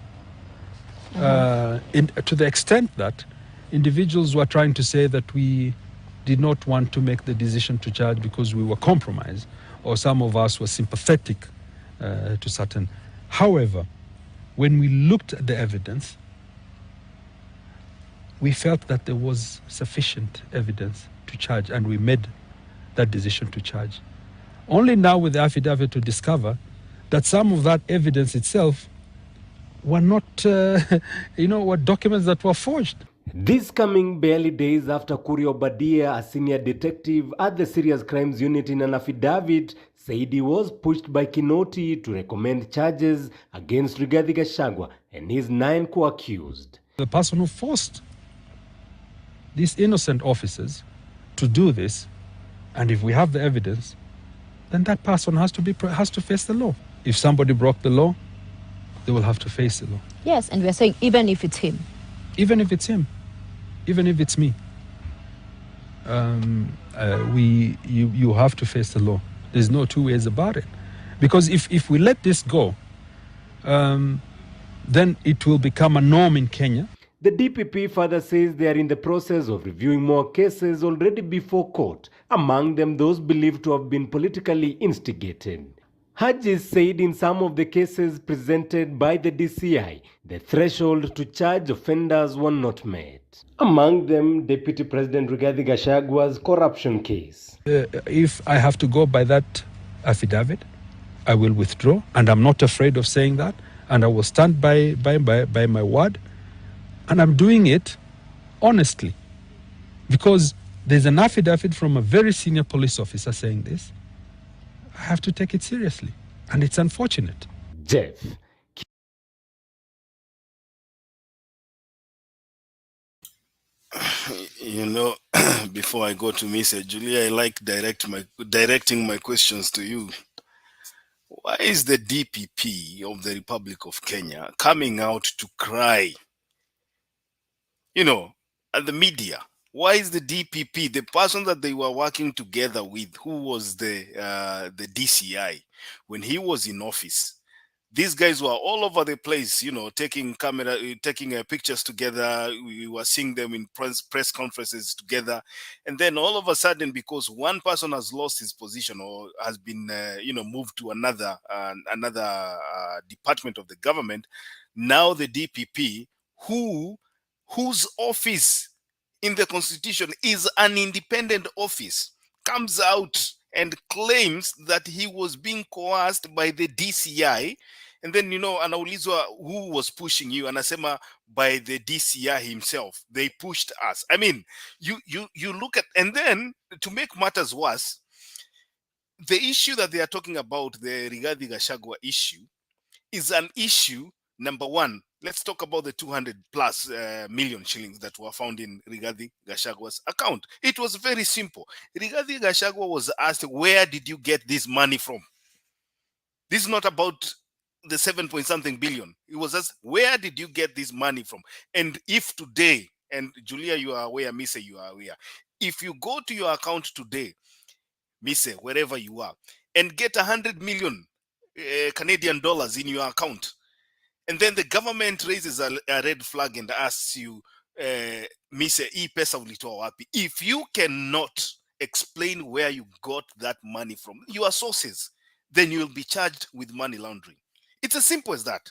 Speaker 3: to the extent that individuals were trying to say that we did not want to make the decision to charge because we were compromised, or some of us were sympathetic to certain. However, when we looked at the evidence, we felt that there was sufficient evidence to charge, and we made that decision to charge. Only now with the affidavit to discover that some of that evidence itself were not, were documents that were forged.
Speaker 2: This coming barely days after Kuri Obadia, a senior detective at the Serious Crimes Unit, in an affidavit said he was pushed by Kinoti to recommend charges against Rigathi Gachagua and his 9 co-accused.
Speaker 3: The person who forced these innocent officers to do this, and if we have the evidence, then that person has to face the law. If somebody broke the law, they will have to face the law.
Speaker 15: Yes, and we're saying even if it's him.
Speaker 3: Even if it's him, even if it's me, you have to face the law. There's no two ways about it. Because if we let this go, then it will become a norm in Kenya.
Speaker 2: The DPP further says they are in the process of reviewing more cases already before court, among them those believed to have been politically instigated. Haji said in some of the cases presented by the DCI, the threshold to charge offenders were not met. Among them, Deputy President Rigathi Gachagua's corruption case.
Speaker 3: If I have to go by that affidavit, I will withdraw, and I'm not afraid of saying that, and I will stand by my word. And I'm doing it honestly, because there's an affidavit from a very senior police officer saying this. I have to take it seriously, and it's unfortunate.
Speaker 2: Jeff.
Speaker 1: You know, before I go to Mr. Julia, I like directing my questions to you. Why is the DPP of the Republic of Kenya coming out to cry, at the media? Why is the DPP, the person that they were working together with, who was the DCI, when he was in office, these guys were all over the place, taking pictures together. We were seeing them in press conferences together. And then all of a sudden, because one person has lost his position or has been, moved to another department of the government, now the DPP, whose office in the constitution is an independent office, comes out and claims that he was being coerced by the DCI. And then, anaulizwa who was pushing you, anasema by the DCI himself. They pushed us. I mean, you look at, and then to make matters worse, the issue that they are talking about, the Rigathi Gachagua issue, is an issue Number one, let's talk about the 200 plus million shillings that were found in Rigathi Gachagwa's account. It was very simple. Rigathi Gachagua was asked, where did you get this money from? This is not about the 7-point-something billion. It was just, where did you get this money from? And if today, and Julia, you are aware, Mise, you are aware, if you go to your account today, Mise, wherever you are, and get 100 million Canadian dollars in your account, and then the government raises a red flag and asks you, Mise, hii pesa ulitoa wapi? If you cannot explain where you got that money from, your sources, then you'll be charged with money laundering. It's as simple as that.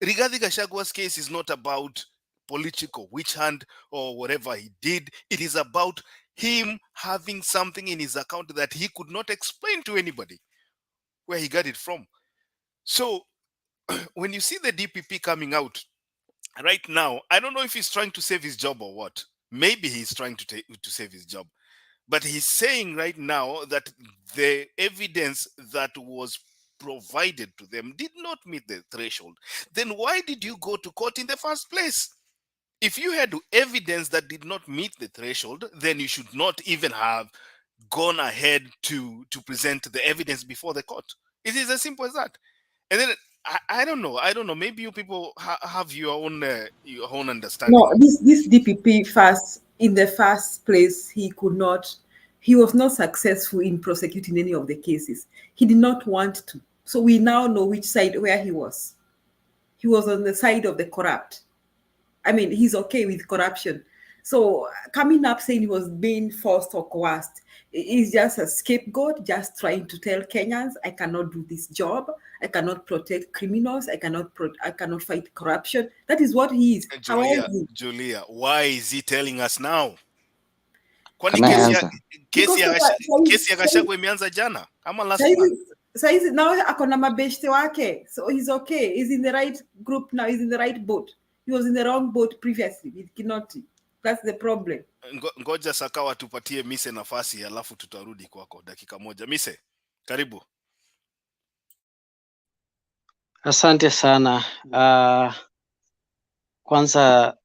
Speaker 1: Rigathi Gachagwa's case is not about political witch hunt or whatever he did. It is about him having something in his account that he could not explain to anybody where he got it from. So when you see the DPP coming out right now, I don't know if he's trying to save his job or what. Maybe he's trying to save his job. But he's saying right now that the evidence that was provided to them did not meet the threshold. Then why did you go to court in the first place? If you had evidence that did not meet the threshold, then you should not even have gone ahead to present the evidence before the court. It is as simple as that. And then I don't know. Maybe you people have your own understanding.
Speaker 22: No, this DPP in the first place, he was not successful in prosecuting any of the cases. He did not want to. So we now know where he was. He was on the side of the corrupt. I mean, he's okay with corruption. So coming up saying he was being forced or coerced is just a scapegoat, just trying to tell Kenyans, I cannot do this job. I cannot protect criminals. I cannot fight corruption. That is what he is.
Speaker 1: Julia, why is he telling us now?
Speaker 21: Can I answer?
Speaker 1: Kesi ya Gachagua imeanza jana ama last month.
Speaker 22: So now akona mabeshte wake. So he's okay. He's in the right group now. He's in the right boat. He was in the wrong boat previously with Kinoti. That's the problem.
Speaker 1: Ngoja Sakawa tupatie Mise nafasi alafu tutarudi kwako dakika moja. Mise, karibu.
Speaker 5: Asante sana. Kwanza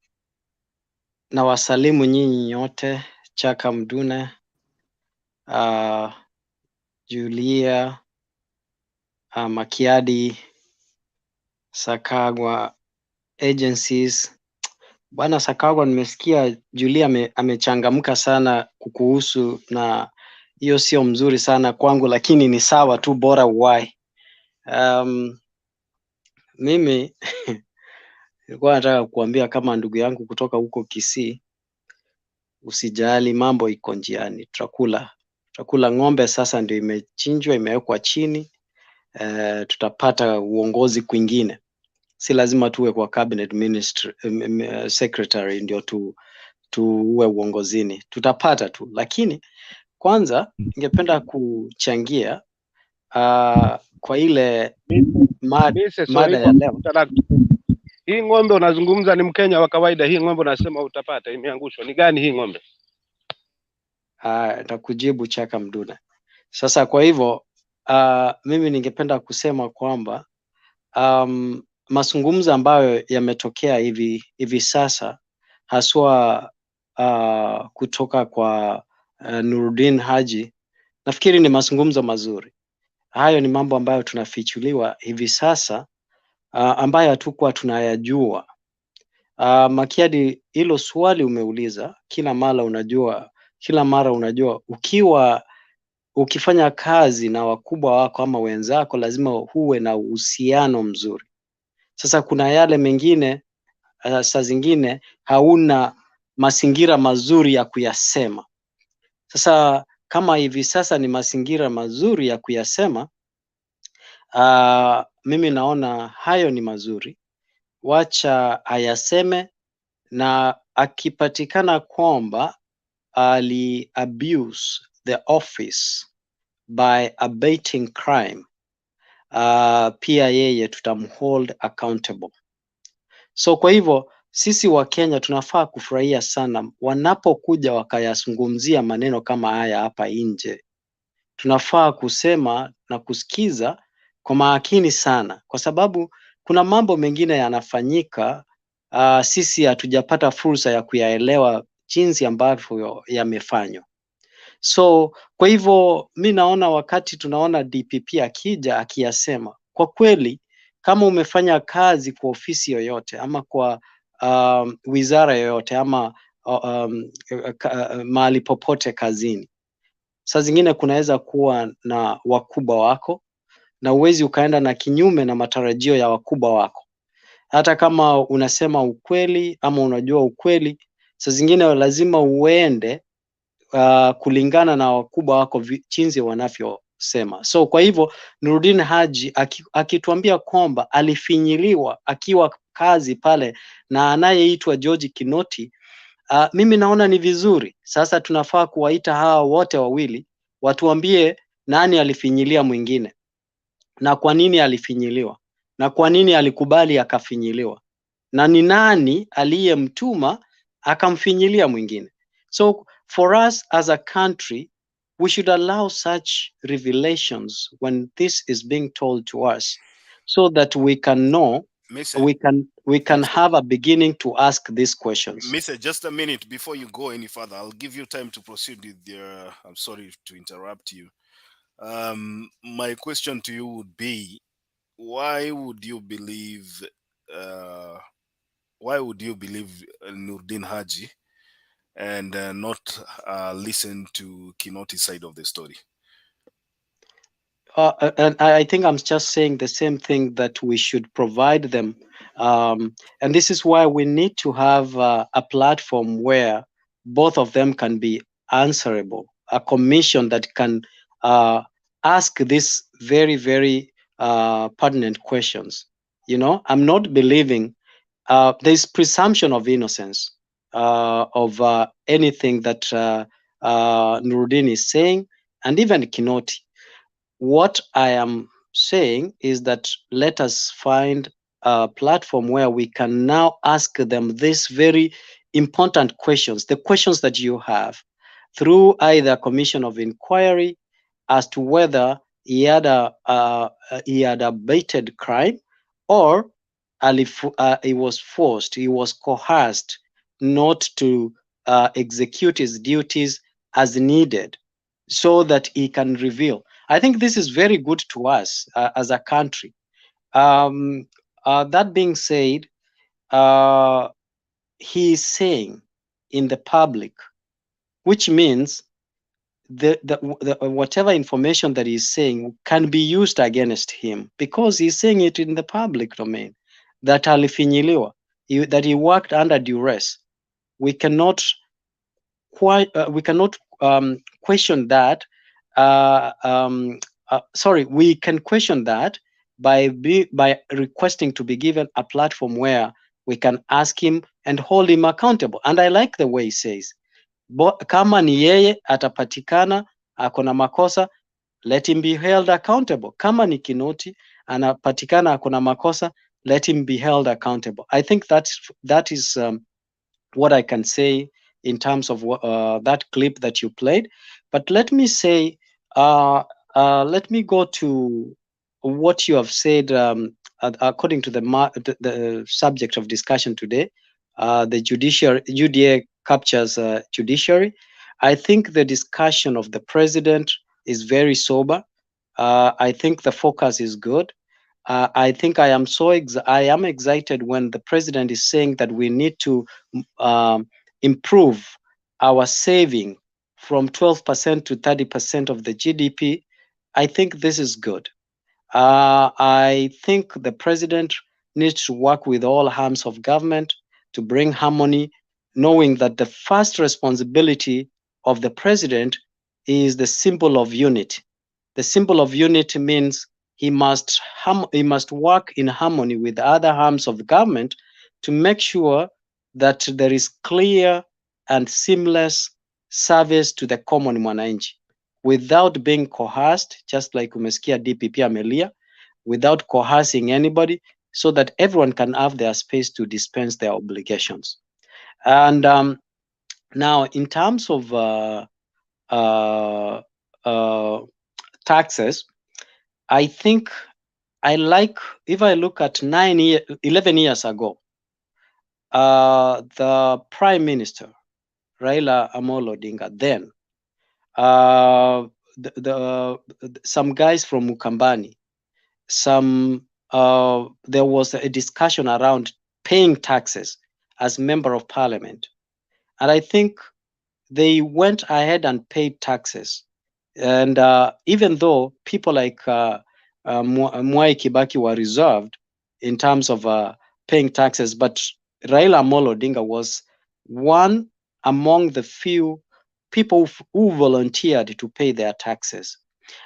Speaker 5: na wasalimu nyinyi nyote, Chaka Mdune, Julia, Makiadi, Sakagwa, agencies. Bwana Sakagwa, nimesikia Julia amechangamka sana kukuhusu, na hiyo sio mzuri sana kwangu, lakini ni sawa tu, bora uwai. Mimi nilikuwa nataka kukuambia kama ndugu yangu kutoka huko Kisii, usijali, mambo iko njiani, tutakula ng'ombe. Sasa ndio imechinjwa, imewekwa chini, tutapata uongozi kwingine. Si lazima tuwe kwa cabinet ministry, secretary ndio tuwe uongozini, tutapata tu. Lakini kwanza ningependa kuchangia kwa ile mada ya leo.
Speaker 16: Hii ng'ombe unazungumza ni Mkenya wa kawaida. Hii ng'ombe unasema utapata imeangushwa, ni gani hii ng'ombe?
Speaker 5: Nitakujibu Chaka Mduna. Sasa kwa hivyo mimi ningependa kusema kwamba mazungumzo ambayo yametokea hivi sasa, haswa kutoka kwa Nuruddin Haji, nafikiri ni mazungumzo mazuri. Hayo ni mambo ambayo tunafichuliwa hivi sasa, ambayo hatukuwa tunayajua. Makiadi, hilo swali umeuliza, kila mara unajua ukifanya kazi na wakubwa wako ama wenzako lazima huwe na uhusiano mzuri. Sasa kuna yale mengine saa zingine hauna mazingira mazuri ya kuyasema. Sasa kama hivi sasa ni mazingira mazuri ya kuyasema, mimi naona hayo ni mazuri, wacha ayaseme, na akipatikana kwamba ali abuse the office by abating crime, pia yeye tutamhold accountable. So kwa hivyo sisi wa Kenya tunafaa kufurahia sana wanapokuja wakayazungumzia maneno kama haya hapa nje. Tunafaa kusema na kusikiza kwa makini sana, kwa sababu kuna mambo mengine yanafanyika, sisi hatujapata fursa ya kuyaelewa jinsi ambavyo yamefanywa. So kwa hivyo mi naona wakati tunaona DPP akija akiyasema, kwa kweli kama umefanya kazi kwa ofisi yoyote ama kwa wizara yoyote ama mahali popote kazini, saa zingine kunaweza kuwa na wakubwa wako na uwezi ukaenda na kinyume na matarajio ya wakubwa wako. Hata kama unasema ukweli ama unajua ukweli, saa zingine lazima uende kulingana na wakubwa wako jinsi wanavyosema. So kwa hivyo Nurdin Haji akituambia kwamba alifinyiliwa akiwa kazi pale na anayeitwa George Kinoti, mimi naona ni vizuri. Sasa tunafaa kuwaita hawa wote wawili watuambie nani alifinyilia mwingine na kwa nini alifinyiliwa na kwa nini alikubali akafinyiliwa na ni nani aliyemtuma akamfinyilia mwingine. So for us as a country, we should allow such revelations when this is being told to us, so that we can know, we can have a beginning to ask these questions.
Speaker 1: Mr. Just a minute before you go any further. I'll give you time to proceed with your. I'm sorry to interrupt you. My question to you would be, why would you believe Nurdin Haji and not listen to Kinoti's side of the story?
Speaker 5: And I think I'm just saying the same thing, that we should provide them. And this is why we need to have a platform where both of them can be answerable, a commission that can ask these very, very pertinent questions. You know, I'm not believing there's presumption of innocence of anything that Nuruddin is saying, and even Kinoti. What I am saying is that let us find a platform where we can now ask them these very important questions, the questions that you have, through either commission of inquiry as to whether he had abated crime, or he was forced, he was coerced not to execute his duties as needed, so that he can reveal. I think this is very good to us as a country. That being said, he is saying in the public, which means the whatever information that he's saying can be used against him, because he's saying it in the public domain, that alifinyiliwa, that he worked under duress. We cannot question that. Sorry, we can question that by requesting to be given a platform where we can ask him and hold him accountable. And I like the way he says, kama ni yeye atapatikana akona makosa, let him be held accountable. Kama ni Kinoti anapatikana akona makosa, let him be held accountable. I think that is what I can say in terms of that clip that you played. But let me say, let me go to what you have said according to the subject of discussion today, the judiciary, UDA captures judiciary. I think the discussion of the president is very sober. I think the focus is good. I think I am excited when the president is saying that we need to improve our saving from 12% to 30% of the GDP. I think this is good. I think the president needs to work with all arms of government to bring harmony, knowing that the first responsibility of the president is the symbol of unity. The symbol of unity means he must work in harmony with other arms of government to make sure that there is clear and seamless service to the common mwananchi, without being coerced, just like umesikia DPP amelia, without coercing anybody, so that everyone can have their space to dispense their obligations. And now, in terms of taxes, I think if I look at 11 years ago, the Prime Minister, Raila Amolo Odinga, then, some guys from Mukambani, there was a discussion around paying taxes as member of parliament. And I think they went ahead and paid taxes. And even though people like Mwai Kibaki were reserved in terms of paying taxes, but Raila Amolo Odinga was one among the few people who volunteered to pay their taxes.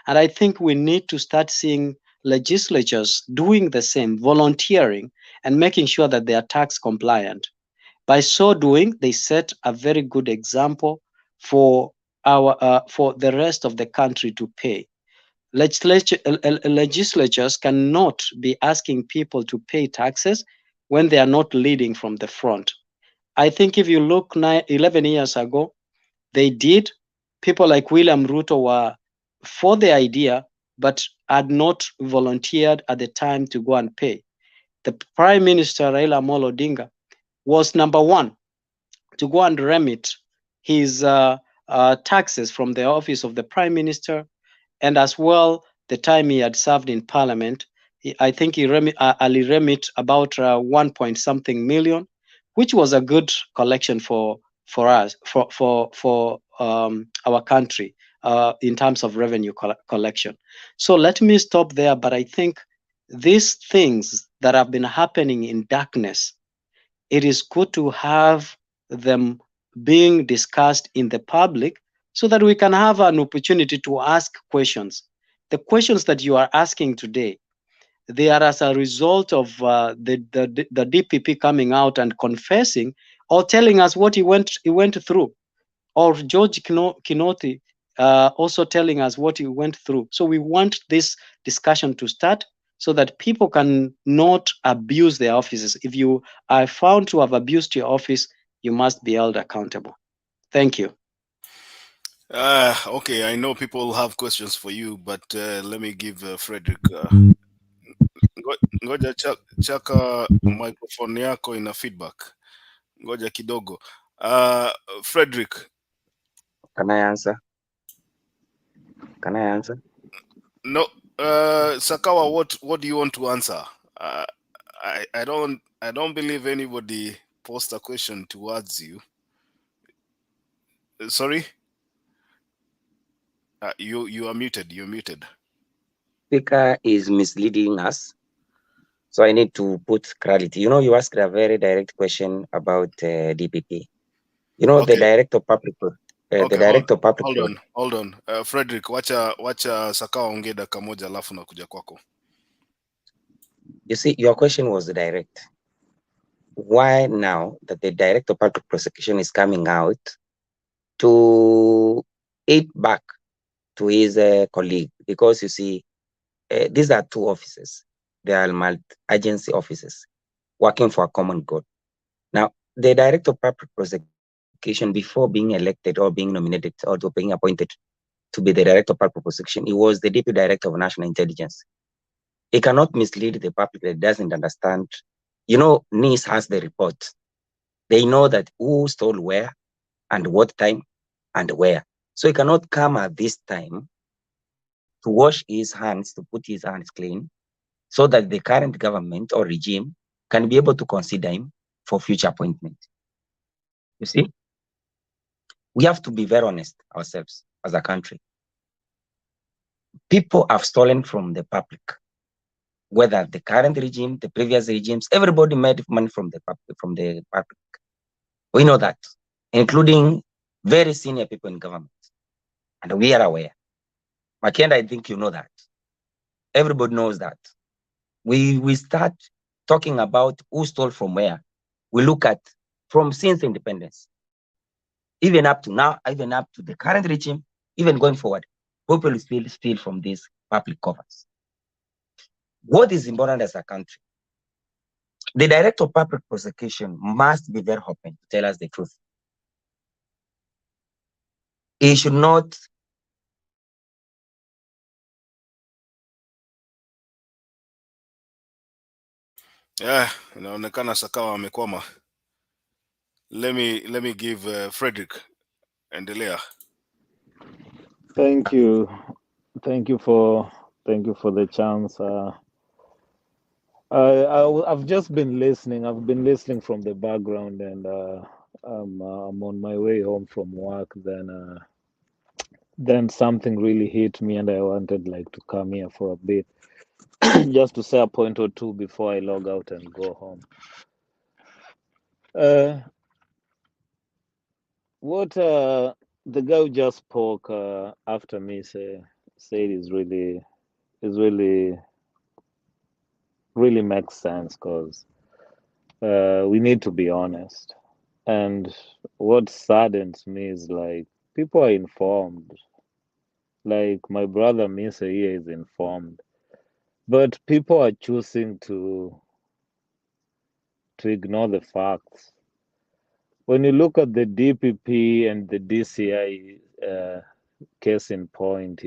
Speaker 5: And I think we need to start seeing legislatures doing the same, volunteering and making sure that they are tax compliant. By so doing, they set a very good example for the rest of the country to pay. Legislatures cannot be asking people to pay taxes when they are not leading from the front. I think if you look 11 years ago, they did. People like William Ruto were for the idea, but had not volunteered at the time to go and pay. The Prime Minister, Raila Amolo Odinga, was number one to go and remit his taxes from the office of the Prime Minister, and as well the time he had served in Parliament. I think he remit about 1 point something million, which was a good collection for us, for our country in terms of revenue collection. So let me stop there. But I think these things that have been happening in darkness, it is good to have them being discussed in the public so that we can have an opportunity to ask questions. The questions that you are asking today, they are as a result of the DPP coming out and confessing or telling us what he went through, or George Kinoti also telling us what he went through. So we want this discussion to start so that people can not abuse their offices. If you are found to have abused your office, you must be held accountable. Thank you.
Speaker 1: Okay, I know people have questions for you, but let me give Frederick. Ngoja chaka microphone yako ina feedback. Ngoja kidogo. Frederick.
Speaker 21: Can I answer? Can I answer?
Speaker 1: No, Sakawa, what do you want to answer? I don't believe anybody posed a question towards you. Sorry? You are muted. You're muted.
Speaker 21: Speaker is misleading us. So I need to put clarity. You know, you asked a very direct question about DPP. You know,
Speaker 1: Okay.
Speaker 21: the director of public.
Speaker 1: Okay,
Speaker 21: the director of public.
Speaker 1: Hold on. Frederick, wacha Sakawa ongea dakika moja alafu nakuja kwako.
Speaker 21: You see, your question was direct. Why now that the director of public prosecution is coming out to aid back to his colleague? Because you see, these are two offices. They are multi-agency offices working for a common goal. Now, the director of public prosecution, before being elected or being nominated or being appointed to be the director of public prosecution, he was the deputy director of national intelligence. He cannot mislead the public that doesn't understand. You know, NIS has the report. They know that who stole where and what time and where. So he cannot come at this time to wash his hands, to put his hands clean, so that the current government or regime can be able to consider him for future appointment. You see, we have to be very honest ourselves as a country. People have stolen from the public, whether the current regime, the previous regimes, everybody made money from the public. We know that, including very senior people in government, and we are aware. Makenda, I think you know that. Everybody knows that. We start talking about who stole from where. We look at from since independence, even up to now, even up to the current regime, even going forward, people still steal from these public coffers. What is important as a country? The director of public prosecution must be very open to tell us the truth. He should not
Speaker 1: Inaonekana Sakawa amekwama. Let me give Frederick. Endelea.
Speaker 4: Thank you. Thank you for the chance. I've just been listening. I've been listening from the background, and I'm on my way home from work. Then something really hit me, and I wanted like to come here for a bit, just to say a point or two before I log out and go home. What the guy who just spoke after me said is really makes sense, because we need to be honest. And what saddens me is like people are informed. Like my brother Misa here is informed, but people are choosing to ignore the facts. When you look at the DPP and the DCI case in point,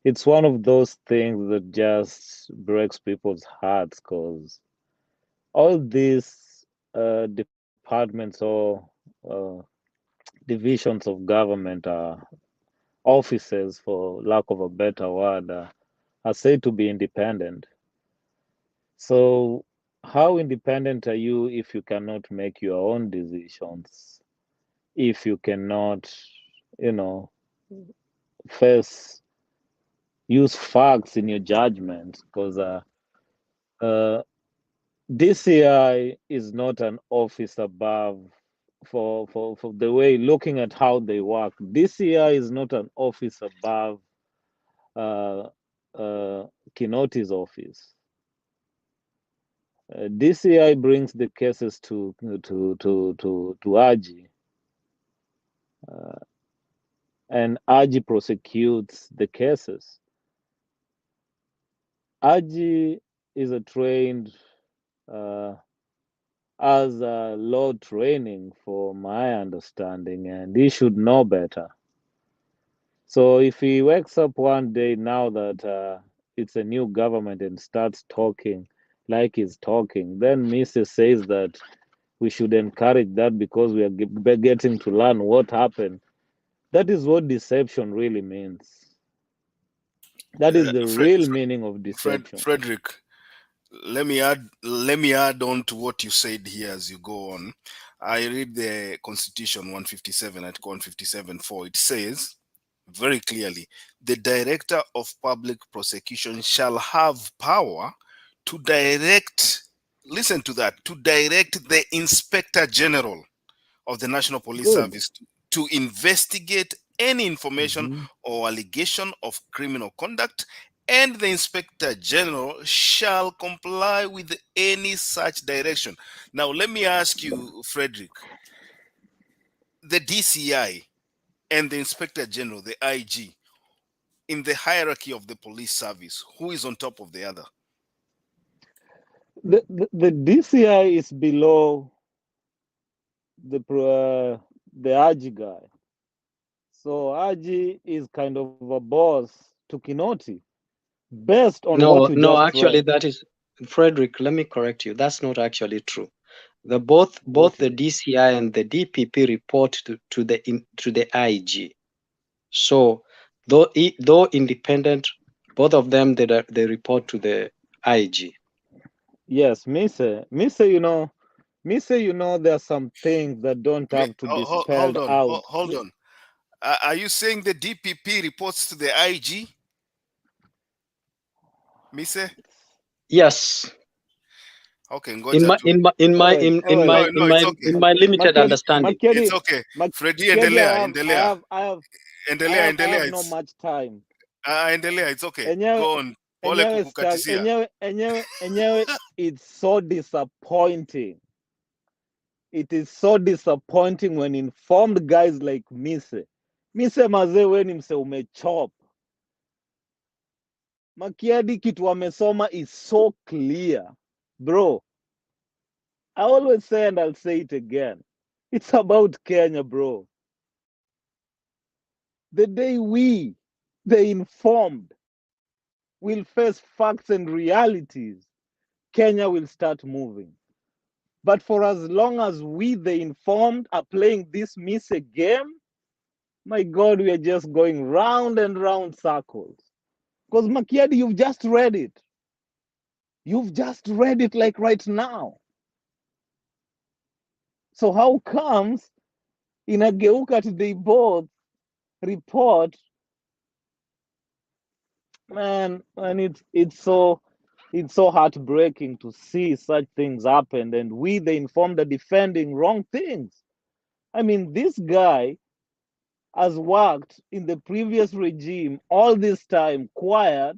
Speaker 4: it's one of those things that just breaks people's hearts, because all these departments or uh, divisions of government are offices, for lack of a better word, are said to be independent. So, how independent are you if you cannot make your own decisions? If you cannot, you know, first use facts in your judgment? Because DCI is not an office above, for the way looking at how they work. DCI is not an office above Kinoti's office. DCI brings the cases to AGI, and AGI prosecutes the cases. AGI is a trained as a law training, for my understanding, and he should know better. So if he wakes up one day now that it's a new government and starts talking like he's talking, then Mr. says that we should encourage that because we are getting to learn what happened. That is what deception really means. That is the real meaning of deception.
Speaker 1: Frederick, let me add on to what you said here as you go on. I read the Constitution 157 at 157.4. It says very clearly, the Director of Public Prosecution shall have power to direct, listen to that, to direct the Inspector General of the National Police Service to investigate any information or allegation of criminal conduct, and the Inspector General shall comply with any such direction. Now, let me ask you, Frederick, the DCI and the Inspector General, the IG, in the hierarchy of the police service, who is on top of the other?
Speaker 4: The DCI is below the AGI guy. So AGI is kind of a boss to Kinoti, based on what you just
Speaker 5: actually
Speaker 4: read.
Speaker 5: that is, Frederick, let me correct you. That's not actually true. Both the DCI and the DPP report to the IG. So though independent, both of them they report to the IG.
Speaker 4: Yes, Mise, you know, there are some things that don't have to be spelled out.
Speaker 1: Hold on. Are you saying the DPP reports to the IG? Mise?
Speaker 5: Yes.
Speaker 1: Okay,
Speaker 5: in my limited understanding.
Speaker 1: It's okay. Freddy, endelea.
Speaker 4: I have no much time.
Speaker 1: Endelea, it's okay. Go on. Pole kukukatisia.
Speaker 4: Enyewe, it's so disappointing. It is so disappointing when informed guys like Mise mazee, weni mse umechop. Makiadi kitu wamesoma is so clear. Bro, I always say, and I'll say it again, it's about Kenya, bro. The day the informed, will face facts and realities, Kenya will start moving. But for as long as we, the informed, are playing this Mise game, my God, we are just going round and round circles. Because Makiadi, you've just read it. You've just read it like right now. So how comes inageuka today both report, man, and it's so heartbreaking to see such things happen, and we, the informed, are defending wrong things. I mean, this guy has worked in the previous regime all this time, quiet.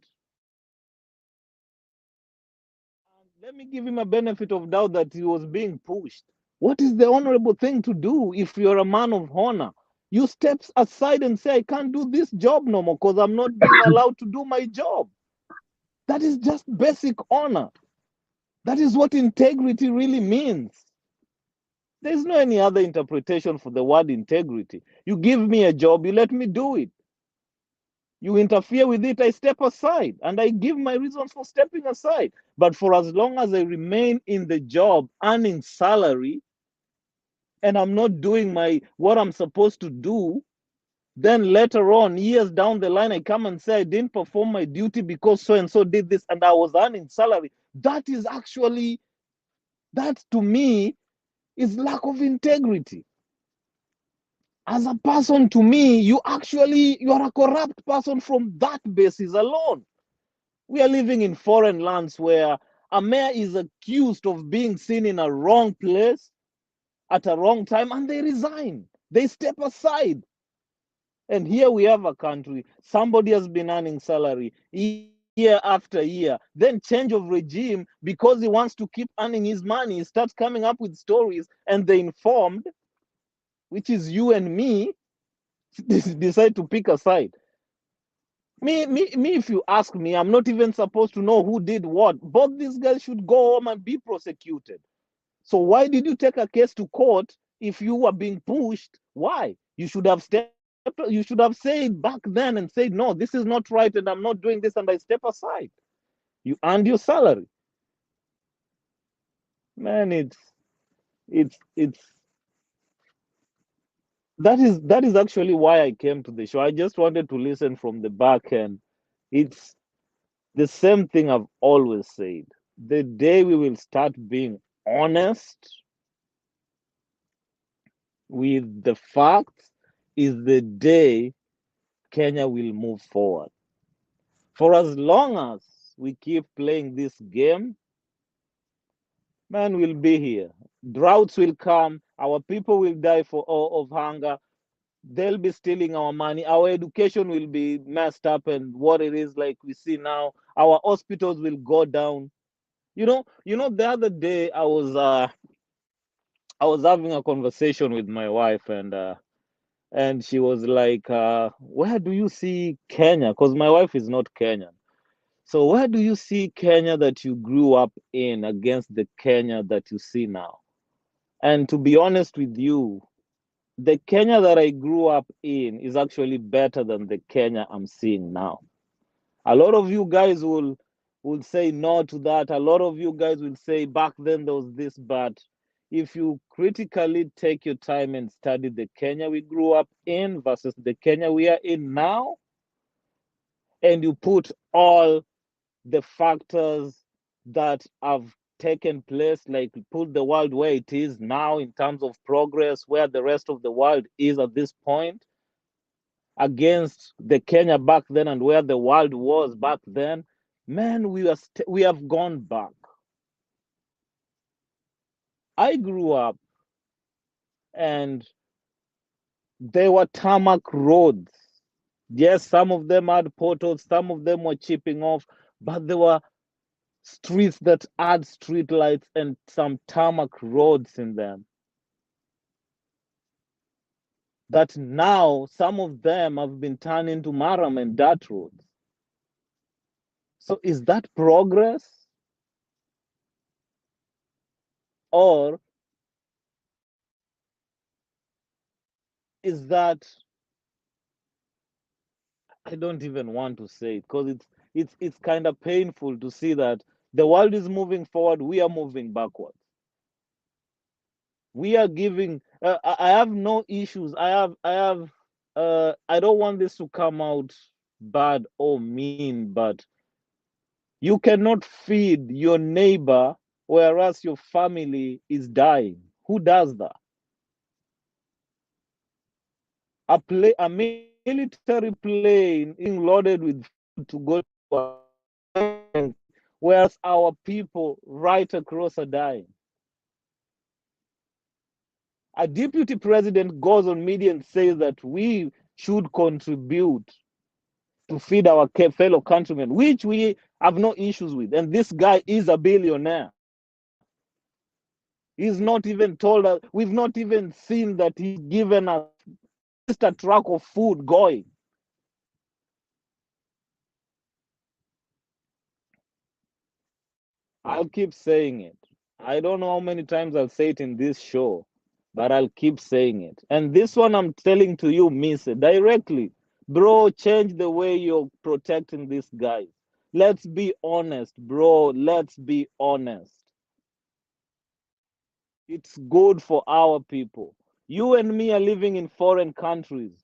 Speaker 4: Let me give him a benefit of doubt that he was being pushed. What is the honorable thing to do if you're a man of honor? You step aside and say, I can't do this job no more because I'm not being allowed to do my job. That is just basic honor. That is what integrity really means. There's no any other interpretation for the word integrity. You give me a job, you let me do it. You interfere with it, I step aside, and I give my reasons for stepping aside. But for as long as I remain in the job, earning salary, and I'm not doing what I'm supposed to do, then later on, years down the line, I come and say I didn't perform my duty because so and so did this, and I was earning salary. That to me is lack of integrity. As a person, to me, you are a corrupt person from that basis alone. We are living in foreign lands where a mayor is accused of being seen in a wrong place at a wrong time, and they resign. They step aside. And here we have a country, somebody has been earning salary year after year, then change of regime, because he wants to keep earning his money, he starts coming up with stories, and the informed, which is you and me, decide to pick a side. Me, if you ask me, I'm not even supposed to know who did what. Both these guys should go home and be prosecuted. So why did you take a case to court if you were being pushed? Why? You should have said back then and said, no, this is not right, and I'm not doing this, and I step aside. You earned your salary. Man, that is actually why I came to the show. I just wanted to listen from the back, and it's the same thing I've always said. The day we will start being honest with the facts is the day Kenya will move forward. For as long as we keep playing this game, man, we'll be here. Droughts will come. Our people will die of hunger. They'll be stealing our money. Our education will be messed up, and what it is like we see now. Our hospitals will go down. You know. The other day I was having a conversation with my wife, and she was like, "Where do you see Kenya?" Because my wife is not Kenyan. So where do you see Kenya that you grew up in against the Kenya that you see now? And to be honest with you, the Kenya that I grew up in is actually better than the Kenya I'm seeing now. A lot of you guys will say no to that. A lot of you guys will say back then there was this, but if you critically take your time and study the Kenya we grew up in versus the Kenya we are in now, and you put all the factors that have taken place, like put the world where it is now in terms of progress, where the rest of the world is at this point, against the Kenya back then and where the world was back then, man, we have gone back. I grew up and there were tarmac roads. Yes, some of them had potholes, some of them were chipping off, but there were streets that had street lights and some tarmac roads in them. That now some of them have been turned into maram and dirt roads. So is that progress? Or is that, I don't even want to say it, because it's kind of painful to see that The world is moving forward. We are moving backwards. We are giving. I have no issues. I don't want this to come out bad or mean, but you cannot feed your neighbor whereas your family is dying. Who does that? A military plane is loaded with food to go to whereas our people right across are dying. A deputy president goes on media and says that we should contribute to feed our fellow countrymen, which we have no issues with. And this guy is a billionaire. He's not even told us, we've not even seen that he's given us just a truck of food going. I'll keep saying it. I don't know how many times I'll say it in this show, but I'll keep saying it. And this one I'm telling to you, Miss, directly. Bro, change the way you're protecting these guys. Let's be honest, bro. Let's be honest. It's good for our people. You and me are living in foreign countries.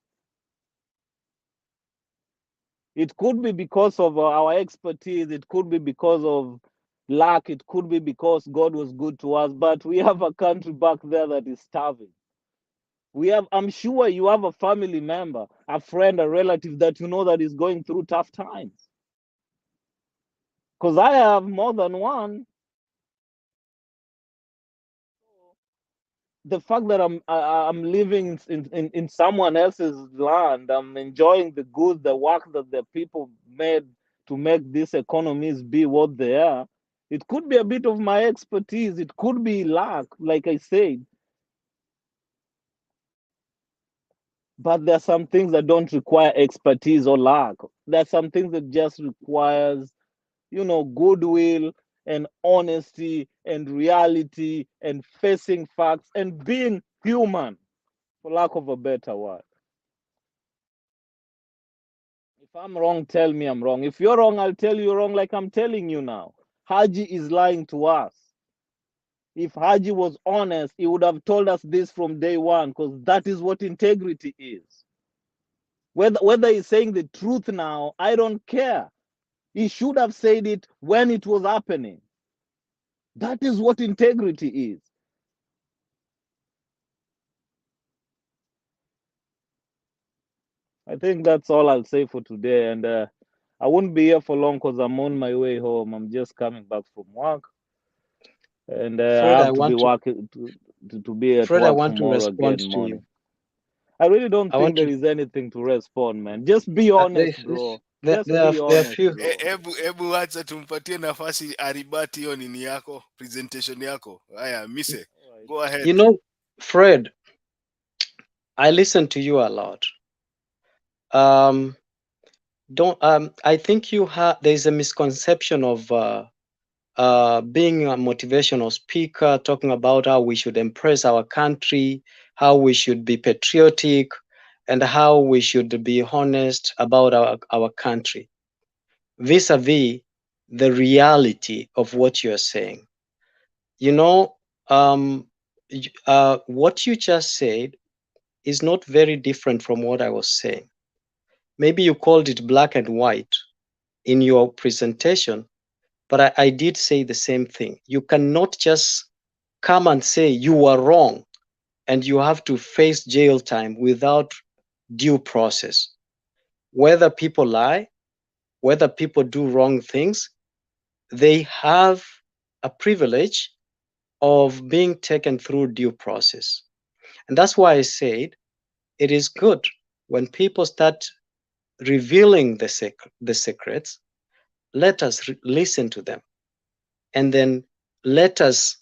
Speaker 4: It could be because of our expertise. It could be because of luck. It could be because God was good to us. But we have a country back there that is starving. I'm sure you have a family member, a friend, a relative that you know that is going through tough times. Because I have more than one. The fact that I'm living in someone else's land, I'm enjoying the good, the work that the people made to make these economies be what they are. It could be a bit of my expertise. It could be luck, like I said. But there are some things that don't require expertise or luck. There are some things that just requires, goodwill and honesty and reality and facing facts and being human, for lack of a better word. If I'm wrong, tell me I'm wrong. If you're wrong, I'll tell you wrong like I'm telling you now. Haji is lying to us. If Haji was honest, he would have told us this from day one, because that is what integrity is. Whether he's saying the truth now, I don't care. He should have said it when it was happening. That is what integrity is. I think that's all I'll say for today. And I won't be here for long because I'm on my way home. I'm just coming back from work. And
Speaker 5: Fred,
Speaker 4: I have to be working to be at
Speaker 5: Fred, I
Speaker 4: work
Speaker 5: want to
Speaker 4: tomorrow
Speaker 5: respond
Speaker 4: again
Speaker 5: to
Speaker 4: morning.
Speaker 5: you.
Speaker 4: I really don't
Speaker 5: I
Speaker 4: think
Speaker 5: want
Speaker 4: there
Speaker 5: to.
Speaker 4: is anything to respond, man. Just be honest, bro. Just be
Speaker 5: There are
Speaker 4: honest,
Speaker 5: few.
Speaker 4: bro.
Speaker 1: Hebu acha tumpatie nafasi aribati hiyo nini yako, presentation yako. Haya, Mise, go ahead.
Speaker 5: You know, Fred, I listen to you a lot. I think there's a misconception of being a motivational speaker, talking about how we should impress our country, how we should be patriotic, and how we should be honest about our country, vis-a-vis the reality of what you're saying. What you just said is not very different from what I was saying. Maybe you called it black and white in your presentation, but I did say the same thing. You cannot just come and say you are wrong and you have to face jail time without due process. Whether people lie, whether people do wrong things, they have a privilege of being taken through due process. And that's why I said it is good when people start revealing the secrets, let us listen to them. And then let us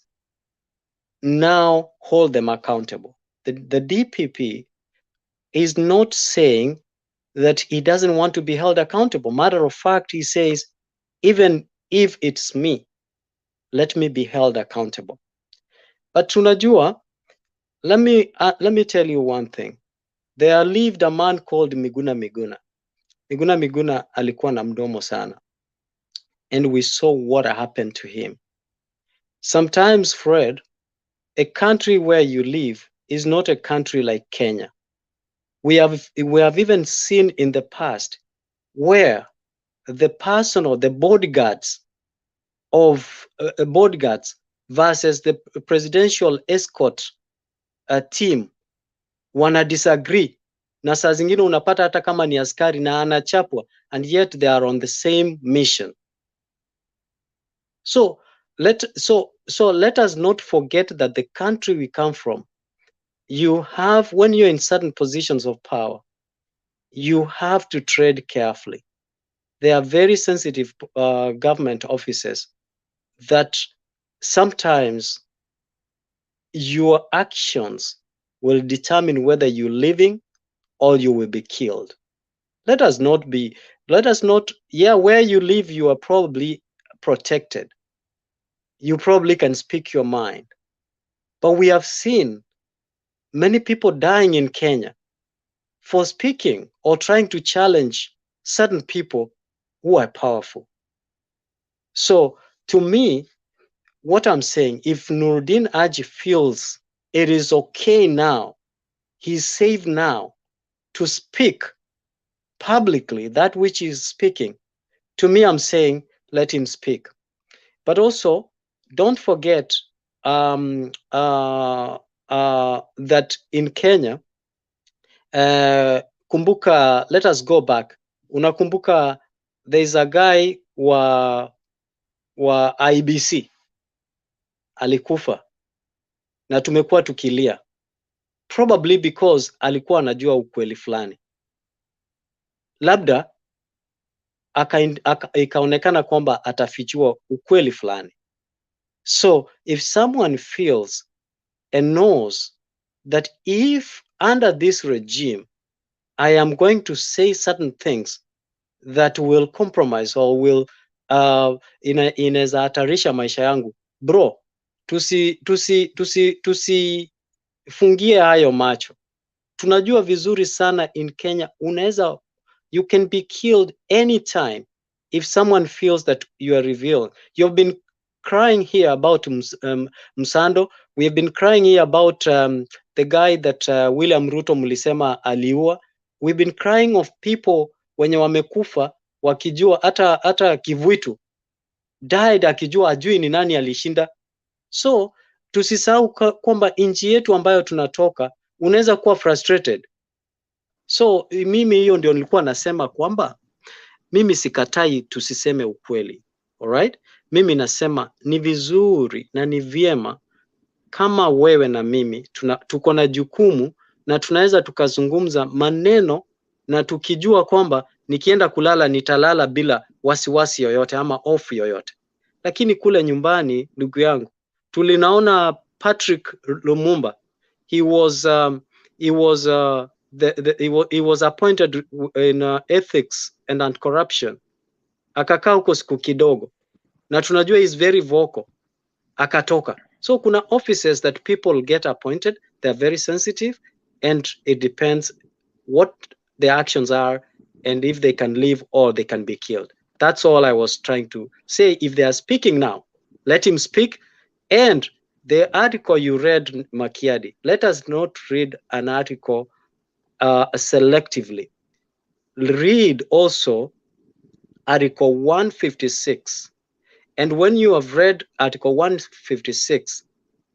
Speaker 5: now hold them accountable. The DPP is not saying that he doesn't want to be held accountable. Matter of fact, he says, even if it's me, let me be held accountable. But tunajua, let me tell you one thing. There lived a man called Miguna Miguna. Miguna Miguna alikuwa na mdomo sana. and we saw what happened to him. Sometimes, Fred, a country where you live is not a country like Kenya. We have even seen in the past where the person or the bodyguards of bodyguards versus the presidential escort team wana disagree, na saa zingine unapata hata kama ni askari na anachapwa, and yet they are on the same mission. So let us not forget that the country we come from, you have, when you're in certain positions of power, you have to tread carefully. They are very sensitive government offices that sometimes your actions will determine whether you're living or you will be killed. Let us not, where you live, you are probably protected. You probably can speak your mind. But we have seen many people dying in Kenya for speaking or trying to challenge certain people who are powerful. So to me, what I'm saying, if Nuruddin Haji feels it is okay now, he's safe now to speak publicly that which he's speaking, to me, I'm saying let him speak. But also, don't forget that in Kenya, kumbuka, let us go back. Unakumbuka, there's a guy wa IBC alikufa na tumekuwa tukilia, probably because alikuwa anajua ukweli fulani, labda ikaonekana kwamba atafichua ukweli fulani. So if someone feels and knows that if under this regime I am going to say certain things that will compromise or will inaweza hatarisha maisha yangu, bro, tusifungie hayo macho. Tunajua vizuri sana in Kenya, you can be killed anytime if someone feels that you are revealed. You've been crying here about Msando. We have been crying here about the guy that William Ruto mulisema aliua. We've been crying of people wenye wamekufa wakijua, hata Kivuitu died akijua ajui ni nani alishinda. So tusisahau kwamba nchi yetu ambayo tunatoka, unaweza kuwa frustrated. So mimi hiyo ndio nilikuwa nasema kwamba mimi sikatai tusiseme ukweli. Alright? Mimi nasema ni vizuri na ni vyema kama wewe na mimi tuko na jukumu na tunaweza tukazungumza maneno, na tukijua kwamba nikienda kulala nitalala bila wasiwasi yoyote ama off yoyote. Lakini kule nyumbani, ndugu yangu, tulinaona Patrick Lumumba, he was appointed in ethics and anti-corruption. Akakaa huko siku kidogo, na tunajua is very vocal, akatoka. So kuna offices that people get appointed, they're very sensitive, and it depends what their actions are and if they can live or they can be killed. That's all I was trying to say. If they are speaking now, let him speak. And the article you read, Makiadi, let us not read an article selectively. Read also Article 156. And when you have read Article 156,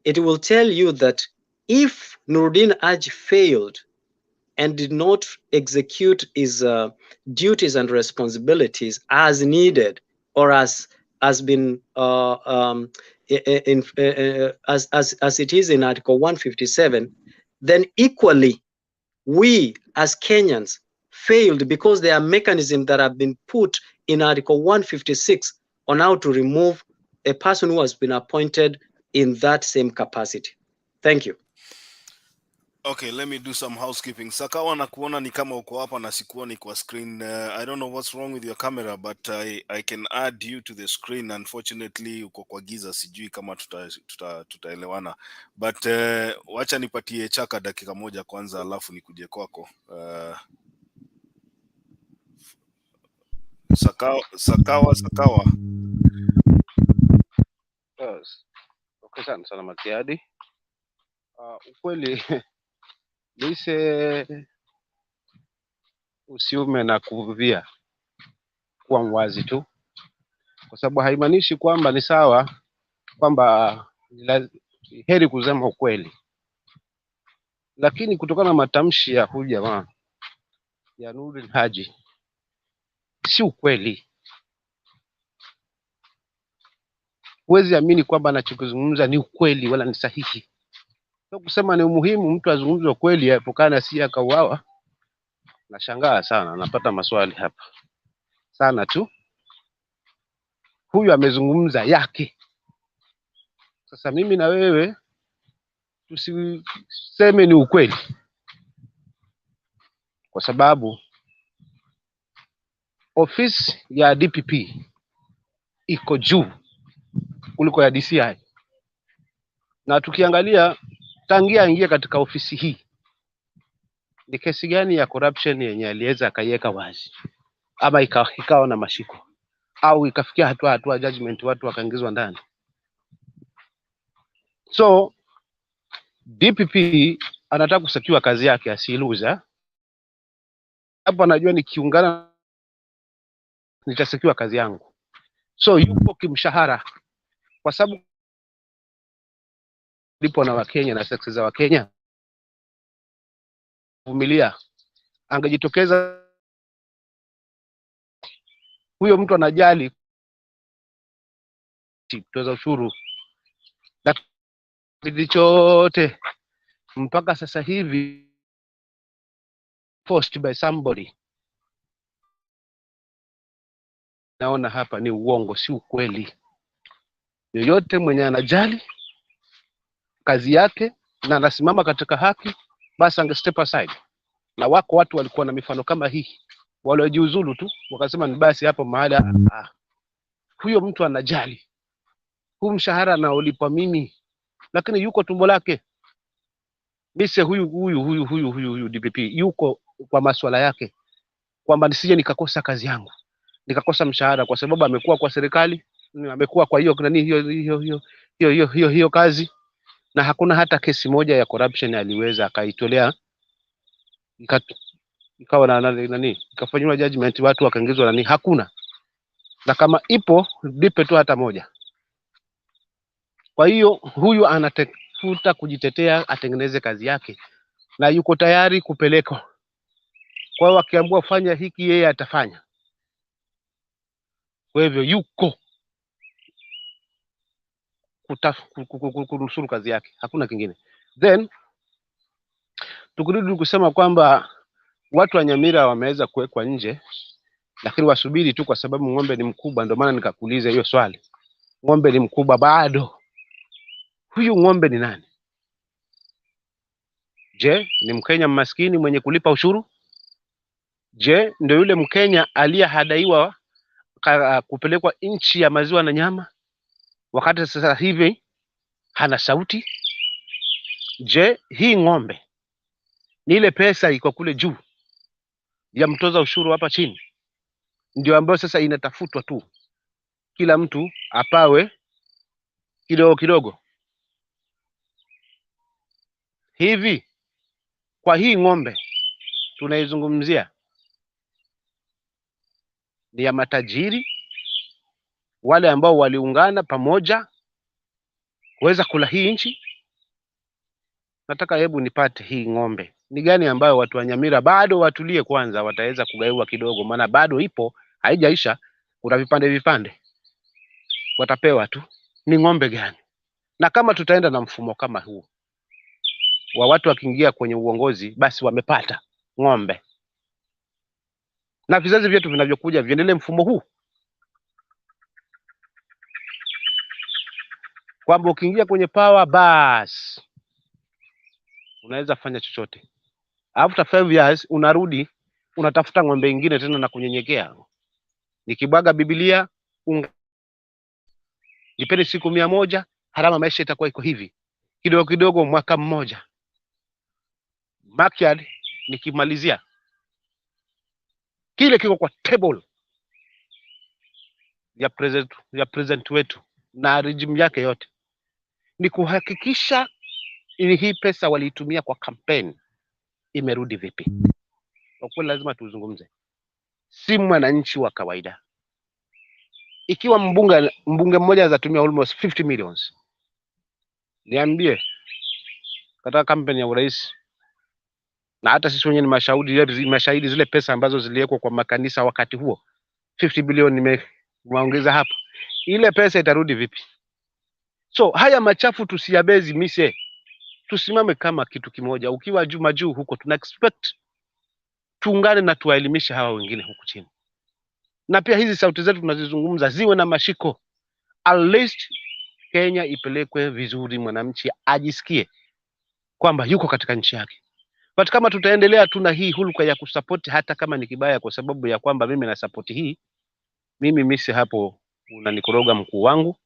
Speaker 5: it will tell you that if Nuruddin Haji failed and did not execute his duties and responsibilities as needed or as been as it is in Article 157, then equally we as Kenyans failed, because there are mechanisms that have been put in Article 156 on how to remove a person who has been appointed in that same capacity. Thank you.
Speaker 1: Okay, let me do some housekeeping. Sakawa na kuona ni kama uko hapa na sikuoni kwa screen. I don't know what's wrong with your camera, but I can add you to the screen. Unfortunately, uko kwa giza, sijui kama tutaelewana. But wacha nipatie Chaka dakika moja kwanza, alafu nikuje kwako. Sakawa.
Speaker 16: Yes. Okay, sana Makiadi. Ukweli lise usiume na kuvia kuwa mwazi tu, kwa sababu haimaanishi kwamba ni sawa kwamba heri kusema ukweli, lakini kutokana na matamshi ya huyu jamaa ya Nurdin Haji si ukweli. Huwezi amini kwamba anachokizungumza ni ukweli wala ni sahihi. Sio kusema ni muhimu mtu azungumze ukweli aepukana si akauawa. Nashangaa sana, napata maswali hapa sana tu. Huyu amezungumza yake. Sasa mimi na wewe tusiseme ni ukweli, kwa sababu ofisi ya DPP iko juu kuliko ya DCI, na tukiangalia tangia ingia katika ofisi hii ni kesi gani ya corruption yenye aliweza akaiweka wazi ama ikawa na mashiko au ikafikia hatua judgment watu wakaingizwa ndani. So DPP anataka kusakiwa kazi yake asiluza. Hapo anajua nikiungana nitasakiwa kazi yangu. So yupo kimshahara, kwa sababu lipo na Wakenya na seksi za Wakenya vumilia. Angejitokeza huyo mtu anajali kutoza ushuru na kitu chote mpaka sasa hivi forced by somebody. Naona hapa ni uongo, si ukweli. Yoyote mwenye anajali kazi yake na anasimama katika haki, basi ange step aside. Na wako watu walikuwa na mifano kama hii, waliojiuzulu tu wakasema ni basi hapo mahali. Huyo mtu anajali, huu mshahara anaolipa mimi, lakini yuko tumbo lake. Mise huyu DPP yuko kwa masuala yake, kwamba nisije nikakosa kazi yangu, nikakosa mshahara, kwa sababu amekuwa kwa serikali, amekuwa kwa hiyo nani hiyo kazi, na hakuna hata kesi moja ya corruption aliweza akaitolea ikawa na nani ikafanywa judgment watu wakaingizwa nani, hakuna. Na kama ipo dipe tu hata moja. Kwa hiyo huyu anatafuta kujitetea, atengeneze kazi yake na yuko tayari kupelekwa. Kwa hiyo akiambiwa fanya hiki yeye atafanya. Kwa hivyo yuko kunusuru kazi yake, hakuna kingine. Then tukirudi kusema kwamba watu wa Nyamira wameweza kuwekwa nje, lakini wasubiri tu, kwa sababu ng'ombe ni mkubwa. Ndio maana nikakuuliza hiyo swali, ng'ombe ni mkubwa bado. Huyu ng'ombe ni nani? Je, ni Mkenya maskini mwenye kulipa ushuru? Je, ndio yule Mkenya aliyehadaiwa kupelekwa nchi ya maziwa na nyama, wakati sasa hivi hana sauti? Je, hii ng'ombe ni ile pesa iko kule juu ya mtoza ushuru hapa chini, ndio ambayo sasa inatafutwa tu, kila mtu apawe kidogo kidogo hivi? Kwa hii ng'ombe tunaizungumzia ni ya matajiri, wale ambao waliungana pamoja kuweza kula hii nchi. Nataka hebu nipate hii ng'ombe ni gani ambayo watu wa Nyamira bado watulie kwanza, wataweza kugaiwa kidogo, maana bado ipo, haijaisha, kuna vipande watapewa tu. Ni ng'ombe gani? Na kama tutaenda na mfumo kama huu wa watu wakiingia kwenye uongozi, basi wamepata ng'ombe, na vizazi vyetu vinavyokuja viendelee mfumo huu, kwamba ukiingia kwenye power basi unaweza fanya chochote. After 5 years unarudi unatafuta ng'ombe ingine tena na kunyenyekea. Nikibwaga Biblia nipende siku 100, harama maisha itakuwa iko hivi kidogo kidogo, mwaka mmoja. Backyard nikimalizia kile kiko kwa table ya president wetu na regime yake yote ni kuhakikisha hii pesa waliitumia kwa campaign imerudi vipi. Kwa kweli lazima tuzungumze, si mwananchi wa kawaida. Ikiwa mbunge mmoja azatumia almost 50 millions, niambie katika kampeni ya urais, na hata sisi wenyewe ni mashahidi zile pesa ambazo ziliwekwa kwa makanisa wakati huo 50 bilioni nimeongeza hapo, ile pesa itarudi vipi? So haya machafu tusiyabezi mise, tusimame kama kitu kimoja. Ukiwa majuu huko, tuna expect tuungane na tuwaelimishe hawa wengine huku chini, na pia hizi sauti zetu tunazizungumza ziwe na mashiko. At least Kenya ipelekwe vizuri, mwananchi ajisikie kwamba yuko katika nchi yake. But kama tutaendelea tuna hii hulka ya kusupport hata kama ni kibaya, kwa sababu ya kwamba mimi na support hii, mimi mise hapo unanikoroga mkuu wangu,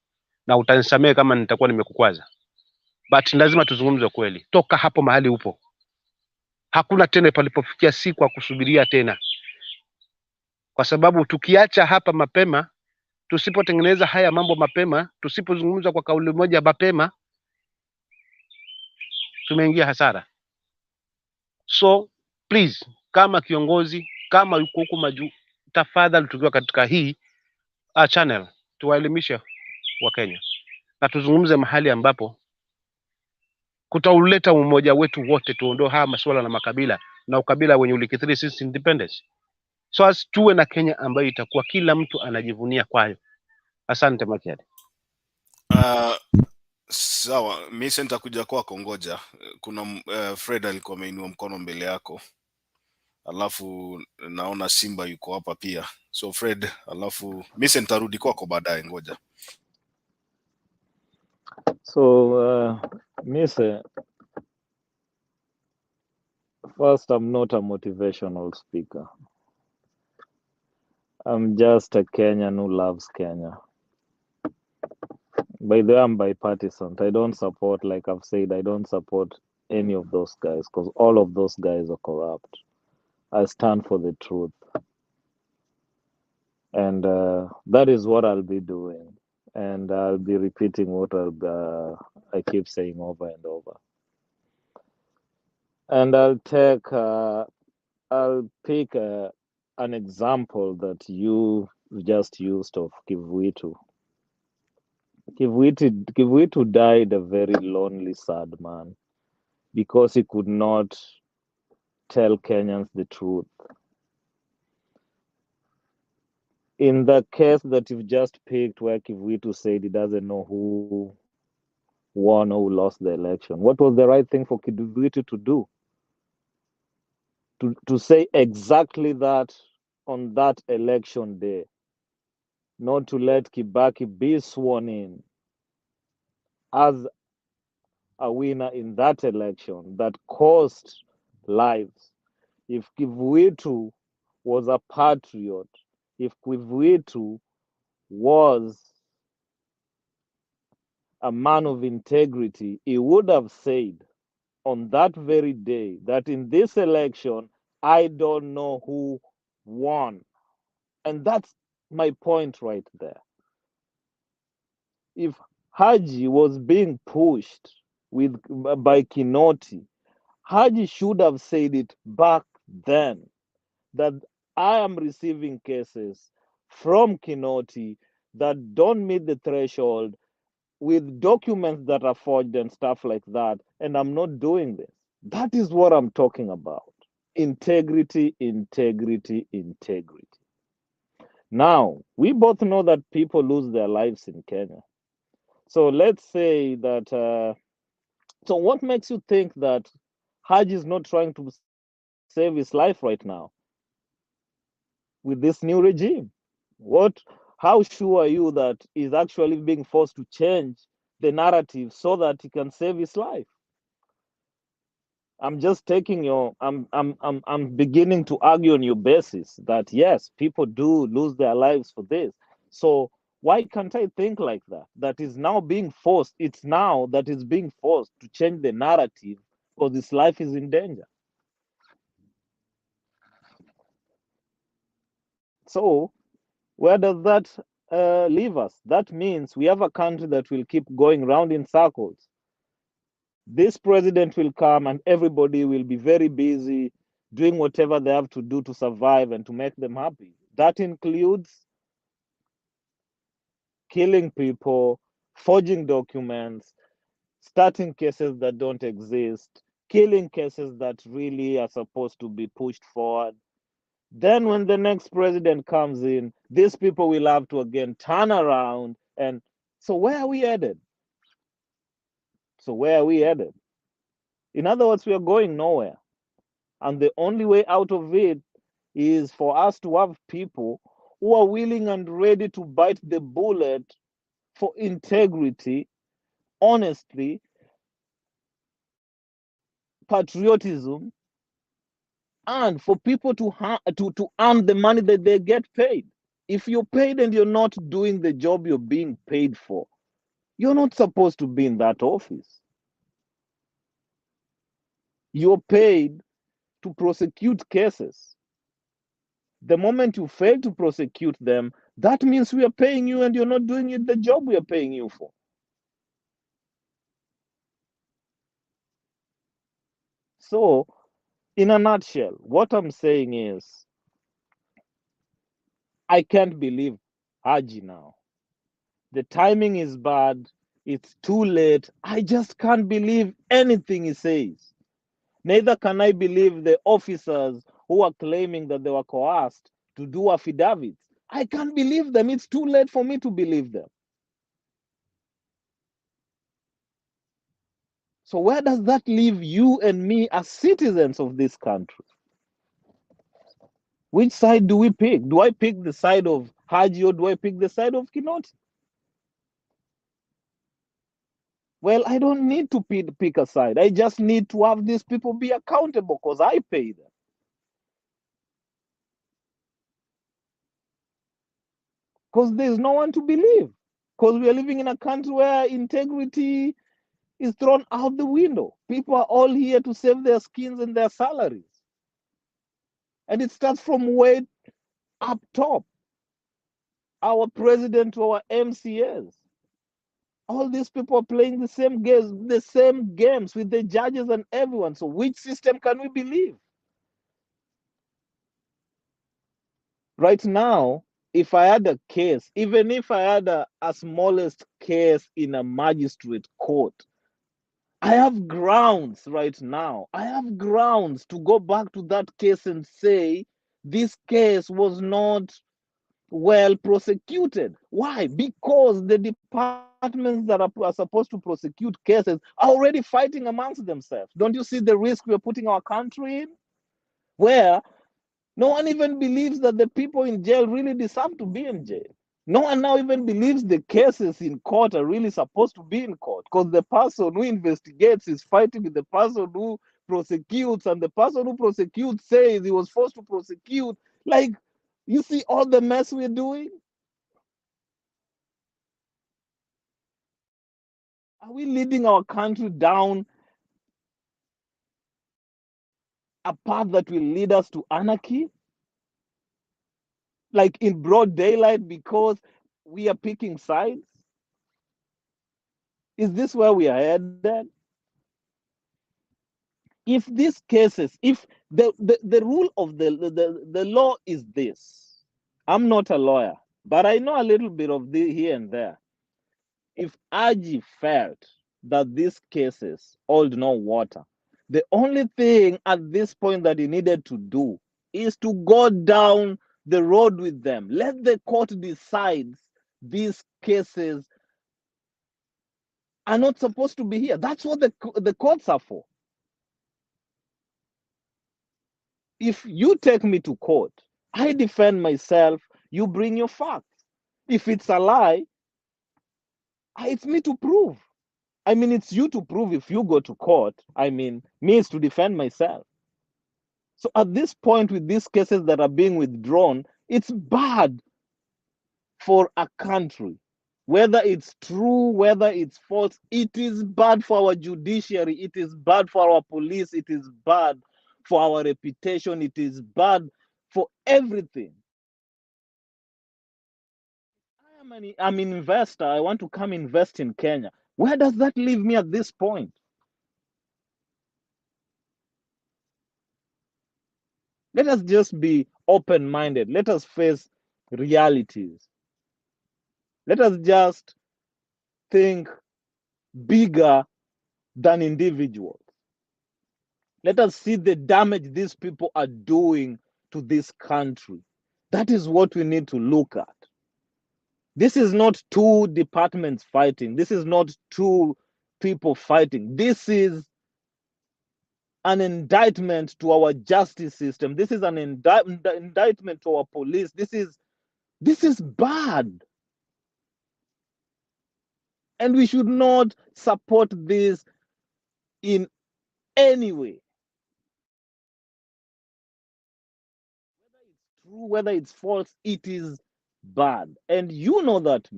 Speaker 16: na utanisamee kama nitakuwa nimekukwaza, but lazima tuzungumze kweli. Toka hapo mahali upo, hakuna tena palipofikia, si kwa kusubiria tena, kwa sababu tukiacha hapa mapema, tusipotengeneza haya mambo mapema, tusipozungumza kwa kauli moja mapema, tumeingia hasara. So please, kama kiongozi, kama yuko huko majuu, tafadhali tukiwa katika hii channel tuwaelimishe wa Kenya na tuzungumze mahali ambapo kutauleta umoja wetu wote, tuondoe haya masuala na makabila na ukabila wenye ulikithiri since independence. So as tuwe na Kenya ambayo itakuwa kila mtu anajivunia kwayo. Asante Makiadi.
Speaker 1: Sawa, mimi nitakuja kwako, ngoja. Kuna Fred alikuwa ameinua mkono mbele yako, alafu naona Simba yuko hapa pia. So Fred, alafu mimi nitarudi kwako baadaye, ngoja.
Speaker 4: So Mise, first, I'm not a motivational speaker. I'm just a Kenyan who loves Kenya. By the way, I'm bipartisan. I don't support, like I've said, I don't support any of those guys because all of those guys are corrupt. I stand for the truth. And that is what I'll be doing. And I'll be repeating what I keep saying over and over. And I'll pick an example that you just used of Kivwitu. Kivwitu died a very lonely, sad man because he could not tell Kenyans the truth. In the case that you've just picked, where Kivwitu said he doesn't know who won or who lost the election, what was the right thing for Kivwitu to do? To say exactly that on that election day, not to let Kibaki be sworn in as a winner in that election that cost lives. If Kivwitu was a patriot, if Kivwitu was a man of integrity, he would have said on that very day that in this election, I don't know who won. And that's my point right there. If Haji was being pushed by Kinoti, Haji should have said it back then that I am receiving cases from Kinoti that don't meet the threshold with documents that are forged and stuff like that, and I'm not doing this. That is what I'm talking about. Integrity, integrity, integrity. Now, we both know that people lose their lives in Kenya. So let's say that, so what makes you think that Haji is not trying to save his life right now with this new regime? How sure are you that he's actually being forced to change the narrative so that he can save his life? I'm just taking I'm beginning to argue on your basis that yes, people do lose their lives for this. So why can't I think like that? That is now being forced. It's now that is being forced to change the narrative because his life is in danger. So where does that leave us. That means we have a country that will keep going round in circles. This president will come and everybody will be very busy doing whatever they have to do to survive and to make them happy. That includes killing people, forging documents, starting cases that don't exist, killing cases that really are supposed to be pushed forward. Then when the next president comes in, these people will have to again turn around. And so where are we headed? So where are we headed? In other words, we are going nowhere. And the only way out of it is for us to have people who are willing and ready to bite the bullet for integrity, honesty, patriotism, and for people to earn the money that they get paid. If you're paid and you're not doing the job you're being paid for, you're not supposed to be in that office. You're paid to prosecute cases. The moment you fail to prosecute them, that means we are paying you and you're not doing it the job we are paying you for. So, in a nutshell, what I'm saying is, I can't believe Haji now. The timing is bad. It's too late. I just can't believe anything he says. Neither can I believe the officers who are claiming that they were coerced to do affidavits. I can't believe them. It's too late for me to believe them. So where does that leave you and me as citizens of this country? Which side do we pick? Do I pick the side of Haji or do I pick the side of Kinoti? Well, I don't need to pick a side. I just need to have these people be accountable because I pay them. Because there's no one to believe. Because we are living in a country where integrity is thrown out the window. People are all here to save their skins and their salaries. And it starts from way up top. Our president to our MCAs. All these people are playing the same games with the judges and everyone. So which system can we believe? Right now, if I had a case, even if I had a smallest case in a magistrate court, I have grounds right now. I have grounds to go back to that case and say this case was not well prosecuted. Why? Because the departments that are supposed to prosecute cases are already fighting amongst themselves. Don't you see the risk we're putting our country in? Where no one even believes that the people in jail really deserve to be in jail. No one now even believes the cases in court are really supposed to be in court because the person who investigates is fighting with the person who prosecutes, and the person who prosecutes says he was forced to prosecute. Like, you see all the mess we're doing? Are we leading our country down a path that will lead us to anarchy? Like in broad daylight because we are picking sides? Is this where we are headed? If these cases, if the rule of the law is this, I'm not a lawyer, but I know a little bit of the here and there. If Aji felt that these cases hold no water, the only thing at this point that he needed to do is to go down the road with them. Let the court decide these cases are not supposed to be here. That's what the courts are for. If you take me to court, I defend myself, you bring your facts. If it's a lie, it's me to prove. I mean, it's you to prove if you go to court. I mean, me is to defend myself. So at this point, with these cases that are being withdrawn, it's bad for a country. Whether it's true, whether it's false, it is bad for our judiciary, it is bad for our police, it is bad for our reputation, it is bad for everything. I'm an investor. I want to come invest in Kenya. Where does that leave me at this point? Let us just be open-minded. Let us face realities. Let us just think bigger than individuals. Let us see the damage these people are doing to this country. That is what we need to look at. This is not two departments fighting. This is not two people fighting. This is an indictment to our justice system. This is an indictment to our police. This is bad. And we should not support this in any way. Whether it's true, whether it's false, it is bad. And you know that,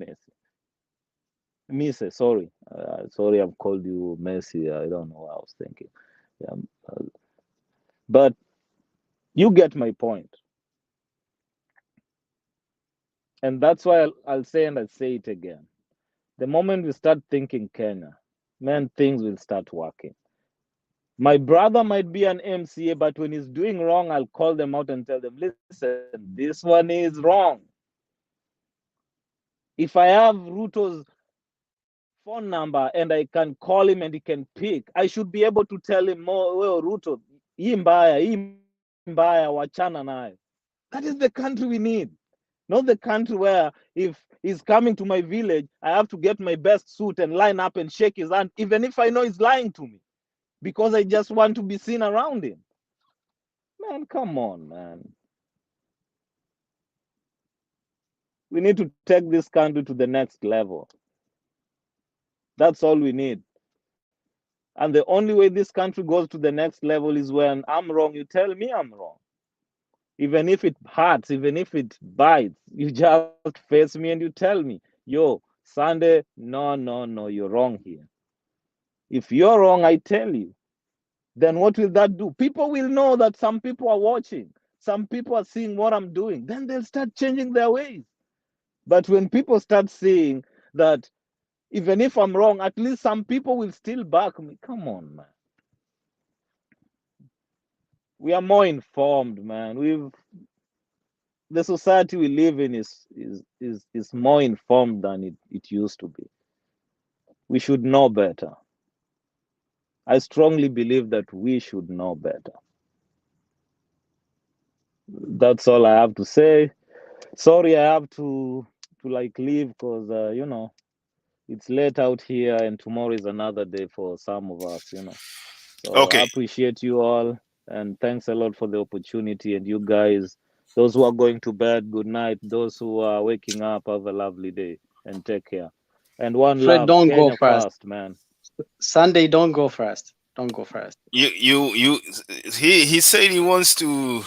Speaker 4: Messi, sorry. Sorry, I've called you Messi. I don't know what I was thinking. Yeah, but you get my point. And that's why I'll say, and I'll say it again. The moment we start thinking Kenya, man, things will start working. My brother might be an MCA, but when he's doing wrong, I'll call them out and tell them, listen, this one is wrong. If I have Ruto's phone number and I can call him and he can pick, I should be able to tell him, well, Ruto, hii mbaya, wachana nayo. That is the country we need. Not the country where if he's coming to my village, I have to get my best suit and line up and shake his hand, even if I know he's lying to me, because I just want to be seen around him. Man, come on, man. We need to take this country to the next level. That's all we need. And the only way this country goes to the next level is when I'm wrong, you tell me I'm wrong. Even if it hurts, even if it bites, you just face me and you tell me, yo, Sunday, no, you're wrong here. If you're wrong, I tell you. Then what will that do? People will know that some people are watching. Some people are seeing what I'm doing. Then they'll start changing their ways. But when people start seeing that even if I'm wrong, at least some people will still back me. Come on, man. We are more informed, man. The society we live in is more informed than it used to be. We should know better. I strongly believe that we should know better. That's all I have to say. Sorry, I have to like leave because you know, it's late out here and tomorrow is another day for some of us, you know. So
Speaker 1: Okay.
Speaker 4: I appreciate you all and thanks a lot for the opportunity. And you guys, those who are going to bed, good night. Those who are waking up, have a lovely day and take care. And one
Speaker 5: Fred,
Speaker 4: love,
Speaker 5: don't
Speaker 4: Kenya
Speaker 5: go first.
Speaker 4: first, man.
Speaker 5: Sunday, don't go first. Don't go first.
Speaker 1: He said he wants to.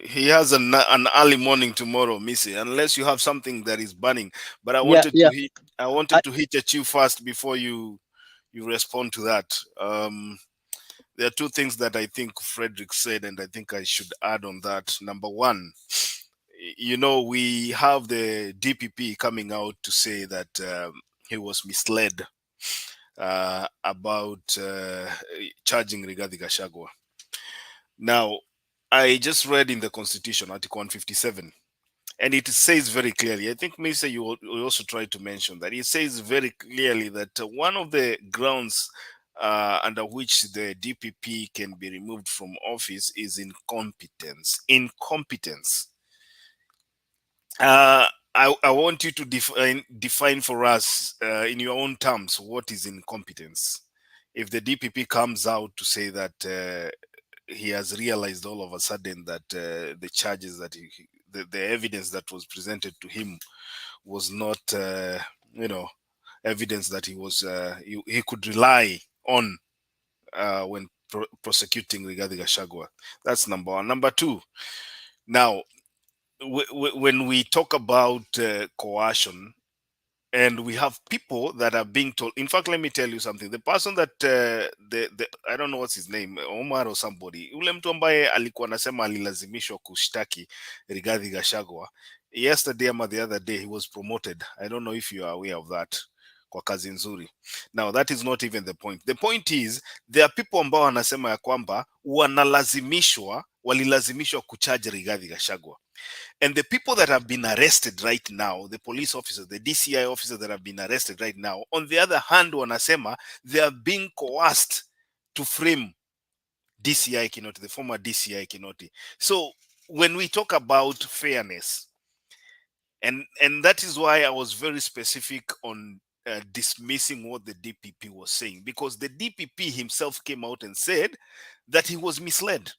Speaker 1: He has an early morning tomorrow, Missy. Unless you have something that is burning, but I wanted to hit. I wanted to hit at you first before you respond to that. There are two things that I think Frederick said, and I think I should add on that. Number one, you know, we have the DPP coming out to say that he was misled about charging Rigathi Gachagua. Now, I just read in the Constitution, Article 157, and it says very clearly, I think, Mr. You also tried to mention that, it says very clearly that one of the grounds under which the DPP can be removed from office is incompetence. Incompetence. I want you to define for us in your own terms what is incompetence. If the DPP comes out to say that he has realized all of a sudden that the charges that the evidence that was presented to him was not, you know, evidence that he could rely on when prosecuting Rigathi Gachagua. That's number one. Number two, now, when we talk about coercion, and we have people that are being told, in fact, let me tell you something. The person that I don't know what's his name, Omar or somebody, ule mtu ambaye alikuwa anasema alilazimishwa kushtaki Rigathi Gachagua, yesterday or the other day he was promoted. I don't know if you are aware of that. Kwa kazi nzuri. Now that is not even the point. The point is there are people ambao wanasema ya kwamba walilazimishwa kucharge Rigathi Gachagua. And the people that have been arrested right now, the police officers, the DCI officers that have been arrested right now, on the other hand, wanasema they are being coerced to frame DCI Kinoti, the former DCI Kinoti. So when we talk about fairness, and that is why I was very specific on dismissing what the DPP was saying, because the DPP himself came out and said that he was misled.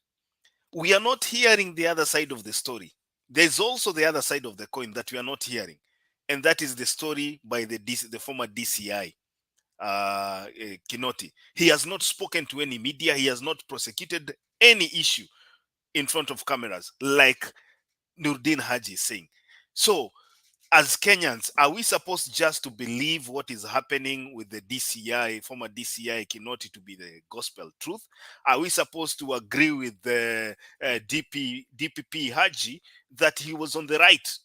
Speaker 1: We are not hearing the other side of the story. There's also the other side of the coin that we are not hearing, and that is the story by the former DCI Kinoti. He has not spoken to any media. He has not prosecuted any issue in front of cameras like Nurdin Haji is saying. So as Kenyans, are we supposed just to believe what is happening with the DCI, former DCI Kinoti, to be the gospel truth? Are we supposed to agree with the DPP Haji that he was on the right?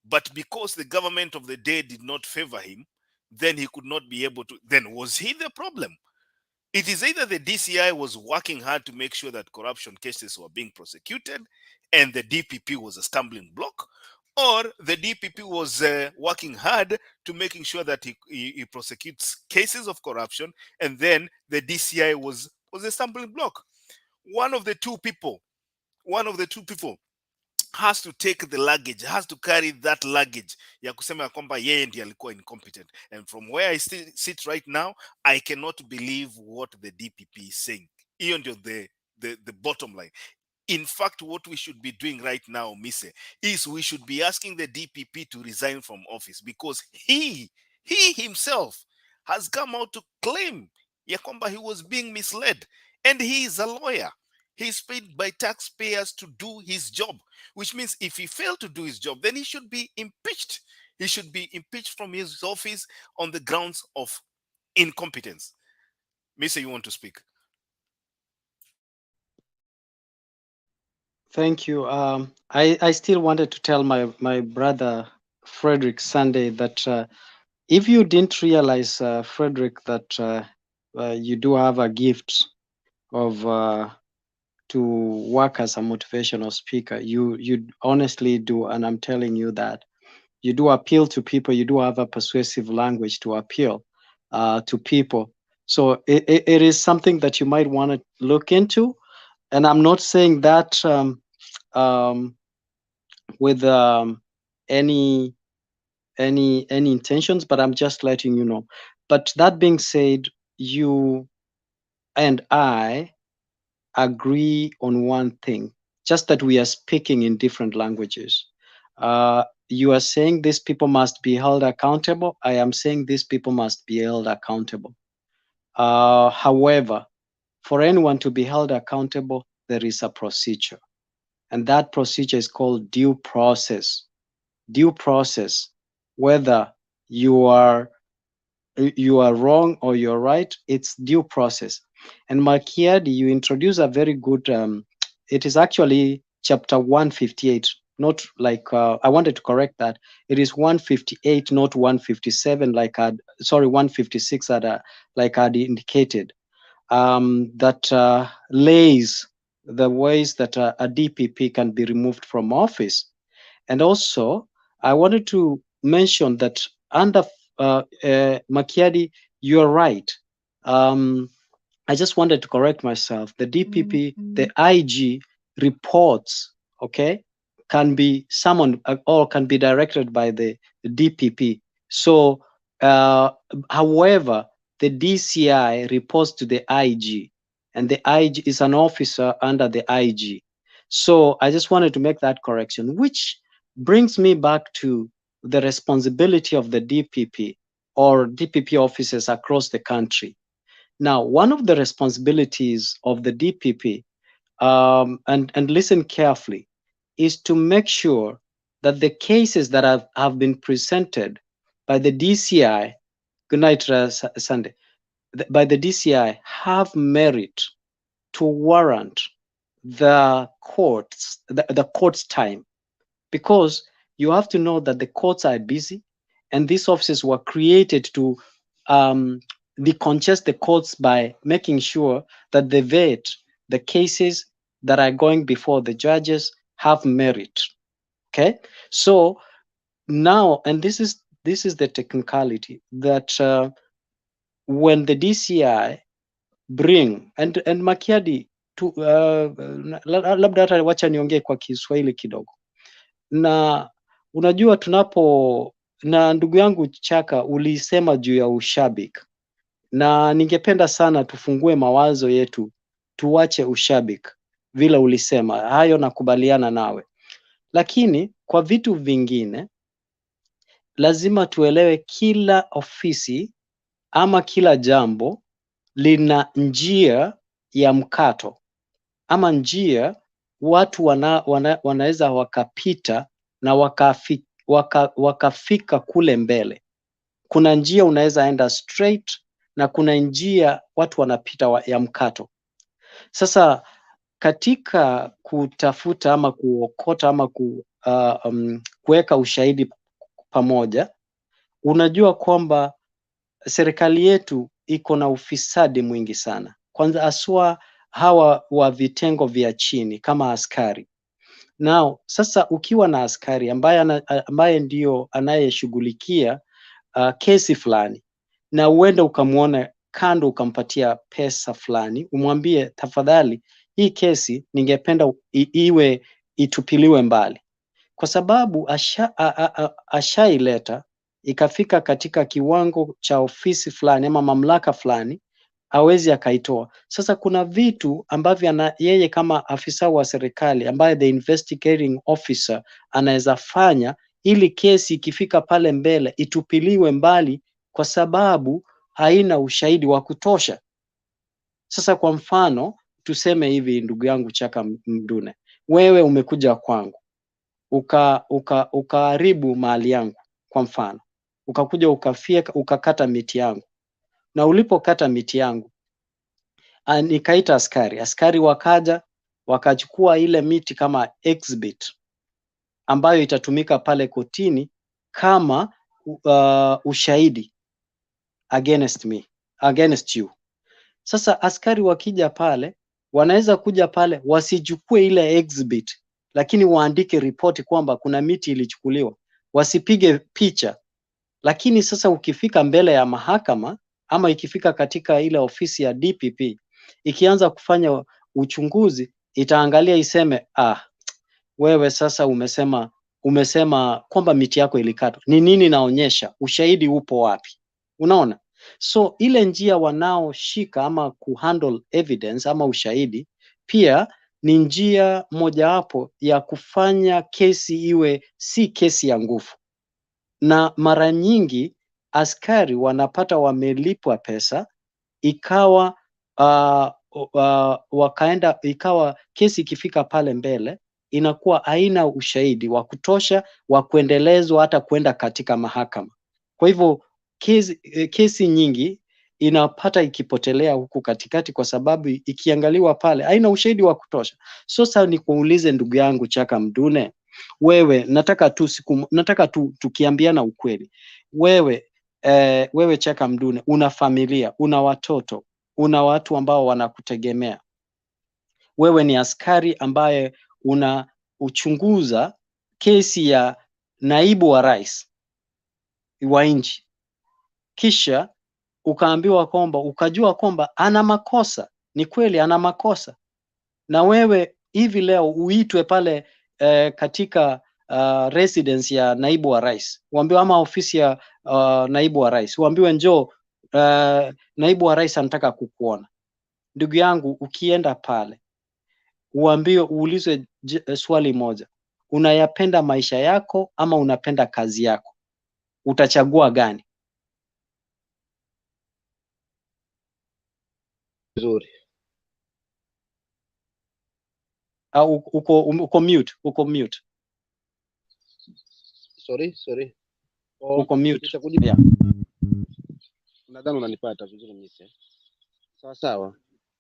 Speaker 1: But because the government of the day did not favor him, then he could not be able to. Then was he the problem? It is either the DCI was working hard to make sure that corruption cases were being prosecuted and the DPP was a stumbling block, or the DPP was working hard to making sure that he prosecutes cases of corruption, and then the DCI was a stumbling block. One of the two people has to take the luggage, has to carry that luggage ya kusema ya kwamba yeye ndiye alikuwa incompetent. And from where I sit right now, I cannot believe what the DPP is saying. Hiyo ndio the bottom line. In fact, what we should be doing right now, Mise, is we should be asking the DPP to resign from office, because he himself has come out to claim ya kwamba he was being misled, and he is a lawyer. He's paid by taxpayers to do his job, which means if he failed to do his job, then he should be impeached. He should be impeached from his office on the grounds of incompetence. Mise, you want to speak?
Speaker 5: Thank you. I still wanted to tell my brother Frederick Sunday that if you didn't realize, Frederick, that you do have a gift of to work as a motivational speaker, you honestly do, and I'm telling you that you do appeal to people. You do have a persuasive language to appeal to people. So it is something that you might want to look into. And I'm not saying that with any intentions, but I'm just letting you know. But that being said, you and I agree on one thing, just that we are speaking in different languages. You are saying these people must be held accountable. I am saying these people must be held accountable. However, for anyone to be held accountable, there is a procedure. And that procedure is called due process. Due process, whether you are wrong or you're right, it's due process. And Makiadi, you introduce a very good, it is actually chapter 158, not like, I wanted to correct that. It is 158, not 157, like 156, like I'd indicated, that lays the ways that a DPP can be removed from office. And also, I wanted to mention that under Makiadi, you're right. I just wanted to correct myself. The DPP, the IG reports, okay, can be summoned or can be directed by the DPP. So, however, the DCI reports to the IG, and the IG is an officer under the IG. So I just wanted to make that correction, which brings me back to the responsibility of the DPP or DPP officers across the country. Now, one of the responsibilities of the DPP, and listen carefully, is to make sure that the cases that have been presented by the DCI, good night, Sunday, by the DCI have merit to warrant the court's time. Because you have to know that the courts are busy, and these offices were created to decongest the courts by making sure that they vet the cases that are going before the judges have merit. Okay, so now, and this is the technicality that when the DCI bring and Makiadi tu, labda hata wacha niongee kwa Kiswahili kidogo. Na unajua na ndugu yangu Chaka ulisema juu ya ushabiki, na ningependa sana tufungue mawazo yetu, tuache ushabiki vile ulisema. Hayo nakubaliana nawe, lakini kwa vitu vingine lazima tuelewe kila ofisi ama kila jambo lina njia ya mkato ama njia watu wanaweza wakapita na wakafika kule mbele. Kuna njia unaweza enda straight na kuna njia watu wanapita ya mkato. Sasa katika kutafuta ama kuokota ama kuweka ushahidi pamoja, unajua kwamba serikali yetu iko na ufisadi mwingi sana. Kwanza aswa hawa wa vitengo vya chini kama askari. Now, sasa ukiwa na askari ambaye ndio anayeshughulikia kesi fulani, na uende ukamwona kando ukampatia pesa fulani, umwambie tafadhali, hii kesi ningependa itupiliwe mbali, kwa sababu ashaileta ikafika katika kiwango cha ofisi fulani ama mamlaka fulani, hawezi akaitoa. Sasa kuna vitu ambavyo yeye kama afisa wa serikali ambaye the investigating officer anaweza fanya ili kesi ikifika pale mbele itupiliwe mbali kwa sababu haina ushahidi wa kutosha. Sasa kwa mfano tuseme hivi, ndugu yangu Chaka Mdune, wewe umekuja kwangu ukaharibu mali yangu, kwa mfano ukakuja ukakata miti yangu, na ulipokata miti yangu nikaita askari wakaja wakachukua ile miti kama exhibit ambayo itatumika pale kotini kama ushahidi against you. Sasa askari wakija pale, wanaweza kuja pale wasichukue ile exhibit, lakini waandike ripoti kwamba kuna miti ilichukuliwa, wasipige picha. Lakini sasa ukifika mbele ya mahakama ama ikifika katika ile ofisi ya DPP, ikianza kufanya uchunguzi, itaangalia iseme, wewe sasa umesema kwamba miti yako ilikatwa. Ni nini naonyesha? Ushahidi upo wapi? Unaona? So ile njia wanaoshika ama kuhandle evidence ama ushahidi pia ni njia mojawapo ya kufanya kesi iwe si kesi ya nguvu. Na mara nyingi askari wanapata wamelipwa pesa, ikawa ikawa kesi ikifika pale mbele inakuwa haina ushahidi wa kutosha wa kuendelezwa hata kwenda katika mahakama. Kwa hivyo kesi nyingi inapata ikipotelea huku katikati kwa sababu ikiangaliwa pale haina ushahidi wa kutosha. Sasa nikuulize ndugu yangu Chaka Mdune, wewe nataka tu tukiambiana ukweli. Wewe Chaka Mdune una familia, una watoto, una watu ambao wanakutegemea. Wewe ni askari ambaye unachunguza kesi ya naibu wa rais wa nchi, kisha ukaambiwa kwamba, ukajua kwamba ana makosa. Ni kweli ana makosa, na wewe hivi leo uitwe pale katika residence ya naibu wa rais, uambiwe ama ofisi ya naibu wa rais, uambiwe njoo, naibu wa rais anataka kukuona. Ndugu yangu, ukienda pale uambiwe, uulizwe swali moja, unayapenda maisha yako ama unapenda kazi yako? Utachagua gani?
Speaker 16: Nzuri.
Speaker 5: Uko mute.
Speaker 16: Sorry.
Speaker 5: Uko mute.
Speaker 16: Yeah. Nadhani unanipata vizuri mimi. Sawa.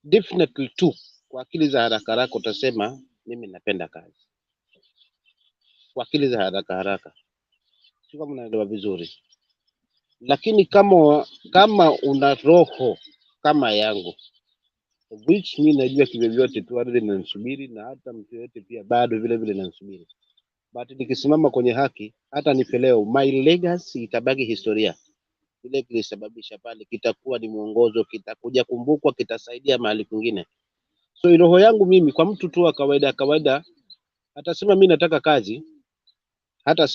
Speaker 16: Definitely tu kwa akili za haraka utasema mimi napenda kazi. kwa akili za haraka haraka, sio kama unaelewa vizuri. Lakini kama una roho kama yangu, which mimi najua kivyovyote tu ardhi inanisubiri na hata mtu yote pia bado vile vile inanisubiri, but nikisimama kwenye haki, hata nife leo, my legacy itabaki historia. Kile kilisababisha pale kitakuwa ni mwongozo, kitakuja kumbukwa, kitasaidia mahali kwingine. So roho yangu mimi kwa mtu tu wa kawaida atasema mimi nataka kazi, hata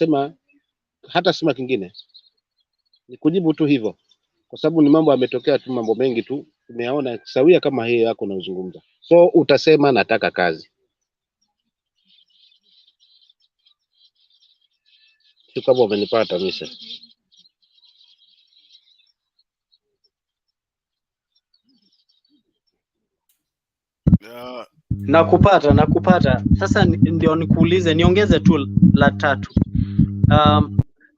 Speaker 16: sema kingine, ni kujibu tu hivyo, kwa sababu ni mambo yametokea tu, mambo mengi tu tumeona sawia kama hiyo yako na uzungumza. So utasema nataka kazi, sio kama umenipata Mise.
Speaker 5: Nakupata. Sasa ndio nikuulize, niongeze tu la tatu.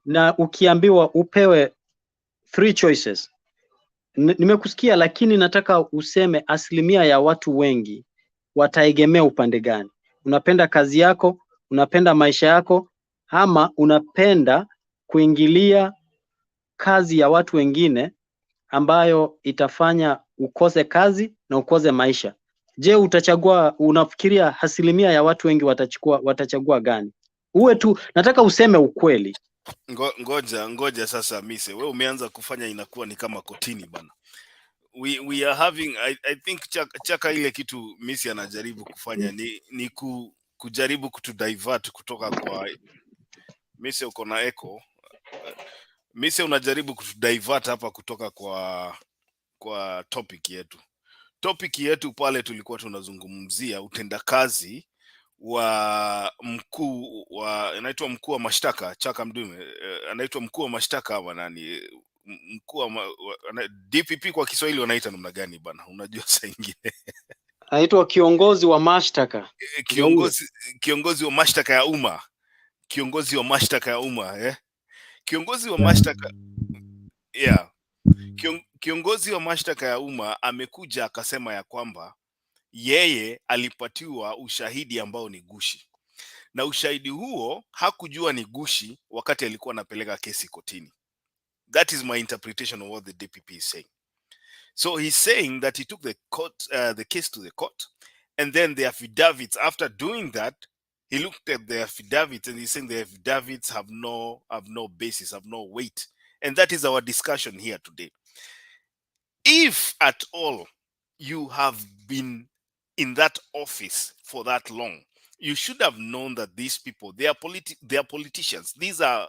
Speaker 5: Na ukiambiwa upewe 3 choices, nimekusikia, lakini nataka useme asilimia ya watu wengi wataegemea upande gani? Unapenda kazi yako, unapenda maisha yako, ama unapenda kuingilia kazi ya watu wengine ambayo itafanya ukose kazi na ukose maisha? Je, unafikiria asilimia ya watu wengi watachagua gani? Uwe tu, nataka useme ukweli.
Speaker 1: Ngoja sasa Mise, wewe umeanza kufanya inakuwa ni kama kotini bana. We are having I think chaka ile kitu Mise anajaribu kufanya ni kujaribu kutudivert kutoka kwa Mise. Uko na echo Mise, unajaribu kutudivert hapa kutoka kwa topic yetu pale. Tulikuwa tunazungumzia utendakazi wa anaitwa mkuu wa mashtaka Chaka Mdume, anaitwa mkuu wa mashtaka ama nani, mkuu wa DPP kwa Kiswahili wanaita namna gani bana? Unajua saa nyingine
Speaker 5: anaitwa kiongozi wa mashtaka,
Speaker 1: kiongozi wa mashtaka ya umma, kiongozi wa mashtaka ya umma kiongozi wa mashtaka kiongozi wa mashtaka ya umma amekuja akasema ya kwamba yeye alipatiwa ushahidi ambao ni gushi, na ushahidi huo hakujua ni gushi wakati alikuwa anapeleka kesi kotini. That is my interpretation of what the DPP is saying. So he's saying that he took the case to the court, and then the affidavits, after doing that, he looked at the affidavits and he's saying the affidavits have no basis, have no weight. And that is our discussion here today. If at all you have been in that office for that long, you should have known that these people, they are politicians. These are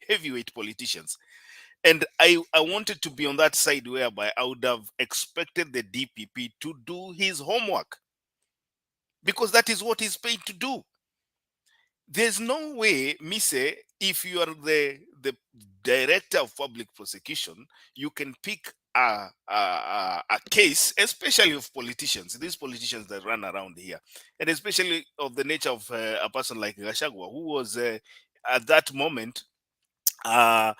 Speaker 1: heavyweight politicians. And I wanted to be on that side whereby I would have expected the DPP to do his homework, because that is what he's paid to do. There's no way, Mise, if you are the director of public prosecution, you can pick a case, especially of politicians, these politicians that run around here, and especially of the nature of a person like Gachagua, who was at that moment a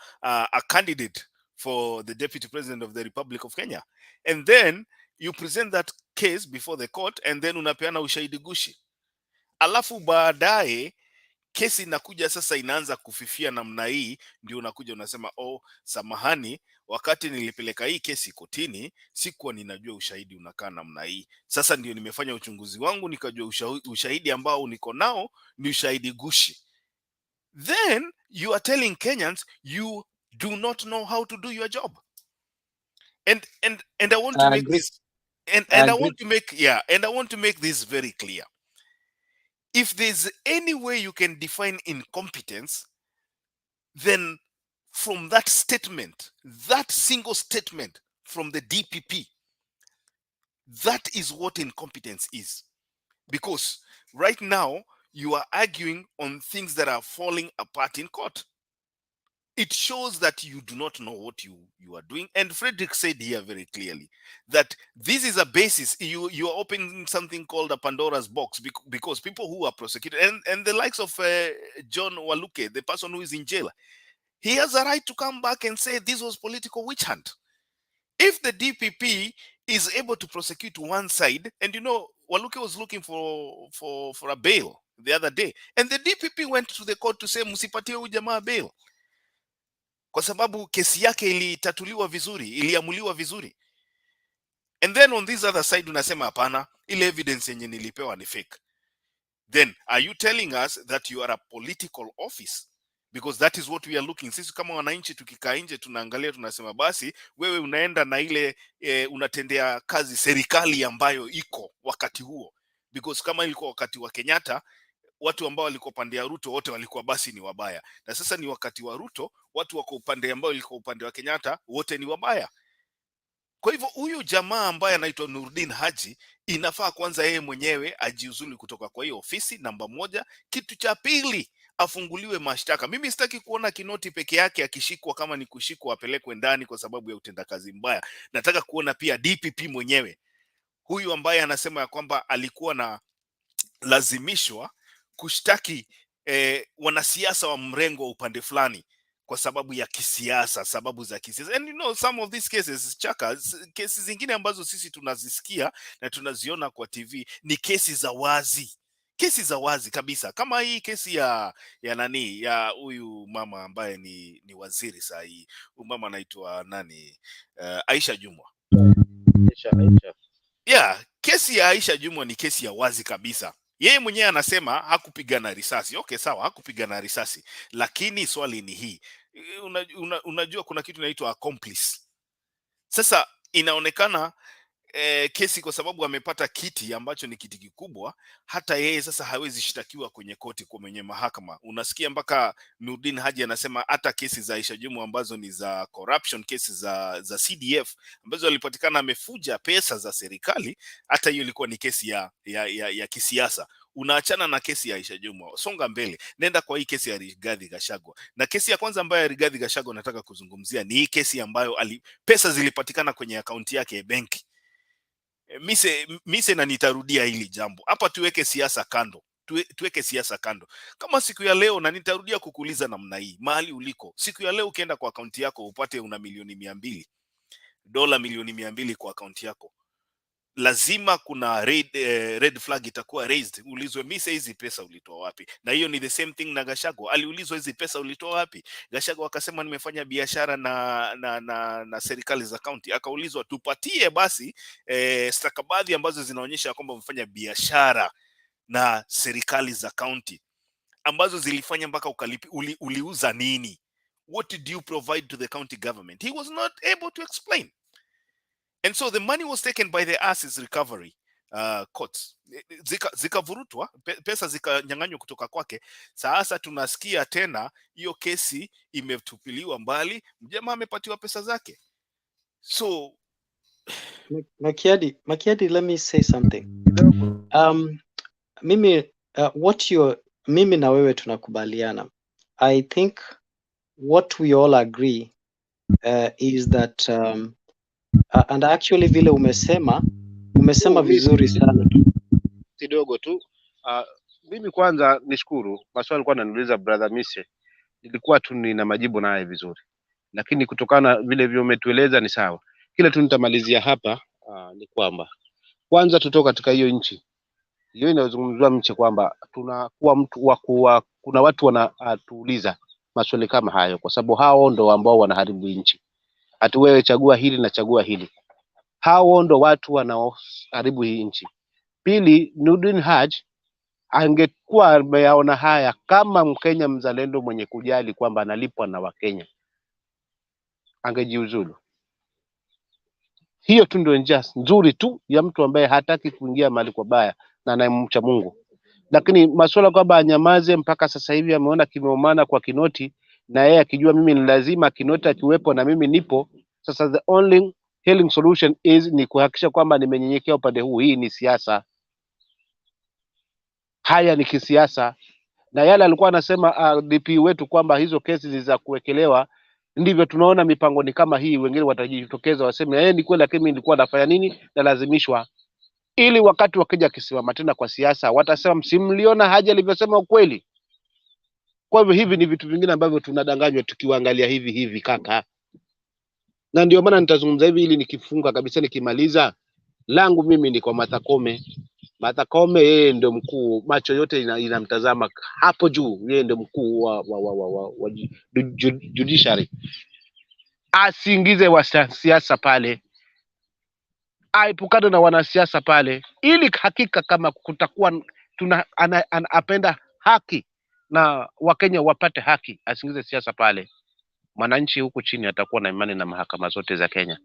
Speaker 1: candidate for the deputy president of the Republic of Kenya. And then you present that case before the court, and then unapeana ushahidi gushi, alafu baadaye kesi inakuja sasa inaanza kufifia namna hii, ndio unakuja unasema samahani, wakati nilipeleka hii kesi kotini sikuwa ninajua ushahidi unakaa namna hii. Sasa ndio nimefanya uchunguzi wangu nikajua ushahidi ambao niko nao ni ushahidi gushi. Then you are telling Kenyans you do not know how to do your job. And I want to make this I want to make this very clear. If there's any way you can define incompetence, then from that statement, that single statement from the DPP, that is what incompetence is. Because right now, you are arguing on things that are falling apart in court. It shows that you do not know what you are doing. And Frederick said here very clearly that this is a basis. You are opening something called a Pandora's box, because people who are prosecuted, and the likes of John Waluke, the person who is in jail, he has a right to come back and say this was political witch hunt. If the DPP is able to prosecute one side, and Waluke was looking for a bail, the other day, and the DPP went to the court to say msipatie huyu jamaa bail kwa sababu kesi yake ilitatuliwa vizuri, iliamuliwa vizuri. And then on this other side unasema hapana, ile evidence yenye nilipewa ni fake. Then are you telling us that you are a political office? Because that is what we are looking. Sisi kama wananchi tukikaa nje tunaangalia tunasema basi wewe unaenda na ile unatendea kazi serikali ambayo iko wakati huo. Because kama ilikuwa wakati wa Kenyatta, watu ambao walikuwa upande ya Ruto wote walikuwa basi ni wabaya. Na sasa ni wakati wa Ruto, watu wako upande ambao ilikuwa upande wa Kenyatta wote ni wabaya. Kwa hivyo huyu jamaa ambaye anaitwa Nurdin Haji inafaa kwanza yeye mwenyewe ajiuzulu kutoka kwa hiyo ofisi, namba moja. Kitu cha pili, afunguliwe mashtaka. Mimi sitaki kuona Kinoti peke yake akishikwa, kama ni kushikwa apelekwe ndani kwa sababu ya utendakazi mbaya. Nataka kuona pia DPP mwenyewe, huyu ambaye anasema ya kwamba alikuwa na lazimishwa kushtaki wanasiasa wa mrengo upande fulani kwa sababu ya kisiasa, sababu za kisiasa. And you know, some of these cases, Chaka, kesi zingine ambazo sisi tunazisikia na tunaziona kwa TV ni kesi za wazi. Kesi za wazi kabisa. Kama hii kesi ya nani, ya huyu mama ambaye ni waziri saa hii. Huyu mama anaitwa nani? Aisha Jumwa. Yeah, kesi ya Aisha Jumwa ni kesi ya wazi kabisa. Yeye mwenyewe anasema hakupigana risasi. Okay, sawa, hakupigana risasi. Lakini swali ni hii. Unajua kuna kitu inaitwa accomplice. Sasa inaonekana kesi kwa sababu amepata kiti ambacho ni kiti kikubwa, hata yeye sasa hawezi shtakiwa kwenye koti kwa mwenye mahakama. Unasikia mpaka Nurdin Haji anasema hata kesi za Aisha Jumwa ambazo ni za corruption, kesi za CDF ambazo alipatikana amefuja pesa za serikali, hata hiyo ilikuwa ni kesi ya kisiasa. Unaachana na kesi ya Aisha Jumwa, songa mbele, nenda kwa hii kesi ya Rigathi Gachagua. Na kesi ya kwanza ambayo Rigathi Gachagua nataka kuzungumzia ni hii kesi ambayo pesa zilipatikana kwenye akaunti yake ya benki. Mise na nitarudia hili jambo hapa, tuweke siasa kando, tuweke siasa kando. Kama siku ya leo, na nitarudia kukuuliza namna hii, mahali uliko siku ya leo, ukienda kwa akaunti yako upate una milioni 200, dola milioni 200 kwa akaunti yako, lazima kuna red flag itakuwa raised. Ulizwe, Mise, hizi pesa ulitoa wapi? Na hiyo ni the same thing na Gachagua. Aliulizwa, hizi pesa ulitoa wapi? Gachagua akasema nimefanya biashara na serikali za county. Akaulizwa, tupatie basi stakabadhi ambazo zinaonyesha kwamba umefanya biashara na serikali za county ambazo zilifanya mpaka ukalipi. Uliuza nini? What did you provide to the county government? He was not able to explain. And so the money was taken by the Assets Recovery courts. Zikavurutwa, pesa zikanyang'anywa kutoka kwake. Sasa tunasikia tena hiyo kesi imetupiliwa mbali, mjamaa amepatiwa pesa zake. So
Speaker 5: Makiadi, let me say something. Mimi na wewe tunakubaliana. I think what we all agree is that and actually vile umesema vizuri sana
Speaker 16: kidogo tu. Mimi kwanza nishukuru maswali alikuwa ananiuliza brother Mise, nilikuwa tu nina majibu naye vizuri, lakini kutokana vile vile umetueleza ni sawa. Kile tu nitamalizia hapa ni kwamba kwanza tutoka katika hiyo nchi hiyo inazungumzwa mche kwamba tunakuwa mtu wa kuwa, kuna watu wanatuuliza maswali kama hayo kwa sababu hao ndo ambao wanaharibu nchi. Ati wewe chagua hili na chagua hili. Hao ndo watu wanaoharibu hii nchi. Pili, Nurdin Haji angekuwa ameyaona haya kama Mkenya mzalendo mwenye kujali kwamba analipwa na Wakenya, angejiuzulu. Hiyo tu ndio njia nzuri tu ya mtu ambaye hataki kuingia mahali kwa baya na anayemcha Mungu. Lakini masuala kwamba anyamaze mpaka sasa hivi ameona kimeumana kwa Kinoti, na yeye akijua mimi ni lazima Kinoti akiwepo na mimi nipo. Sasa the only healing solution ni kuhakikisha kwamba nimenyenyekea upande huu. Hii ni siasa, haya ni kisiasa. Na yale alikuwa anasema DP wetu kwamba hizo kesi za kuwekelewa, ndivyo tunaona mipango ni kama hii. Wengine watajitokeza waseme ni kweli, lakini mimi nilikuwa nafanya nini na lazimishwa, ili wakati wakija kisimama tena kwa siasa watasema msimliona Haji alivyosema ukweli. Kwa hivyo hivi ni vitu vingine ambavyo tunadanganywa tukiwaangalia hivi kaka. Na ndio maana nitazungumza hivi ili nikifunga kabisa, nikimaliza langu mimi ni kwa Martha Koome. Martha Koome yeye ndio mkuu, macho yote inamtazama hapo juu, yeye ndio mkuu wa Judiciary. Asiingize wanasiasa pale, aepukane na wanasiasa pale, ili hakika kama kutakuwa apenda haki na Wakenya wapate haki, asiingize siasa pale. Mwananchi huku chini atakuwa na imani na mahakama zote za Kenya.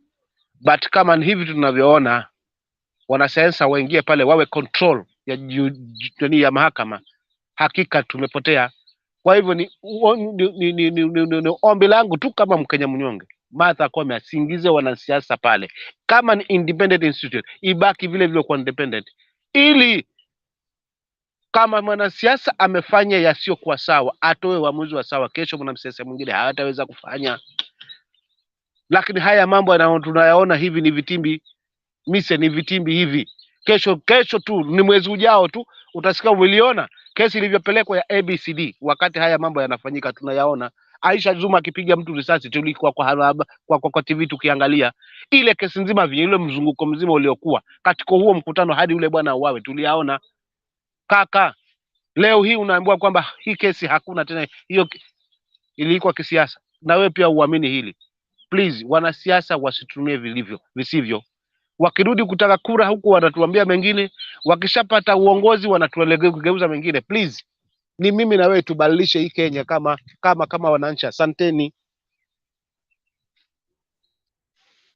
Speaker 16: But kama hivi tunavyoona, wanasiasa waingie pale wawe control ya mahakama, hakika tumepotea. Kwa hivyo ni ombi langu tu kama Mkenya mnyonge, Martha Koome asiingize wanasiasa pale. Kama ni independent institute, ibaki vile vile kwa independent, ili kama mwanasiasa amefanya yasio kwa sawa, atoe uamuzi wa sawa. Kesho mwanasiasa mwingine hataweza kufanya. Lakini haya mambo tunayaona hivi ni vitimbi, mise ni vitimbi hivi. Kesho tu, ni mwezi ujao tu, utasikia umeliona kesi ilivyopelekwa ya ABCD. Wakati haya mambo yanafanyika tunayaona. Aisha Juma akipiga mtu risasi, tulikuwa kwa TV tukiangalia ile kesi nzima, vile ile mzunguko mzima uliokuwa katika huo mkutano hadi ule bwana uawe, tuliyaona. Kaka, leo hii unaambiwa kwamba hii kesi hakuna tena, hiyo ilikuwa kisiasa. Na wewe pia uamini hili. Please, wanasiasa wasitumie visivyo. Wakirudi kutaka kura huku wanatuambia mengine, wakishapata uongozi wanatulegeuza mengine. Please, ni mimi na wewe tubadilishe hii Kenya kama wananchi. Asanteni.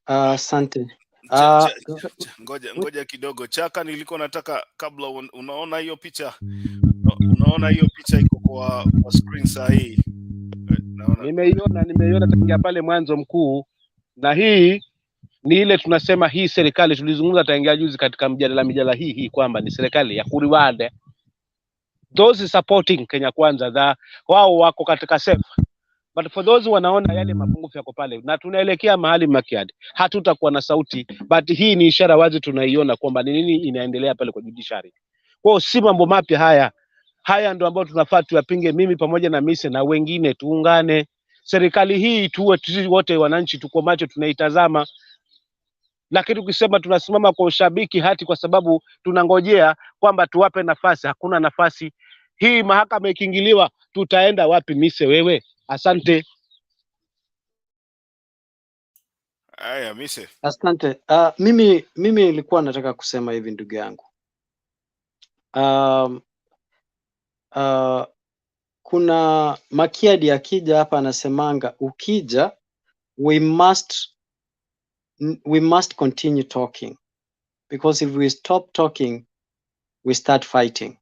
Speaker 5: Asante.
Speaker 1: Ngoja kidogo Chaka, nilikuwa nataka kabla, unaona hiyo picha iko kwa screen sahihi.
Speaker 16: Nimeiona tangia pale mwanzo mkuu, na hii ni ile tunasema hii serikali tulizungumza tangia juzi katika mijadala hii kwamba ni serikali ya kuriward those supporting Kenya Kwanza, wao wako katika safe, but for those wanaona yale mapungufu yako pale, na tunaelekea mahali makiadi, hatutakuwa na sauti. But hii ni ishara wazi tunaiona kwamba ni nini inaendelea pale kwa judiciary. Kwa si mambo mapya haya ndio ambayo tunafaa tuyapinge. Mimi pamoja na Mise na wengine tuungane. Serikali hii tuwe wote wananchi tuko macho tunaitazama. Lakini ukisema tunasimama kwa ushabiki hati kwa sababu tunangojea kwamba tuwape nafasi, hakuna nafasi. Hii mahakama ikiingiliwa tutaenda wapi Mise wewe? Asante.
Speaker 1: Aya Mise.
Speaker 5: Asante. Mimi nilikuwa nataka kusema hivi ndugu yangu. Kuna Makiadi akija hapa anasemanga ukija we must continue talking, because if we stop talking we start fighting.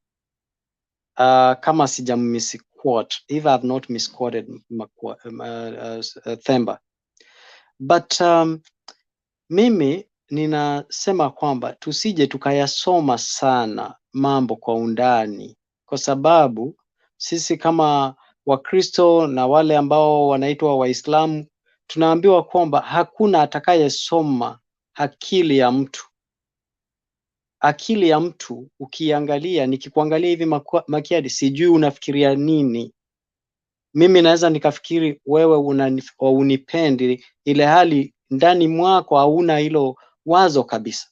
Speaker 5: Kama sija misquote, if I have not misquoted Themba. But mimi ninasema kwamba tusije tukayasoma sana mambo kwa undani, kwa sababu sisi kama Wakristo na wale ambao wanaitwa Waislamu tunaambiwa kwamba hakuna atakayesoma akili ya mtu. Akili ya mtu ukiangalia, nikikuangalia hivi Makiadi, sijui unafikiria nini. Mimi naweza nikafikiri wewe unipendi, ile hali ndani mwako hauna hilo wazo kabisa.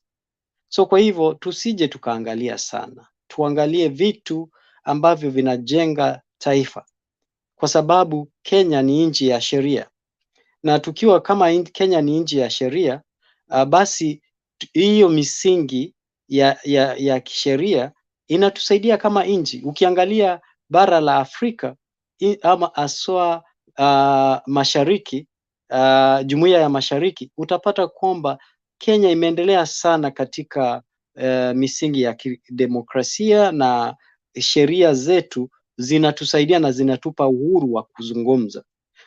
Speaker 5: So kwa hivyo tusije tukaangalia sana, tuangalie vitu ambavyo vinajenga taifa, kwa sababu Kenya ni nchi ya sheria, na tukiwa kama Kenya ni nchi ya sheria, basi hiyo misingi ya kisheria inatusaidia kama nchi. Ukiangalia bara la Afrika ama aswa mashariki, jumuiya ya mashariki, utapata kwamba Kenya imeendelea sana katika misingi ya demokrasia, na sheria zetu zinatusaidia na zinatupa uhuru wa kuzungumza.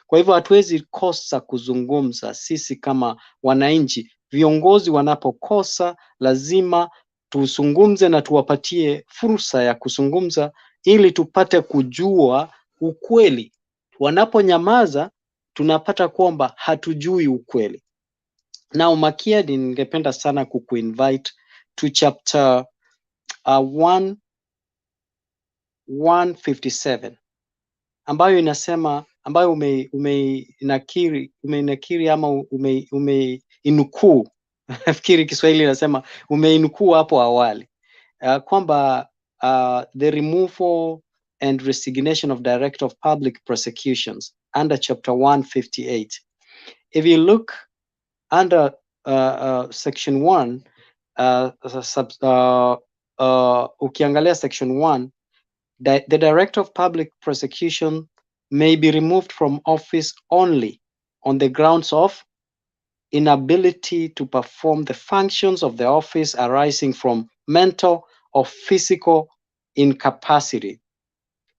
Speaker 5: Kwa hivyo hatuwezi kosa kuzungumza sisi kama wananchi. Viongozi wanapokosa lazima tuzungumze na tuwapatie fursa ya kuzungumza ili tupate kujua ukweli. Wanaponyamaza tunapata kwamba hatujui ukweli. Na Makiadi, ningependa sana kukuinvite to chapter 157 ambayo inasema, ambayo umeinakiri ama umeinukuu nafikiri Kiswahili inasema umeinukuu hapo awali. kwamba the removal and resignation of Director of Public Prosecutions under Chapter 158. If you look under Section 1, ukiangalia Section 1, the Director of Public Prosecution may be removed from office only on the grounds of inability to perform the functions of the office arising from mental or physical incapacity,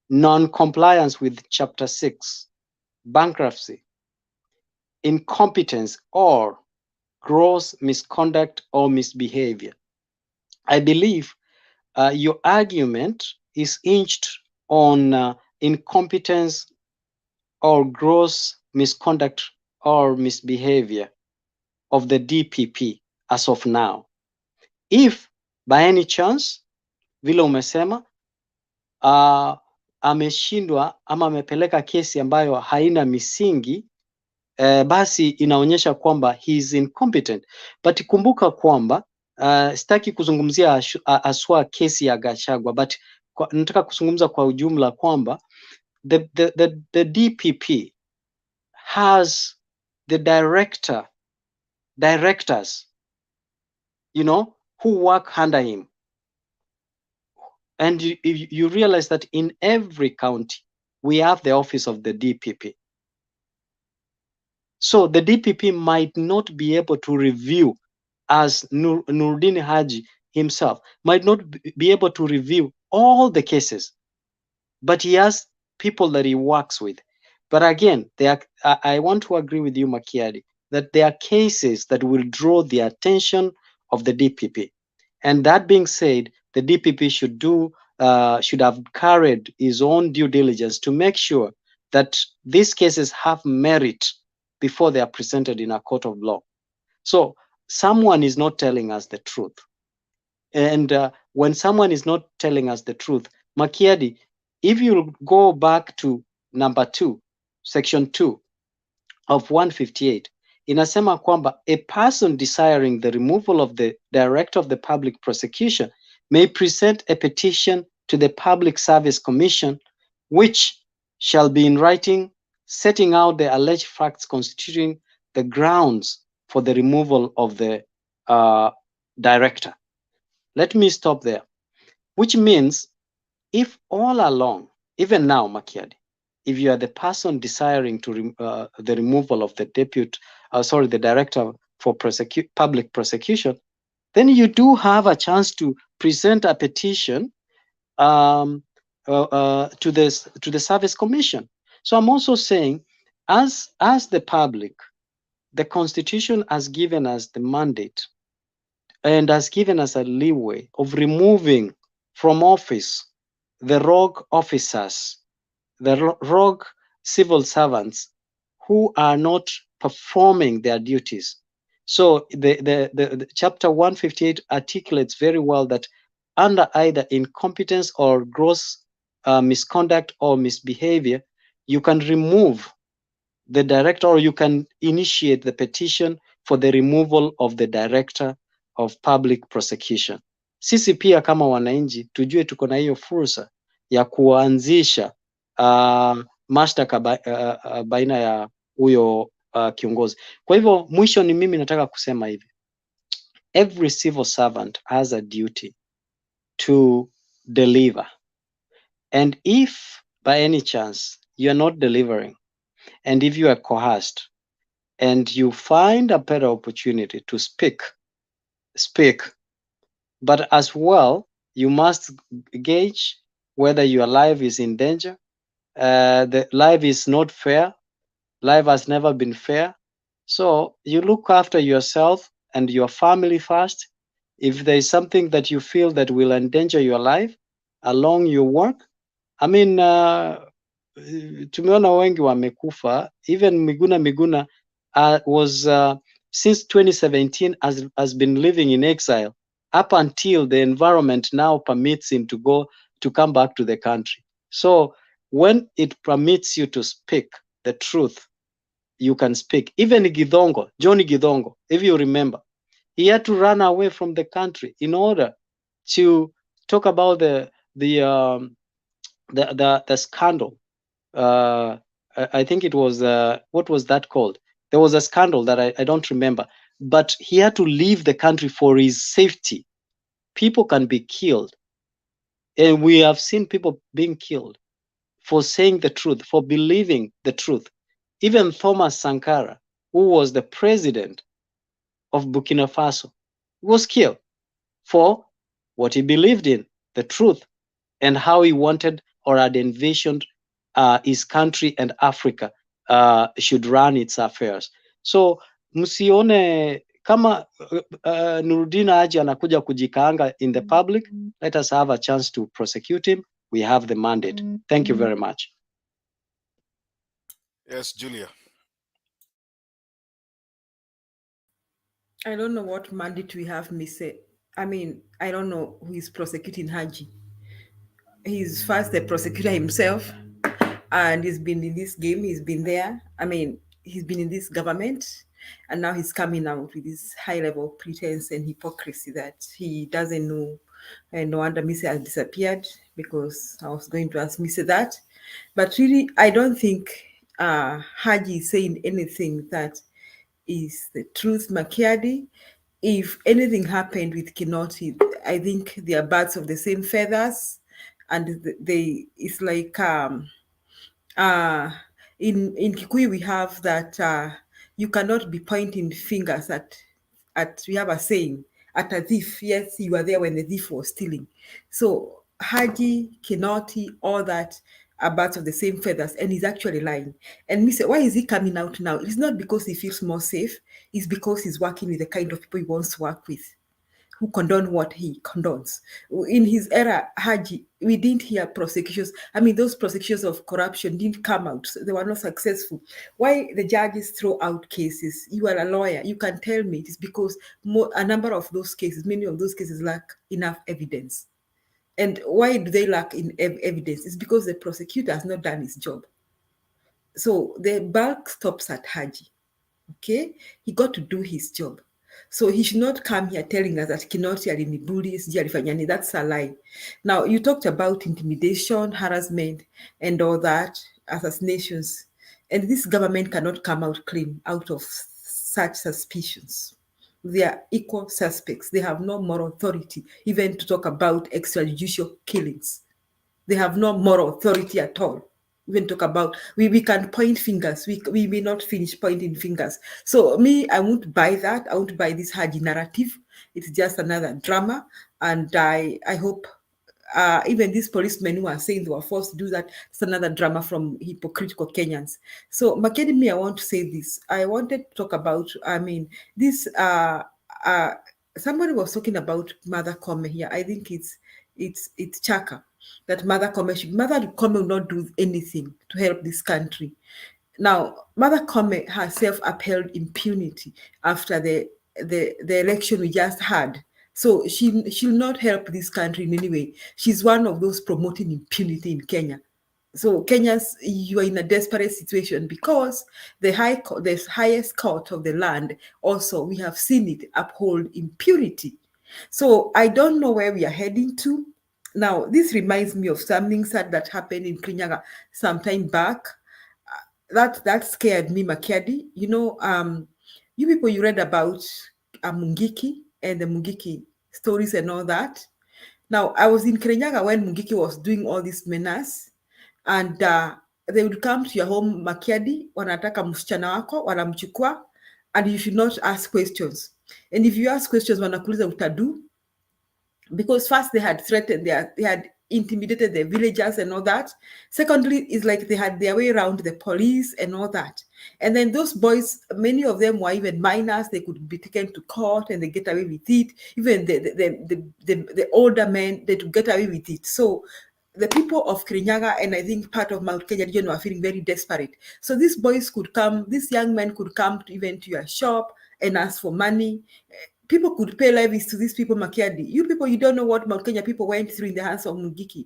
Speaker 5: non-compliance with Chapter 6, bankruptcy, incompetence, or gross misconduct or misbehavior. I believe your argument is hinged on incompetence or gross misconduct or misbehavior of the DPP as of now. If by any chance vile umesema ameshindwa ama amepeleka kesi ambayo haina misingi, basi inaonyesha kwamba he is incompetent. But kumbuka kwamba sitaki kuzungumzia aswa kesi ya Gachagua, but nataka kuzungumza kwa ujumla kwamba the DPP has the directors, you know, who work under him. And you realize that in every county, we have the office of the DPP. So the DPP might not be able to review, as Nuruddin Haji himself, might not be able to review all the cases, but he has people that he works with. But again, I want to agree with you, Makiadi, that there are cases that will draw the attention of the DPP. And that being said, the DPP should have carried his own due diligence to make sure that these cases have merit before they are presented in a court of law. So someone is not telling us the truth. And when someone is not telling us the truth, Makiadi, if you go back to number 2, section 2 of 158, inasema kwamba a person desiring the removal of the Director of the Public Prosecution may present a petition to the Public Service Commission, which shall be in writing, setting out the alleged facts constituting the grounds for the removal of the director. Let me stop there, which means if all along, even now, Makiadi, if you are the person desiring to the removal of the the Director for Public Prosecution, then you do have a chance to present a petition to the Service Commission. So I'm also saying, as the public, the Constitution has given us the mandate and has given us a leeway of removing from office the rogue officers, the rogue civil servants who are not performing their duties. So the chapter 158 articulates very well that under either incompetence or gross misconduct or misbehavior, you can remove the director, or you can initiate the petition for the removal of the Director of Public Prosecution. Sisi pia kama wananchi tujue tuko na hiyo fursa ya kuanzisha mashtaka baina ya huyo kiongozi. Kwa hivyo mwisho ni mimi nataka kusema hivi. Every civil servant has a duty to deliver. And if by any chance you are not delivering, and if you are coerced and you find a better opportunity to speak. But as well, you must gauge whether your life is in danger. The life is not fair. Life has never been fair. So you look after yourself and your family first. If there is something that you feel that will endanger your life along your work, I mean, tumeona wengi wamekufa. Even Miguna was since 2017 has been living in exile up until the environment now permits him to come back to the country. So when it permits you to speak the truth, you can speak. Even Johnny Gidongo, if you remember, he had to run away from the country in order to talk about the scandal. I think it was what was that called? There was a scandal that I don't remember, but he had to leave the country for his safety. People can be killed, and we have seen people being killed for saying the truth, for believing the truth. Even Thomas Sankara, who was the president of Burkina Faso, was killed for what he believed in, the truth, and how he wanted or had envisioned his country and Africa should run its affairs. So msione kama Nurudin Haji anakuja kujikaanga in the public. Let us have a chance to prosecute him. We have the mandate. Thank you very much.
Speaker 1: Yes, Julia.
Speaker 22: I don't know what mandate we have, Mr. I mean, I don't know who is prosecuting Haji. He's first the prosecutor himself, and he's been in this game. He's been there. I mean, he's been in this government, and now he's coming out with this high-level pretense and hypocrisy that he doesn't know. And no wonder Mr. has disappeared, because I was going to ask Mr. that. But really, I don't think Haji is saying anything that is the truth. Makiadi, if anything happened with Kinoti, I think they are birds of the same feathers, and it's like in Kikuyu we have that you cannot be pointing fingers at we have a saying, at a thief. Yes, you were there when the thief was stealing. So Haji, Kinoti, all that are birds of the same feathers, and he's actually lying. And me say, why is he coming out now? It's not because he feels more safe, it's because he's working with the kind of people he wants to work with, who condone what he condones. In his era, Haji, we didn't hear prosecutions. I mean, those prosecutions of corruption didn't come out. So they were not successful. Why the judges throw out cases? You are a lawyer. You can tell me. It is because a number of those cases, many of those cases lack enough evidence. And why do they lack in evidence? It's because the prosecutor has not done his job. So the bulk stops at Haji. Okay? He got to do his job. So he should not come here telling us that Kinoti alinibuli, sijui alifanya nini. That's a lie. Now, you talked about intimidation, harassment, and all that, assassinations. And this government cannot come out clean out of such suspicions. They are equal suspects. They have no moral authority even to talk about extrajudicial killings. They have no moral authority at all. Even talk about, we can point fingers. We may not finish pointing fingers. So me, I won't buy that. I won't buy this Haji narrative. It's just another drama. And I hope even these policemen who are saying they were forced to do that, it's another drama from hypocritical Kenyans. So Makeni, I want to say this. I wanted to talk about, I mean, this, somebody was talking about Mother Kome here. I think it's Chaka, that Mother Kome will not do anything to help this country. Now, Mother Kome herself upheld impunity after the election we just had. So she'll not help this country in any way. She's one of those promoting impunity in Kenya. So Kenyans, you are in a desperate situation because the highest court of the land also, we have seen it uphold impunity. So I don't know where we are heading to. Now, this reminds me of something sad that happened in Kirinyaga some time back. That scared me, Makiadi. You know, you people, you read about Mungiki and the Mungiki stories and all that. Now, I was in Kirinyaga when Mungiki was doing all this menace, and they would come to your home, Makiadi, wanataka msichana wako, wanamchukua, and you should not ask questions. And if you ask questions, wanakuuliza utadu, because first they had threatened, they had intimidated the villagers and all that. Secondly, it's like they had their way around the police and all that. And then those boys, many of them were even minors. They could be taken to court and they get away with it. Even the older men, they could get away with it. So the people of Kirinyaga and I think part of Mount Kenya region were feeling very desperate. So these boys could come, these young men could come even to your shop and ask for money. People could pay levies to these people, Makiadi. You people, you don't know what Mount Kenya people went through in the hands of Mungiki.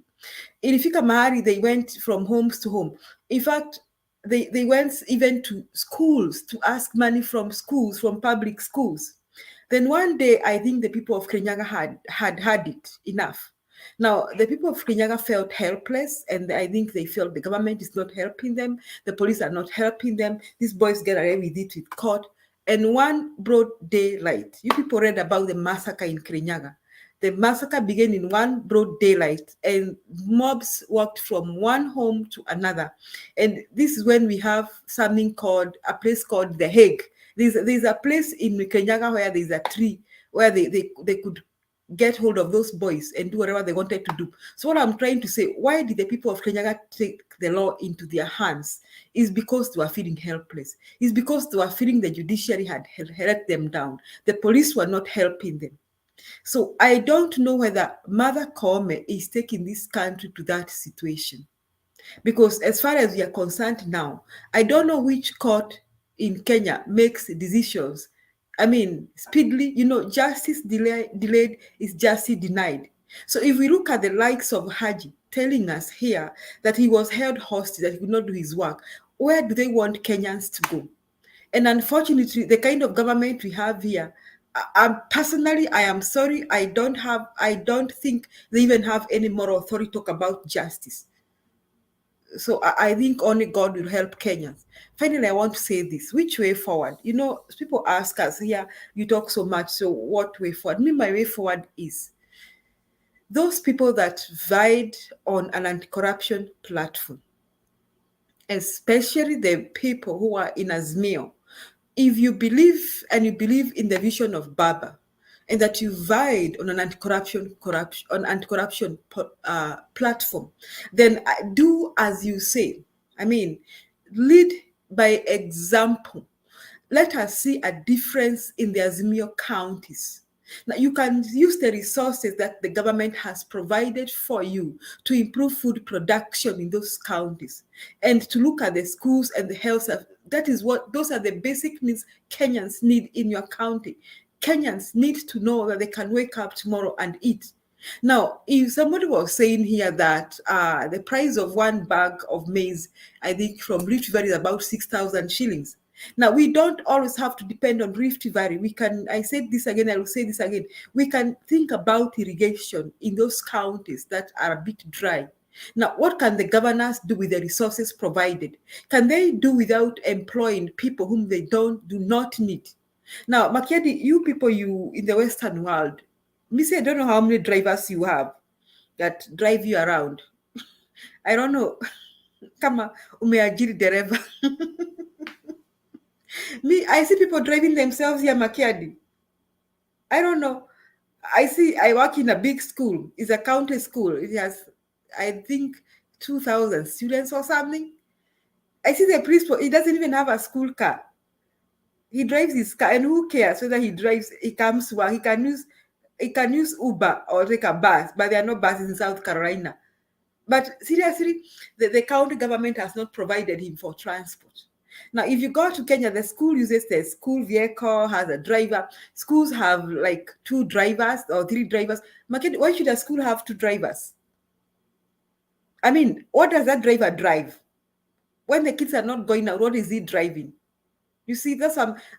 Speaker 22: In Ifika Mahari, they went from homes to home. In fact, they went even to schools to ask money from schools, from public schools. Then one day, I think the people of Kirinyaga had it enough. Now, the people of Kirinyaga felt helpless, and I think they felt the government is not helping them. The police are not helping them. These boys get away with it with court. And one broad daylight, you people read about the massacre in Kirinyaga. The massacre began in one broad daylight, and mobs walked from one home to another. And this is when we have something called, a place called The Hague. There's a place in Kirinyaga where there's a tree where they could get hold of those boys and do whatever they wanted to do. So what I'm trying to say, why did the people of Kenya take the law into their hands? Is because they were feeling helpless. Is because they were feeling the judiciary had let them down. The police were not helping them. So I don't know whether Mother Koome is taking this country to that situation. Because as far as we are concerned now, I don't know which court in Kenya makes decisions. I mean, speedily, justice delayed is justice denied. So if we look at the likes of Haji telling us here that he was held hostage, that he could not do his work, where do they want Kenyans to go? And unfortunately, the kind of government we have here, personally, I am sorry, I don't think they even have any moral authority to talk about justice. So I think only God will help Kenyans. Finally, I want to say this: which way forward? People ask us here, you talk so much, so what way forward? My way forward is those people that vied on an anti-corruption platform, especially the people who are in Azmio. If you believe in the vision of Baba, and that you vied on an anti-corruption platform, then do as you say. I mean, lead by example. Let us see a difference in the Azimio counties. Now, you can use the resources that the government has provided for you to improve food production in those counties and to look at the schools and the health. Those are the basic needs Kenyans need in your county. Kenyans need to know that they can wake up tomorrow and eat. Now, if somebody was saying here that the price of one bag of maize, I think from Rift Valley is about 6,000 shillings. Now, we don't always have to depend on Rift Valley. I said this again, I will say this again. We can think about irrigation in those counties that are a bit dry. Now, what can the governors do with the resources provided? Can they do without employing people whom they do not need? Now, Makiadi, you people, you in the Western world, I don't know how many drivers you have that drive you around. I don't know. Kama umeajiri dereva. I see people driving themselves here, Makiadi. I don't know. I work in a big school. It's a county school. It has, I think, 2,000 students or something. I see the principal. He doesn't even have a school car. He drives his car, and who cares whether he comes to work? He can use Uber or take a bus, but there are no buses in South Carolina. But seriously, the county government has not provided him for transport. Now, if you go to Kenya, the school uses the school vehicle, has a driver. Schools have like 2 drivers or 3 drivers. Why should a school have 2 drivers? I mean, what does that driver drive? When the kids are not going out, what is he driving? You see,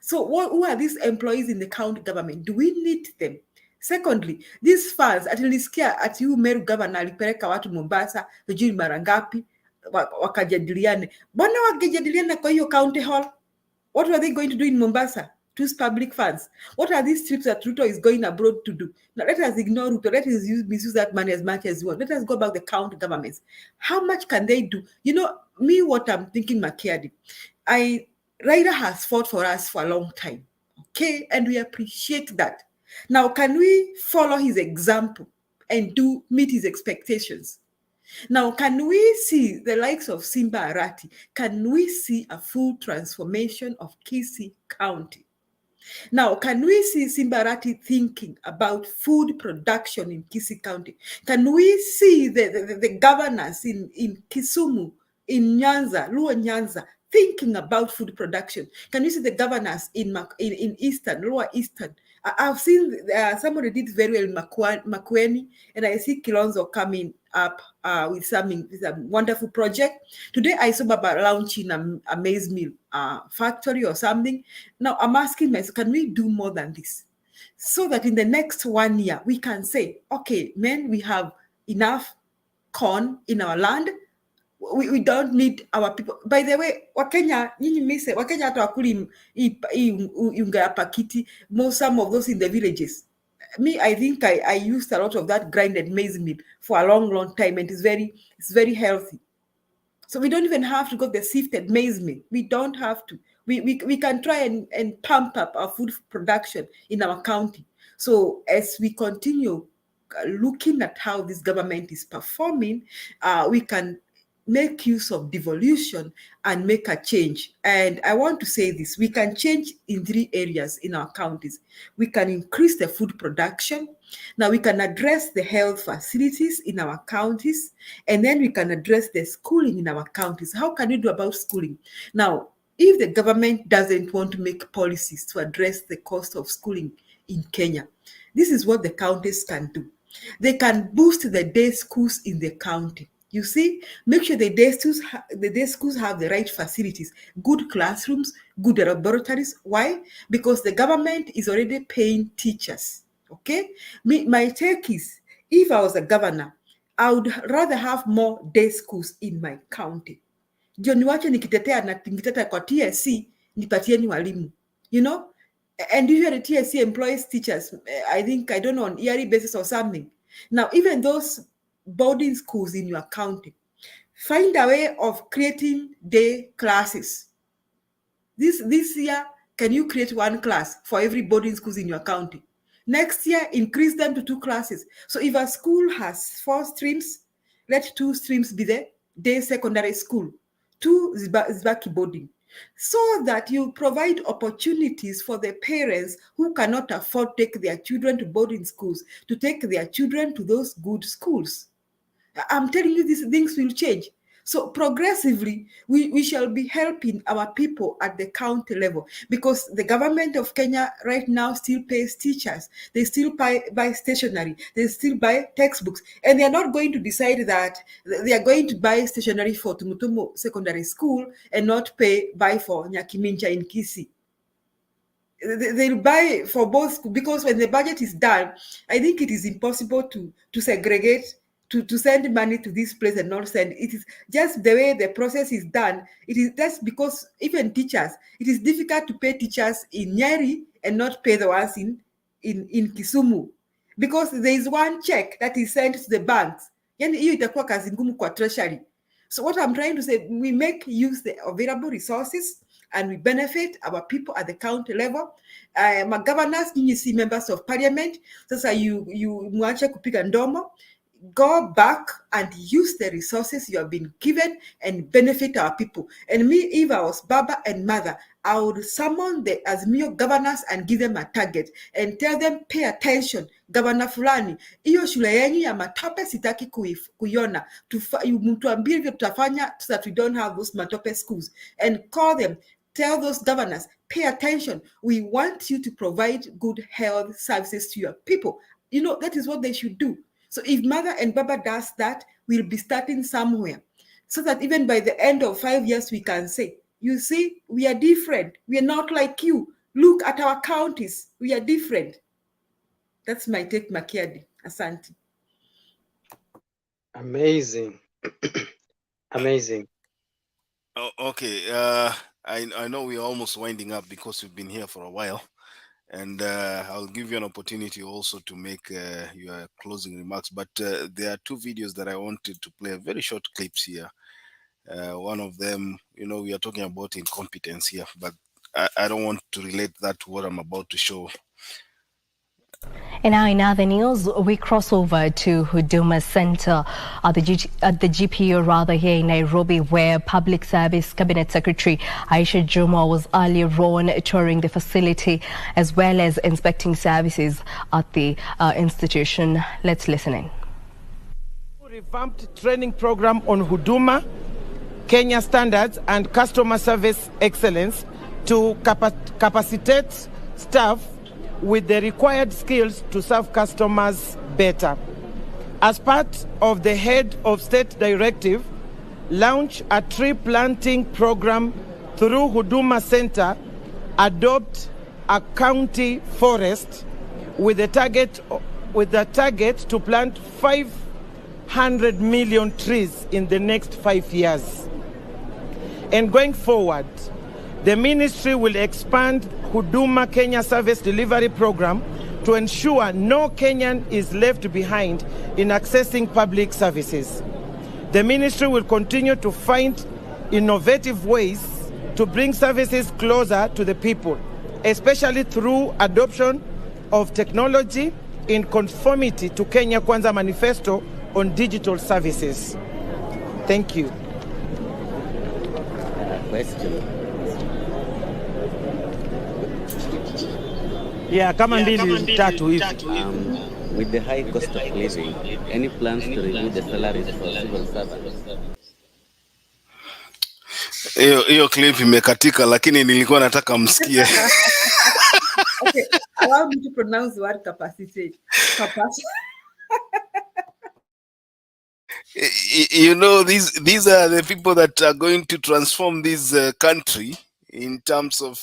Speaker 22: so who are these employees in the county government? Do we need them? Secondly, these funds, atilisikia ati huyu Meru governor alipeleka watu Mombasa, sijui mara ngapi, wakajadiliane. Mbona wakijadiliana kwa hiyo county hall? What were they going to do in Mombasa? To use public funds. What are these trips that Ruto is going abroad to do? Now let us ignore Ruto. Let us misuse that money as much as we want. Let us go about the county governments. How much can they do? What I'm thinking, Makiadi, Raila has fought for us for a long time, okay? And we appreciate that. Now, can we follow his example and meet his expectations? Now, can we see the likes of Simba Arati? Can we see a full transformation of Kisii County? Now, can we see Simba Arati thinking about food production in Kisii County? Can we see the governors in Kisumu, in Nyanza, Luo Nyanza, thinking about food production? Can you see the governors in Eastern, Lower Eastern? I've seen somebody did very well in Makueni, and I see Kilonzo coming up with a wonderful project. Today I saw Baba launching a maize mill factory or something. Now I'm asking myself, can we do more than this? So that in the next 1 year, we can say, okay, men, we have enough corn in our land. We don't need our people. By the way, Wakenya, nyinyi mise, Wakenya hata wakuli unga ya pakiti, some of those in the villages. Me, I think I used a lot of that grinded maize meal for a long time, and it's very healthy. So we don't even have to go the sifted maize meal. We don't have to. We can try and pump up our food production in our county. So as we continue looking at how this government is performing, we can make use of devolution and make a change. And I want to say this, we can change in 3 areas in our counties. We can increase the food production. Now we can address the health facilities in our counties, and then we can address the schooling in our counties. How can we do about schooling? Now, if the government doesn't want to make policies to address the cost of schooling in Kenya, this is what the counties can do. They can boost the day schools in the county. You see, make sure the day schools have the right facilities, good classrooms, good laboratories. Why? Because the government is already paying teachers. Okay? My take is, if I was a governor, I would rather have more day schools in my county. Ndio niwache nikitetea kwa TSC, nipatieni walimu. You know? And usually TSC employs teachers, I don't know, on yearly basis or something. Now, even those boarding schools in your county, find a way of creating day classes. This year, can you create 1 class for every boarding schools in your county? Next year, increase them to 2 classes. So if a school has 4 streams, let 2 streams be the day secondary school, 2 Zibaki boarding, so that you provide opportunities for the parents who cannot afford to take their children to boarding schools, to take their children to those good schools. I'm telling you, these things will change. So progressively, we shall be helping our people at the county level, because the government of Kenya right now still pays teachers. They still buy stationery. They still buy textbooks. And they're not going to decide that they are going to buy stationery for Tumutumu Secondary School and not buy for Nyakimincha in Kisii. They'll buy for both, because when the budget is done, I think it is impossible to segregate, to send money to this place and not send. It is just the way the process is done. It is just because even teachers, it is difficult to pay teachers in Nyeri and not pay the ones in Kisumu, because there is 1 check that is sent to the banks. Yani hiyo itakuwa kazi ngumu kwa treasury. So what I'm trying to say, we make use the available resources and we benefit our people at the county level. My governors, you see members of parliament. Sasa you mwache kupiga ndomo. Go back and use the resources you have been given and benefit our people. And me, if I was Baba and Mother, I would summon the Azimio governors and give them a target and tell them, pay attention, Governor fulani, iyo shule yenyu ya matope sitaki kuiona. Mtuambie vile tutafanya so that we don't have those matope schools. And call them, tell those governors, pay attention. We want you to provide good health services to your people. You know, that is what they should do. So if Mother and Baba does that, we'll be starting somewhere, so that even by the end of 5 years, we can say, you see, we are different. We are not like you. Look at our counties. We are different. That's my take, Makiadi. Asante.
Speaker 5: Amazing. Amazing.
Speaker 1: Oh, okay. I know we're almost winding up because we've been here for a while. And I'll give you an opportunity also to make your closing remarks. But there are 2 videos that I wanted to play, very short clips here. One of them, we are talking about incompetence here, but I don't want to relate that to what I'm about to show.
Speaker 6: And now in other news, we cross over to Huduma Center at the GPU here in Nairobi, where Public Service Cabinet Secretary Aisha Juma was earlier on touring the facility as well as inspecting services at the institution. Let's listen in.
Speaker 7: Revamped training program on Huduma, Kenya standards and customer service excellence to capacitate staff with the required skills to serve customers better. As part of the Head of State Directive, launch a tree planting program through Huduma Center, adopt a county forest with the target to plant 100 million trees in the next 5 years. And going forward, the ministry will expand Huduma Kenya Service Delivery Program to ensure no Kenyan is left behind in accessing public services. The ministry will continue to find innovative ways to bring services closer to the people, especially through adoption of technology in conformity to Kenya Kwanza Manifesto on digital services. Thank you.
Speaker 8: Question.
Speaker 7: Kama mbili tatu hivi.
Speaker 8: With the high cost of living, any plans to review the salaries for civil servants?
Speaker 1: Hiyo clip imekatika, lakini nilikuwa nataka msikie.
Speaker 22: Okay, allow me to pronounce the word capacity.
Speaker 1: You know, these are the people that are going to transform this country in terms of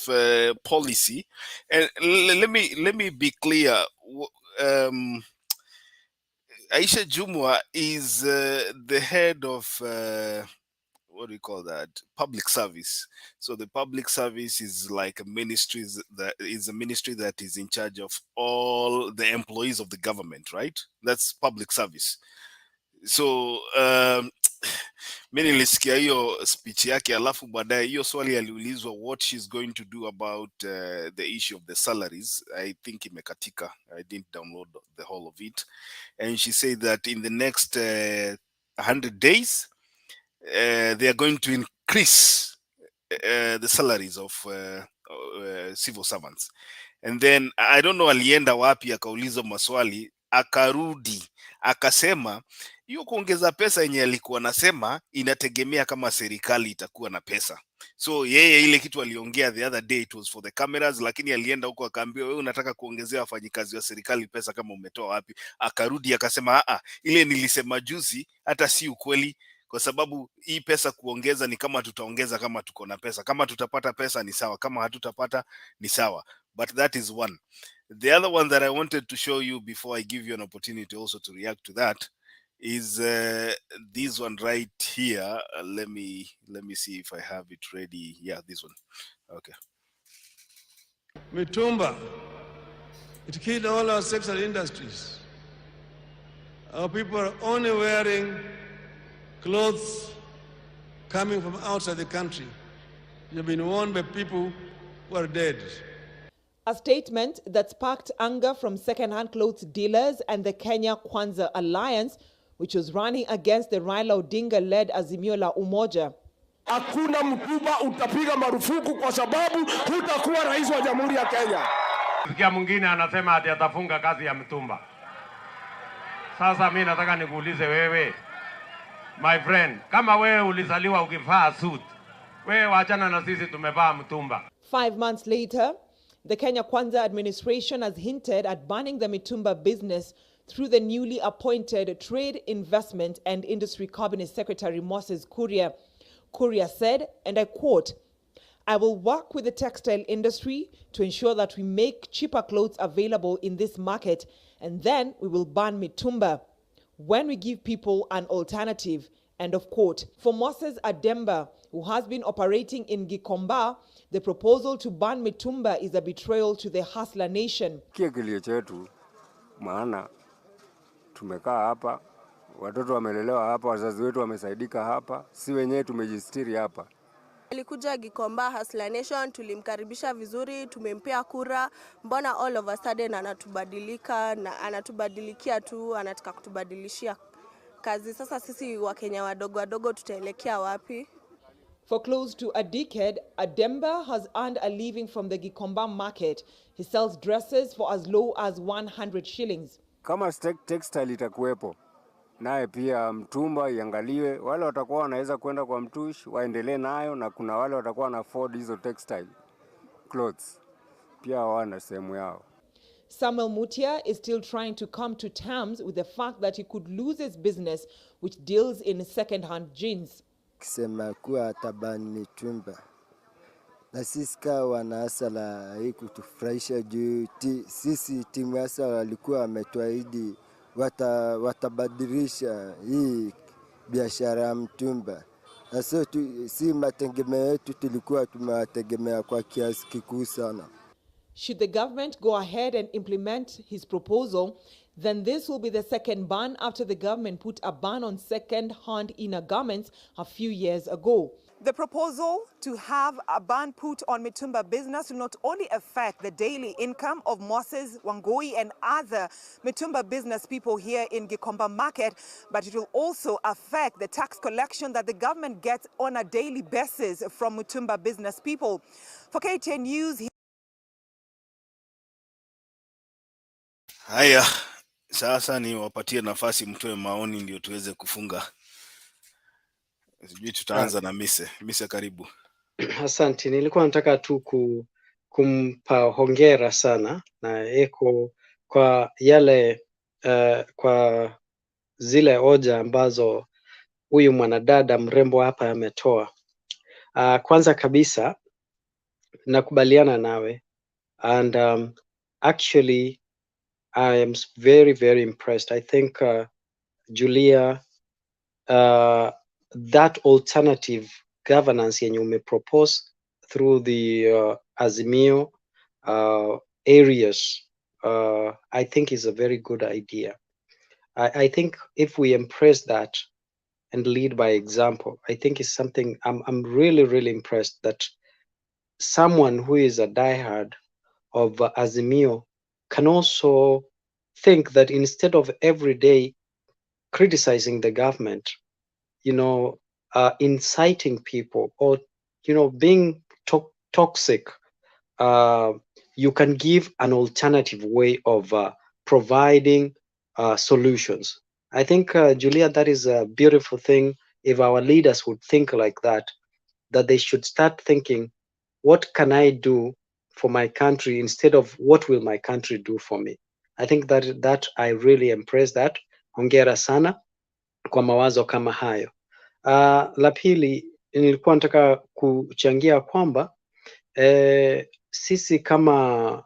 Speaker 1: policy. And let me be clear. Aisha Jumwa is the head of what do you call that? Public service. So the public service is like a ministry that is in charge of all the employees of the government, right? That's public service. So mimi nilisikia hiyo speech yake, alafu baadaye hiyo swali aliulizwa what she's going to do about the issue of the salaries. I think imekatika. I didn't download the whole of it. And she said that in the next 100 days, they are going to increase the salaries of civil servants. And then I don't know alienda wapi akauliza maswali, akarudi akasema hiyo kuongeza pesa yenye alikuwa nasema inategemea kama serikali itakuwa na pesa. So yeye ile kitu aliongea the other day, it was for the cameras, lakini alienda huko akaambiwa wewe unataka kuongezea wafanyikazi wa serikali pesa kama umetoa wapi? Akarudi akasema ile nilisema juzi hata si ukweli, kwa sababu hii pesa kuongeza ni kama tutaongeza kama tuko na pesa. Kama tutapata pesa ni sawa, kama hatutapata ni sawa. But that is one. The other one that I wanted to show you before I give you an opportunity also to react to that is this one right here. Let me see if I have it ready. Yeah, this one. Okay.
Speaker 9: Mitumba, it killed all our sexual industries. Our people are only wearing clothes coming from outside the country. You've been worn by people who are dead.
Speaker 19: A statement that sparked anger from second-hand clothes dealers and the Kenya Kwanza Alliance, which was running against the Raila Odinga-led Azimio la Umoja.
Speaker 24: Hakuna mtumba utapiga marufuku kwa sababu hutakuwa rais wa Jamhuri ya Kenya.
Speaker 25: Sikia mwingine anasema ati atafunga kazi ya mtumba. Sasa mimi nataka nikuulize wewe, my friend, kama wewe ulizaliwa ukivaa suit, wewe waachana na sisi tumevaa mtumba.
Speaker 19: 5 months later, the Kenya Kwanza administration has hinted at banning the mitumba business through the newly appointed Trade, Investment and Industry Cabinet Secretary Moses Kuria. Kuria said, and I quote, "I will work with the textile industry to ensure that we make cheaper clothes available in this market, and then we will ban mitumba when we give people an alternative." End of quote. For Moses Ademba, who has been operating in Gikomba, the proposal to ban mitumba is a betrayal to the hustler nation.
Speaker 26: Kilio chetu maana tumekaa hapa, watoto wamelelewa hapa, wazazi wetu wamesaidika hapa, si wenyewe tumejistiri hapa.
Speaker 27: Alikuja Gikomba Hustler Nation, tulimkaribisha vizuri, tumempea kura, mbona all of a sudden anatubadilika na anatubadilikia tu, anataka kutubadilishia kazi. Sasa sisi Wakenya wadogo wadogo tutaelekea wapi?
Speaker 19: For close to a decade, Ademba has earned a living from the Gikomba market. He sells dresses for as low as 100 shillings.
Speaker 26: Kama textile itakuwepo, naye pia mtumba iangaliwe, wale watakuwa wanaweza kwenda kwa mtush waendelee nayo, na kuna wale watakuwa na afford hizo textile clothes pia wana sehemu yao.
Speaker 19: Samuel Mutia is still trying to come to terms with the fact that he could lose his business, which deals in second-hand jeans.
Speaker 28: Kisema kuwa tabani mitumba, na sisi kama wanaasala haikutufurahisha juu sisi timu ya asala walikuwa wametuahidi watabadilisha hii biashara ya mtumba. Na si mategemeo yetu tulikuwa tumewategemea kwa kiasi kikuu sana.
Speaker 19: Should the government go ahead and implement his proposal, then this will be the second ban after the government put a ban on second-hand inner garments a few years ago.
Speaker 10: The proposal to have a ban put on mitumba business will not only affect the daily income of Moses, Wangui and other mitumba business people here in Gikomba Market, but it will also affect the tax collection that the government gets on a daily basis from mitumba business people. For KTN News...
Speaker 1: Haya, sasa ni wapatie nafasi mtoe maoni ndio tuweze kufunga. Sijui tutaanza na Mise, karibu.
Speaker 5: Asante, nilikuwa nataka tu kumpa hongera sana na eko kwa yale kwa zile hoja ambazo huyu mwanadada mrembo hapa ametoa. Kwanza kabisa nakubaliana nawe, and actually I am very, very impressed. I think Julia, that alternative governance yenye umepropose through the Azimio areas, I think is a very good idea. I think if we embrace that and lead by example, I think it's something I'm really, really impressed that someone who is a diehard of Azimio can also think that instead of every day criticizing the government, inciting people or, being toxic, you can give an alternative way of providing solutions. I think, Julia, that is a beautiful thing. If our leaders would think like that they should start thinking, what can I do for my country instead of what will my country do for me? I think that I really embrace that. Hongera sana kwa mawazo kama hayo. La pili, nilikuwa nataka kuchangia kwamba sisi kama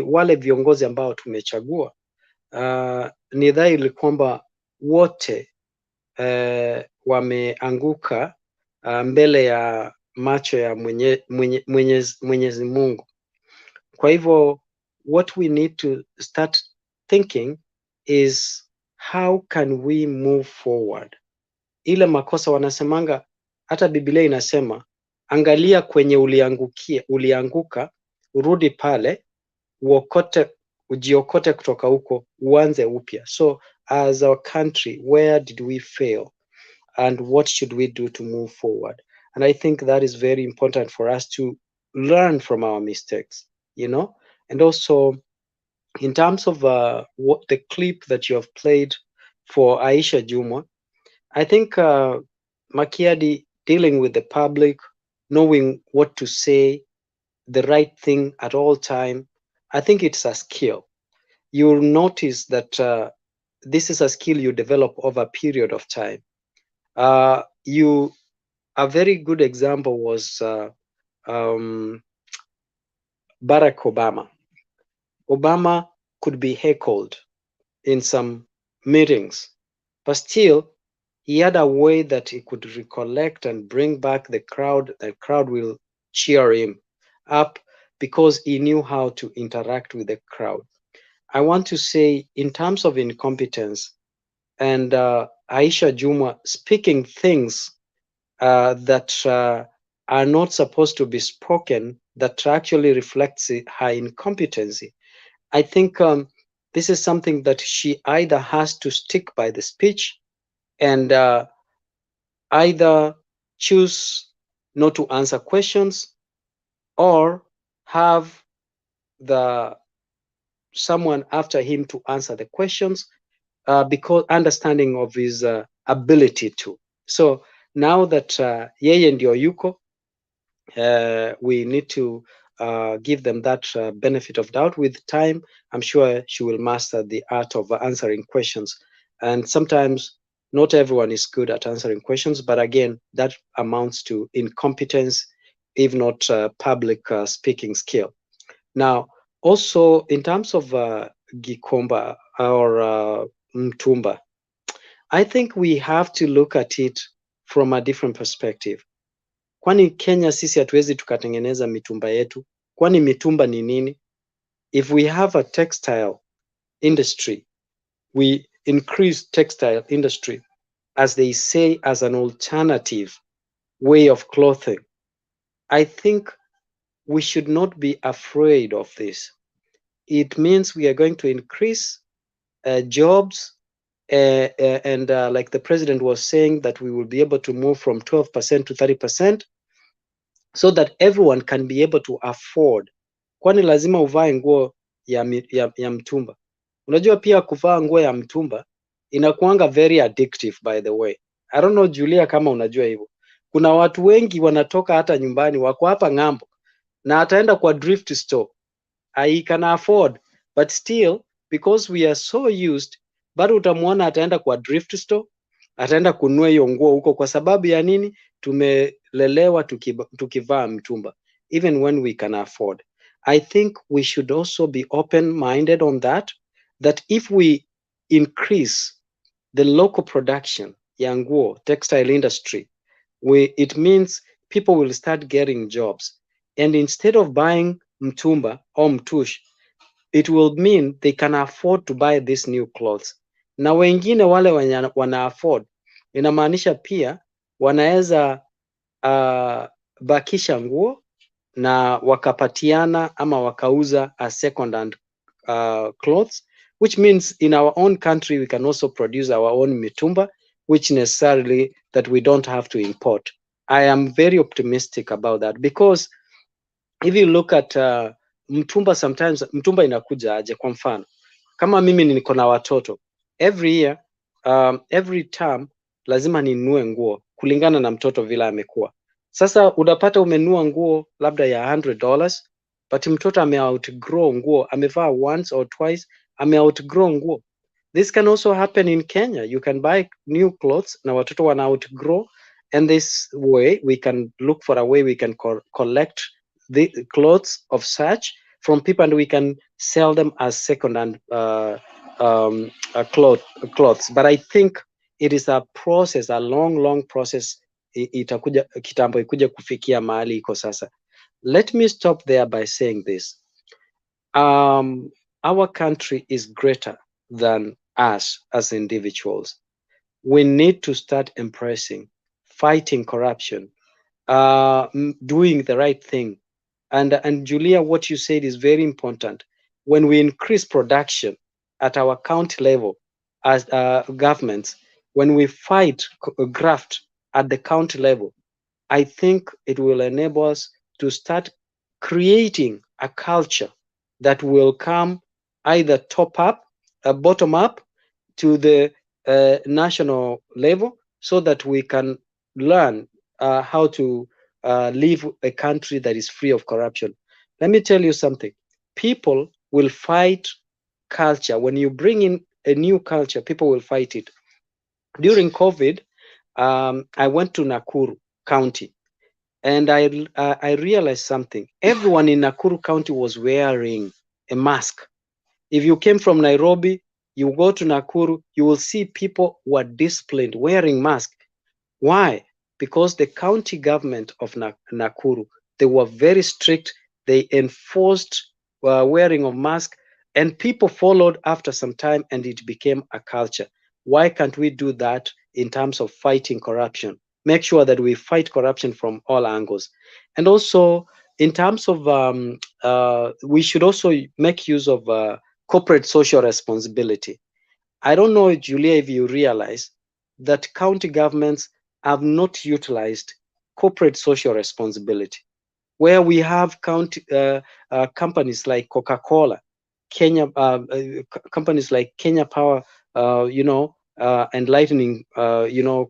Speaker 5: wale viongozi ambao tumechagua, ni dhahiri kwamba wote wameanguka mbele ya macho ya Mwenyezi Mungu. Kwa hivyo what we need to start thinking is how can we move forward. Ile makosa wanasemanga, hata Biblia inasema, angalia kwenye ulianguka, urudi pale, ujiokote kutoka huko, uanze upya. So as our country, where did we fail? And what should we do to move forward? And I think that is very important for us to learn from our mistakes, and also in terms of what the clip that you have played for Aisha Jumwa, I think Makiadi dealing with the public, knowing what to say, the right thing at all time, I think it's a skill. You'll notice that this is a skill you develop over a period of time. A very good example was Barack Obama. Obama could be heckled in some meetings, but still he had a way that he could recollect and bring back the crowd. The crowd will cheer him up because he knew how to interact with the crowd. I want to say, in terms of incompetence, and Aisha Jumwa speaking things that are not supposed to be spoken, that actually reflects her incompetency. I think this is something that she either has to stick by the speech and either choose not to answer questions or have someone after him to answer the questions, because understanding of his ability to. So now that yeye ndio yuko, we need to give them that benefit of doubt. With time, I'm sure she will master the art of answering questions. And sometimes not everyone is good at answering questions, but again, that amounts to incompetence, if not public speaking skill. Now, also in terms of Gikomba, mtumba. I think we have to look at it from a different perspective. Kwani Kenya sisi hatuwezi tukatengeneza mitumba yetu? Kwani mitumba ni nini? If we have a textile industry, we increase textile industry, as they say, as an alternative way of clothing. I think we should not be afraid of this. It means we are going to increase jobs, and like the president was saying, that we will be able to move from 12% to 30%, so that everyone can be able to afford. Kwani lazima uvae nguo ya mtumba? Unajua pia kuvaa nguo ya mtumba inakuanga very addictive, by the way. I don't know Julia kama unajua hivyo. Kuna watu wengi wanatoka hata nyumbani, wako hapa ng'ambo, na ataenda kwa thrift store. I can afford, but still because we are so used, bado utamwona ataenda kwa thrift store, ataenda kununua hiyo nguo huko. Kwa sababu ya nini? Tumelelewa tukivaa mtumba, even when we can afford. I think we should also be open-minded on that if we increase the local production ya nguo, textile industry, it means people will start getting jobs. And instead of buying mtumba or mtush, it will mean they can afford to buy these new clothes. Na wengine wale wana afford, inamaanisha pia wanaweza bakisha nguo na wakapatiana ama wakauza a second-hand clothes, which means in our own country we can also produce our own mitumba, which necessarily that we don't have to import. I am very optimistic about that, because if you look at mtumba, sometimes mtumba inakuja aje. Kwa mfano kama mimi niko na watoto, every year every term lazima ninunue nguo kulingana na mtoto vile amekuwa. Sasa unapata umenunua nguo labda ya $100, but mtoto outgrow nguo, amevaa once or twice, outgrow nguo. This can also happen in Kenya. You can buy new clothes na watoto wana outgrow, and this way we can look for a way we can collect the clothes of such from people, and we can sell them as second-hand clothes. But I think it is a process, a long process. Itakuja kitambo ikuja kufikia mahali iko sasa. Let me stop there by saying this. Our country is greater than us as individuals. We need to start embracing, fighting corruption, doing the right thing. And Julia, what you said is very important. When we increase production at our county level as governments, when we fight graft at the county level, I think it will enable us to start creating a culture that will come either bottom up to the national level, so that we can learn how to live a country that is free of corruption. Let me tell you something. People will fight culture. When you bring in a new culture, people will fight it. During COVID, I went to Nakuru County, and I realized something. Everyone in Nakuru County was wearing a mask. If you came from Nairobi, you go to Nakuru, you will see people who are disciplined, wearing masks. Why? Because the county government of Nakuru, they were very strict. They enforced wearing of masks, and people followed after some time, and it became a culture. Why can't we do that in terms of fighting corruption? Make sure that we fight corruption from all angles. And also, in terms of, we should also make use of corporate social responsibility. I don't know, Julia, if you realize that county governments have not utilized corporate social responsibility, where we have companies like Coca-Cola, companies like Kenya Power, and Lightning,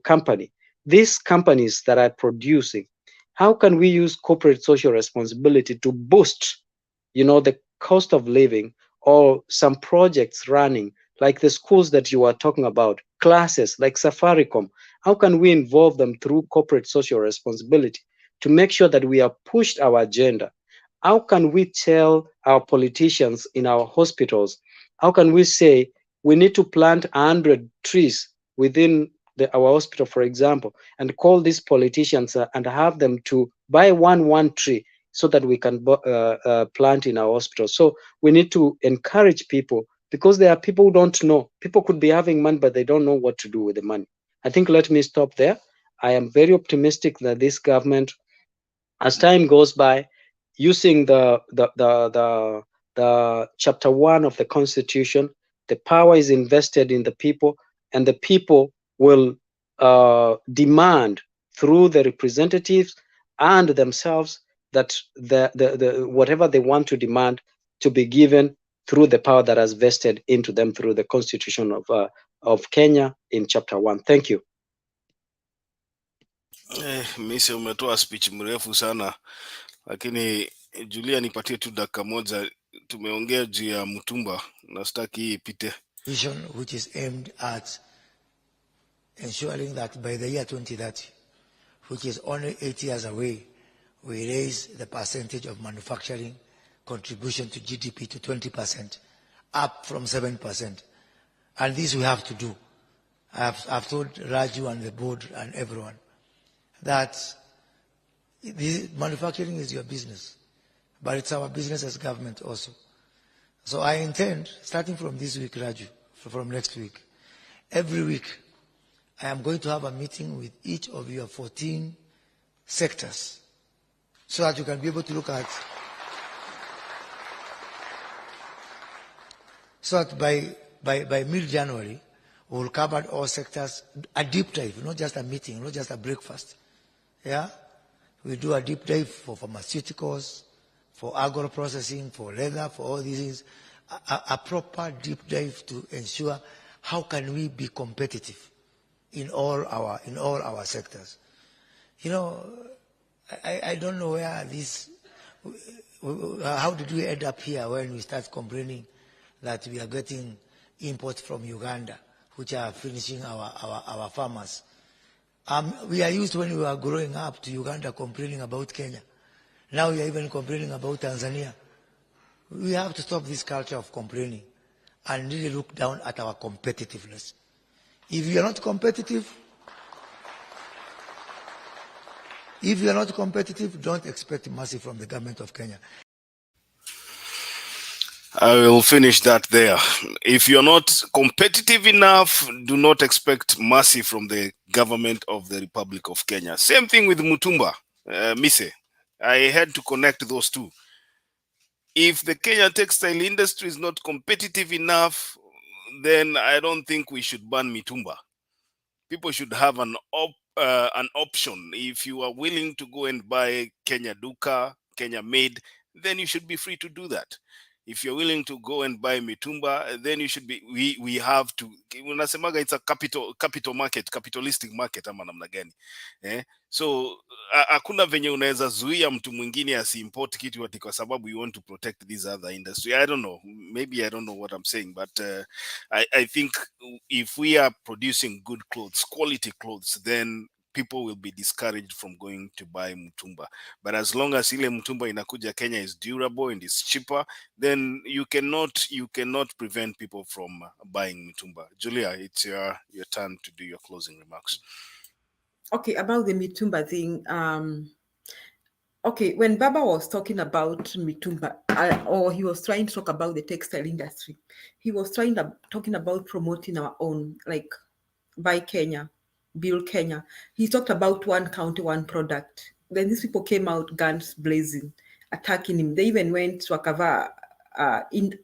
Speaker 5: company. These companies that are producing, how can we use corporate social responsibility to boost, the cost of living, or some projects running, like the schools that you are talking about, classes like Safaricom? How can we involve them through corporate social responsibility to make sure that we have pushed our agenda? How can we tell our politicians in our hospitals, how can we say we need to plant 100 trees within our hospital, for example, and call these politicians and have them to buy one tree so that we can plant in our hospital. So we need to encourage people, because there are people who don't know. People could be having money, but they don't know what to do with the money. I think let me stop there. I am very optimistic that this government, as time goes by, using the chapter 1 of the Constitution, the power is invested in the people, and the people will demand through the representatives and themselves that the whatever they want to demand to be given through the power that has vested into them through the Constitution of Kenya in chapter 1. Thank you.
Speaker 1: Mise, umetoa speech mrefu sana, lakini Julia, nipatie tu dakika moja. Tumeongea juu ya mtumba na sitaki hii ipite.
Speaker 11: Vision which is aimed at ensuring that by the year 2030, which is only 8 years away, we raise the percentage of manufacturing contribution to GDP to 20%, up from 7%. And this we have to do. I've told Raju and the board and everyone that manufacturing is your business, but it's our business as government also. So I intend, starting from this week, Raju, from next week, every week, I am going to have a meeting with each of your 14 sectors so that you can be able to look at, so that by mid-January, we will cover all sectors, a deep dive, not just a meeting, not just a breakfast. Yeah? We do a deep dive for pharmaceuticals, for agro-processing, for leather, for all these things, a proper deep dive to ensure how can we be competitive in all our sectors. You know, I don't know where this, how did we end up here when we start complaining that we are getting imports from Uganda, which are finishing our farmers. We are used when we were growing up to Uganda complaining about Kenya. Now we are even complaining about Tanzania. We have to stop this culture of complaining and really look down at our competitiveness. If you are not competitive, don't expect mercy from the government of Kenya.
Speaker 1: I will finish that there. If you're not competitive enough, do not expect mercy from the government of the Republic of Kenya. Same thing with Mutumba, Mise. I had to connect those two. If the Kenya textile industry is not competitive enough, then I don't think we should ban Mitumba. People should have an option. If you are willing to go and buy Kenya Duka, Kenya made, then you should be free to do that. If you're willing to go and buy mitumba, then you should be, we have to, unasemaga it's a capital market, capitalistic market ama namna gani. So hakuna venye unaweza zuia mtu mwingine asiimport kitu ati kwa sababu you want to protect this other industry. I don't know, maybe I don't know what I'm saying, but I think if we are producing good clothes, quality clothes, then people will be discouraged from going to buy mtumba. But as long as ile mtumba inakuja Kenya is durable and is cheaper, then you cannot prevent people from buying mtumba. Julia, it's your turn to do your closing remarks.
Speaker 22: Okay, about the mitumba thing. Okay, when Baba was talking about mitumba, or he was trying to talk about the textile industry, he was talking about promoting our own, like buy Kenya, build Kenya. He talked about one county, one product. Then these people came out guns blazing, attacking him. They even went to Akava in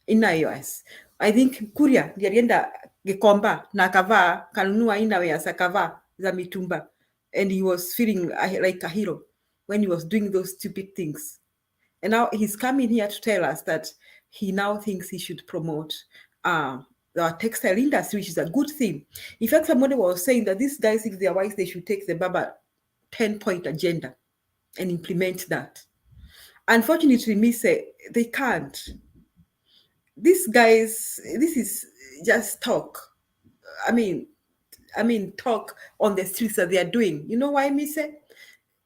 Speaker 22: iOS. I think Kuria ndiye alienda Gikomba na akavaa kanunua inaweza akavaa za mitumba, and he was feeling like a hero when he was doing those stupid things. And now he's coming here to tell us that he now thinks he should promote the textile industry, which is a good thing. In fact, somebody was saying that these guys, if they are wise, they should take the Baba 10-point agenda and implement that. Unfortunately, me say they can't. These guys, this is just talk. I mean, talk on the streets that they are doing. You know why, me say?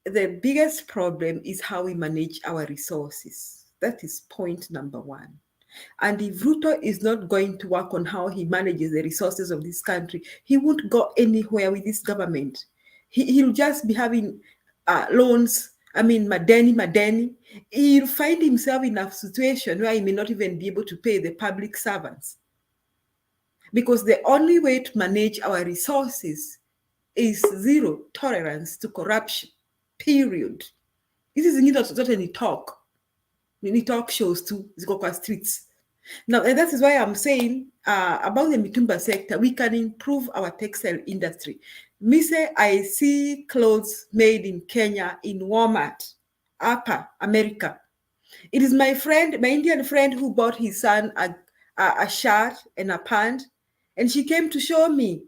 Speaker 22: The biggest problem is how we manage our resources. That is point number one. And if Ruto is not going to work on how he manages the resources of this country, he won't go anywhere with this government. He'll just be having loans. I mean, madeni. He'll find himself in a situation where he may not even be able to pay the public servants. Because the only way to manage our resources is zero tolerance to corruption, period. This is not any talk. Any talk shows too, ziko kwa streets. Now, and that is why I'm saying about the mitumba sector, we can improve our textile industry. Me say I see clothes made in Kenya in Walmart, Upper America. It is my friend, my Indian friend, who bought his son a shirt and a pant, and she came to show me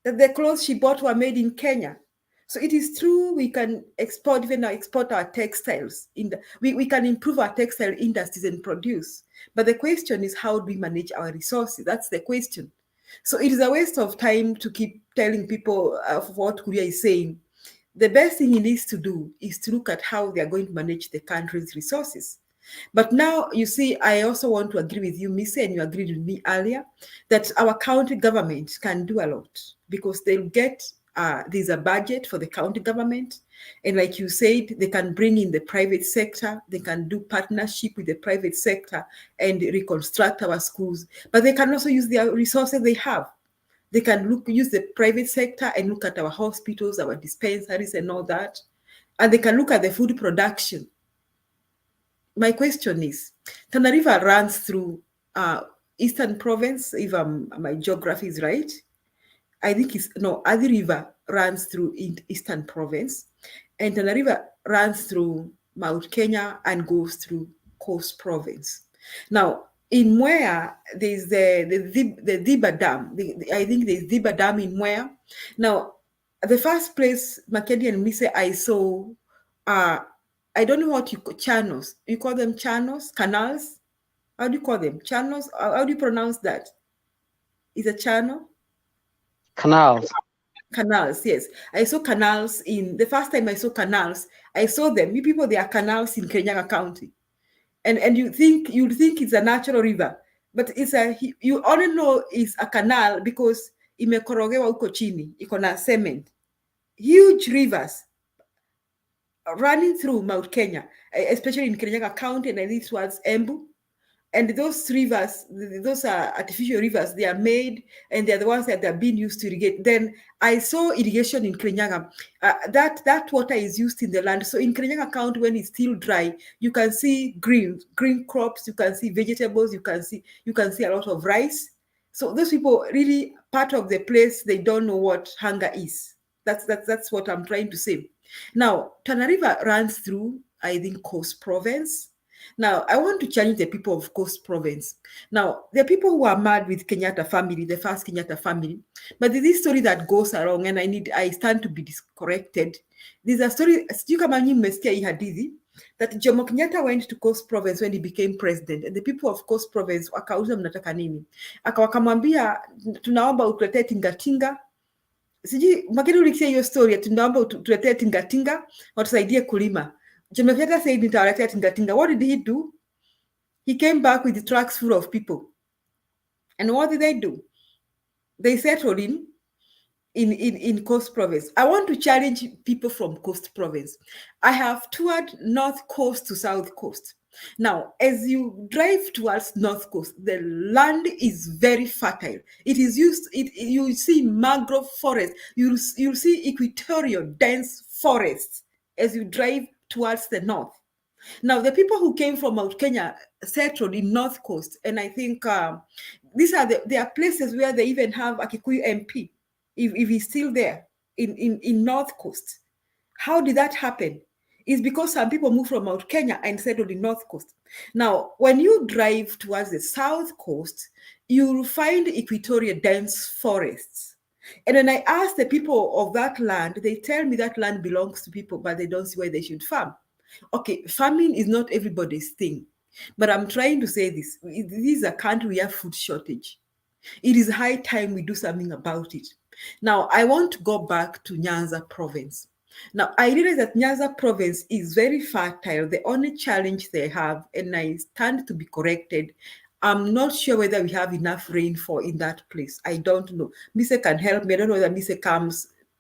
Speaker 22: that the clothes she bought were made in Kenya. So it is true we can export our textiles. We can improve our textile industries and produce. But the question is, how do we manage our resources? That's the question. So it is a waste of time to keep telling people what Korea is saying. The best thing he needs to do is to look at how they are going to manage the country's resources. But now, you see, I also want to agree with you, Missy, and you agreed with me earlier, that our county government can do a lot because they'll get, there's a budget for the county government. And like you said, they can bring in the private sector. They can do partnership with the private sector and reconstruct our schools. But they can also use the resources they have. They can use the private sector and look at our hospitals, our dispensaries and all that. And they can look at the food production. My question is, Tana River runs through Eastern Province, if my geography is right. I think Adi River runs through Eastern Province, and Tana River runs through Mount Kenya and goes through Coast Province. Now, in Mwea, there's the Diba Dam. I think there's Diba Dam in Mwea. Now, the first place, Mackenzie and Mise, I saw, I don't know what you call channels. You call them channels, canals? How do you call them? Channels? How do you pronounce that? Is a channel?
Speaker 5: Canals.
Speaker 22: Canals, yes. I saw canals the first time I saw canals, I saw them. You people, there are canals in Kenyatta County. And you'd think it's a natural river, but you only know it's a canal because imekorogewa huko chini, iko na cement. Huge rivers running through Mount Kenya, especially in Kenyatta County, and I think towards Embu. And those rivers, those are artificial rivers, they are made and they're the ones that are being used to irrigate. Then I saw irrigation in Kirinyaga. That water is used in the land. So in Kirinyaga County, when it's still dry, you can see green crops, you can see vegetables, you can see a lot of rice. So those people really, part of the place, they don't know what hunger is. That's what I'm trying to say. Now, Tana River runs through, I think, Coast Province. Now, I want to challenge the people of Coast Province. Now, there are people who are mad with Kenyatta family, the first Kenyatta family. But there's this story that goes along, and I stand to be corrected. There's a story, that Jomo Kenyatta went to Coast Province when he became president, and the people of Coast Province wakauza mnataka nini? Wakamwambia tunaomba utuletee tingatinga. Siji makini ulikisia hiyo story, tunaomba utuletee tingatinga watusaidie kulima. Jomo Kenyatta said nitawaletea tingatinga. What did he do? He came back with trucks full of people. And what did they do? They settled in Coast Province. I want to challenge people from Coast Province. I have toured North Coast to South Coast. Now, as you drive towards North Coast, the land is very fertile. It is used, you see mangrove forest, you'll see equatorial dense forests as you drive towards the north. Now, the people who came from Mount Kenya settled in North Coast, and I think there are places where they even have a Kikuyu MP, if he's still there in North Coast. How did that happen? It's because some people moved from Mount Kenya and settled in North Coast. Now, when you drive towards the South Coast, you'll find equatorial dense forests. And when I ask the people of that land, they tell me that land belongs to people, but they don't see where they should farm. Okay, farming is not everybody's thing, but I'm trying to say this. This is a country we have food shortage. It is high time we do something about it. Now, I want to go back to Nyanza province. Now, I realize that Nyanza province is very fertile. The only challenge they have, and I stand to be corrected, I'm not sure whether we have enough rainfall in that place. I don't know. Mise can help me. I don't know whether Mise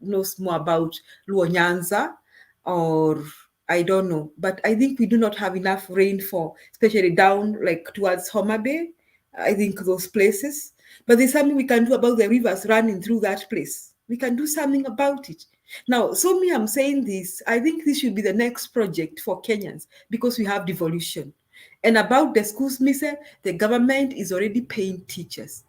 Speaker 22: knows more about Luo Nyanza, or I don't know. But I think we do not have enough rainfall, especially down like towards Homa Bay. I think those places. But there's something we can do about the rivers running through that place. We can do something about it. Now, so me, I'm saying this. I think this should be the next project for Kenyans because we have devolution. And about the schools, Mise, the government is already paying teachers.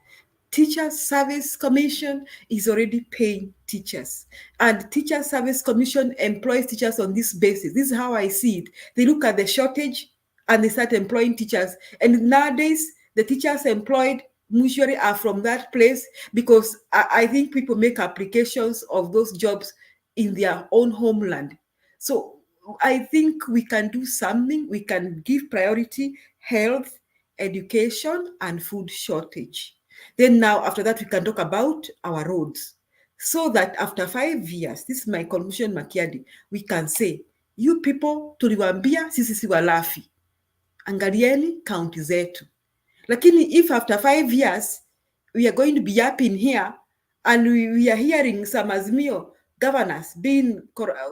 Speaker 22: Teachers Service Commission is already paying teachers. And Teachers Service Commission employs teachers on this basis. This is how I see it. They look at the shortage and they start employing teachers. And nowadays, the teachers employed usually are from that place because I think people make applications of those jobs in their own homeland. So I think we can do something. We can give priority, health, education, and food shortage. Then now, after that, we can talk about our roads. So that after 5 years, this is my conclusion, Makiadi, we can say, you people, tuliwambia, sisi si walafi. Angalieni kaunti zetu. Lakini if after 5 years, we are going to be up in here, and we are hearing some Azimio governors being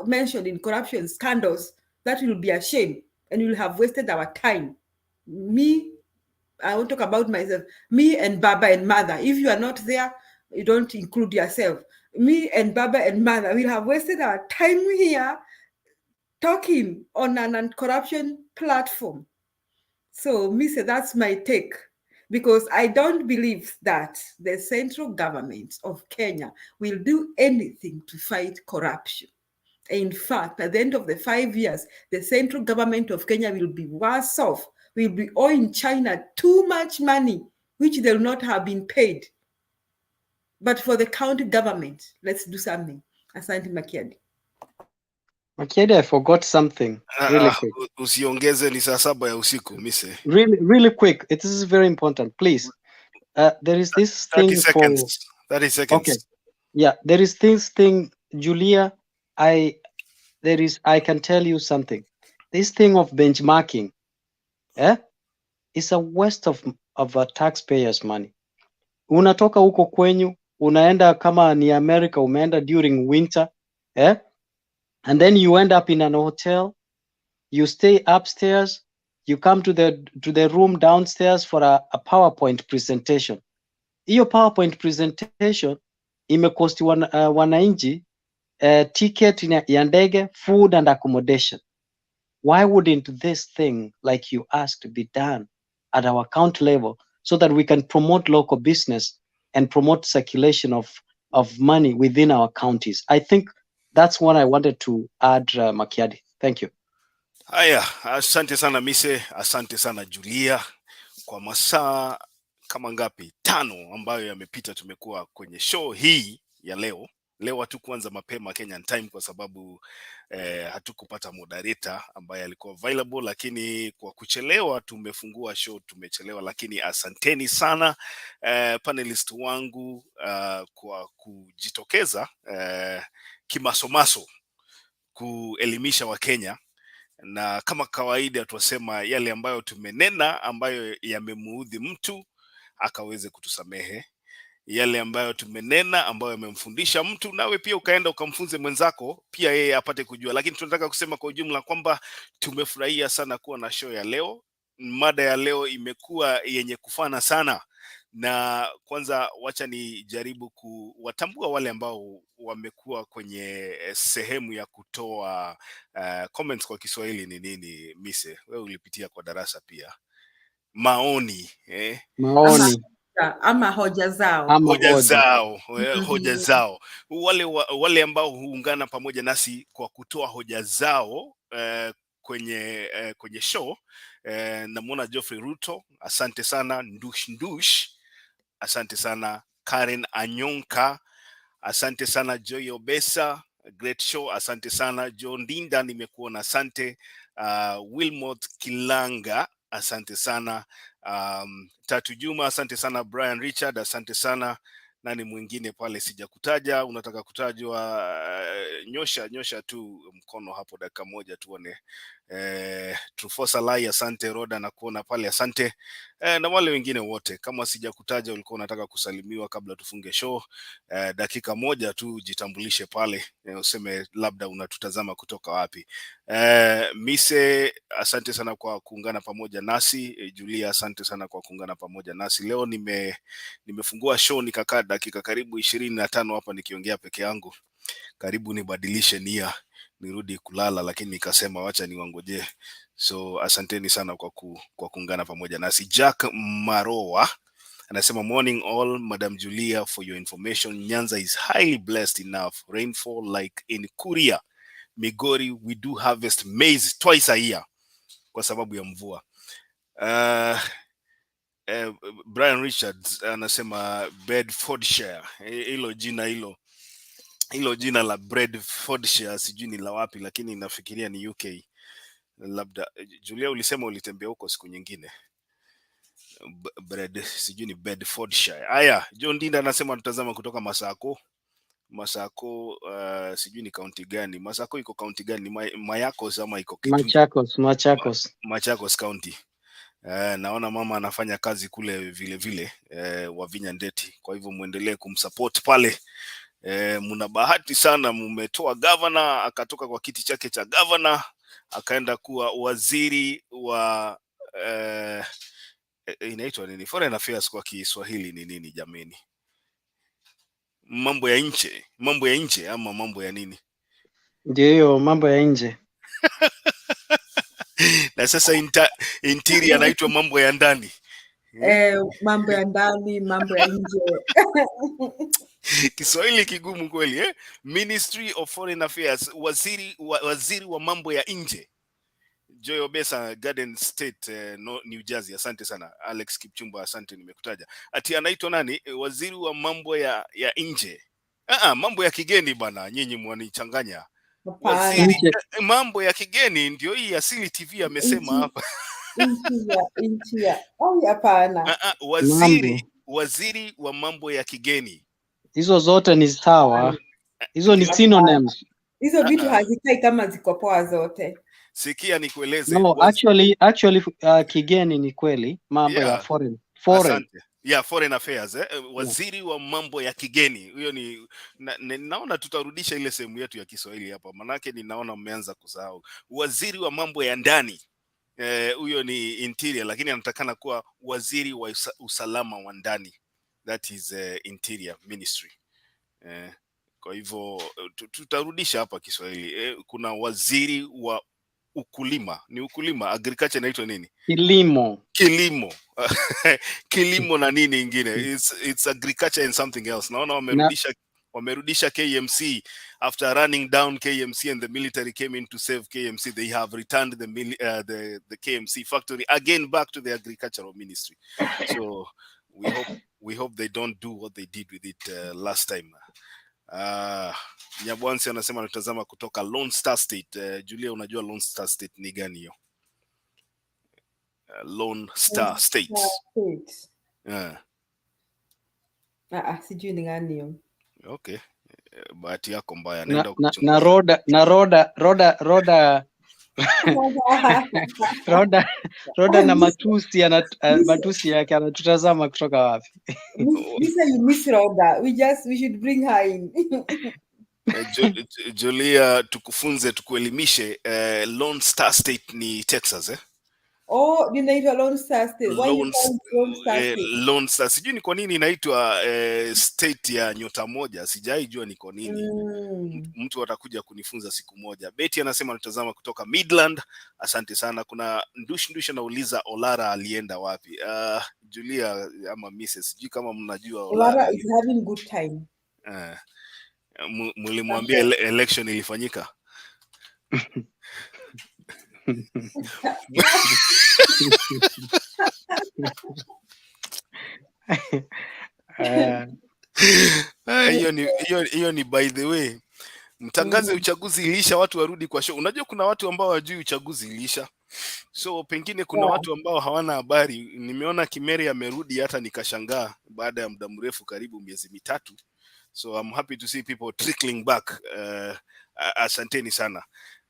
Speaker 22: mentioned in corruption scandals, that will be a shame, and we'll have wasted our time. I won't talk about myself. Me and Baba and Mother. If you are not there, you don't include yourself. Me and Baba and Mother will have wasted our time here talking on an corruption platform. So, me say that's my take, because I don't believe that the central government of Kenya will do anything to fight corruption. In fact, at the end of the 5 years, the central government of Kenya will be worse off. Will be owing China too much money, which they will not have been paid. But for the county government, let's do something. Asante Makiadi.
Speaker 5: Makiadi, I forgot something really quick.
Speaker 1: Usiongeze, ni saa 7 ya usiku, Mise.
Speaker 5: Really quick. It is very important. Please. There is this
Speaker 1: 30
Speaker 5: thing
Speaker 1: seconds. 30 seconds.
Speaker 5: Okay. Yeah, there is this thing, Julia. I can tell you something. This thing of benchmarking, is a waste of taxpayers' money. Unatoka huko kwenyu, unaenda kama ni America, umeenda during winter, and then you end up in an hotel. You stay upstairs. You come to the room downstairs for a PowerPoint presentation. Hiyo PowerPoint presentation imekosti wananchi ticket ya ndege, food and accommodation. Why wouldn't this thing, like you asked, be done at our county level so that we can promote local business and promote circulation of money within our counties? I think that's what I wanted to add, Makiadi. Thank you.
Speaker 1: Haya, asante sana Mise, asante sana Julia. Kwa masaa kama ngapi? 5 ambayo yamepita tumekuwa kwenye show hii ya leo. Leo hatukuanza mapema Kenyan time kwa sababu hatukupata moderator ambaye alikuwa available, lakini kwa kuchelewa tumefungua show, tumechelewa, lakini asanteni sana panelist wangu kwa kujitokeza kimasomaso kuelimisha Wakenya. Na kama kawaida tuwasema yale ambayo tumenena ambayo yamemuudhi mtu akaweze kutusamehe, yale ambayo tumenena ambayo yamemfundisha mtu nawe pia ukaenda ukamfunze mwenzako pia yeye apate kujua. Lakini tunataka kusema kwa ujumla kwamba tumefurahia sana kuwa na show ya leo. Mada ya leo imekuwa yenye kufana sana, na kwanza wacha ni jaribu kuwatambua wale ambao wamekuwa kwenye sehemu ya kutoa comments kwa Kiswahili ni nini. Mise, wewe ulipitia kwa darasa pia. Maoni
Speaker 5: maoni
Speaker 22: ama hoja zao,
Speaker 1: hoja zao wale ambao huungana pamoja nasi kwa kutoa hoja zao kwenye show. Namuona Geoffrey Ruto, asante sana. Ndush, asante sana. Karen Anyonka, asante sana. Joy Obesa, great show, asante sana. John Dinda, nimekuona, asante. Wilmot Kilanga, asante sana. Tatu Juma, asante sana. Brian Richard, asante sana. Nani mwingine pale sijakutaja, unataka kutajwa? Nyosha tu mkono hapo dakika moja tuone. Trufosa Lai, asante. Roda na kuona pale, asante. Na wale wengine wote, kama sijakutaja ulikuwa unataka kusalimiwa kabla tufunge show, dakika moja tu jitambulishe pale, useme labda unatutazama kutoka wapi. Mise, asante sana kwa kuungana pamoja nasi. Julia, asante sana kwa kuungana pamoja nasi. Leo nimefungua show nikakaa dakika karibu 25 hapa nikiongea peke yangu. Karibu nibadilishe nia nirudi kulala, lakini nikasema wacha niwangoje. So asanteni sana kwa kuungana pamoja nasi. Jack Maroa anasema morning all, Madam Julia, for your information, Nyanza is highly blessed enough rainfall like in Kuria, Migori. We do harvest maize twice a year kwa sababu ya mvua. Brian Richards anasema Bedfordshire, hilo jina la Bedfordshire sijui ni la wapi, lakini nafikiria ni UK. Labda Julia, ulisema ulitembea huko siku nyingine. Sijui ni Bedfordshire. Haya, John Dinda anasema tutazama kutoka Masako, sijui ni county gani. Masako iko county gani? Mayakos ama iko Machakos County. Naona mama anafanya kazi kule vile Wavinya Ndeti, kwa hivyo muendelee kumsupport pale. Muna bahati sana, mmetoa governor akatoka kwa kiti chake cha governor akaenda kuwa waziri wa inaitwa nini, foreign affairs kwa Kiswahili ni nini jameni? Mambo ya nje ama mambo ya nini?
Speaker 5: Ndio, mambo ya nje.
Speaker 1: Na sasa interior anaitwa mambo ya ndani.
Speaker 22: Mambo ya ndani, mambo ya nje.
Speaker 1: Kiswahili kigumu kweli, Ministry of Foreign Affairs, waziri wa mambo ya nje. Joy Obesa, Garden State, New Jersey. Asante sana. Alex Kipchumba, asante nimekutaja. Ati anaitwa nani? Waziri wa mambo ya nje. Mambo ya kigeni bana, nyinyi mwanichanganya. Waziri mambo ya kigeni ndio hii Asili TV amesema hapa.
Speaker 22: Inchi. Hapana.
Speaker 1: Waziri wa mambo ya kigeni.
Speaker 5: Hizo zote ni sawa. Hizo ni synonyms.
Speaker 22: Hizo vitu hazikai kama ziko poa zote.
Speaker 1: Sikia nikueleze.
Speaker 5: No, actually kigeni ni kweli, mambo ya foreign.
Speaker 1: Asante. Foreign affairs, waziri wa mambo ya kigeni. Huyo ni naona tutarudisha ile sehemu yetu ya Kiswahili hapa, manake ninaona mmeanza kusahau. Waziri wa mambo ya ndani, huyo ni interior, lakini anatakana kuwa waziri wa usalama wa ndani. That is interior ministry. Kwa hivyo tutarudisha hapa Kiswahili. Kuna waziri wa ukulima, ni ukulima, agriculture inaitwa nini? Kilimo. Kilimo na nini ingine? It's agriculture and something else. Naona wamerudisha KMC after running down KMC and the military came in to save KMC. They have returned the KMC factory again back to the agricultural ministry. So we hope they don't do what they did with it last time. Nyabwansi anasema natazama kutoka Lone Star State. Julia, unajua Lone Star State ni gani hiyo? Lone Star State.
Speaker 22: Sijui ni gani hiyo.
Speaker 1: Okay. Bahati yako mbaya.
Speaker 5: Na Roda na matusi yake anatutazama kutoka wapi?
Speaker 22: Lisa, you miss Roda. We should bring her in.
Speaker 1: Julia, tukufunze, tukuelimishe. Lone Star State ni Texas,
Speaker 22: Inaitwa Lone Star State. Why you call Lone Star State?
Speaker 1: Lone Star. Sijui ni kwa nini inaitwa state ya nyota moja. Sijai jua ni kwa nini. Mtu atakuja kunifunza siku moja. Betty anasema natazama kutoka Midland. Asante sana. Kuna Ndush anauliza Olara alienda wapi? Julia ama Mrs. Sijui kama mnajua
Speaker 22: Olara is having good time.
Speaker 1: Mlimwambia election ilifanyika? Hiyo ni by the way, mtangaze uchaguzi ilisha, watu warudi kwa show. Unajua kuna watu ambao hawajui uchaguzi ilisha, so pengine kuna watu ambao hawana habari. Nimeona Kimeri amerudi, hata nikashangaa baada ya muda mrefu, karibu miezi mitatu. So I'm happy to see people trickling back. Asanteni sana.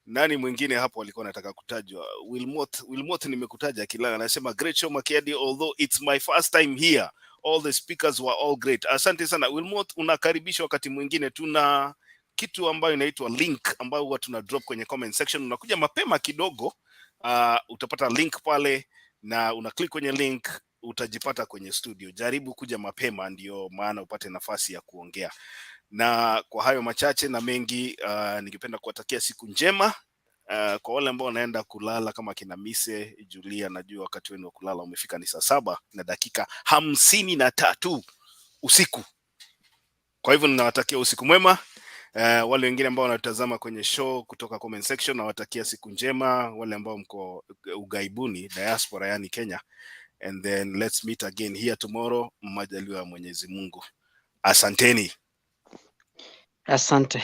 Speaker 1: Nani mwingine hapo alikuwa anataka kutajwa? Wilmoth nimekutaja Kilanga, anasema great show Makiadi, although it's my first time here, all the speakers were all great. Asante sana Wilmoth, unakaribishwa. Wakati mwingine tuna kitu ambayo inaitwa link ambayo huwa tuna drop kwenye comment section. Unakuja mapema kidogo, utapata link pale na una click kwenye link utajipata kwenye studio. Jaribu kuja mapema, ndio maana upate nafasi ya kuongea. Na kwa hayo machache na mengi, ningependa kuwatakia siku njema. Kwa wale ambao wanaenda kulala kama kina Mise Julia, najua wakati wenu wa kulala umefika, ni saa 7:53 usiku. Kwa hivyo ninawatakia usiku mwema. Wale wengine ambao wanatazama kwenye show kutoka comment section, nawatakia siku njema. Wale ambao mko ugaibuni, diaspora yani Kenya, and then let's meet again here tomorrow, majaliwa ya Mwenyezi Mungu. Asanteni.
Speaker 5: Asante.